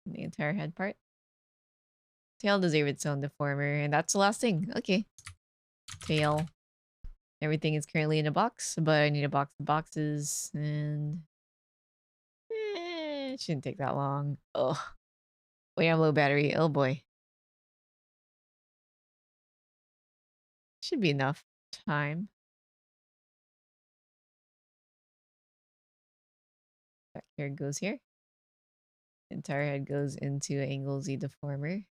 The entire head part. Tail deserves its own deformer, and that's the last thing. Okay. Tail. Everything is currently in a box, but I need a box of boxes, and it shouldn't take that long. Oh, wait, I'm low battery. Oh boy, should be enough time. Back here goes here. Entire head goes into angle Z deformer.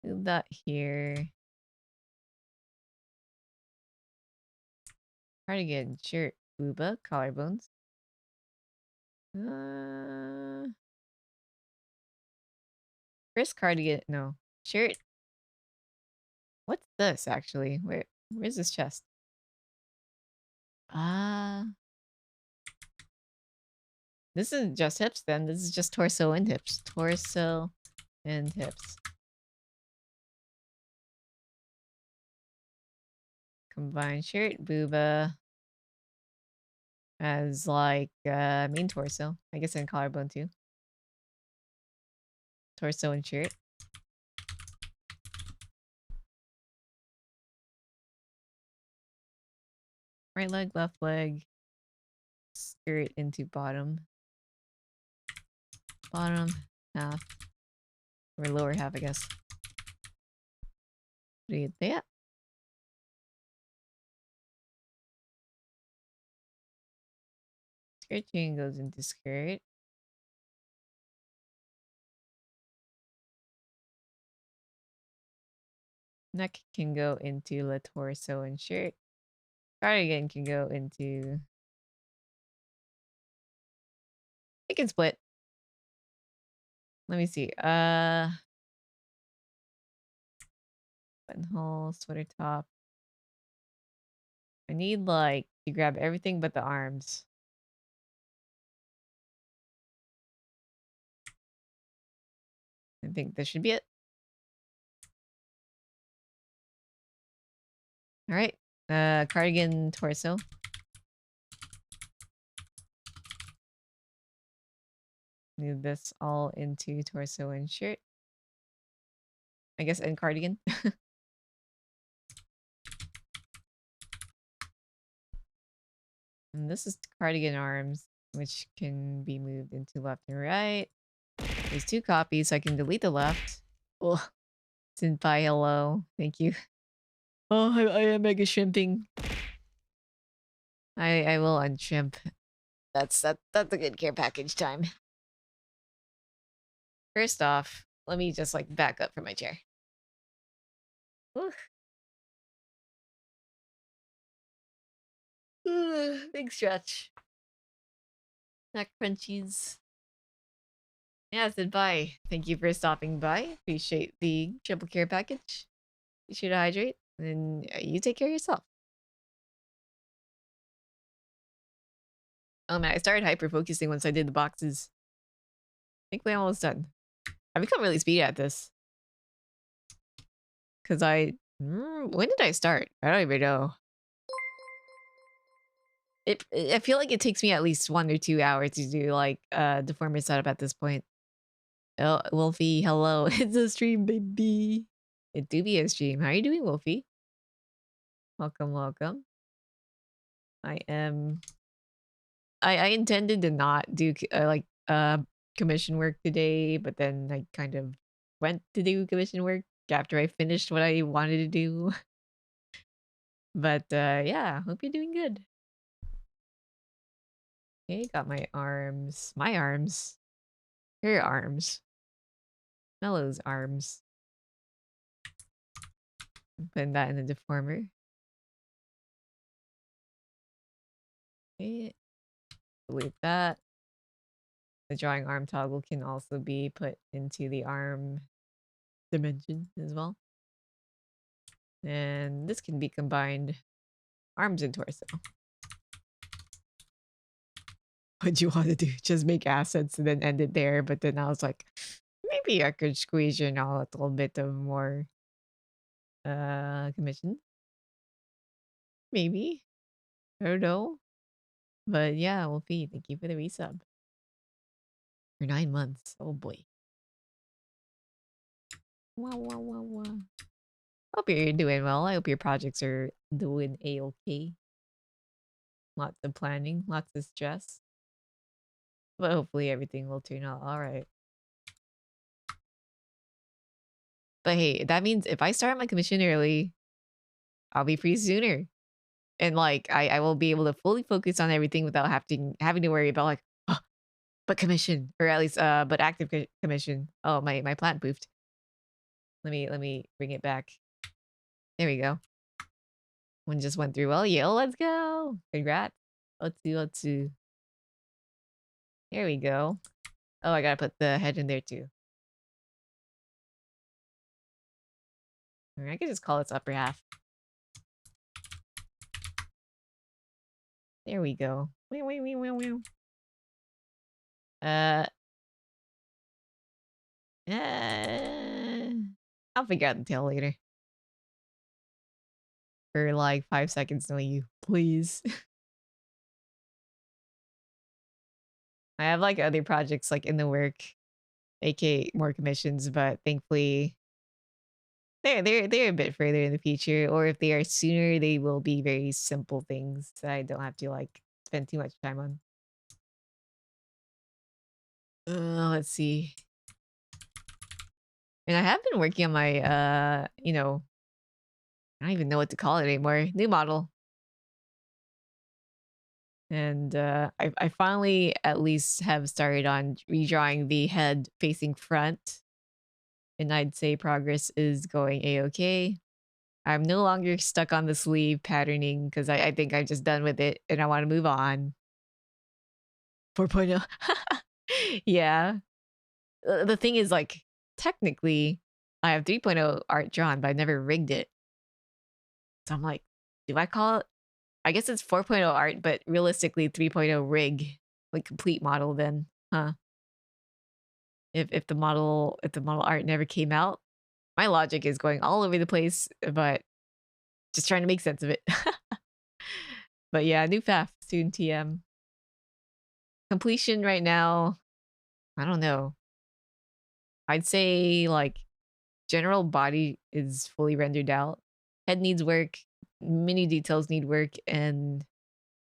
Move that here. Cardigan, shirt, booba, collarbones. First cardigan, no. Shirt. What's this actually? Where's this chest? This isn't just hips then. This is just torso and hips. Torso and hips. Combine shirt, booba. As like main torso. I guess in collarbone too. Torso and shirt. Right leg, left leg. Skirt into bottom. Bottom half. Or lower half, I guess. Read that. Skirt chain goes into skirt. Neck can go into the torso and shirt. Cardigan can go into... It can split. Let me see. Buttonhole, sweater top. I need like to grab everything but the arms. I think this should be it. All right. Cardigan torso. Move this all into torso and shirt. I guess and cardigan. And this is cardigan arms, which can be moved into left and right. There's 2 copies, so I can delete the left. Oh, Senpai, hello. Thank you. Oh, I am mega shrimping. I will unshrimp. That's a good care package time. First off, let me just like back up from my chair. Big stretch. Neck crunchies. Yeah, I said bye. Thank you for stopping by. Appreciate the triple care package. Be sure to hydrate, and you take care of yourself. Oh man, I started hyper focusing once I did the boxes. I think we're almost done. I've become really speedy at this. Cause when did I start? I don't even know. I feel like it takes me at least 1 or 2 hours to do like deformer setup at this point. Oh, Wolfie, hello. It's a stream, baby. It do be a stream. How are you doing, Wolfie? Welcome, welcome. I am. I intended to not do like commission work today, but then I kind of went to do commission work after I finished what I wanted to do. But yeah, hope you're doing good. Okay, got my arms. My arms. Her arms. Mellow's arms. Putting that in the deformer. Okay, delete that. The drawing arm toggle can also be put into the arm dimension as well. And this can be combined arms and torso. What do you want to do? Just make assets and then end it there. But then I was like, maybe I could squeeze in a little bit of more commission. Maybe. I don't know. But yeah, Wolfie, thank you for the resub. For 9 months. Oh boy. Wow, wow, wow, wow. Hope you're doing well. I hope your projects are doing a-okay. Lots of planning, lots of stress. But hopefully everything will turn out alright. But hey, that means if I start my commission early, I'll be free sooner. And like I will be able to fully focus on everything without having to worry about like, oh, but commission. Or at least but active commission. Oh, my plant poofed. Let me bring it back. There we go. One just went through well. Yo, let's go. Congrats. Let's do. There we go. Oh, I gotta put the head in there too. Or I could just call its upper half. There we go. Uh, I'll figure out the tail later. For like 5 seconds knowing you, please. I have like other projects like in the work, aka more commissions, but thankfully they're a bit further in the future, or if they are sooner, they will be very simple things that I don't have to like spend too much time on. Let's see. And I have been working on my you know, I don't even know what to call it anymore. New model. And I finally at least have started on redrawing the head facing front. And I'd say progress is going a-okay. I'm no longer stuck on the sleeve patterning because I think I'm just done with it and I want to move on. 4.0. Yeah. The thing is, like, technically, I have 3.0 art drawn, but I never rigged it. So I'm like, do I call it? I guess it's 4.0 art, but realistically 3.0 rig, like complete model then, huh? If the model art never came out, my logic is going all over the place, but just trying to make sense of it. But yeah, new FAF soon TM. Completion right now, I don't know. I'd say like general body is fully rendered out. Head needs work, mini details need work, and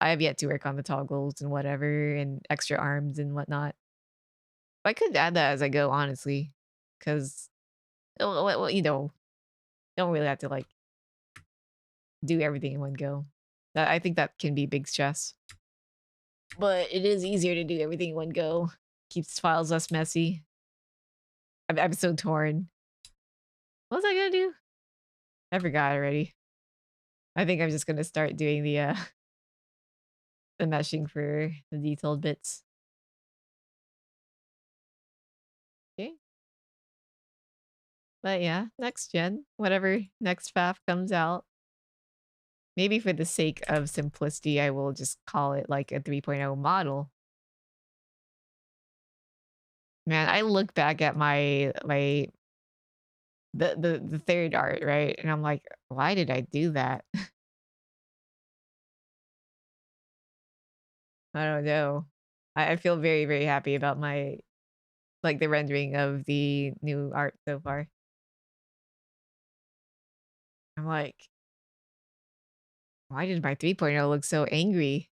I have yet to work on the toggles and whatever and extra arms and whatnot. I could add that as I go, honestly, because well, you know, don't really have to like do everything in one go. That I think that can be big stress. But it is easier to do everything in one go. Keeps files less messy. I'm so torn. What was I gonna do? I forgot already. I think I'm just gonna start doing the meshing for the detailed bits. Okay. But yeah, next gen, whatever next FAF comes out. Maybe for the sake of simplicity, I will just call it like a 3.0 model. Man, I look back at the third art, right? And I'm like, why did I do that? I don't know. I feel very, very happy about my like the rendering of the new art so far. I'm like, why did my 3.0 look so angry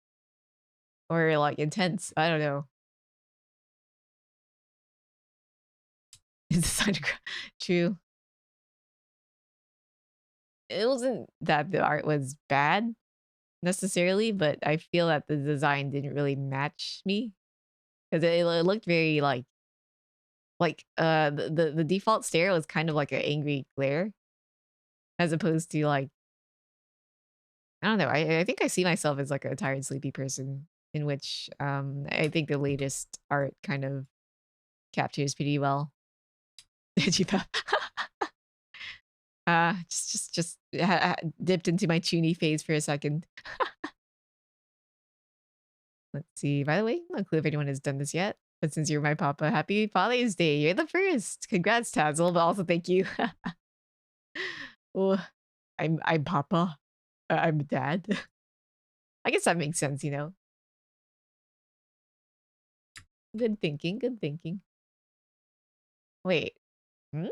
or like intense? I don't know. It's true. It wasn't that the art was bad necessarily, but I feel that the design didn't really match me because it looked very like the default stare was kind of like an angry glare as opposed to like I don't know. I think I see myself as like a tired, sleepy person in which I think the latest art kind of captures pretty well. Chipa. Dipped into my Chuny phase for a second. Let's see. By the way, no clue if anyone has done this yet. But since you're my papa, happy Father's Day. You're the first. Congrats, Tazzle, but also thank you. Oh, I'm papa. I'm dad. I guess that makes sense, you know. Good thinking, good thinking. Wait. Hmm?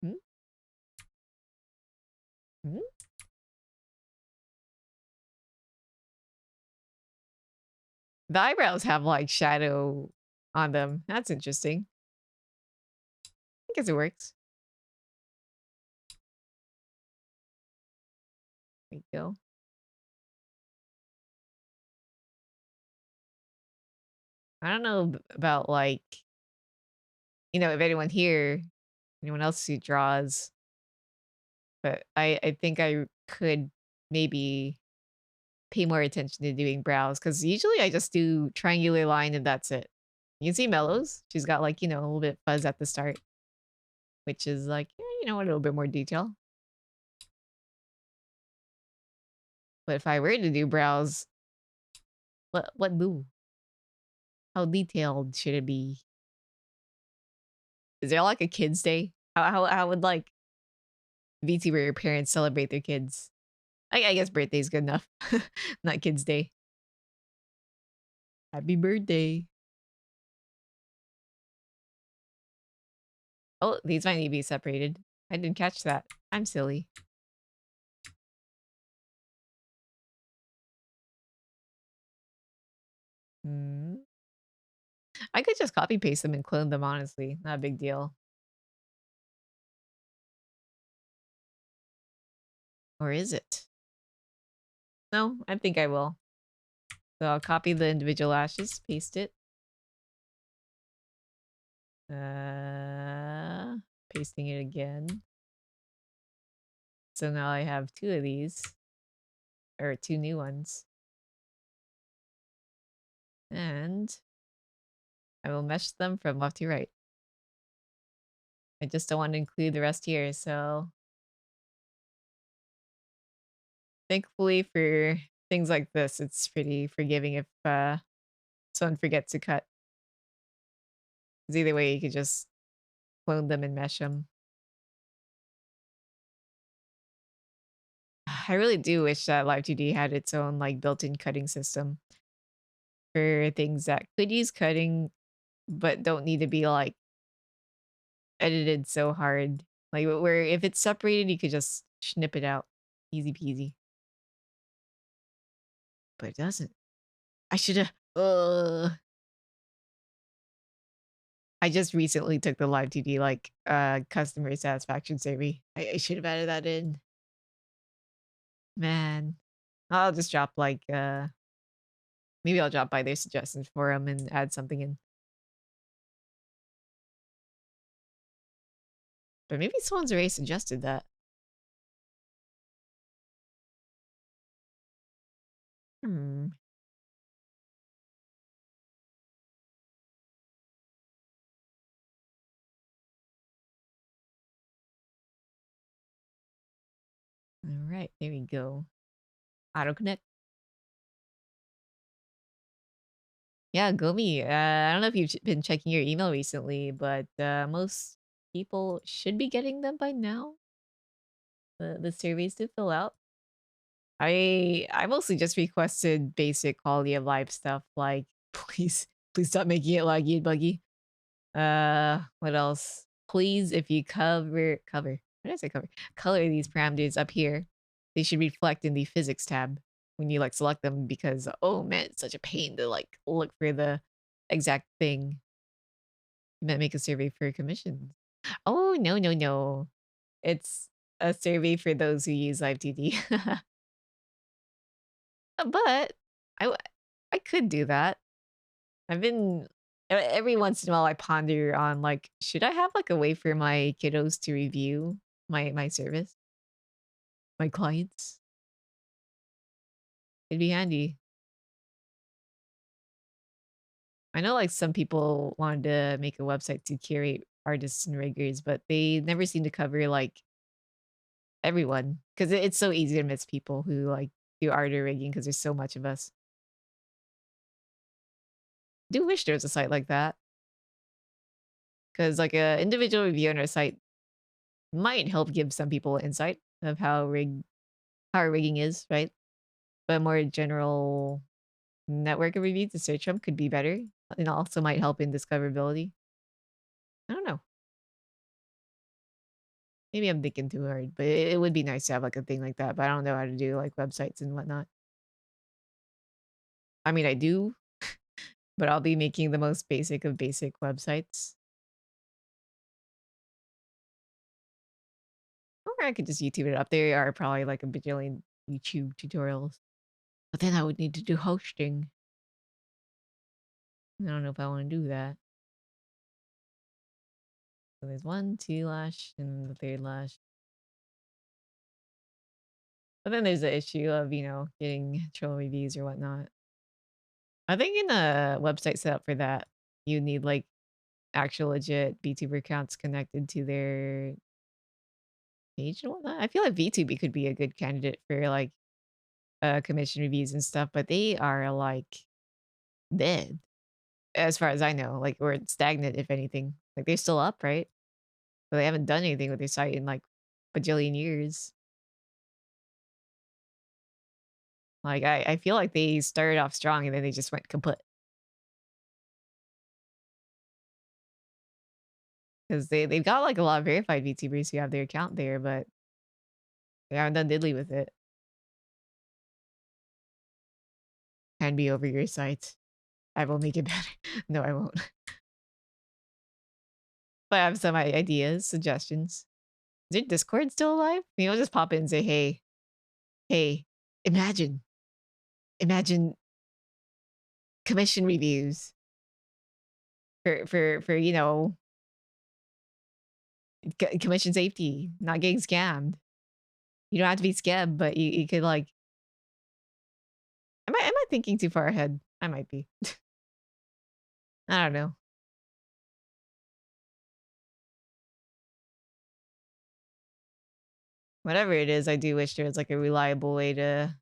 Hmm? Hmm? The eyebrows have like shadow on them. That's interesting. I guess it works. There you go. I don't know about like, you know, if anyone here, anyone else who draws, but I think I could maybe pay more attention to doing brows because usually I just do triangular line and that's it. You can see Mellows. She's got like, you know, a little bit of fuzz at the start, which is like, yeah, you know, a little bit more detail. But if I were to do brows, what do? How detailed should it be? Is there like a kids' day? How would like VT where your parents celebrate their kids? I guess birthday's good enough. Not kids' day. Happy birthday. Oh, these might need to be separated. I didn't catch that. I'm silly. Hmm. I could just copy paste them and clone them, honestly. Not a big deal. Or is it? No, I think I will. So I'll copy the individual lashes, paste it. Pasting it again. So now I have two of these. Or two new ones. And I will mesh them from left to right. I just don't want to include the rest here, so thankfully for things like this, it's pretty forgiving if someone forgets to cut. Because either way, you could just clone them and mesh them. I really do wish that Live2D had its own like built-in cutting system for things that could use cutting, but don't need to be like edited so hard. Like where if it's separated, you could just snip it out. Easy peasy. But it doesn't. I should have. I just recently took the Live2D like customer satisfaction survey. I should have added that in. Man. I'll just drop like maybe I'll drop by their suggestions forum and add something in. But maybe someone's already suggested that. Hmm. All right, there we go. Auto connect. Yeah, Gomi. I don't know if you've been checking your email recently, but most people should be getting them by now. The surveys to fill out. I mostly just requested basic quality of life stuff like please stop making it laggy and buggy. What else? Please, if you cover What did I say? Color these parameters up here. They should reflect in the physics tab when you like select them because oh man, it's such a pain to like look for the exact thing. You might make a survey for commissions. Oh no no no! It's a survey for those who use Live2D. But I could do that. I've been every once in a while I ponder on like should I have like a way for my kiddos to review my service, my clients? It'd be handy. I know like some people wanted to make a website to curate artists and riggers, but they never seem to cover like everyone because it's so easy to miss people who like do art or rigging because there's so much of us. Do wish there was a site like that because like a individual review on our site might help give some people insight of how rigging is, right? But a more general network of reviews to search from could be better and also might help in discoverability. I don't know. Maybe I'm thinking too hard, but it would be nice to have like a thing like that. But I don't know how to do like websites and whatnot. I mean, I do, but I'll be making the most basic of basic websites. Or I could just YouTube it up. There are probably like a bajillion YouTube tutorials. But then I would need to do hosting. I don't know if I want to do that. So there's 1, 2 lash, and the third lash. But then there's the issue of, you know, getting troll reviews or whatnot. I think in a website set up for that, you need like actual legit VTuber accounts connected to their page and whatnot. I feel like VTuber could be a good candidate for like commission reviews and stuff, but they are like dead as far as I know, like or stagnant if anything. Like they're still up, right? But they haven't done anything with their site in like bajillion years. Like I feel like they started off strong and then they just went kaput. Because they've got like a lot of verified VTubers who have their account there, but they haven't done diddly with it. Can be over your site. I will make it better. No, I won't. But I have some ideas, suggestions. Is your Discord still alive? You know, just pop in and say, hey, imagine commission reviews for you know, commission safety, not getting scammed. You don't have to be scammed, but you could like. Am I thinking too far ahead? I might be. I don't know. Whatever it is, I do wish there was like a reliable way to,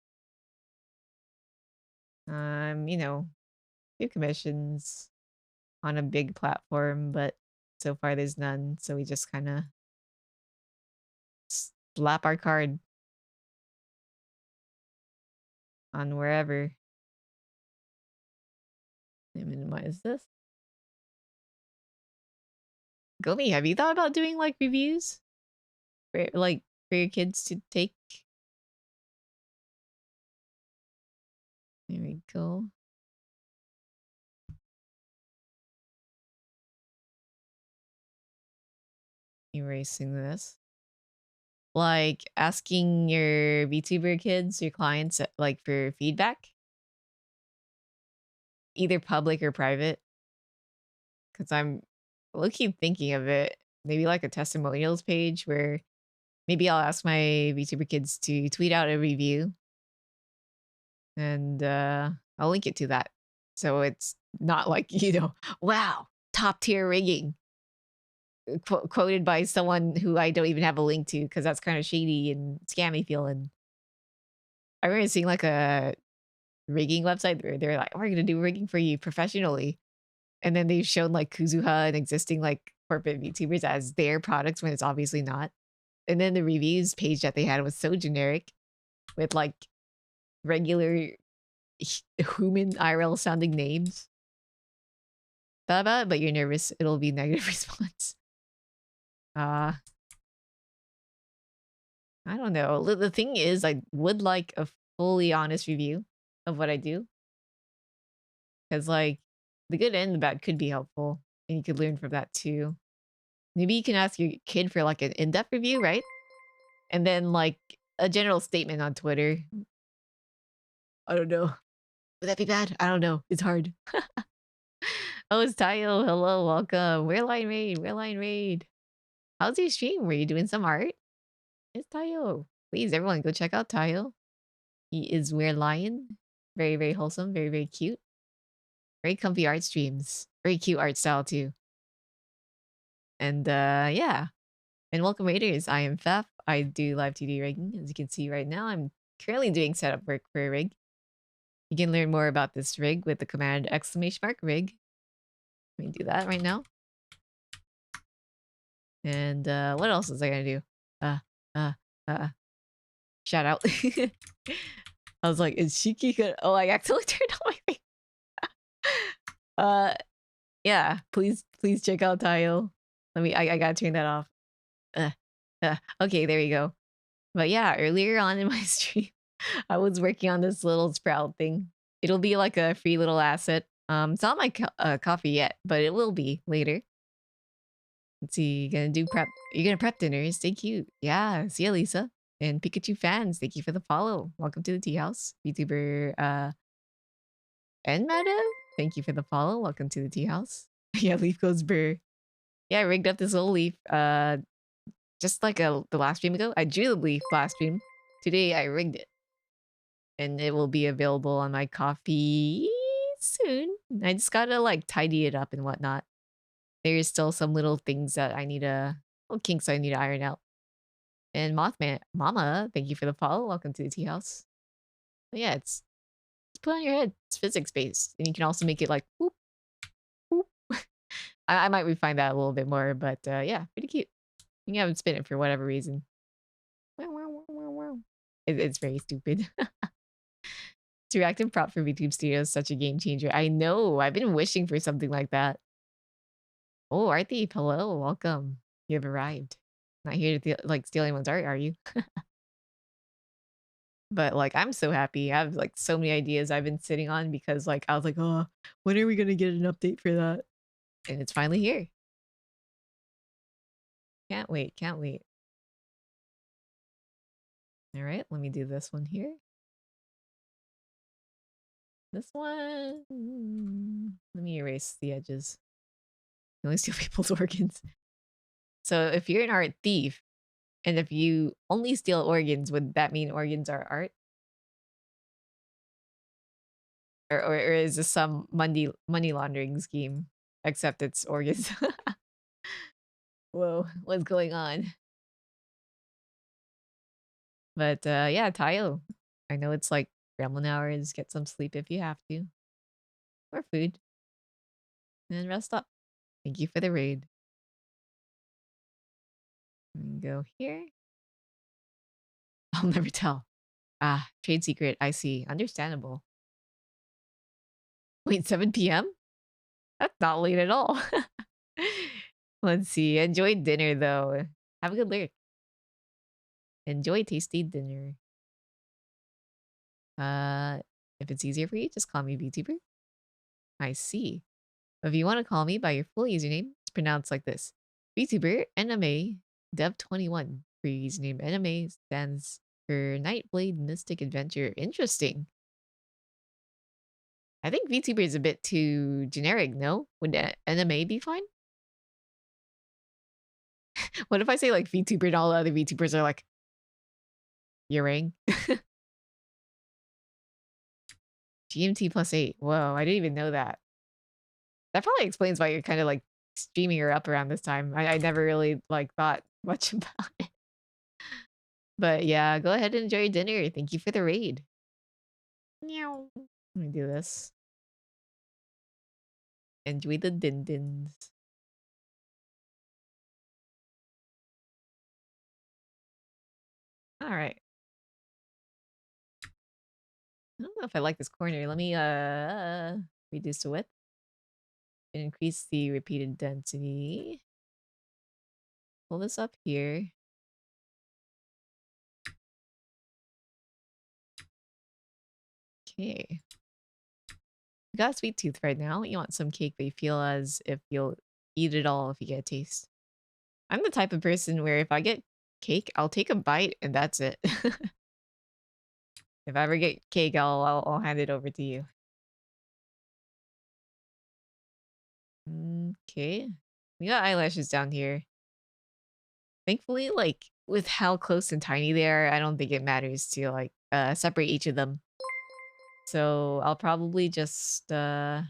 you know, do commissions on a big platform, but so far there's none. So we just kind of slap our card on wherever. Let me minimize this. Gomi, have you thought about doing like reviews for like for your kids to take? There we go. Erasing this. Like asking your VTuber kids, your clients, like for feedback, either public or private. Because I'm low-key thinking of it, maybe like a testimonials page where maybe I'll ask my VTuber kids to tweet out a review and I'll link it to that. So it's not like, you know, wow, top tier rigging quoted by someone who I don't even have a link to because that's kind of shady and scammy feeling. I remember seeing like a rigging website where they're like, we're going to do rigging for you professionally. And then they've shown like Kuzuha and existing like corporate VTubers as their products when it's obviously not. And then the reviews page that they had was so generic with like regular human IRL sounding names. Thought about it, but you're nervous. It'll be negative response. I don't know. The thing is, I would like a fully honest review of what I do. Because, like, the good and the bad could be helpful. And you could learn from that too. Maybe you can ask your kid for, like, an in-depth review, right? And then, like, a general statement on Twitter. I don't know. Would that be bad? I don't know. It's hard. Oh, it's Tayo. Hello, welcome. We're Line Raid. We're Line Raid. How's your stream? Were you doing some art? It's Tayo. Please, everyone, go check out Tayo. He is We're Lion. Very, very wholesome. Very, very cute. Very comfy art streams. Very cute art style, too. And, yeah. And welcome, Raiders. I am Fef. I do Live2D rigging. As you can see right now, I'm currently doing setup work for a rig. You can learn more about this rig with the command !rig. Let me do that right now. And what else is I gonna do? Shout out. I was like, is Shiki gonna... Oh, I accidentally turned on my mic. Yeah, please check out Tile. I gotta turn that off. Okay, there you go. But yeah, earlier on in my stream, I was working on this little sprout thing. It'll be like a free little asset. It's not my coffee yet, but it will be later. Let's see, you're gonna do prep. You're gonna prep dinner. Stay cute. Yeah, see ya, Lisa. And Pikachu fans, thank you for the follow. Welcome to the tea house. YouTuber and Madam, thank you for the follow. Welcome to the tea house. Yeah, Leaf goes burr. Yeah, I rigged up this little leaf. Just like the last stream ago. I drew the leaf last stream. Today I rigged it. And it will be available on my coffee soon. I just gotta like tidy it up and whatnot. There's still some little things that I need to, little kinks I need to iron out. And Mothman, Mama, thank you for the follow. Welcome to the tea house. But yeah, it's put on your head. It's physics based, and you can also make it like whoop, whoop. I might refine that a little bit more, but yeah, pretty cute. You can have it spin it for whatever reason. Wow, wow, wow, wow, wow. It's very stupid. Interactive prop for VTube Studio is such a game changer. I know. I've been wishing for something like that. Oh, Arthi, hello, welcome. You have arrived. Not here to like steal anyone's art, are you? But like, I'm so happy. I have like so many ideas I've been sitting on because like I was like, oh, when are we gonna get an update for that? And it's finally here. Can't wait. Can't wait. All right, let me do this one here. This one. Let me erase the edges. You only steal people's organs. So if you're an art thief, and if you only steal organs, would that mean organs are art? Or is this some money laundering scheme? Except it's organs. Whoa, what's going on? But yeah, Tayo. I know it's like gremlin hours. Get some sleep if you have to. Or food. And rest up. Thank you for the raid. Go here. I'll never tell. Ah, trade secret. I see. Understandable. Wait, 7 p.m.? That's not late at all. Let's see. Enjoy dinner, though. Have a good lyric. Enjoy tasty dinner. If it's easier for you, just call me VTuber. I see. If you want to call me by your full username, it's pronounced like this. VTuber NMA Dev21 for your username. NMA stands for Nightblade Mystic Adventure. Interesting. I think VTuber is a bit too generic, no? Would NMA be fine? What if I say like VTuber and all the other VTubers are like Yang? GMT +8. Whoa, I didn't even know that. That probably explains why you're kind of like streaming her up around this time. I never really like thought much about it. But yeah, go ahead and enjoy your dinner. Thank you for the raid. Meow. Let me do this. Enjoy the din-dins. All right. I don't know if I like this corner. Let me reduce the width. Increase the repeated density. Pull this up here. Okay. You got a sweet tooth right now. You want some cake, but you feel as if you'll eat it all if you get a taste. I'm the type of person where if I get cake, I'll take a bite and that's it. If I ever get cake, I'll hand it over to you. Okay. We got eyelashes down here. Thankfully, like, with how close and tiny they are, I don't think it matters to, like, separate each of them. So I'll probably just, run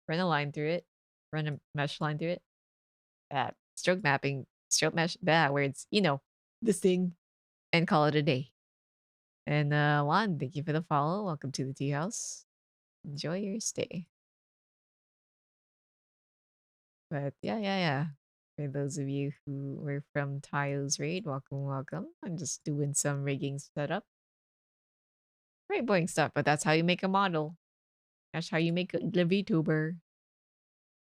a line through it. Run a mesh line through it. Stroke mapping, stroke mesh, bad words. You know, this thing. And call it a day. And, Juan, thank you for the follow. Welcome to the tea house. Enjoy your stay. But yeah. For those of you who were from Tayo's raid, welcome. I'm just doing some rigging setup. Very boring stuff, but that's how you make a model. That's how you make a VTuber.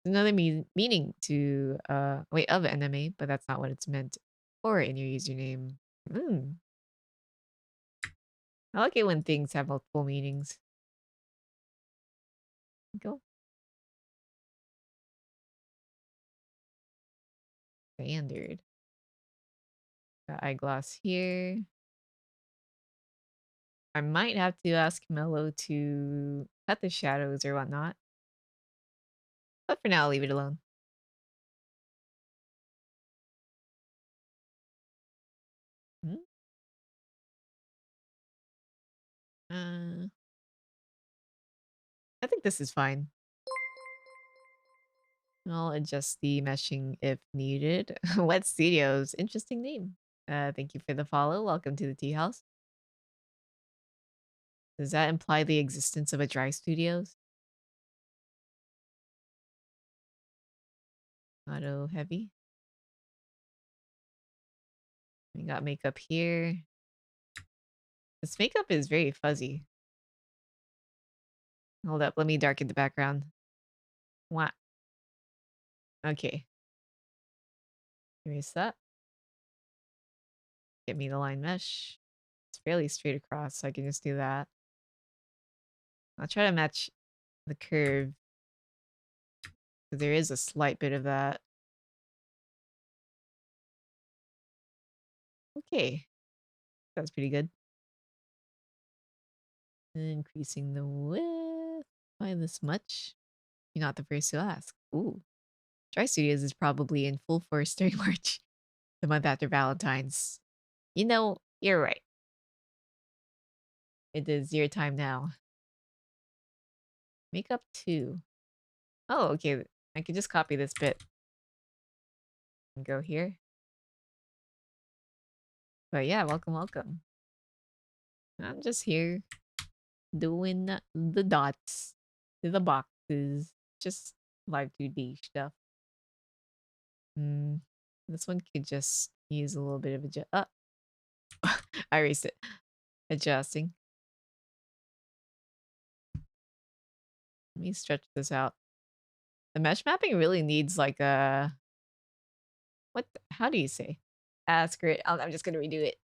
Another meaning to wait of anime, but that's not what it's meant for in your username. I like it when things have multiple meanings. Go. Standard. Got eyeglass here. I might have to ask Mello to cut the shadows or whatnot. But for now, I'll leave it alone. Hmm? I think this is fine. I'll adjust the meshing if needed. Wet Studios, interesting name. Thank you for the follow. Welcome to the tea house. Does that imply the existence of a dry studios? Auto heavy. We got makeup here. This makeup is very fuzzy. Hold up, let me darken the background. What? Okay. Erase that. Get me the line mesh. It's fairly straight across, so I can just do that. I'll try to match the curve. There is a slight bit of that. Okay. That's pretty good. Increasing the width by this much. You're not the first to ask. Ooh. Dry Studios is probably in full force during March, the month after Valentine's. You know, you're right. It is your time now. Makeup 2. Oh, okay. I can just copy this bit and go here. But yeah, welcome. I'm just here doing the dots, the boxes, just Live2D stuff. This one could just use a little bit of I erased it. Adjusting. Let me stretch this out. The mesh mapping really needs like a how do you say? Screw it. I'm just gonna redo it.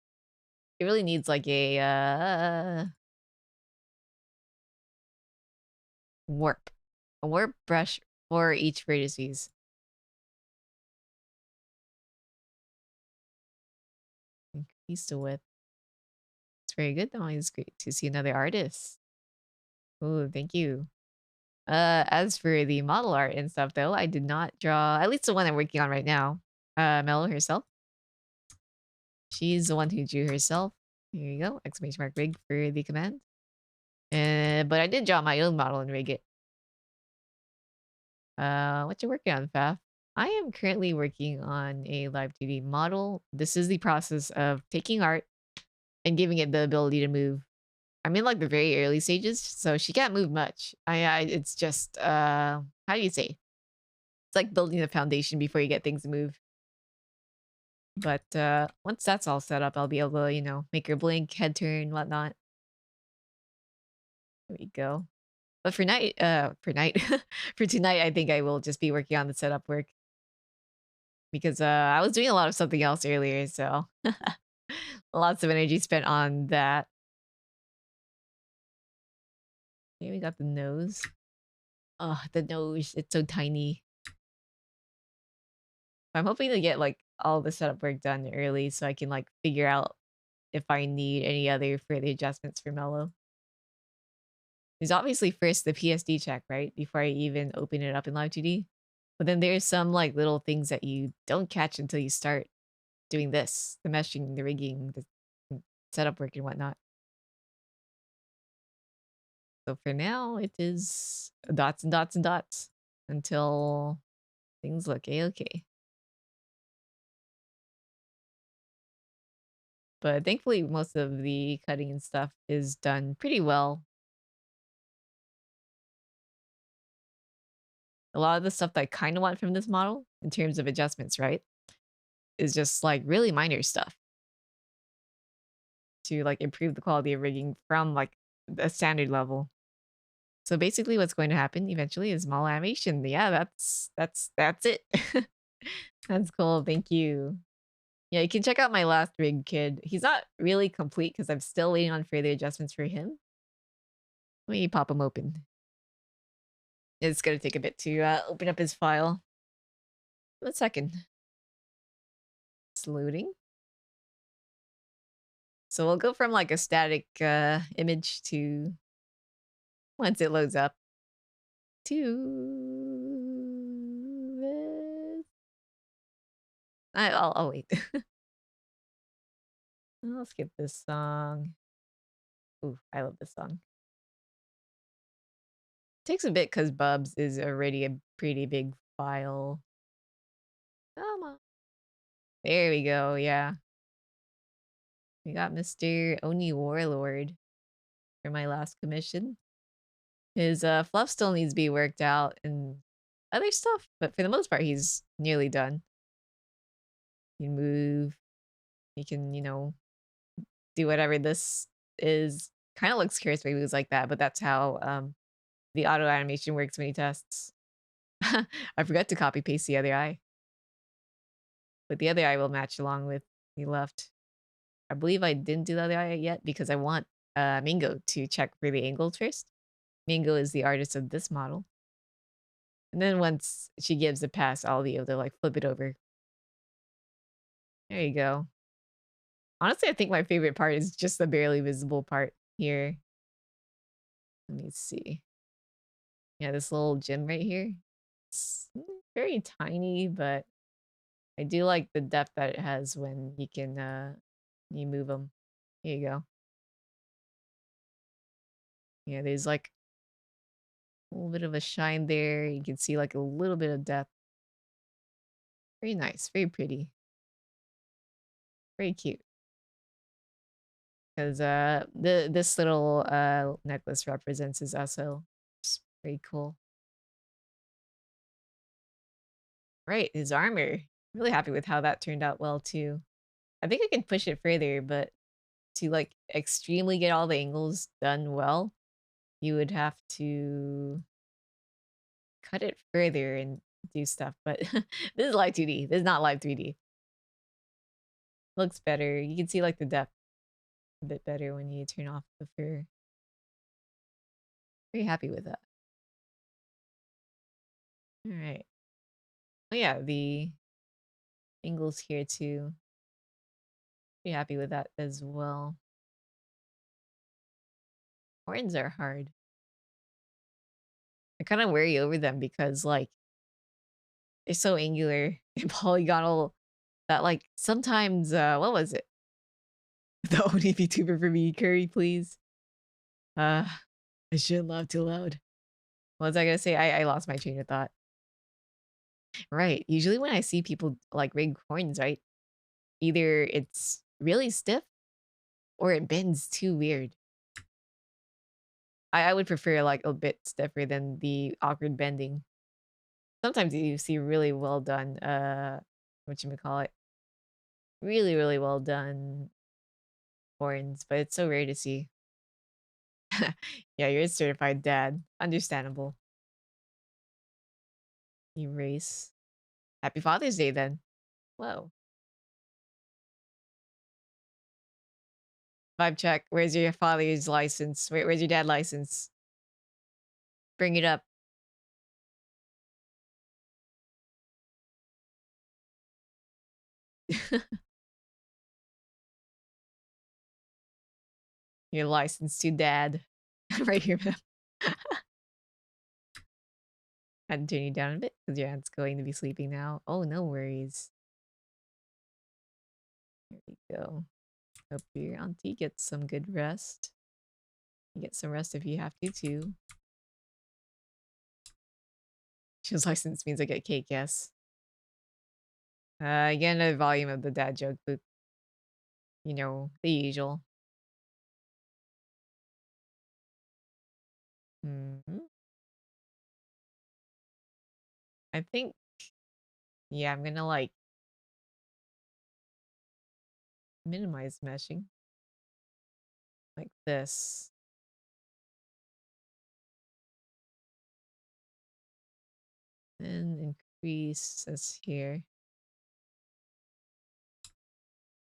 It really needs like a warp. A warp brush for each vertices. Increase the width. It's very good though. It's great to see another artist. Oh, thank you. As for the model art and stuff though, I did not draw, at least the one I'm working on right now. Mello herself. She's the one who drew herself. Here you go. Exclamation mark rig for the command. But I did draw my own model and rig it. What you working on, Faf? I am currently working on a Live2D model. This is the process of taking art and giving it the ability to move. I'm in like the very early stages, so she can't move much. It's just how do you say? It's like building the foundation before you get things to move. But once that's all set up, I'll be able to, you know, make her blink, head turn, whatnot. There we go. But for for tonight, I think I will just be working on the setup work. Because I was doing a lot of something else earlier, so lots of energy spent on that. Okay, we got the nose. Oh, the nose. It's so tiny. I'm hoping to get like all the setup work done early so I can like figure out if I need any other further adjustments for Mellow. There's obviously first the PSD check, right? Before I even open it up in Live2D. But then there's some like little things that you don't catch until you start doing this. The meshing, the rigging, the setup work and whatnot. So for now, it is dots and dots and dots until things look a-okay. But thankfully, most of the cutting and stuff is done pretty well. A lot of the stuff that I kind of want from this model, in terms of adjustments, right, is just like really minor stuff to like improve the quality of rigging from like a standard level. So basically, what's going to happen eventually is small animation. Yeah, that's it. That's cool. Thank you. Yeah, you can check out my last rig kid. He's not really complete because I'm still waiting on further adjustments for him. Let me pop him open. It's gonna take a bit to open up his file. 1 second. It's loading. So we'll go from like a static image to, once it loads up, to this. I'll wait. I'll skip this song. Ooh, I love this song. Takes a bit because Bubs is already a pretty big file. Come on. There we go, yeah. We got Mr. Oni Warlord for my last commission. His fluff still needs to be worked out and other stuff, but for the most part, he's nearly done. You can move. You can, you know, do whatever this is. Kind of looks curious when he moves like that, but that's how the auto animation works when he tests. I forgot to copy paste the other eye. But the other eye will match along with the left. I believe I didn't do the other eye yet because I want Mingo to check for the angles first. Mingo is the artist of this model. And then once she gives a pass, I'll be able to like flip it over. There you go. Honestly, I think my favorite part is just the barely visible part here. Let me see. Yeah, this little gem right here. It's very tiny, but I do like the depth that it has when you can you move them. Here you go. Yeah, there's like a little bit of a shine there. You can see like a little bit of depth. Very nice, very pretty. Very cute. Because this little necklace represents his SO. It's very cool. Right, his armor. Really happy with how that turned out well too. I think I can push it further, but to like extremely get all the angles done well, you would have to cut it further and do stuff. But this is Live2D. This is not Live3D. Looks better. You can see like the depth a bit better when you turn off the fur. Very happy with that. All right. Oh yeah, the angles here too. Pretty happy with that as well. Horns are hard. I kind of worry over them because like they're so angular and polygonal that like sometimes what was it? The only VTuber for me, Curry, please. I shouldn't laugh too loud. What was I gonna say? I lost my train of thought. Right. Usually when I see people like rig horns, right? Either it's really stiff or it bends too weird. I would prefer like a bit stiffer than the awkward bending. Sometimes you see really well done, whatchamacallit, really, really well done horns, but it's so rare to see. Yeah, you're a certified dad. Understandable. Erase. Happy Father's Day then. Whoa. Vibe check. Where's your father's license? Where's your dad license? Bring it up. Your license to dad. Right here, man. Had to turn you down a bit because your aunt's going to be sleeping now. Oh, no worries. There we go. Hope your auntie gets some good rest. You get some rest if you have to, too. Choose license means I get cake, yes. Again, a volume of the dad joke, but you know, the usual. Hmm. I think, yeah, I'm gonna like minimize meshing like this. And increase this here.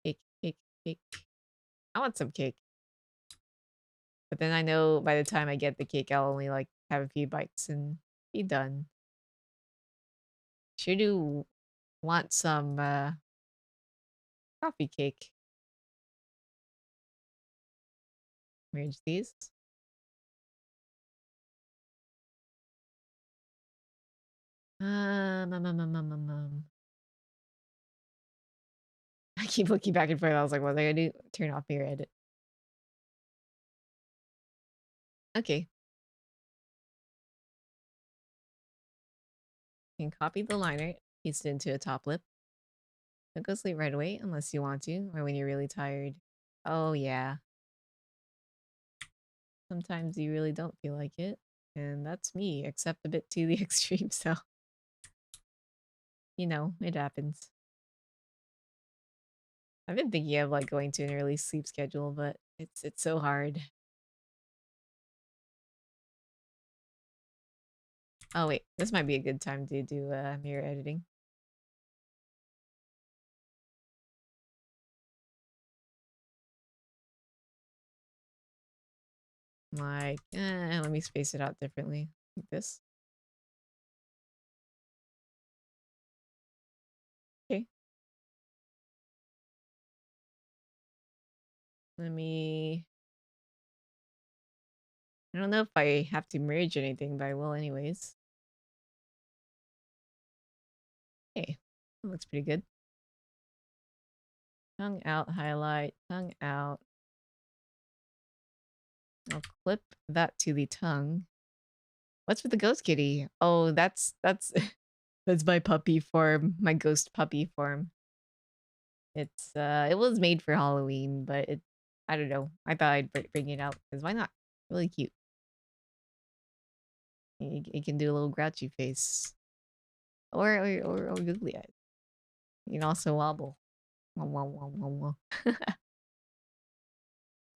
Cake, cake, cake. I want some cake. But then I know by the time I get the cake, I'll only like have a few bites and be done. Sure do want some coffee cake. Merge these. I keep looking back and forth. I was like, what was I gonna do? Turn off mirror edit. Okay. You can copy the liner, paste it into a top lip. Don't go sleep right away unless you want to, or when you're really tired. Oh yeah. Sometimes you really don't feel like it. And that's me, except a bit to the extreme, so you know, it happens. I've been thinking of like going to an early sleep schedule, but it's so hard. Oh wait, this might be a good time to do mirror editing. Like, let me space it out differently. Like this. Okay. Let me... I don't know if I have to merge anything, but I will anyways. Okay. That looks pretty good. Tongue out, highlight, tongue out. I'll clip that to the tongue. What's with the ghost kitty? Oh, that's that's my puppy form, my ghost puppy form. It's it was made for Halloween, but it I don't know. I thought I'd bring it out because why not? Really cute. It can do a little grouchy face, or googly eyes. You can also wobble. Wah, wah, wah, wah, wah.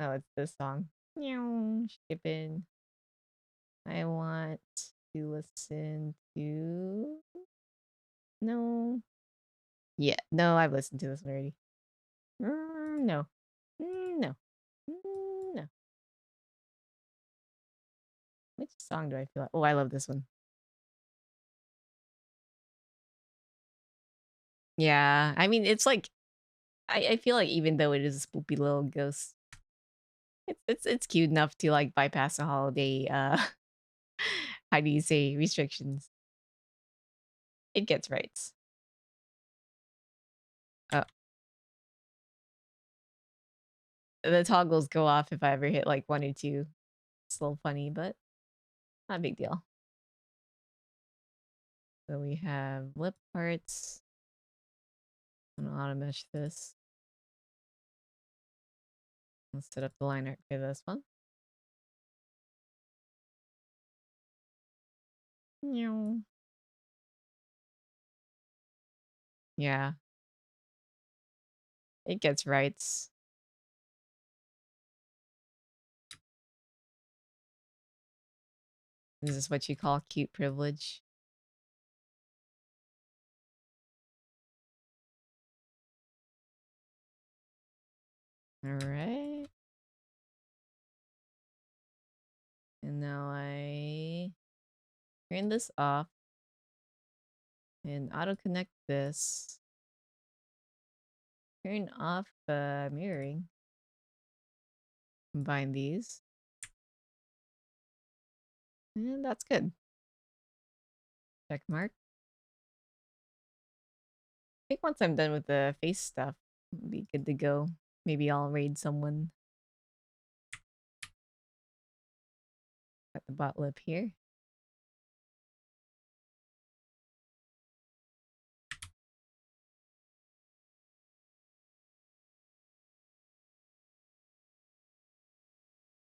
Oh, it's this song. Meow, skipping. I want to listen to. No. Yeah, no, I've listened to this already. No. No. No. Which song do I feel like? Oh, I love this one. Yeah, I mean, it's like I feel like even though it is a spoopy little ghost, it's cute enough to like bypass the holiday how do you say restrictions. It gets rights. Oh, the toggles go off if I ever hit like 1 or 2. It's a little funny, but not a big deal. So we have lip parts. I don't know how to mesh this. Let's set up the line art for this one. Meow. Yeah. It gets rights. This is what you call cute privilege. Alright. And now I Turn this off. And auto connect this. Turn off mirroring. Combine these. And that's good. Check mark. I think once I'm done with the face stuff, it'll be good to go. Maybe I'll raid someone. Got the bot lip here.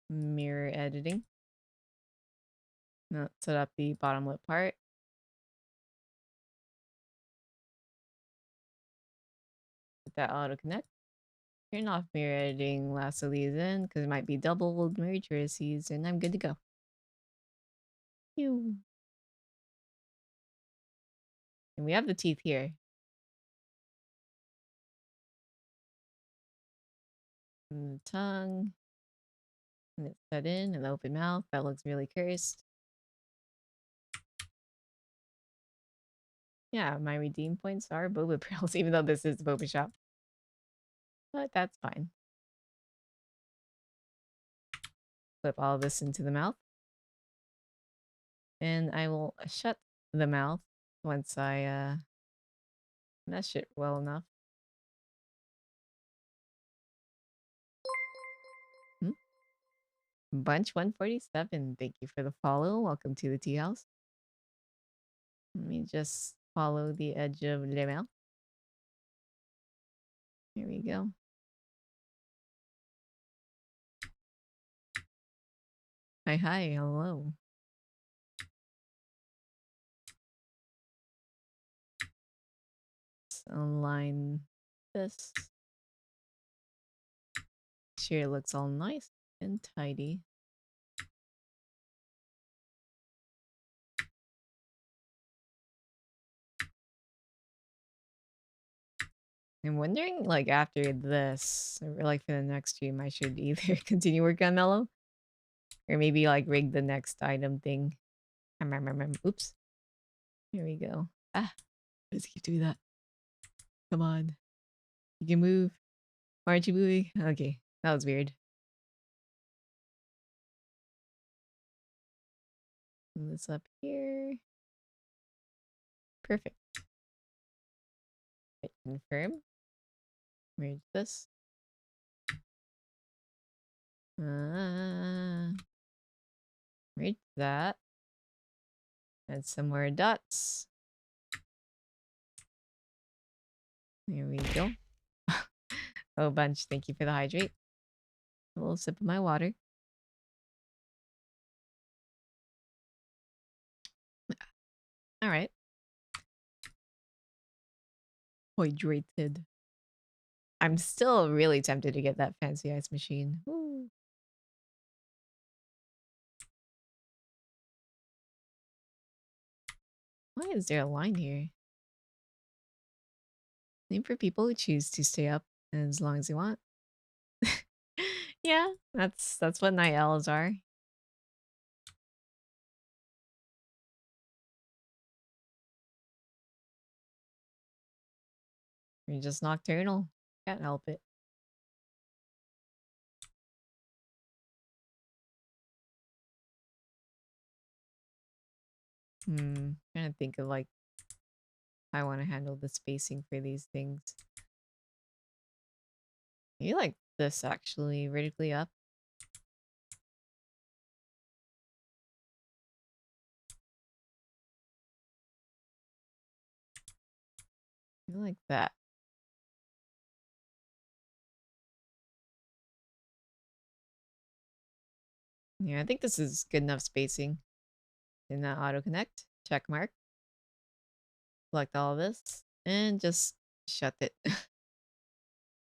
Mirror editing. Now set up the bottom lip part. Put that auto connect. Turn off mirror editing last of these in because it might be doubled mirror traces, and I'm good to go. Phew. And we have the teeth here. And the tongue. And it's set in, and the open mouth. That looks really cursed. Yeah, my redeem points are boba pearls, even though this is the boba shop. But that's fine. Flip all this into the mouth. And I will shut the mouth once I mesh it well enough. Bunch 147, thank you for the follow. Welcome to the tea house. Let me just follow the edge of the mouth. Here we go. Hi, hello. Let's align this. Sure, it looks all nice and tidy. I'm wondering, like, after this, or like for the next stream, I should either continue working on Mellow, or maybe like rig the next item thing. Oops. Here we go. Ah, let's keep doing that. Come on. You can move. Why aren't you moving? Okay, that was weird. Move this up here. Perfect. Hit confirm. Merge this. Merge that. Add some more dots. There we go. Oh, bunch. Thank you for the hydrate. A little sip of my water. All right. Hydrated. I'm still really tempted to get that fancy ice machine. Woo. Why is there a line here? Name for people who choose to stay up as long as they want. Yeah, that's what night owls are. You're just nocturnal. Can't help it. Trying to think of like how I want to handle the spacing for these things. You like this actually vertically up. You like that. Yeah, I think this is good enough spacing. In that auto connect, check mark. Select all of this and just shut it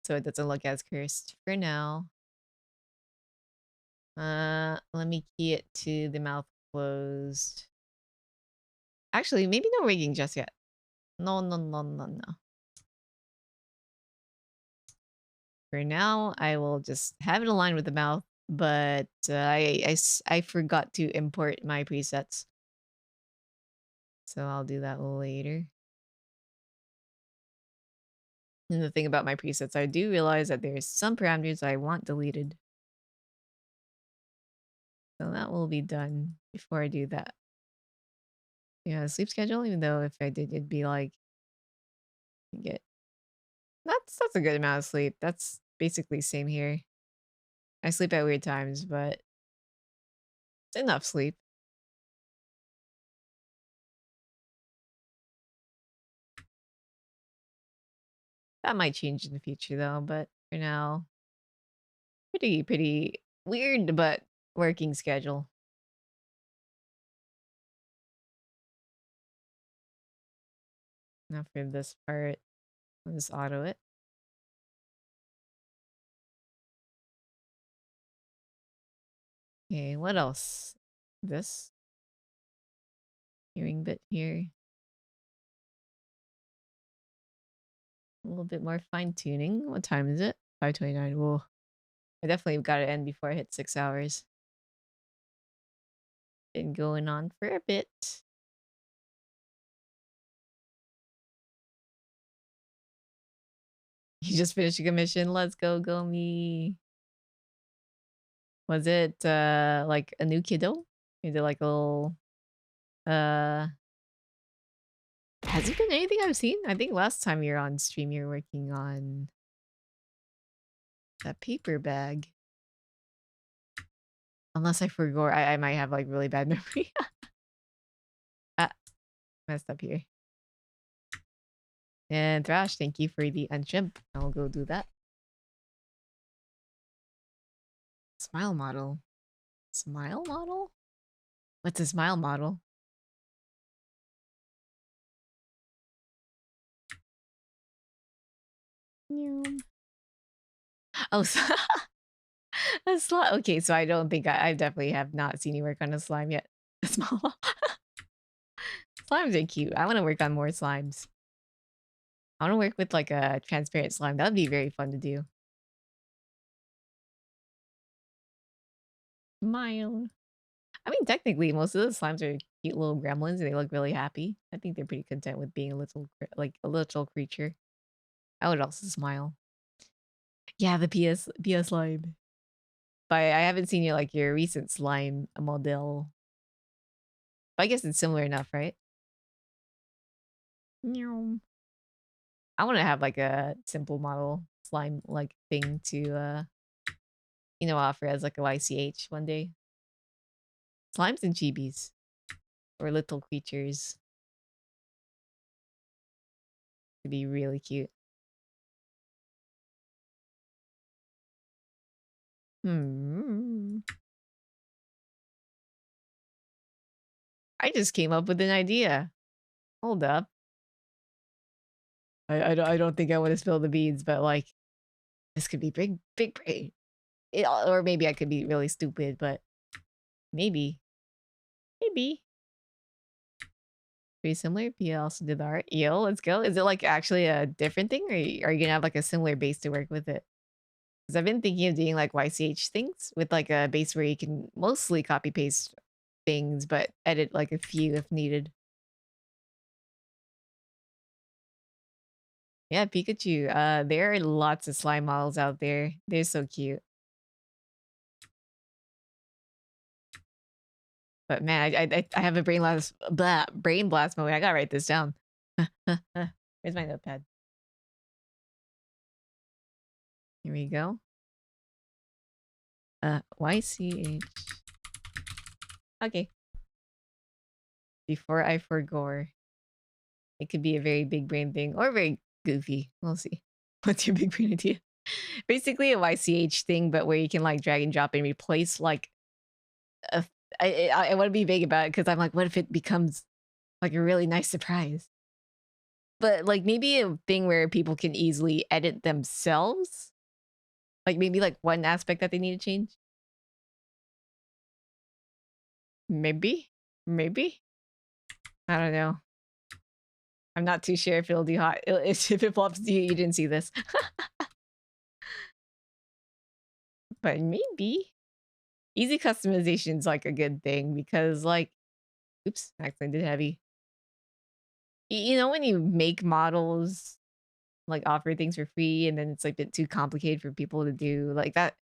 so it doesn't look as cursed for now. Let me key it to the mouth closed. Actually, maybe no rigging just yet. No. For now, I will just have it aligned with the mouth, but I forgot to import my presets. So I'll do that later. And the thing about my presets, I do realize that there's some parameters I want deleted. So that will be done before I do that. Yeah, sleep schedule, even though if I did, it'd be like, get that's a good amount of sleep. That's basically same here. I sleep at weird times, but it's enough sleep. That might change in the future though, but for now, pretty weird, but working schedule. Now for this part, I'll just auto it. Okay, what else? This hearing bit here. A little bit more fine tuning. What time is it? 5:29. Whoa. I definitely got to end before I hit 6 hours. Been going on for a bit. You just finished a commission. Let's go, go me. Was it like a new kiddo? Is it like a little uh has it been anything I've seen? I think last time you're on stream you're working on that paper bag. Unless I forgot, I might have like really bad memory. Ah, messed up here. And Thrash, thank you for the unchimp. I'll go do that. Smile model. Smile model? What's a smile model? Oh, a slime. Okay, so I don't think I definitely have not seen you work on a slime yet. A small slimes are cute. I want to work on more slimes. I want to work with like a transparent slime. That would be very fun to do. Smile. I mean, technically, most of the slimes are cute little gremlins, and they look really happy. I think they're pretty content with being a little, like a little creature. I would also smile. Yeah, the PS slime. But I haven't seen your recent slime model. But I guess it's similar enough, right? Meow. I want to have like a simple model slime like thing to offer as like a YCH one day. Slimes and chibis. Or little creatures. Could be really cute. I just came up with an idea. Hold up. I don't think I want to spill the beans, but like this could be big brain. Or maybe I could be really stupid, but maybe. Maybe. Pretty similar. Pia also did the art. Yo, let's go. Is it like actually a different thing, or are you gonna have like a similar base to work with it? Because I've been thinking of doing like YCH things with like a base where you can mostly copy paste things, but edit like a few if needed. Yeah, Pikachu. There are lots of slime models out there. They're so cute. But man, I have a brain blast moment. I gotta write this down. Where's my notepad? Here we go. YCH. Okay. Before I forgore. It could be a very big brain thing or very goofy. We'll see. What's your big brain idea? Basically a YCH thing, but where you can like drag and drop and replace like a I want to be vague about it because I'm like, what if it becomes like a really nice surprise? But like maybe a thing where people can easily edit themselves. Like maybe like one aspect that they need to change. Maybe. Maybe. I don't know. I'm not too sure if it'll do hot. If it flops to you, you didn't see this. But maybe. Easy customization is like a good thing because like, oops, accidentally did heavy. You know when you make models like offer things for free and then it's like a bit too complicated for people to do like that.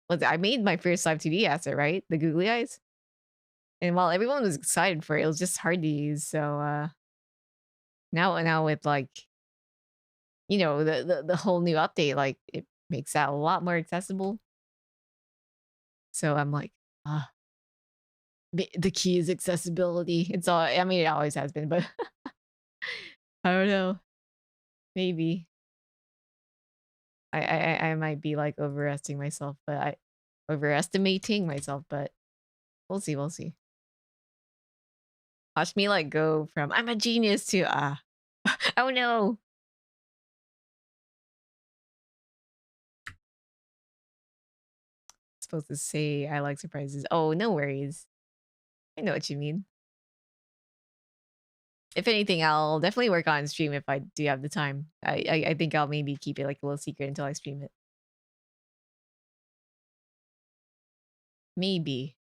Was I made my first Live2D asset, right? The googly eyes. And while everyone was excited for it, it was just hard to use. So now with like, you know, the whole new update, like it makes that a lot more accessible. So I'm like, ah, the key is accessibility. It's all I mean, it always has been, but I don't know. Maybe. I might be like overestimating myself, but we'll see, we'll see. Watch me like go from I'm a genius to oh no. Supposed to say I like surprises. Oh, no worries. I know what you mean. If anything, I'll definitely work on stream if I do have the time. I think I'll maybe keep it like a little secret until I stream it. Maybe.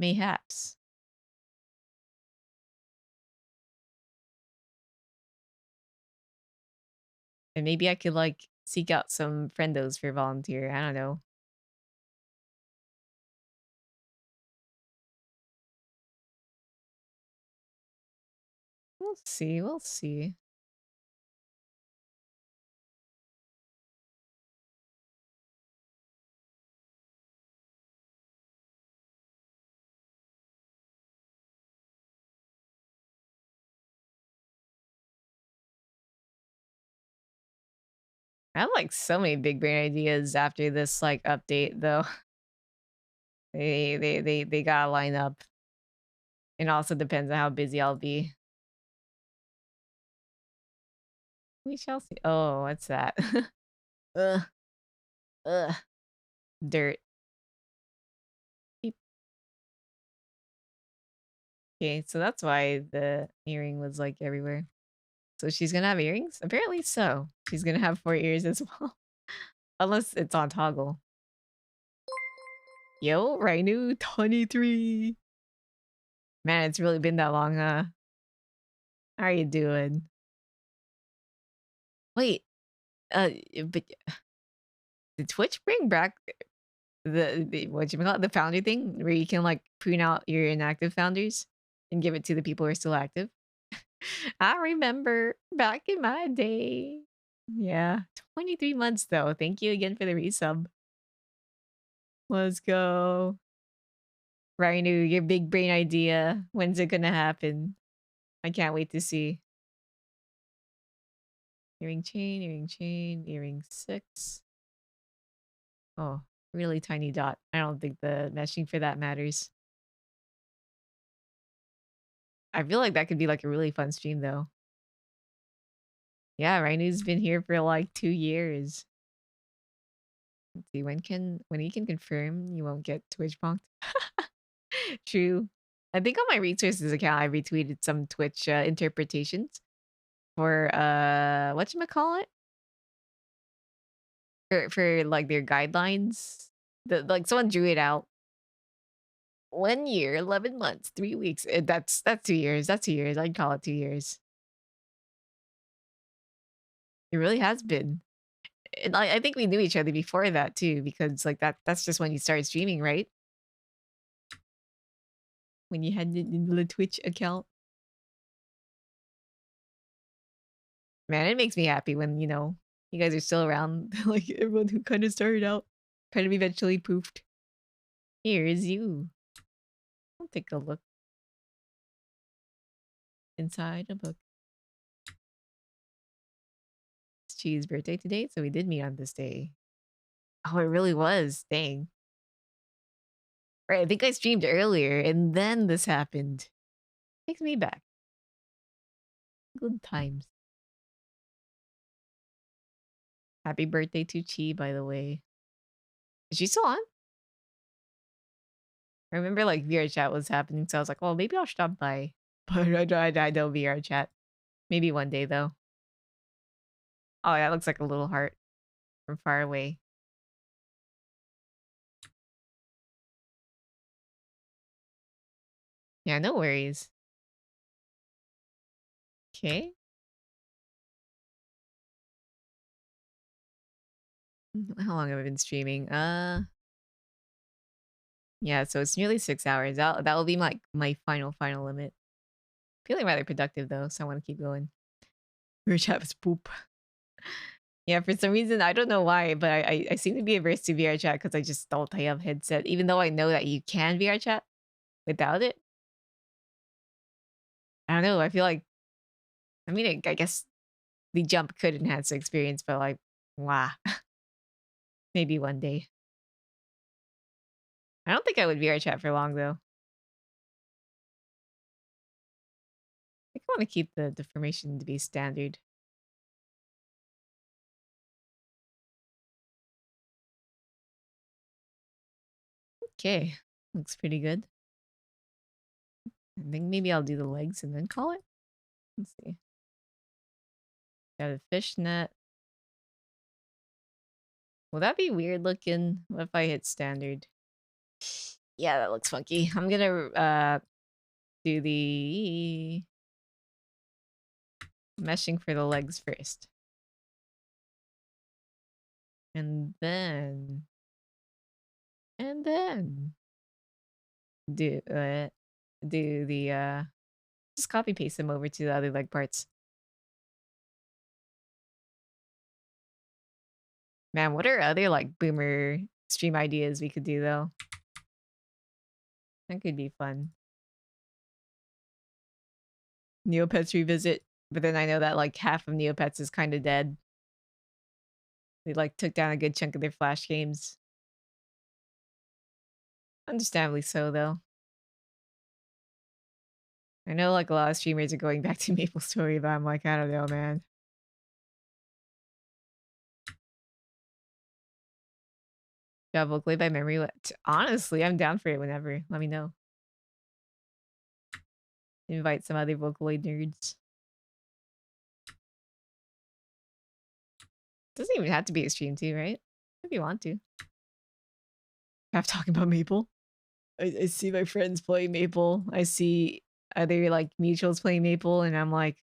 Mayhaps. And maybe I could like seek out some friendos for volunteer. I don't know. We'll see. We'll see. I have like so many big brain ideas after this like update though. They gotta line up. It also depends on how busy I'll be. We shall see. Oh, what's that? Ugh. Ugh. Dirt. Beep. Okay, so that's why the earring was like everywhere. So she's gonna have earrings? Apparently so. She's gonna have 4 ears as well. Unless it's on toggle. Yo, Rainu 23. Man, it's really been that long, huh? How are you doing? Wait, but did Twitch bring back the what you call it, the founder thing where you can like prune out your inactive founders and give it to the people who are still active? I remember back in my day. Yeah, 23 months though. Thank you again for the resub. Let's go. Rainu, your big brain idea. When's it gonna happen? I can't wait to see. Earring chain, earring chain, earring 6. Oh, really tiny dot. I don't think the meshing for that matters. I feel like that could be like a really fun stream though. Yeah, Rainu's been here for like 2 years. Let's see, when he can confirm you won't get Twitch punked. True. I think on my resources account I retweeted some Twitch interpretations for whatchamacallit? For like their guidelines. Like someone drew it out. 1 year, 11 months, 3 weeks. That's 2 years. That's 2 years. I'd call it 2 years. It really has been. And I think we knew each other before that too, because like that's just when you started streaming, right? When you had the Twitch account. Man, it makes me happy when, you know, you guys are still around. Like everyone who kind of started out, kind of eventually poofed. Here is you. I'll take a look inside a book. It's Chi's birthday today, so we did meet on this day. Oh, it really was. Dang. Right, I think I streamed earlier and then this happened. Takes me back. Good times. Happy birthday to Chi, by the way. Is she still on? I remember like VR chat was happening, so I was like, well, maybe I'll stop by. But I know VR chat. Maybe one day though. Oh, that looks like a little heart from far away. Yeah, no worries. Okay. How long have I been streaming? Yeah, so it's nearly 6 hours. That will be my final limit. Feeling rather productive though, so I want to keep going. Your chat was poop. Yeah, for some reason, I don't know why, but I seem to be averse to VR chat because I just don't have headset, even though I know that you can VR chat without it. I don't know. I feel like, I mean, I guess the jump could enhance the experience, but like, wow, maybe one day. I don't think I would VR chat for long though. I think I want to keep the deformation to be standard. Okay, looks pretty good. I think maybe I'll do the legs and then call it. Let's see. Got a fishnet. Will that be weird looking? What if I hit standard? Yeah, that looks funky. I'm gonna do the meshing for the legs first. And then do the just copy paste them over to the other leg parts. Man, what are other like boomer stream ideas we could do though? That could be fun. Neopets revisit, but then I know that like half of Neopets is kind of dead. They like took down a good chunk of their Flash games. Understandably so though. I know like a lot of streamers are going back to MapleStory, but I'm like, I don't know, man. Double play by memory. Honestly, I'm down for it whenever. Let me know. Invite some other Vocaloid nerds. Doesn't even have to be a stream too, right? If you want to. Have talking about Maple. I see my friends play Maple. I see other like mutuals playing Maple, and I'm like,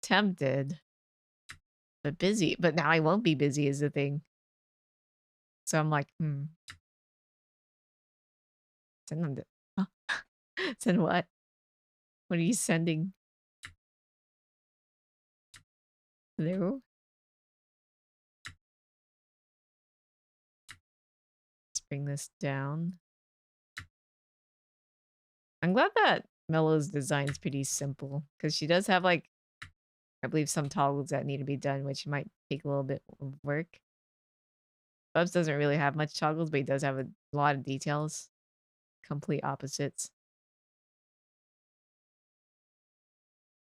tempted, but busy. But now I won't be busy is the thing. So I'm like, send them to. Huh? Send what? What are you sending? Hello? Let's bring this down. I'm glad that Mellow's design is pretty simple because she does have like, I believe some toggles that need to be done, which might take a little bit of work. Bubs doesn't really have much toggles, but he does have a lot of details. Complete opposites.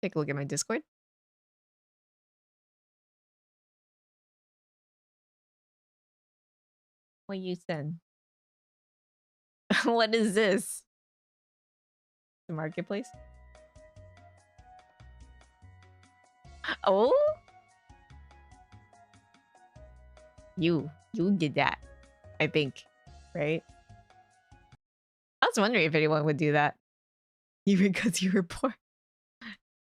Take a look at my Discord. What you send? What is this? The marketplace? Oh? You did that. I think. Right? I was wondering if anyone would do that. Even because you were poor.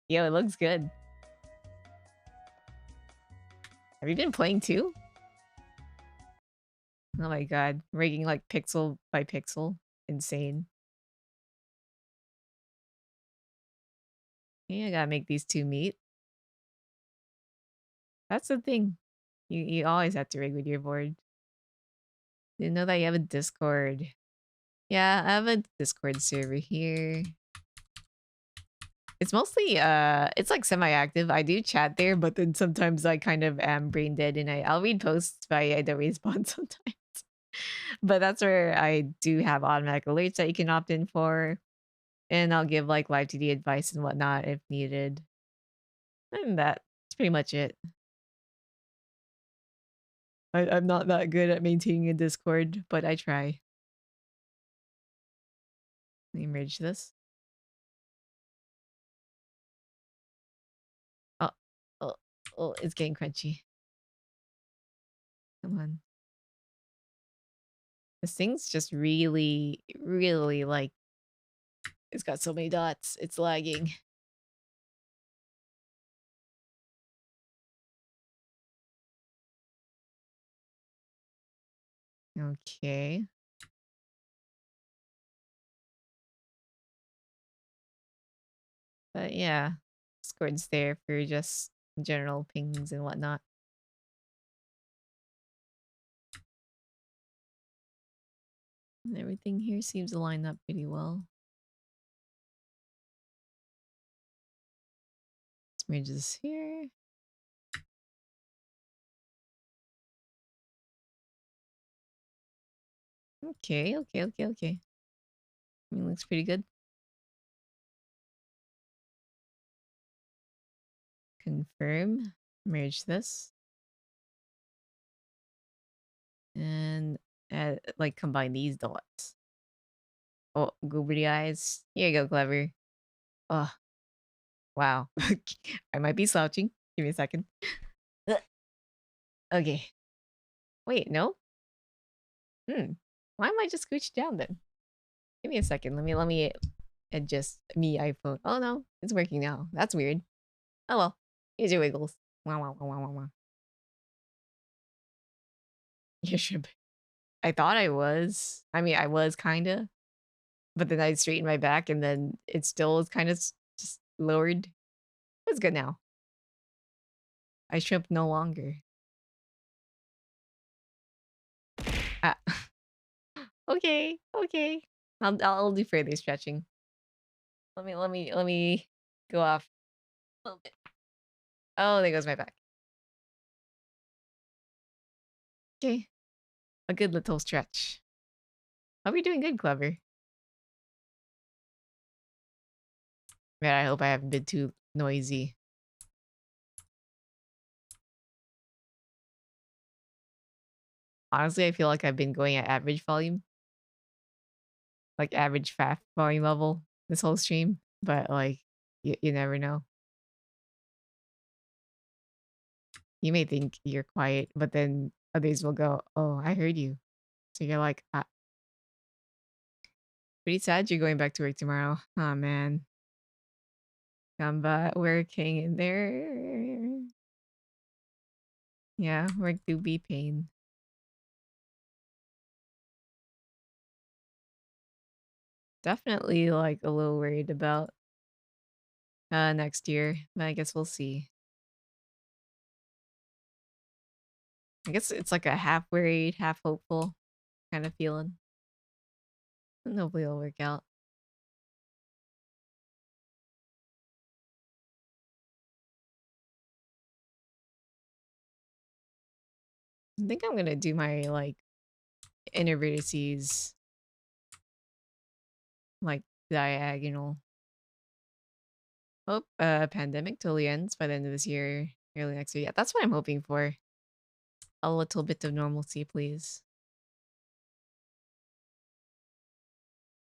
Yo, it looks good. Have you been playing too? Oh my god. Rigging like pixel by pixel. Insane. Yeah, I gotta make these two meet. That's the thing. You always have to rig with your board. Didn't know that you have a Discord. Yeah, I have a Discord server here. It's mostly it's like semi-active. I do chat there, but then sometimes I kind of am brain dead and I'll read posts but I don't respond sometimes. But that's where I do have automatic alerts that you can opt in for. And I'll give like Live2D advice and whatnot if needed. And that's pretty much it. I'm not that good at maintaining a Discord, but I try. Let me merge this. Oh, oh, oh, it's getting crunchy. Come on. This thing's just really, really like It's got so many dots. It's lagging. Okay. But yeah, Discord's there for just general pings and whatnot. And everything here seems to line up pretty well. Let's merge this here. Okay. I mean, looks pretty good. Confirm. Merge this. And like combine these dots. Oh, googly eyes. Here you go, Clever. Oh, wow. I might be slouching. Give me a second. Okay. Wait, no? Why am I just scooched down then? Give me a second. Let me adjust me iPhone. Oh no, it's working now. That's weird. Oh well. Here's your wiggles. Wow, wow, wow, wow, wow, wow. You should be. I thought I was. I mean, I was kinda. But then I straightened my back and then it still was kind of just lowered. It's good now. I shrimp no longer. Ah. Okay. I'll do further stretching. Let me go off a little bit. Oh, there goes my back. Okay. A good little stretch. Hope you're doing good, Clever. Man, I hope I haven't been too noisy. Honestly, I feel like I've been going at average volume. Like average fat volume level this whole stream. But like, you never know. You may think you're quiet, but then others will go, "Oh, I heard you." So you're like, pretty sad you're going back to work tomorrow. Oh man. I'm working in there. Yeah, work do be pain. Definitely like a little worried about next year, but I guess we'll see. I guess it's like a half worried, half hopeful kind of feeling. And hopefully it'll work out. I think I'm gonna do my like inner vertices like diagonal. Hope pandemic totally ends by the end of this year, early next year. Yeah, that's what I'm hoping for. A little bit of normalcy, please.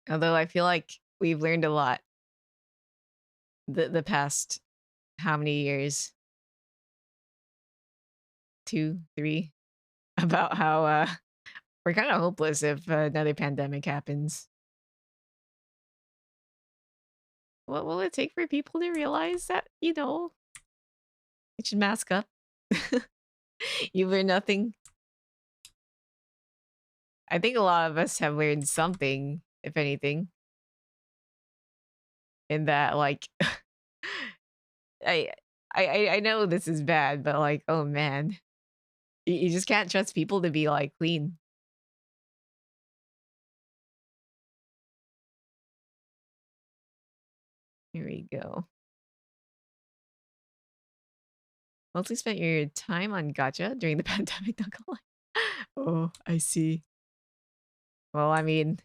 Although I feel like we've learned a lot the past how many years? 2, 3 about how we're kind of hopeless if another pandemic happens. What will it take for people to realize that, you know, it should mask up? You learn nothing. I think a lot of us have learned something, if anything, in that like I I know this is bad, but like, oh man, you just can't trust people to be like clean. Here we go. Mostly spent your time on gacha during the pandemic, not gonna lie. Oh, I see. Well, I mean,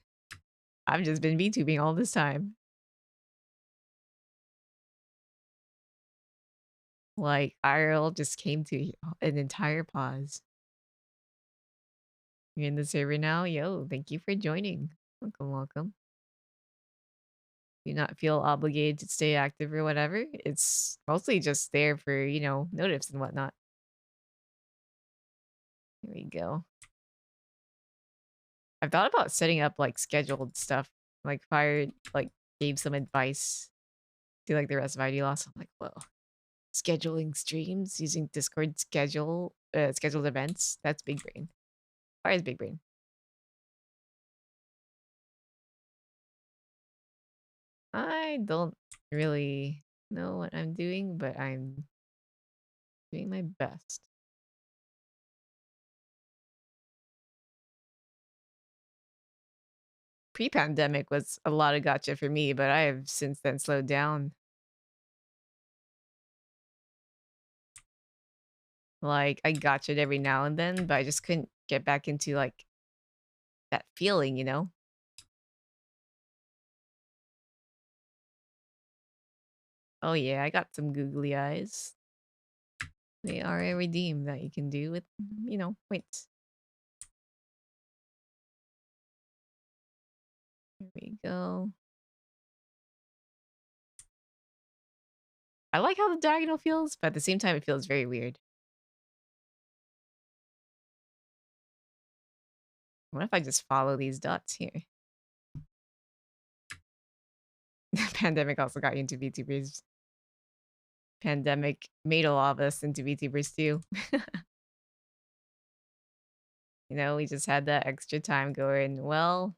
I've just been VTubing all this time. Like, IRL just came to an entire pause. You're in the server now? Yo, thank you for joining. Welcome, welcome. Do not feel obligated to stay active or whatever. It's mostly just there for, you know, notifs and whatnot. Here we go. I've thought about setting up like scheduled stuff, like gave some advice to like the rest of ID Loss. I'm like, whoa, scheduling streams using Discord scheduled events. That's big brain. Fire is big brain. I don't really know what I'm doing, but I'm doing my best. Pre-pandemic was a lot of gotcha for me, but I have since then slowed down. Like, I gotcha'd every now and then, but I just couldn't get back into, like, that feeling, you know? Oh, yeah, I got some googly eyes. They are a redeem that you can do with, you know, points. Here we go. I like how the diagonal feels, but at the same time, it feels very weird. What if I just follow these dots here? Pandemic also got you into VTubers. Pandemic made a lot of us into VTubers too. You know, we just had that extra time going, well,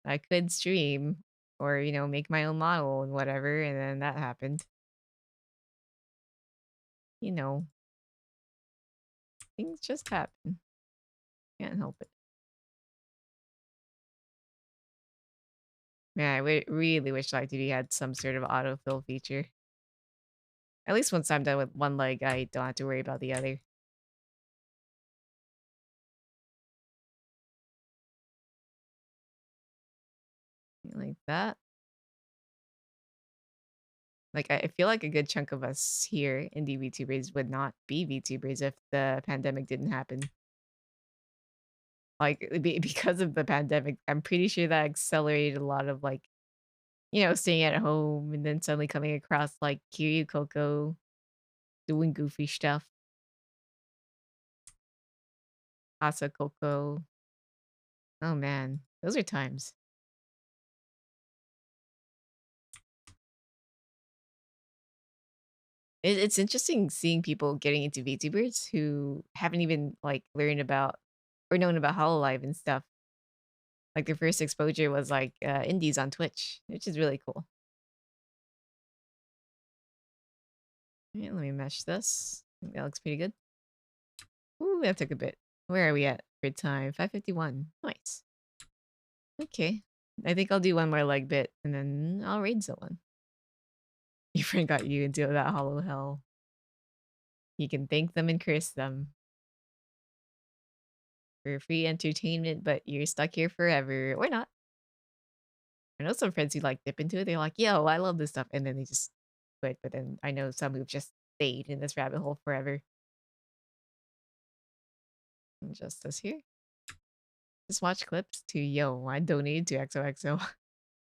I could stream or, you know, make my own model and whatever, and then that happened. You know, things just happen. Can't help it. Man, really wish Live2D had some sort of autofill feature. At least once I'm done with one leg, I don't have to worry about the other. Like that. Like, I feel like a good chunk of us here, indie VTubers, would not be VTubers if the pandemic didn't happen. Like, because of the pandemic, I'm pretty sure that accelerated a lot of, like, you know, staying at home and then suddenly coming across, like, Kiryu Coco doing goofy stuff. Asa Coco. Oh, man. Those are times. It's interesting seeing people getting into VTubers who haven't even, like, learned about or known about Hololive and stuff. Like, their first exposure was, like, indies on Twitch, which is really cool. Yeah, let me mesh this. I think that looks pretty good. Ooh, that took a bit. Where are we at for time? 5:51. Nice. Okay. I think I'll do one more leg bit, and then I'll raid someone. Your friend got you into that hollow hell. You can thank them and curse them for free entertainment, but you're stuck here forever. Or not. I know some friends who, like, dip into it. They're like, yo, I love this stuff. And then they just quit. But then I know some who've just stayed in this rabbit hole forever. And just this here. Just watch clips to, yo, I donated to XOXO.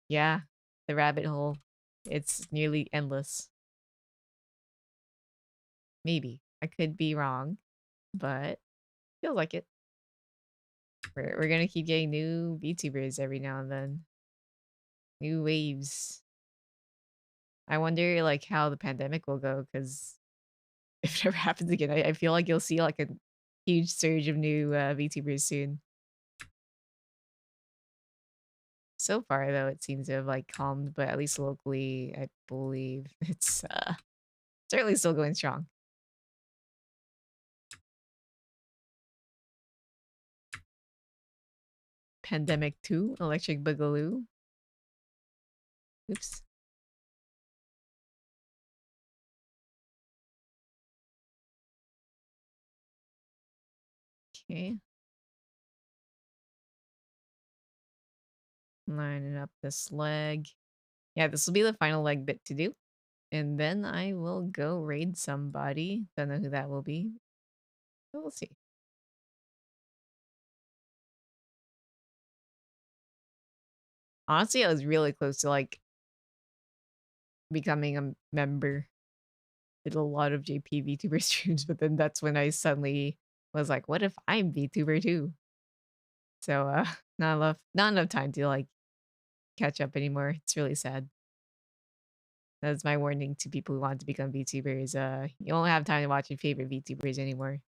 Yeah, the rabbit hole. It's nearly endless. Maybe. I could be wrong, but feels like it. We're gonna keep getting new VTubers every now and then. New waves. I wonder like how the pandemic will go, because if it ever happens again, I feel like you'll see like a huge surge of new VTubers soon. So far though, it seems to have like calmed, but at least locally, I believe it's certainly still going strong. Pandemic 2, Electric Boogaloo. Oops. Okay. Lining up this leg. Yeah, this will be the final leg bit to do. And then I will go raid somebody. Don't know who that will be, but we'll see. Honestly, I was really close to like becoming a member. Did a lot of JP VTuber streams, but then that's when I suddenly was like, what if I'm VTuber too? So not enough time to like catch up anymore. It's really sad. That's my warning to people who want to become VTubers. You won't have time to watch your favorite VTubers anymore.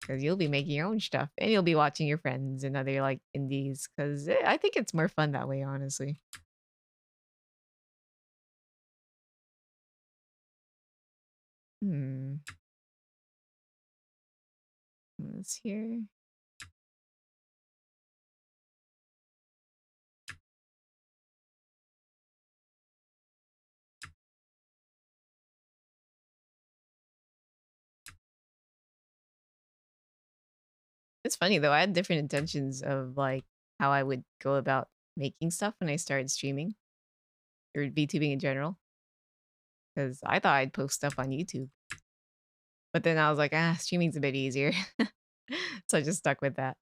Because you'll be making your own stuff. And you'll be watching your friends and other, like, indies. Because I think it's more fun that way, honestly. Hmm. What's here? It's funny though. I had different intentions of like how I would go about making stuff when I started streaming or VTubing in general. Because I thought I'd post stuff on YouTube, but then I was like, streaming's a bit easier, so I just stuck with that.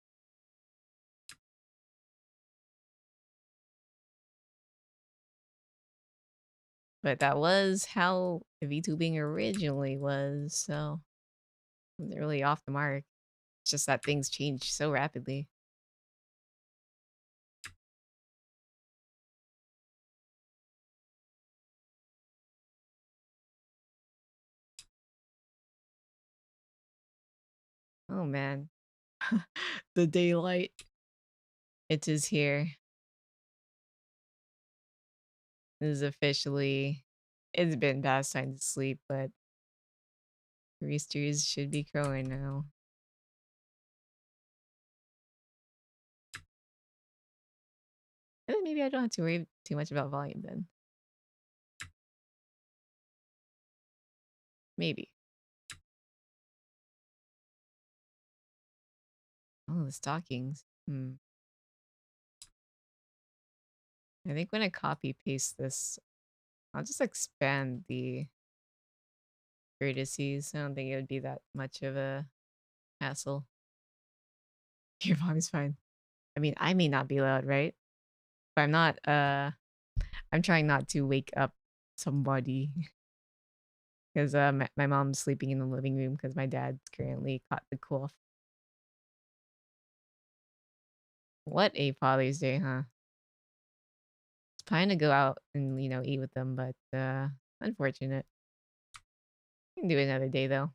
But that was how VTubing originally was, so it wasn't really off the mark. It's just that things change so rapidly. Oh man. The daylight. It is here. This is officially, it's been past time to sleep, but roosters should be crowing now. And then maybe I don't have to worry too much about volume then. Maybe. Oh, the stockings. I think when I copy paste this, I'll just expand the vertices. I don't think it would be that much of a hassle. Your volume's fine. I mean, I may not be loud, right? But I'm not, I'm trying not to wake up somebody. Because my mom's sleeping in the living room because my dad's currently caught the cough. What a Father's Day, huh? It's fine to go out and, eat with them, but unfortunate. We can do it another day though.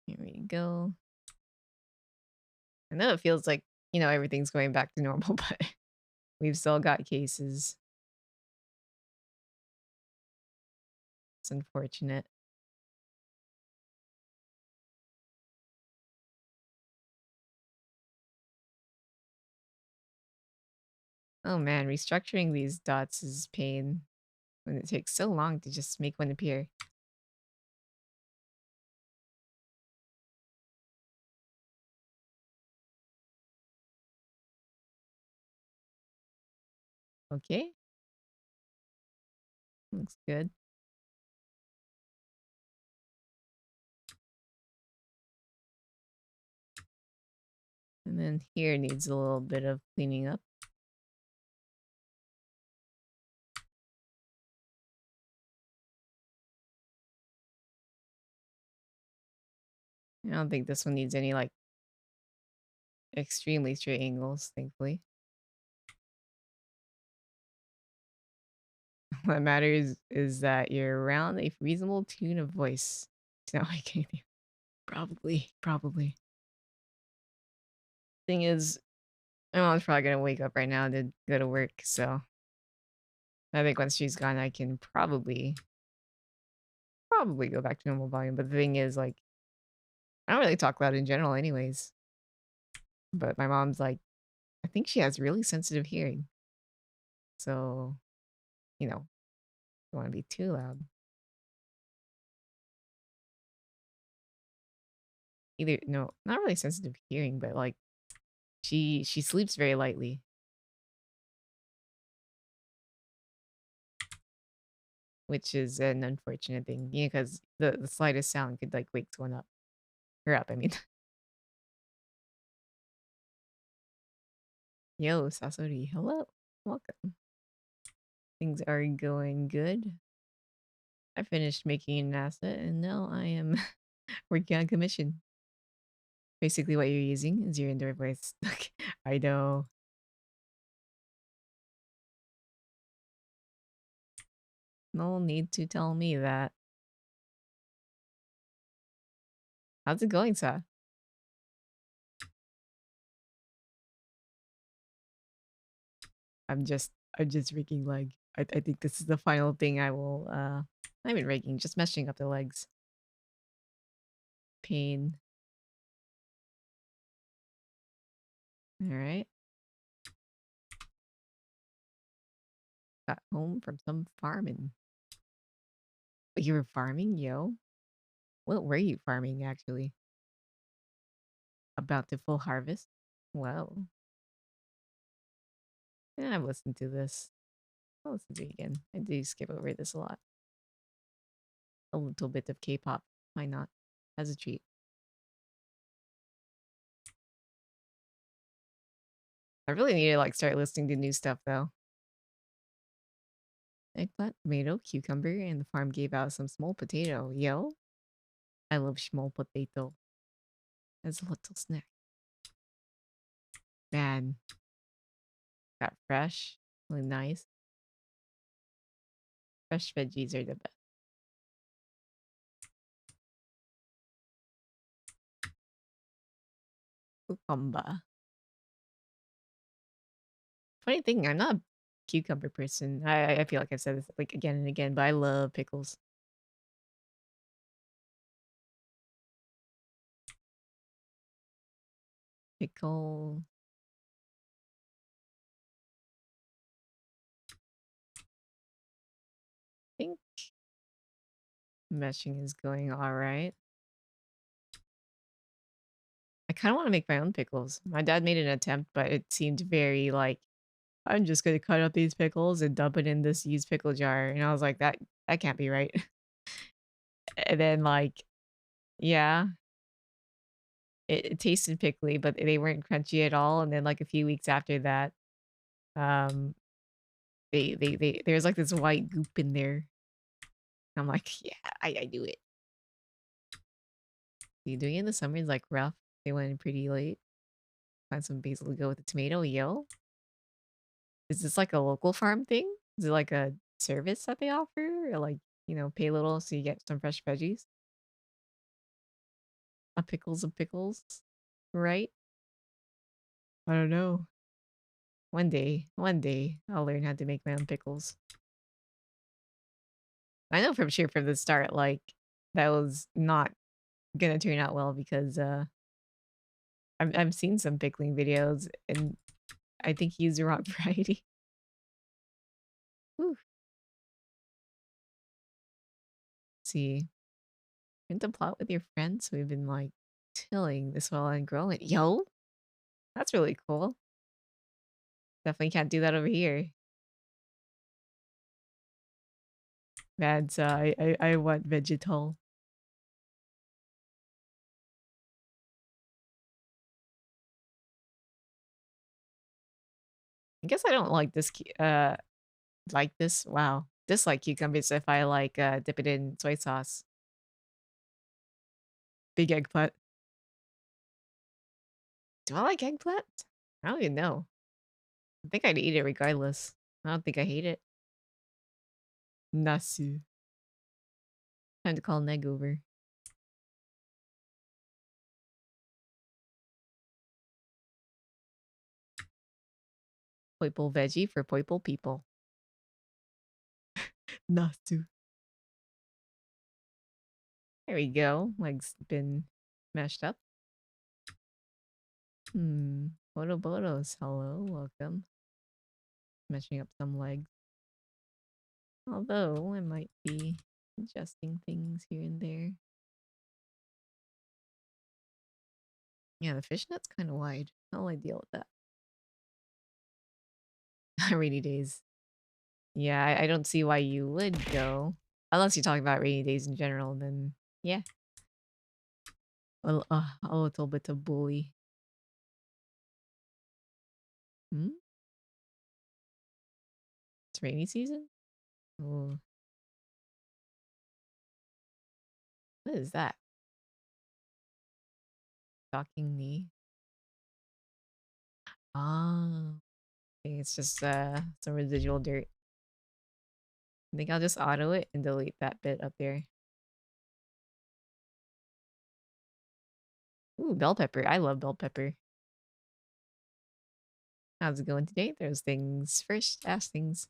Here we go. I know it feels like, everything's going back to normal, but we've still got cases. It's unfortunate. Oh man, restructuring these dots is pain when it takes so long to just make one appear. Okay. Looks good. And then here needs a little bit of cleaning up. I don't think this one needs any, like, extremely straight angles, thankfully. What matters is that you're around a reasonable tune of voice. It's not like anything. Probably. Thing is, my mom's probably gonna wake up right now to go to work, so I think once she's gone, I can probably go back to normal volume. But the thing is, like, I don't really talk loud in general, anyways. But my mom's like, I think she has really sensitive hearing, so don't want to be too loud. Either no, not really sensitive hearing, but like she sleeps very lightly, which is an unfortunate thing, because the slightest sound could like wake someone up. Her up, I mean. Yo, Sasori, hello, welcome. Things are going good. I finished making an asset, and now I am Working on commission. Basically, what you're using is your indoor voice. I know. No need to tell me that. How's it going, Sa? I'm just rigging leg. I think this is the final thing I will not even rigging, just meshing up the legs. Pain. Alright. Got home from some farming. You were farming, yo? What were you farming actually? About the full harvest? Well, yeah, I've listened to this. I'll listen to it again. I do skip over this a lot. A little bit of K-pop. Why not? As a treat. I really need to like start listening to new stuff though. Eggplant, tomato, cucumber, and the farm gave out some small potato. Yo, I love small potato as a little snack. Man, got fresh, really nice. Fresh veggies are the best. Cucumber. Funny thing, I'm not a cucumber person. I feel like I've said this like again and again, but I love pickles. Pickle. I think meshing is going all right. I kind of want to make my own pickles. My dad made an attempt, but it seemed very like I'm just gonna cut up these pickles and dump it in this used pickle jar, and I was like, that can't be right. And then like, yeah, it tasted pickly, but they weren't crunchy at all. And then like a few weeks after that, um, they there's like this white goop in there. I'm like, yeah, I do it. You doing it in the summer is like rough. They went in pretty late. Find some basil to go with the tomato. Yo, is this like a local farm thing? Is it like a service that they offer, or like pay a little so you get some fresh veggies? A pickles of pickles, right? I don't know. One day, I'll learn how to make my own pickles. I know from sure from the start, like that was not gonna turn out well because I've seen some pickling videos and I think he used the wrong variety. Whew. See, print the plot with your friends. We've been like tilling this well and growing. Yo, that's really cool. Definitely can't do that over here. Man, so I want vegetal. I guess I don't like this like this. Wow. Dislike cucumbers if I like dip it in soy sauce. Big eggplant. Do I like eggplant? I don't even know. I think I'd eat it regardless. I don't think I hate it. Nasu. Time to call Neg over. Poiple veggie for poiple people. Nasu. There we go. Legs been mashed up. Bodo Bodos. Hello, welcome. Meshing up some legs. Although I might be adjusting things here and there. Yeah, the fishnet's kind of wide. How will I deal with that? Rainy days. Yeah, I don't see why you would go. Unless you're talking about rainy days in general, then yeah. A little bit of bully. Hmm? It's rainy season? Oh, what is that? stalking me? Ah, okay, it's just some residual dirt. I think I'll just auto it and delete that bit up there. Ooh, bell pepper. I love bell pepper. How's it going today? Those things first, ask things.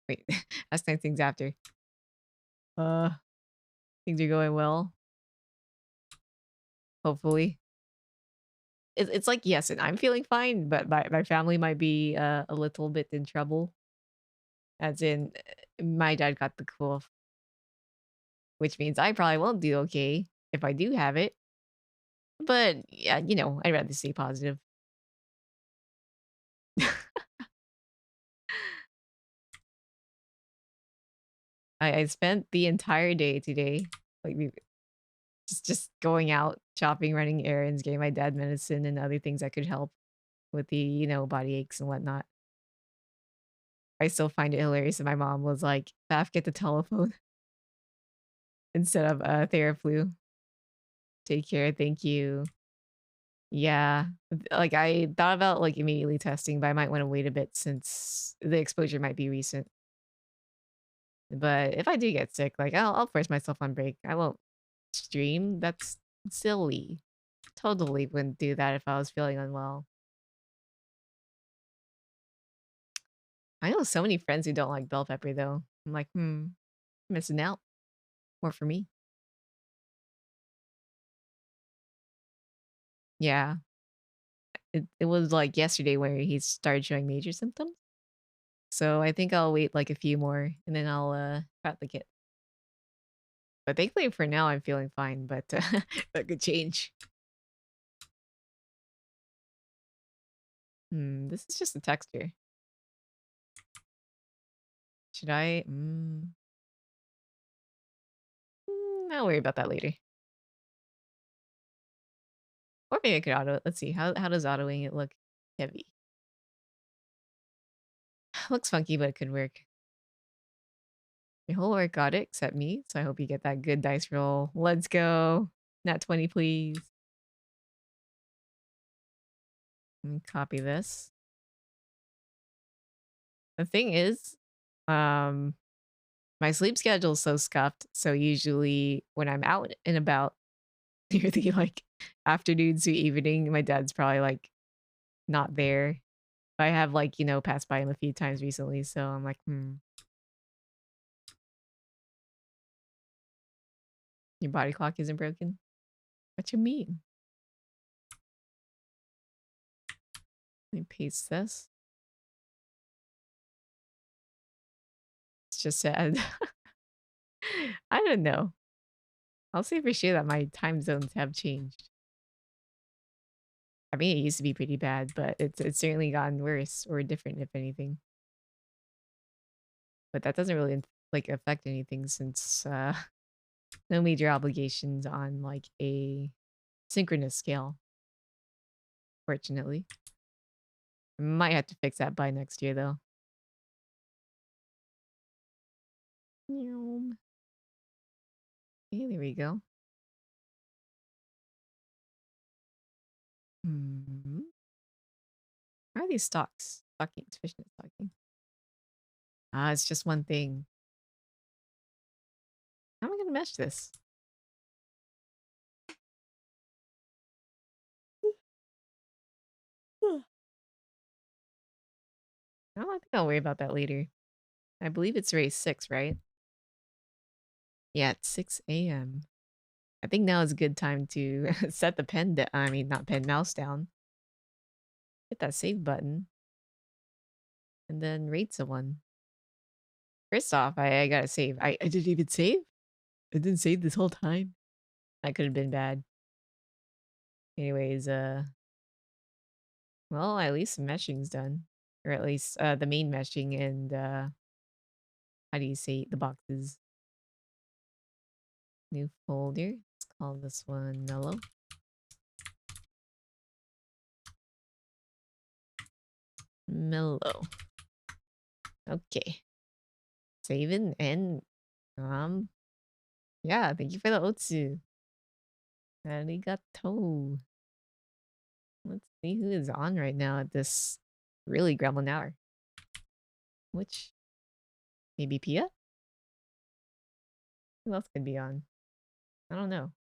Wait, ask nice things after. Uh, things are going well. Hopefully. It's like, yes, and I'm feeling fine, but my family might be a little bit in trouble. As in, my dad got the cough, which means I probably won't do okay if I do have it. But yeah, I'd rather stay positive. I spent the entire day today, like just going out, shopping, running errands, getting my dad medicine and other things that could help with the, body aches and whatnot. I still find it hilarious that my mom was like, Baf, get the telephone instead of Theraflu. Take care, thank you. Yeah. Like I thought about like immediately testing, but I might want to wait a bit since the exposure might be recent. But if I do get sick, like I'll force myself on break. I won't stream. That's silly. Totally wouldn't do that if I was feeling unwell. I know so many friends who don't like bell pepper though. I'm like, missing out. More for me. Yeah. It was like yesterday where he started showing major symptoms. So I think I'll wait like a few more and then I'll try the kit. But thankfully for now I'm feeling fine, but that could change. This is just a texture. Should I? I'll worry about that later. Or maybe I could auto it. Let's see. How does autoing it look? Heavy. Looks funky, but it could work. Your whole work got it except me, so I hope you get that good dice roll. Let's go. Nat 20, please. Let me copy this. The thing is, my sleep schedule is so scuffed, so usually when I'm out and about near the like afternoon to evening, my dad's probably like not there. I have like, passed by him a few times recently, so I'm like, Your body clock isn't broken? What you mean? Let me paste this. It's just sad. I don't know. I'll say for sure that my time zones have changed. I mean, it used to be pretty bad, but it's certainly gotten worse or different, if anything. But that doesn't really like affect anything since no major obligations on like a synchronous scale. Fortunately, I might have to fix that by next year though. Okay, there we go. How are these stocks? Stockings, fishnet stocking. Ah, it's just one thing. How am I gonna mesh this? I think I'll worry about that later. I believe it's race 6, right? Yeah, it's 6 a.m. I think now is a good time to set the pen I mean, not pen, mouse down. Hit that save button. And then rate someone. First off, I gotta save. I didn't even save? I didn't save this whole time? That could have been bad. Anyways, well, at least the meshing's done. Or at least the main meshing and how do you say the boxes? New folder. Let's call this one mellow. Mellow. Okay. Saving and yeah, thank you for the otsu. Arigato. Let's see who is on right now at this really gremlin hour. Which, maybe Pia? Who else could be on? I don't know.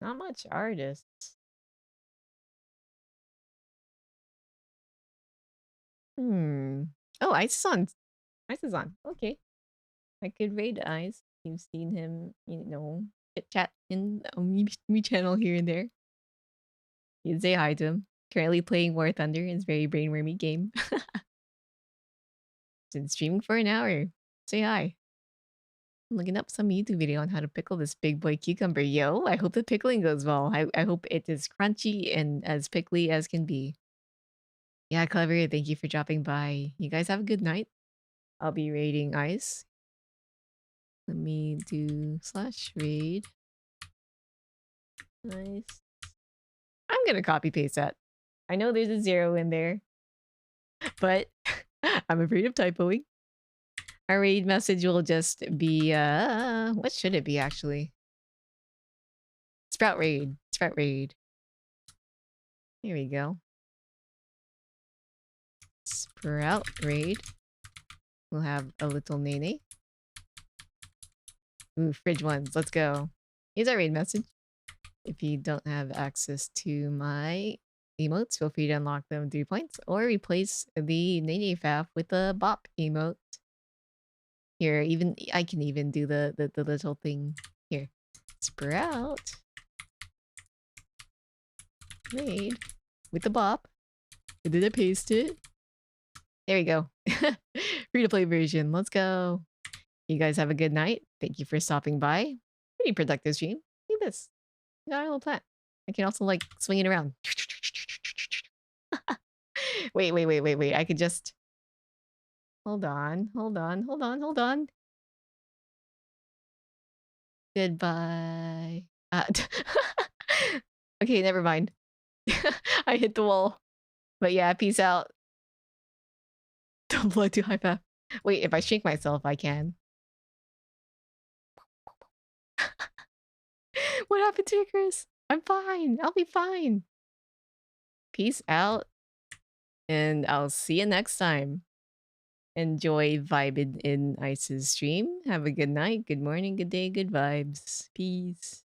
Not much artists. Oh, Ice is on. Ice is on. Okay. I could raid Ice. You've seen him, chit chat in the me channel here and there. You say hi to him. Currently playing War Thunder. It's a very brainwormy game. Been streaming for an hour. Say hi. I'm looking up some YouTube video on how to pickle this big boy cucumber. Yo, I hope the pickling goes well. I hope it is crunchy and as pickly as can be. Yeah, Clever, thank you for dropping by. You guys have a good night. I'll be raiding Ice. Let me do /raid. Nice. I'm gonna copy paste that. I know there's a 0 in there, but I'm afraid of typoing. Our raid message will just be, what should it be actually? Sprout raid. Sprout raid. Here we go. Sprout raid. We'll have a little Nene. Ooh, fridge ones. Let's go. Here's our raid message. If you don't have access to my emotes, feel free to unlock them 3 points or replace the Nene Faff with a bop emote. Here, even I can even do the little thing here. Sprout raid with the bop. Did I paste it? There we go. Free to play version. Let's go. You guys have a good night. Thank you for stopping by. Pretty productive stream. Look at this. Got a little plant. I can also like swing it around. Wait. I could just hold on. Goodbye. Okay, never mind. I hit the wall. But yeah, peace out. Don't fly too high fast. Wait, if I shrink myself, I can. What happened to you, Chris? I'm fine. I'll be fine. Peace out. And I'll see you next time. Enjoy vibing in Ice's stream. Have a good night, good morning, good day, good vibes. Peace.